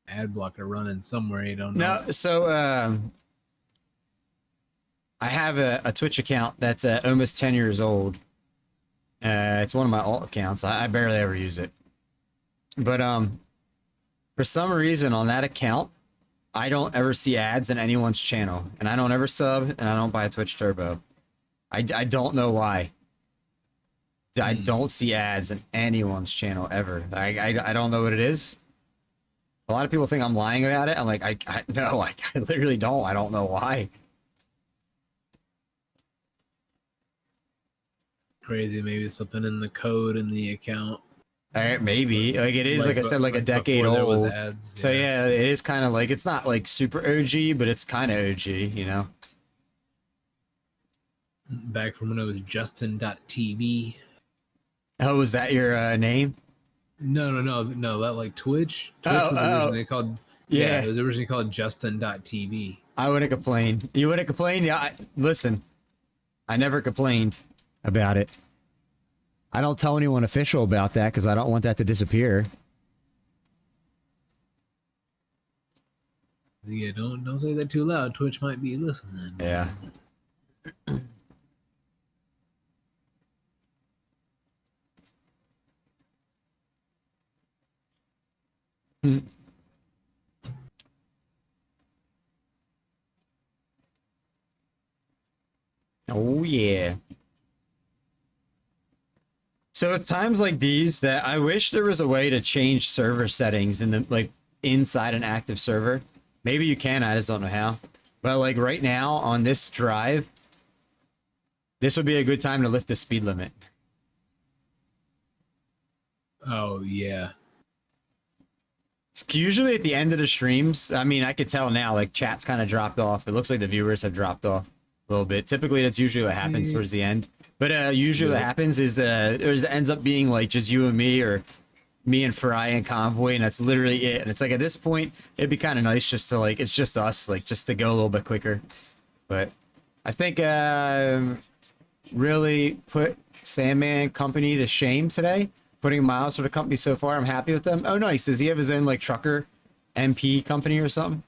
Ad blocker running somewhere, you don't know. No, so I have a Twitch account that's almost 10 years old. It's one of my alt accounts. I barely ever use it. But for some reason on that account, I don't ever see ads in anyone's channel, and I don't ever sub, and I don't buy a Twitch Turbo. I don't know why. I don't see ads in anyone's channel ever. I don't know what it is. A lot of people think I'm lying about it. I'm like, I literally don't. I don't know why. Crazy, maybe something in the code in the account. Maybe like it is like I said, like a decade old. Ads, so yeah, it is kind of like, it's not like super OG, but it's kind of OG, you know. Back from when it was Justin.tv. Oh, was that your name? No. That like Twitch. Twitch was originally called. Yeah, it was originally called Justin.tv. I wouldn't complain. You wouldn't complain? Yeah. Listen, I never complained about it. I don't tell anyone official about that because I don't want that to disappear. Yeah, don't say that too loud. Twitch might be listening. Yeah. Oh yeah. So it's times like these that I wish there was a way to change server settings in the like inside an active server. Maybe you can, I just don't know how. But like right now on this drive, this would be a good time to lift the speed limit. Oh yeah. Usually at the end of the streams, I mean, I could tell now, like, chat's kind of dropped off. It looks like the viewers have dropped off a little bit. Typically, that's usually what happens towards the end. But usually what happens is it ends up being, like, just you and me, or me and Fry and Convoy, and that's literally it. And it's like, at this point, it'd be kind of nice just to, like, it's just us, like, just to go a little bit quicker. But I think really put Sandman Company to shame today. Putting miles for the company so far. I'm happy with them. Oh, nice. Does he have his own, like, trucker MP company or something?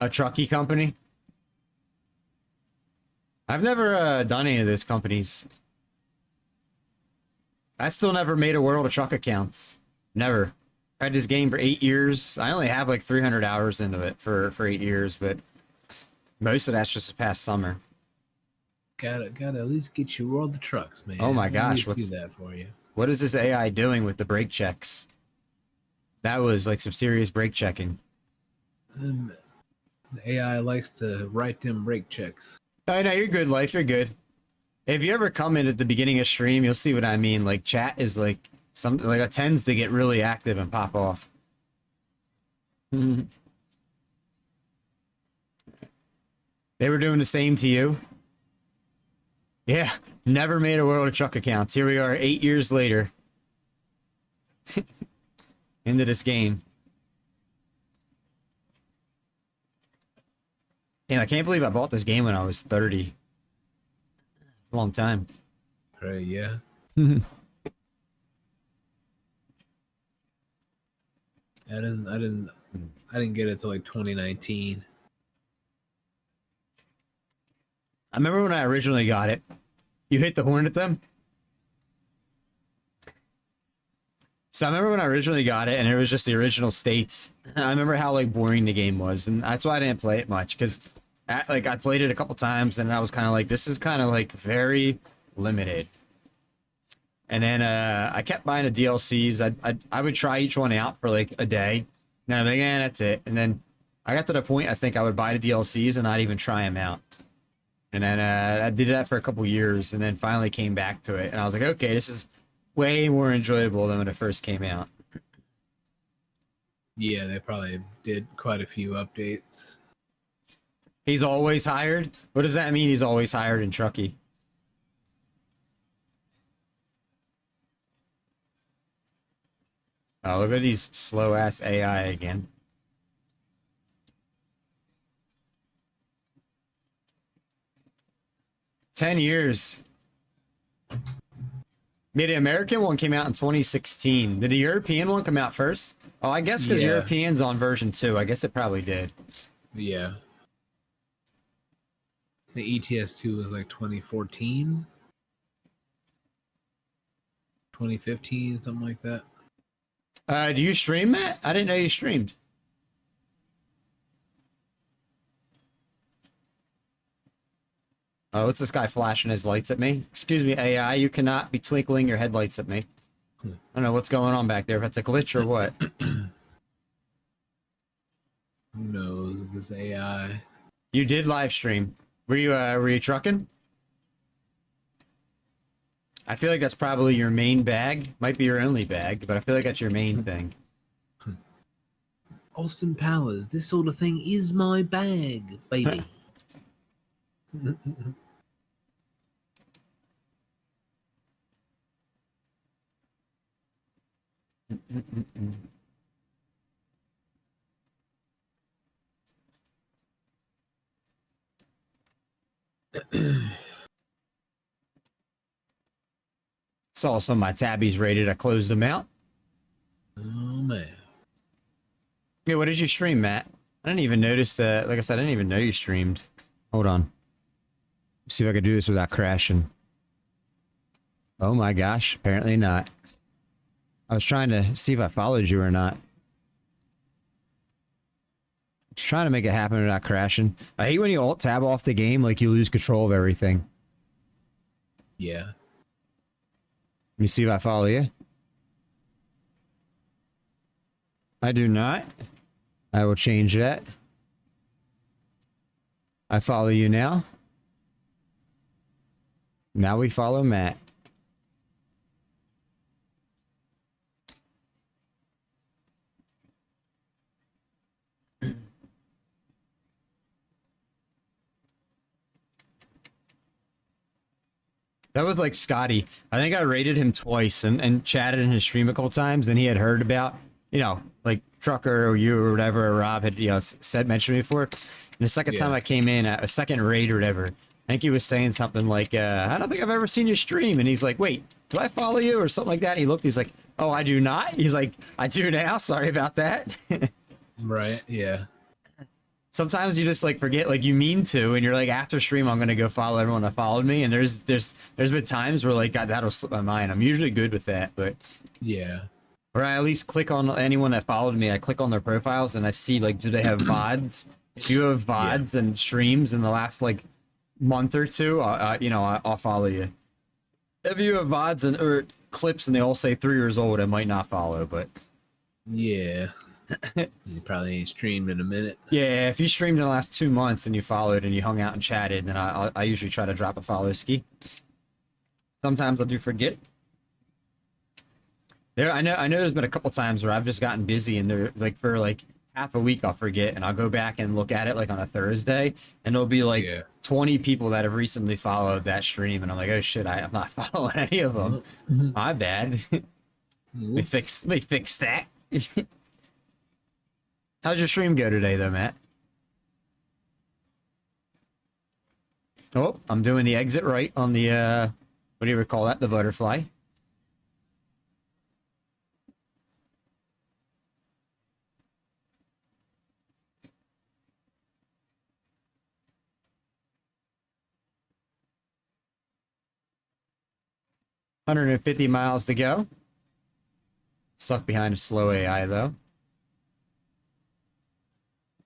A trucky company? I've never done any of those companies. I still never made a World of Truck accounts. Never. I had this game for 8 years. I only have like 300 hours into it for 8 years, but most of that's just this past summer. Gotta at least get you World of Trucks, man. Oh my gosh, let's do that for you. What is this AI doing with the brake checks? That was like some serious brake checking. The AI likes to write them brake checks. I know, you're good, Life. You're good. If you ever come in at the beginning of stream, you'll see what I mean. Like, chat is like something like it tends to get really active and pop off. They were doing the same to you. Yeah, never made a World of Truck accounts. Here we are 8 years later. Into this game. Damn, I can't believe I bought this game when I was 30. It's a long time. Right, yeah. I didn't get it till like 2019. I remember when I originally got it. You hit the horn at them? So I remember when I originally got it, and it was just the original states. I remember how like boring the game was, and that's why I didn't play it much, because like I played it a couple times, and I was kind of like, this is kind of like very limited. And then I kept buying the DLCs. I would try each one out for like a day. And I'm like, that's it. And then I got to the point I think I would buy the DLCs and not even try them out. And then I did that for a couple years, and then finally came back to it. And I was like, okay, this is way more enjoyable than when it first came out. Yeah, they probably did quite a few updates. He's always hired? What does that mean, he's always hired in Truckee? Oh, look at these slow-ass AI again. "10 years. Yeah, the American one came out in 2016. Did the European one come out first? Oh, I guess because European's on version 2. I guess it probably did. Yeah. The ETS2 was like 2014? 2015, something like that. Do you stream, Matt? I didn't know you streamed. Oh, what's this guy flashing his lights at me? Excuse me, AI, you cannot be twinkling your headlights at me. I don't know what's going on back there, if it's a glitch or what. Who knows, this AI. You did live stream. Were you trucking? I feel like that's probably your main bag. Might be your only bag, but I feel like that's your main thing. Austin Powers, this sort of thing is my bag, baby. Saw some of my tabbies rated. I closed them out. Oh, man. Yeah, what did you stream, Matt? I didn't even notice that. Like I said, I didn't even know you streamed. Hold on. See if I could do this without crashing. Oh my gosh, apparently not. I was trying to see if I followed you or not. Just trying to make it happen without crashing. I hate when you alt-tab off the game, like you lose control of everything. Yeah. Let me see if I follow you. I do not. I will change that. I follow you now. Now we follow Matt. That was like Scotty. I think I rated him twice and chatted in his stream a couple times. Then he had heard about, like Trucker or you or whatever, or Rob had, mentioned me before. And the second time I came in, a second raid or whatever, I think he was saying something like, I don't think I've ever seen you stream. And he's like, wait, do I follow you or something like that? And he looked, he's like, oh, I do not. He's like, I do now. Sorry about that. Right. Yeah. Sometimes you just like forget, like you mean to, and you're like, after stream, I'm gonna go follow everyone that followed me. And there's been times where like that'll slip my mind. I'm usually good with that, but yeah. Or I at least click on anyone that followed me. I click on their profiles and I see like, do they have VODs? If you have VODs and streams in the last like month or two, I'll follow you. If you have VODs and or clips and they all say 3 years old, I might not follow, but yeah. You probably ain't streamed in a minute. Yeah, if you streamed in the last 2 months and you followed and you hung out and chatted, then I usually try to drop a follow ski. Sometimes I do forget. I know there's been a couple times where I've just gotten busy and they're like for like half a week I'll forget and I'll go back and look at it like on a Thursday and there'll be like 20 people that have recently followed that stream and I'm like, oh shit, I'm not following any of them. My bad. Let me fix that. How's your stream go today, though, Matt? Oh, I'm doing the exit right on the, what do you call that? The butterfly. $150 miles to go. Stuck behind a slow AI, though.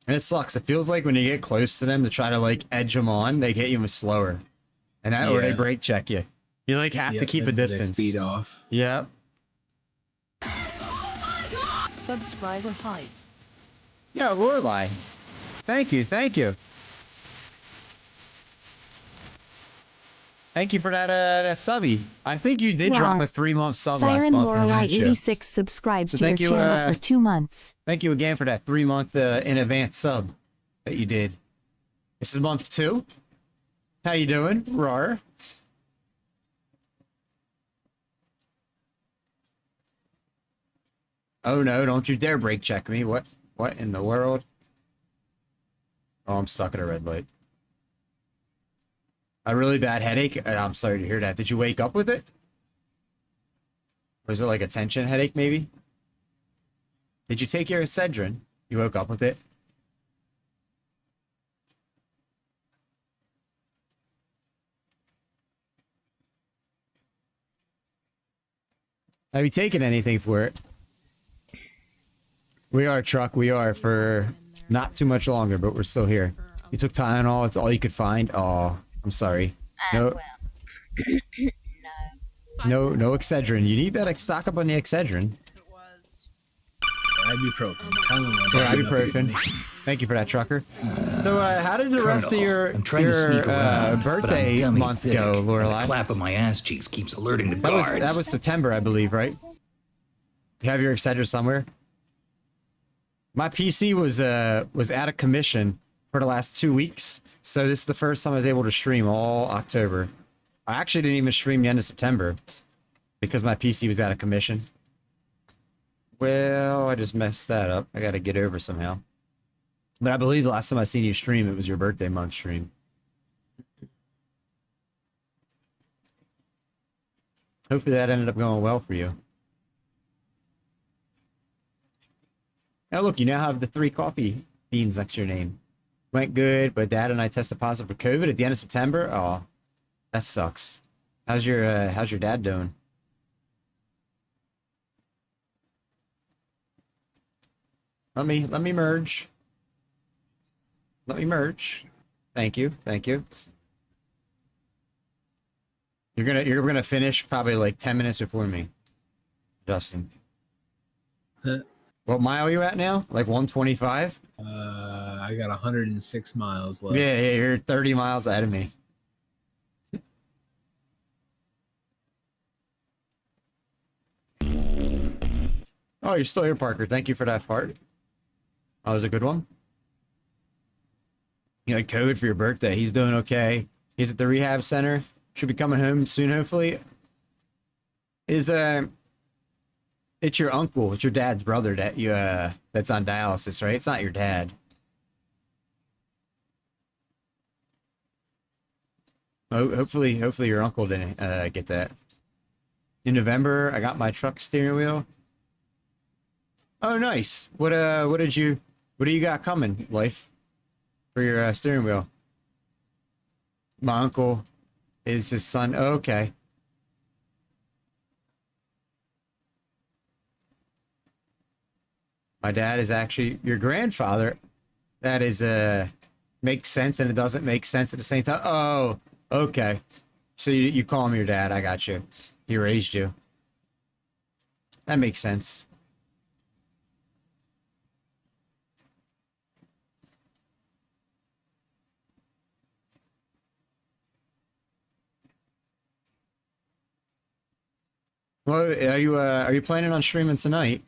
And it sucks. It feels like when you get close to them to try to like edge them on, they get you slower, and that or they brake check you. You like have to keep a distance. They speed off. Yep. Subscriber hype. Yeah, Lorelai. Thank you. Thank you for that subby. I think you did drop a 3-month sub last month. Lorelai 86 subscribed to your channel for 2 months. Thank you again for that 3-month in advance sub that you did. This is month 2. How you doing, Rar? Oh no, don't you dare brake check me. What in the world? Oh, I'm stuck at a red light. A really bad headache? I'm sorry to hear that. Did you wake up with it? Or is it like a tension headache, maybe? Did you take your Excedrin? You woke up with it? Have you taken anything for it? We are, Truck. We are for not too much longer, but we're still here. You took Tylenol. It's all you could find. Oh, I'm sorry. No. No Excedrin. You need that stock up on the Excedrin. Ibuprofen. Or ibuprofen. Thank you for that, Trucker. So, how did the rest of your birthday month go, Lorelai? The clap of my ass cheeks keeps alerting the guards. That was September, I believe, right? Do you have your Excedrin somewhere? My PC was out of commission for the last 2 weeks, so this is the first time I was able to stream all October. I actually didn't even stream the end of September because my PC was out of commission. Well, I just messed that up. I gotta get over somehow. But I believe the last time I seen you stream, it was your birthday month stream. Hopefully that ended up going well for you. Oh, look, you now have the 3 coffee beans next to your name. Went good, but Dad and I tested positive for COVID at the end of September. Oh, that sucks. How's your dad doing? Let me merge. Let me merge. Thank you. You're gonna finish probably like 10 minutes before me, Justin. What mile are you at now? Like 125? I got 106 miles left. Yeah, you're 30 miles ahead of me. Oh, you're still here, Parker. Thank you for that fart. That was a good one. You had COVID for your birthday. He's doing okay. He's at the rehab center. Should be coming home soon, hopefully. It's your uncle. It's your dad's brother that you that's on dialysis, right? It's not your dad. Oh, hopefully your uncle didn't get that. In November, I got my truck steering wheel. Oh, nice. What do you got coming, life, for your steering wheel? My uncle is his son. Oh, okay. My dad is actually your grandfather. That is makes sense and it doesn't make sense at the same time. Oh, okay. So you call him your dad. I got you. He raised you. That makes sense. Well, are you planning on streaming tonight?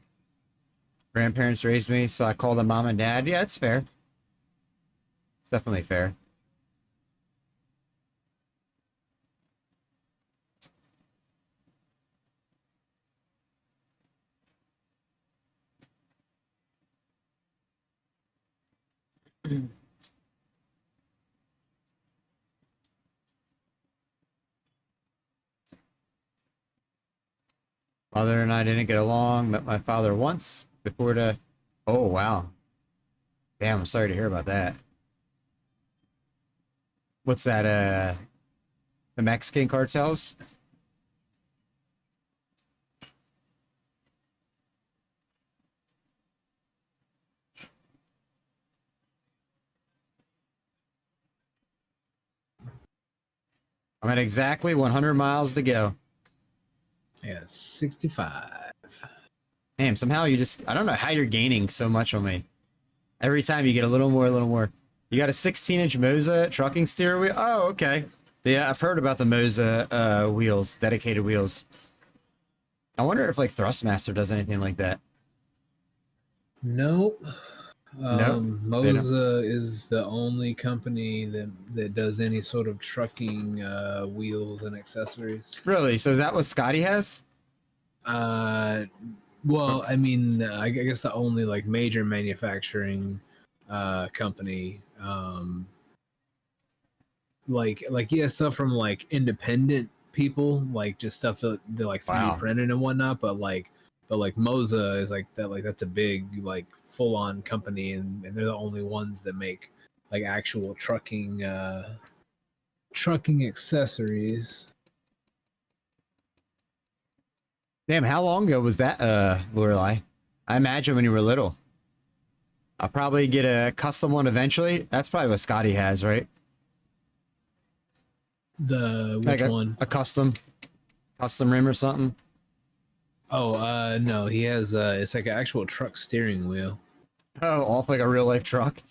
Grandparents raised me, so I call them mom and dad. Yeah, it's fair. It's definitely fair. Father and I didn't get along. Met my father once before the... Oh, wow. Damn, I'm sorry to hear about that. What's that, the Mexican cartels? I'm at exactly 100 miles to go. Yeah, 65. Damn, somehow you just... I don't know how you're gaining so much on me. Every time you get a little more, a little more. You got a 16-inch Moza trucking steering wheel? Oh, okay. Yeah, I've heard about the Moza wheels, dedicated wheels. I wonder if, like, Thrustmaster does anything like that. Nope. Nope. Moza is the only company that does any sort of trucking wheels and accessories. Really? So is that what Scotty has? Well, I mean, I guess the only like major manufacturing company. Like he has stuff from like independent people, like just stuff that they're like 3D printed and whatnot. But Moza is like that. Like that's a big like full on company, and they're the only ones that make like actual trucking accessories. Damn, how long ago was that, Lorelei? I imagine when you were little. I'll probably get a custom one eventually. That's probably what Scotty has, right? Which one? A custom rim or something. Oh, no, he has it's like an actual truck steering wheel. Oh, off like a real life truck.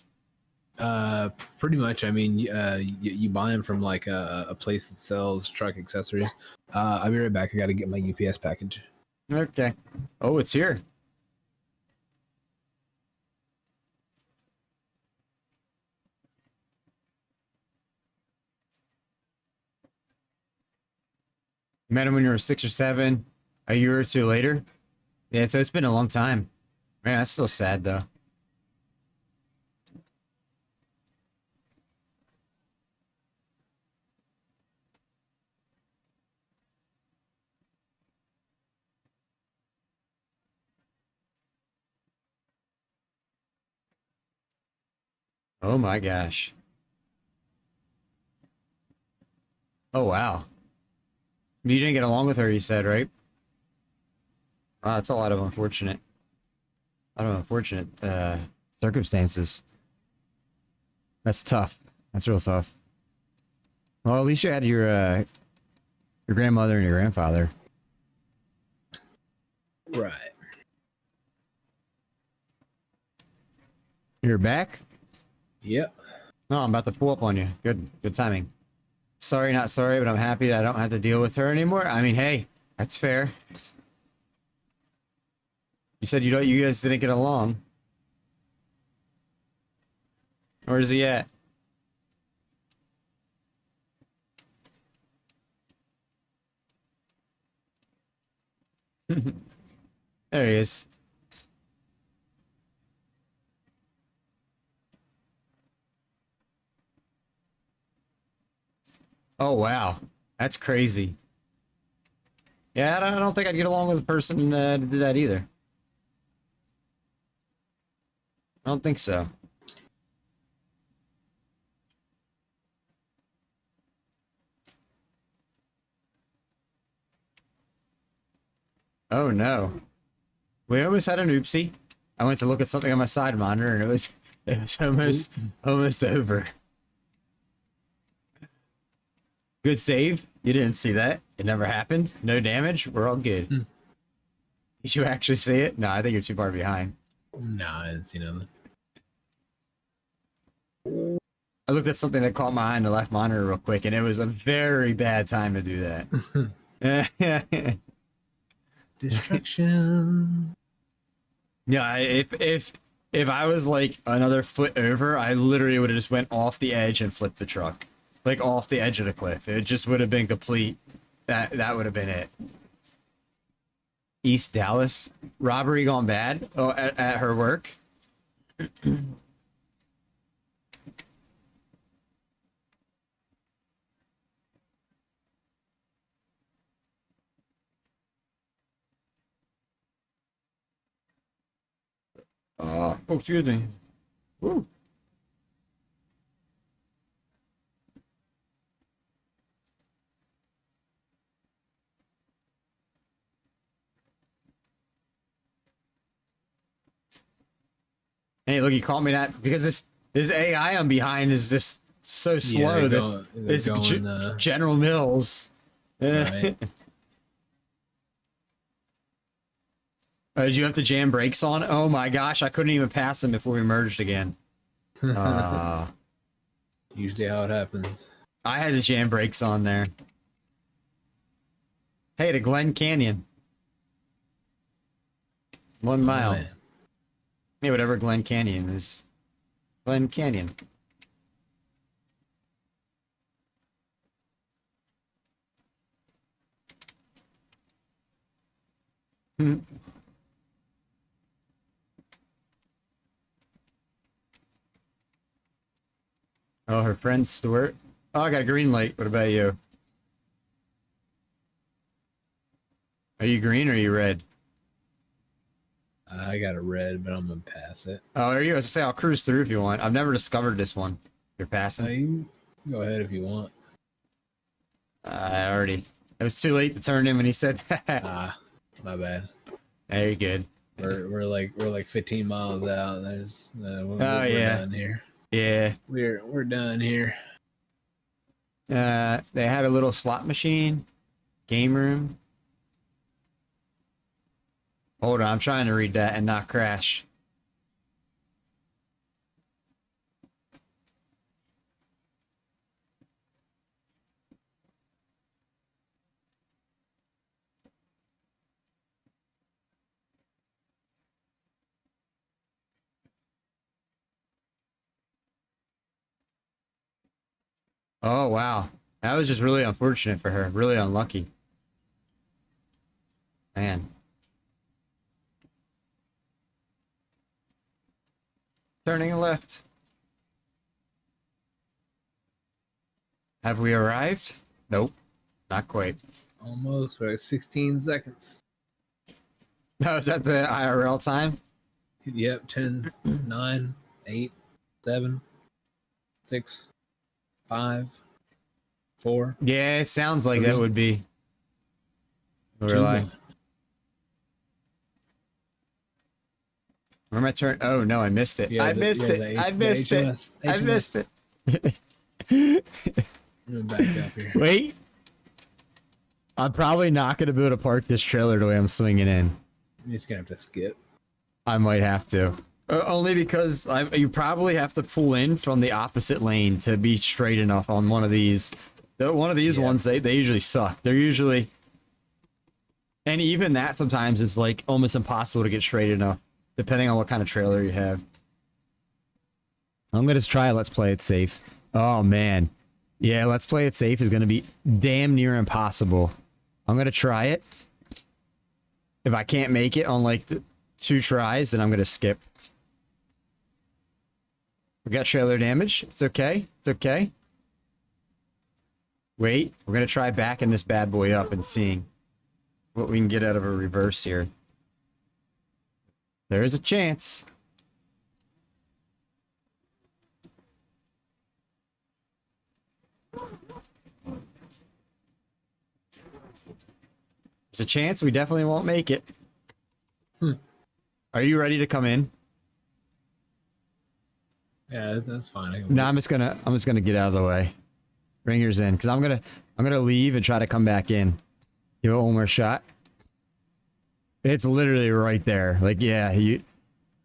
Pretty much. I mean, you buy them from like a place that sells truck accessories. I'll be right back. I got to get my UPS package. Okay. Oh, it's here. You met him when you were 6 or 7, a year or two later. Yeah, so it's been a long time. Man, that's still sad though. Oh my gosh. Oh wow. You didn't get along with her, you said, right? Wow, that's a lot of unfortunate circumstances. That's tough. That's real tough. Well, at least you had your grandmother and your grandfather. Right. You're back? Yep. No, I'm about to pull up on you. Good timing. Sorry, not sorry, but I'm happy that I don't have to deal with her anymore. I mean, hey, that's fair. You said you guys didn't get along. Where's he at? There he is. Oh, wow. That's crazy. Yeah, I don't think I'd get along with a person to do that either. I don't think so. Oh, no. We almost had an oopsie. I went to look at something on my side monitor, and it was almost over. Good save. You didn't see that. It never happened. No damage. We're all good. Did you actually see it? No, I think you're too far behind. No, I didn't see nothing. I looked at something that caught my eye on the left monitor real quick, and it was a very bad time to do that. Destruction. Yeah, if I was like another foot over, I literally would have just went off the edge and flipped the truck. Like off the edge of the cliff. It just would have been complete. That would have been it. East Dallas. Robbery gone bad? Oh, at her work? Oh, excuse me. Woo. Hey, look, you caught me that because this AI I'm behind is just so slow. Yeah, this General Mills. Right. Oh, did you have to jam brakes on? Oh my gosh, I couldn't even pass him before we merged again. Usually how it happens. I had to jam brakes on there. Hey, to Glen Canyon. 1 mile. Man. Yeah, whatever Glen Canyon is. Glen Canyon. Oh, her friend Stuart. Oh, I got a green light. What about you? Are you green or are you red? I got a red, but I'm gonna pass it. Oh, are you? I was gonna say I'll cruise through if you want. I've never discovered this one. You're passing. You can go ahead if you want. I already. It was too late to turn in when he said that. My bad. Very good. We're like 15 miles out. There's we're yeah. done here. Yeah. We're done here. They had a little slot machine, game room. Hold on, I'm trying to read that and not crash. Oh, wow. That was just really unfortunate for her. Really unlucky. Man. Turning left. Have we arrived? Nope. Not quite. Almost. We're at 16 seconds. No, is that the IRL time? Yep. 10, 9, 8, 7, 6, 5, 4. Yeah, it sounds like 3, that would be. We're 2, like, 1. where am I turn? Oh no, I missed it. Yeah, I missed it. I missed it. I missed it. I'm gonna back up here. Wait. I'm probably not going to be able to park this trailer the way I'm swinging in. You're just gonna have to skip. I might have to. Only because you probably have to pull in from the opposite lane to be straight enough on one of these. One of these ones, they usually suck. They're usually... And even that sometimes is like almost impossible to get straight enough, depending on what kind of trailer you have. I'm going to try Let's Play It Safe. Oh, man. Yeah, Let's Play It Safe is going to be damn near impossible. I'm going to try it. If I can't make it on like 2 tries, then I'm going to skip. We got trailer damage. It's okay. It's okay. Wait, we're going to try backing this bad boy up and seeing what we can get out of a reverse here. There is a chance. There's a chance we definitely won't make it. Are you ready to come in? Yeah, that's fine. No, I'm just gonna get out of the way. Bring yours in, because I'm gonna leave and try to come back in. Give it one more shot. It's literally right there. Like, yeah, you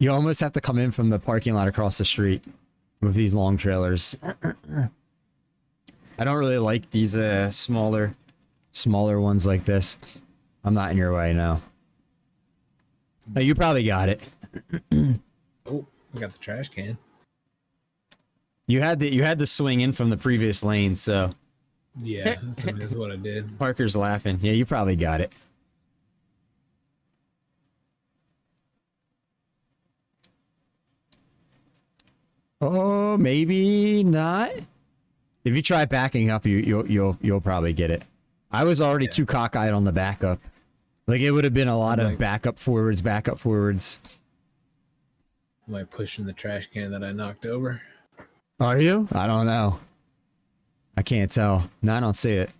almost have to come in from the parking lot across the street with these long trailers. I don't really like these smaller ones like this. I'm not in your way, no. Oh, you probably got it. Oh, I got the trash can. You had to swing in from the previous lane, so. Yeah, that's what I did. Parker's laughing. Yeah, you probably got it. Oh, maybe not. If you try backing up, you'll probably get it. I was already too cockeyed on the backup. Like, it would have been a lot of backup forwards. Am I pushing the trash can that I knocked over? Are you? I don't know. I can't tell. No, I don't see it.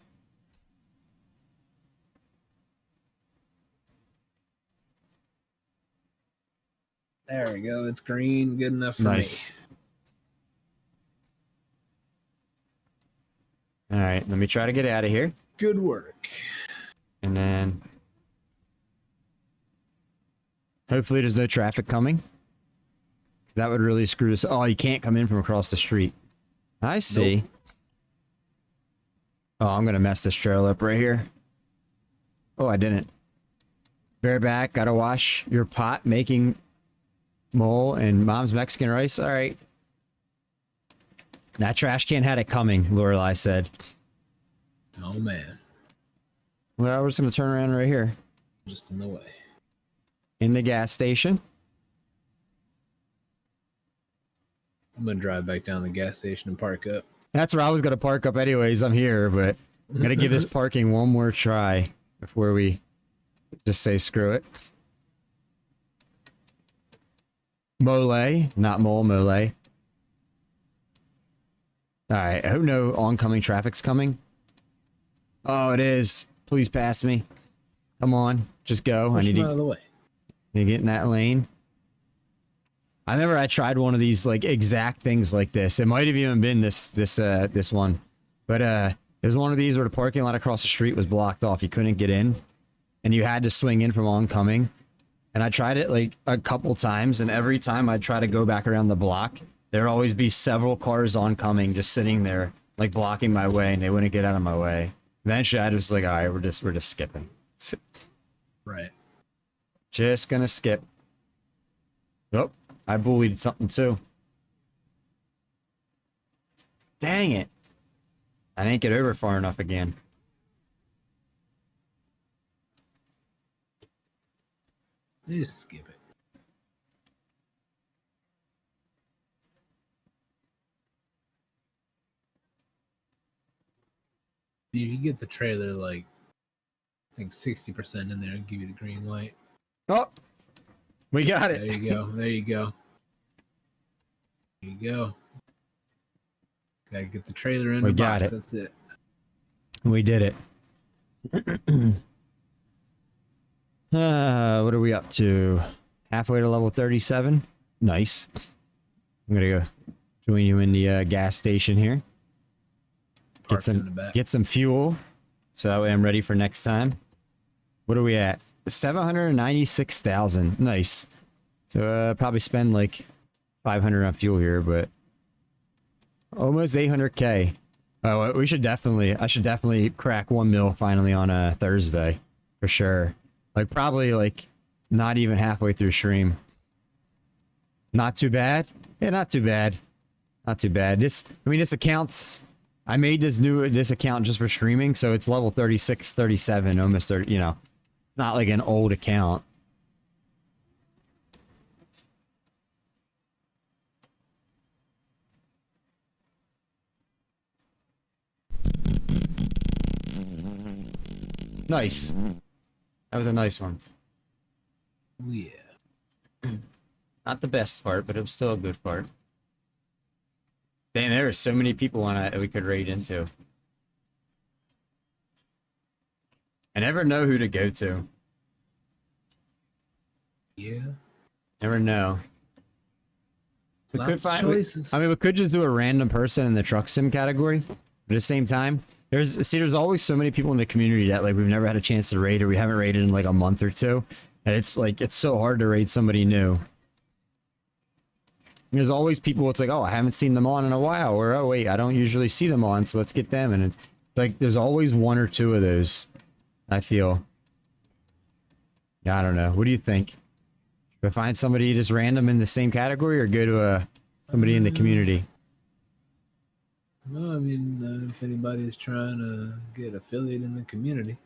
There we go. It's green. Good enough for Nice. me. All right, let me try to get out of here. Good work. And then hopefully there's no traffic coming. 'Cause that would really screw us. Oh, you can't come in from across the street. I see. Nope. Oh, I'm going to mess this trail up right here. Oh, I didn't. Bareback, gotta wash your pot making mole and mom's Mexican rice. All right. That trash can had it coming, Lorelai said. Oh, man. Well, we're just going to turn around right here. Just in the way. In the gas station. I'm going to drive back down to the gas station and park up. That's where I was going to park up anyways. I'm here, but I'm going to give this parking one more try before we just say screw it. Mole, not mole, mole. Alright, I hope no oncoming traffic's coming. Oh, it is. Please pass me. Come on, just go. Push I need to out of the way. Need to get in that lane. I remember I tried one of these like exact things like this. It might have even been this one. But it was one of these where the parking lot across the street was blocked off. You couldn't get in. And you had to swing in from oncoming. And I tried it like a couple times, and every time I'd try to go back around the block, there'd always be several cars oncoming just sitting there, like blocking my way, and they wouldn't get out of my way. Eventually I was like, all right, we're just skipping. Right. Just gonna skip. Oh, I bullied something too. Dang it. I didn't get over far enough again. They just skip it. You can get the trailer like I think 60% in there and give you the green light. Oh, we got it. There you go. There you go. There you go. Gotta get the trailer in We the got box. it. That's it. We did it. What are we up to? Halfway to level 37. Nice. I'm gonna go join you in the gas station here. Park in the back. Get some fuel, so that way I'm ready for next time. What are we at? 796,000. Nice. So probably spend like 500 on fuel here, but almost 800k. Oh, we should definitely. I should definitely crack 1 mil finally on a Thursday, for sure. Like probably like not even halfway through stream. Not too bad. Yeah, not too bad. Not too bad. This account's. I made this account just for streaming, so it's level 36, 37, almost 30. You know, not like an old account. Nice. That was a nice one. Yeah. Not the best fart, but it was still a good fart. Damn, there are so many people on it that we could raid into. I never know who to go to. Yeah. Never know. We could Lots of find. choices. I mean, we could just do a random person in the truck sim category. But at the same time, there's always so many people in the community that like we've never had a chance to raid, or we haven't raided in like a month or two, and it's like it's so hard to raid somebody new. There's always people. It's like, oh, I haven't seen them on in a while, or oh wait, I don't usually see them on, so let's get them. And it's like there's always one or two of those. I feel. Yeah, I don't know. What do you think? Should I find somebody just random in the same category, or go to somebody in the community? No, I mean, if anybody's trying to get affiliate in the community.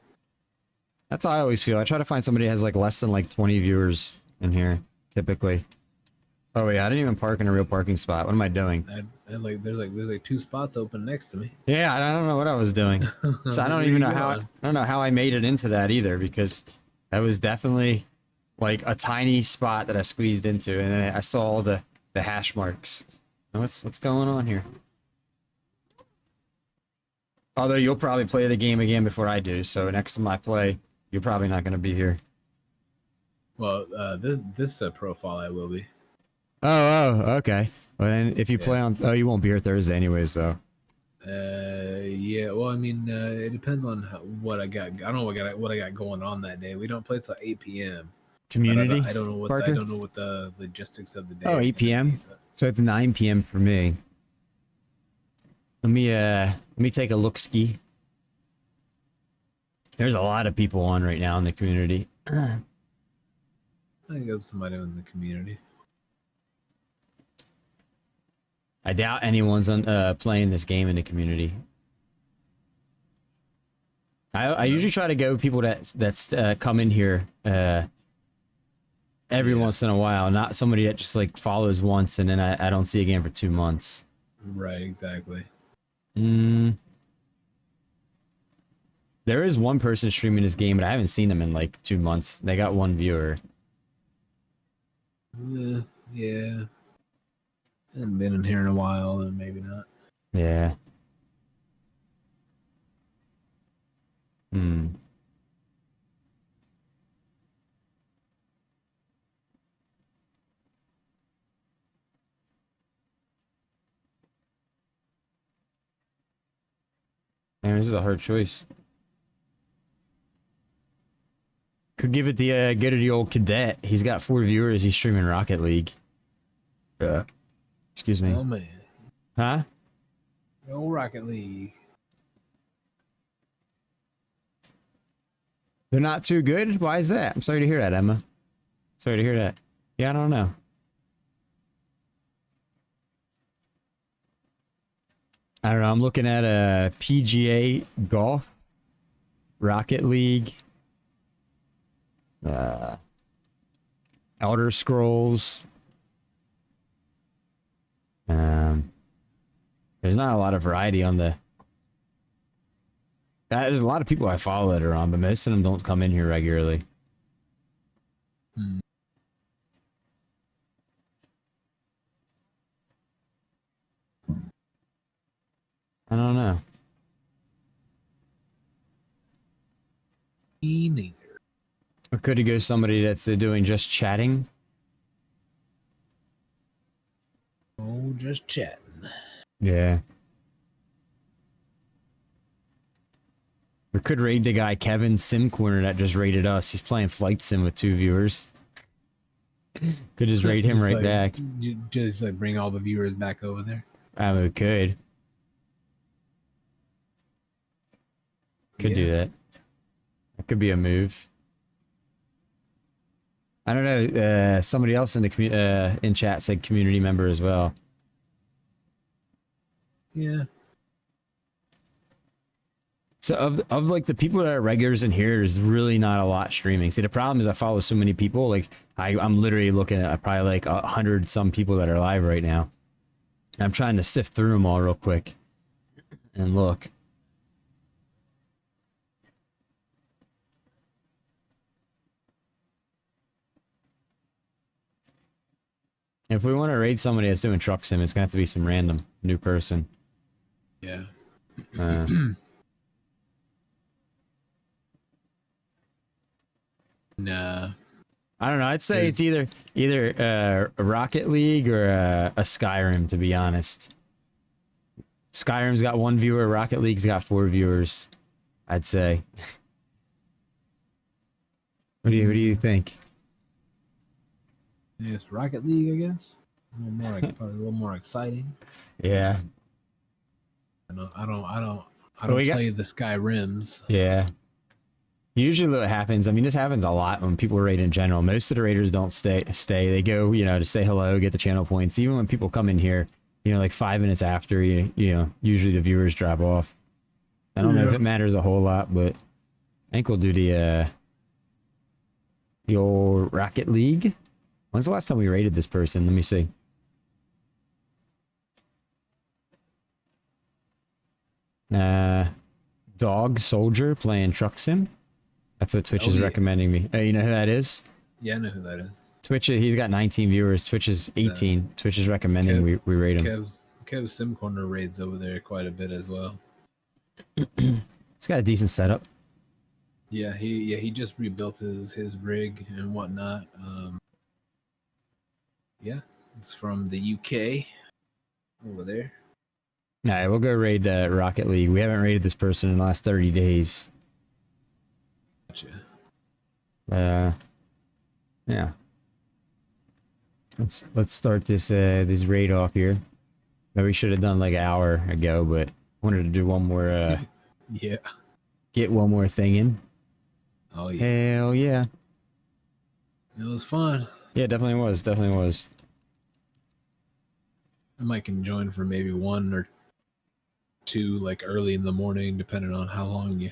That's how I always feel. I try to find somebody that has like less than like 20 viewers in here, typically. Oh wait, I didn't even park in a real parking spot. What am I doing? There's like 2 spots open next to me. Yeah, I don't know what I was doing. So I don't even know how. I don't know how I made it into that either, because that was definitely like a tiny spot that I squeezed into, and then I saw all the hash marks. What's going on here? Although you'll probably play the game again before I do, so next time I play, you're probably not going to be here. Well, this profile I will be. Oh, okay. Well, then if you play on, you won't be here Thursday anyways, though. Yeah. Well, I mean, it depends on what I got. I don't know what I got going on that day. We don't play till 8 p.m. Community. I don't know what Parker? I don't know what the logistics of the day. Oh, 8 p.m. So it's 9 p.m. for me. Let me take a look ski. There's a lot of people on right now in the community. I think there's somebody in the community. I doubt anyone's playing this game in the community. I usually try to go with people that's come in here every once in a while, not somebody that just like follows once and then I don't see again for 2 months. Right, exactly. There is one person streaming this game, but I haven't seen them in like 2 months. They got 1 viewer. Yeah. I haven't been in here in a while, and maybe not. Yeah. Man, this is a hard choice. Could give it the go to the old cadet. He's got 4 viewers. He's streaming Rocket League. Excuse me. Oh man. Huh? No Rocket League. They're not too good? Why is that? I'm sorry to hear that, Emma. Sorry to hear that. Yeah, I don't know. I don't know. I'm looking at a PGA Golf, Rocket League, Elder Scrolls. There's not a lot of variety on the. There's a lot of people I follow that are on, but most of them don't come in here regularly. I don't know. Me neither. Or could it go somebody that's doing just chatting? Oh, just chatting. Yeah. We could raid the guy Kevin Sim Corner that just raided us. He's playing Flight Sim with 2 viewers. Could just raid him Just right like- back. Just like bring all the viewers back over there. I mean, we could. Could do that. That could be a move. I don't know. Somebody else in the in chat said community member as well. Yeah. So of like the people that are regulars in here, there's really not a lot streaming. See, the problem is I follow so many people. Like I'm literally looking at probably like 100 some people that are live right now. I'm trying to sift through them all real quick and look. If we want to raid somebody that's doing truck sim, it's gonna have to be some random new person. Yeah. Nah. I don't know. I'd say it's either a Rocket League or a Skyrim, to be honest. Skyrim's got 1 viewer. Rocket League's got 4 viewers. I'd say. What do you think? Yeah, it's Rocket League, I guess. A little more, probably a little more exciting. Yeah. I don't Well, we play the Skyrims. Yeah. Usually what happens, I mean, this happens a lot when people raid in general. Most of the raiders don't stay. They go, to say hello, get the channel points. Even when people come in here, like 5 minutes after, usually the viewers drop off. I don't know if it matters a whole lot, but I think we'll do the old Rocket League. When's the last time we raided this person? Let me see. Dog Soldier playing Truck Sim. That's what Twitch is recommending me. You know who that is? Yeah, I know who that is. Twitch, he's got 19 viewers. Twitch is 18. Twitch is recommending we rate him. Kev's Sim Corner raids over there quite a bit as well. It's got a decent setup. Yeah, he just rebuilt his rig and whatnot. Yeah, it's from the UK over there. All right, we'll go raid Rocket League. We haven't raided this person in the last 30 days. Gotcha. Yeah. Let's start this raid off here. That we should have done like an hour ago, but wanted to do one more. Yeah. Get one more thing in. Oh yeah. Hell yeah. It was fun. Yeah, definitely was. Definitely was. I might can join for maybe 1 or 2, like early in the morning, depending on how long you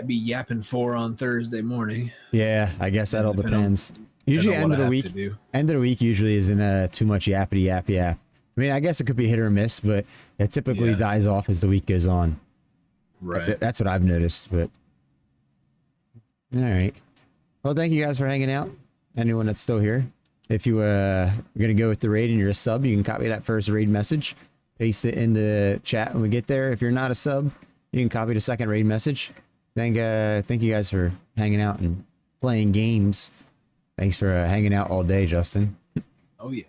be yapping for on Thursday morning. Yeah, I guess that all depends. Usually end of the week. End of the week usually isn't too much yappity yap yap. I mean, I guess it could be hit or miss, but it typically dies off as the week goes on. Right. That's what I've noticed, but all right. Well, thank you guys for hanging out. Anyone that's still here. If you are going to go with the raid and you're a sub, you can copy that first raid message, paste it in the chat when we get there. If you're not a sub, you can copy the second raid message. Thank you guys for hanging out and playing games. Thanks for hanging out all day, Justin. Oh, yeah.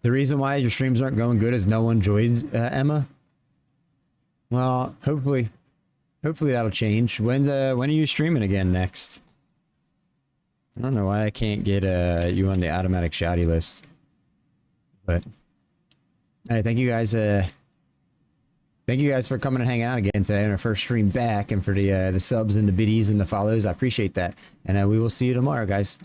The reason why your streams aren't going good is no one joins, Emma. Well, hopefully that'll change. When are you streaming again next? I don't know why I can't get you on the automatic shouty list. But hey, thank you guys for coming and hanging out again today on our first stream back, and for the subs and the biddies and the follows. I appreciate that. And we will see you tomorrow, guys.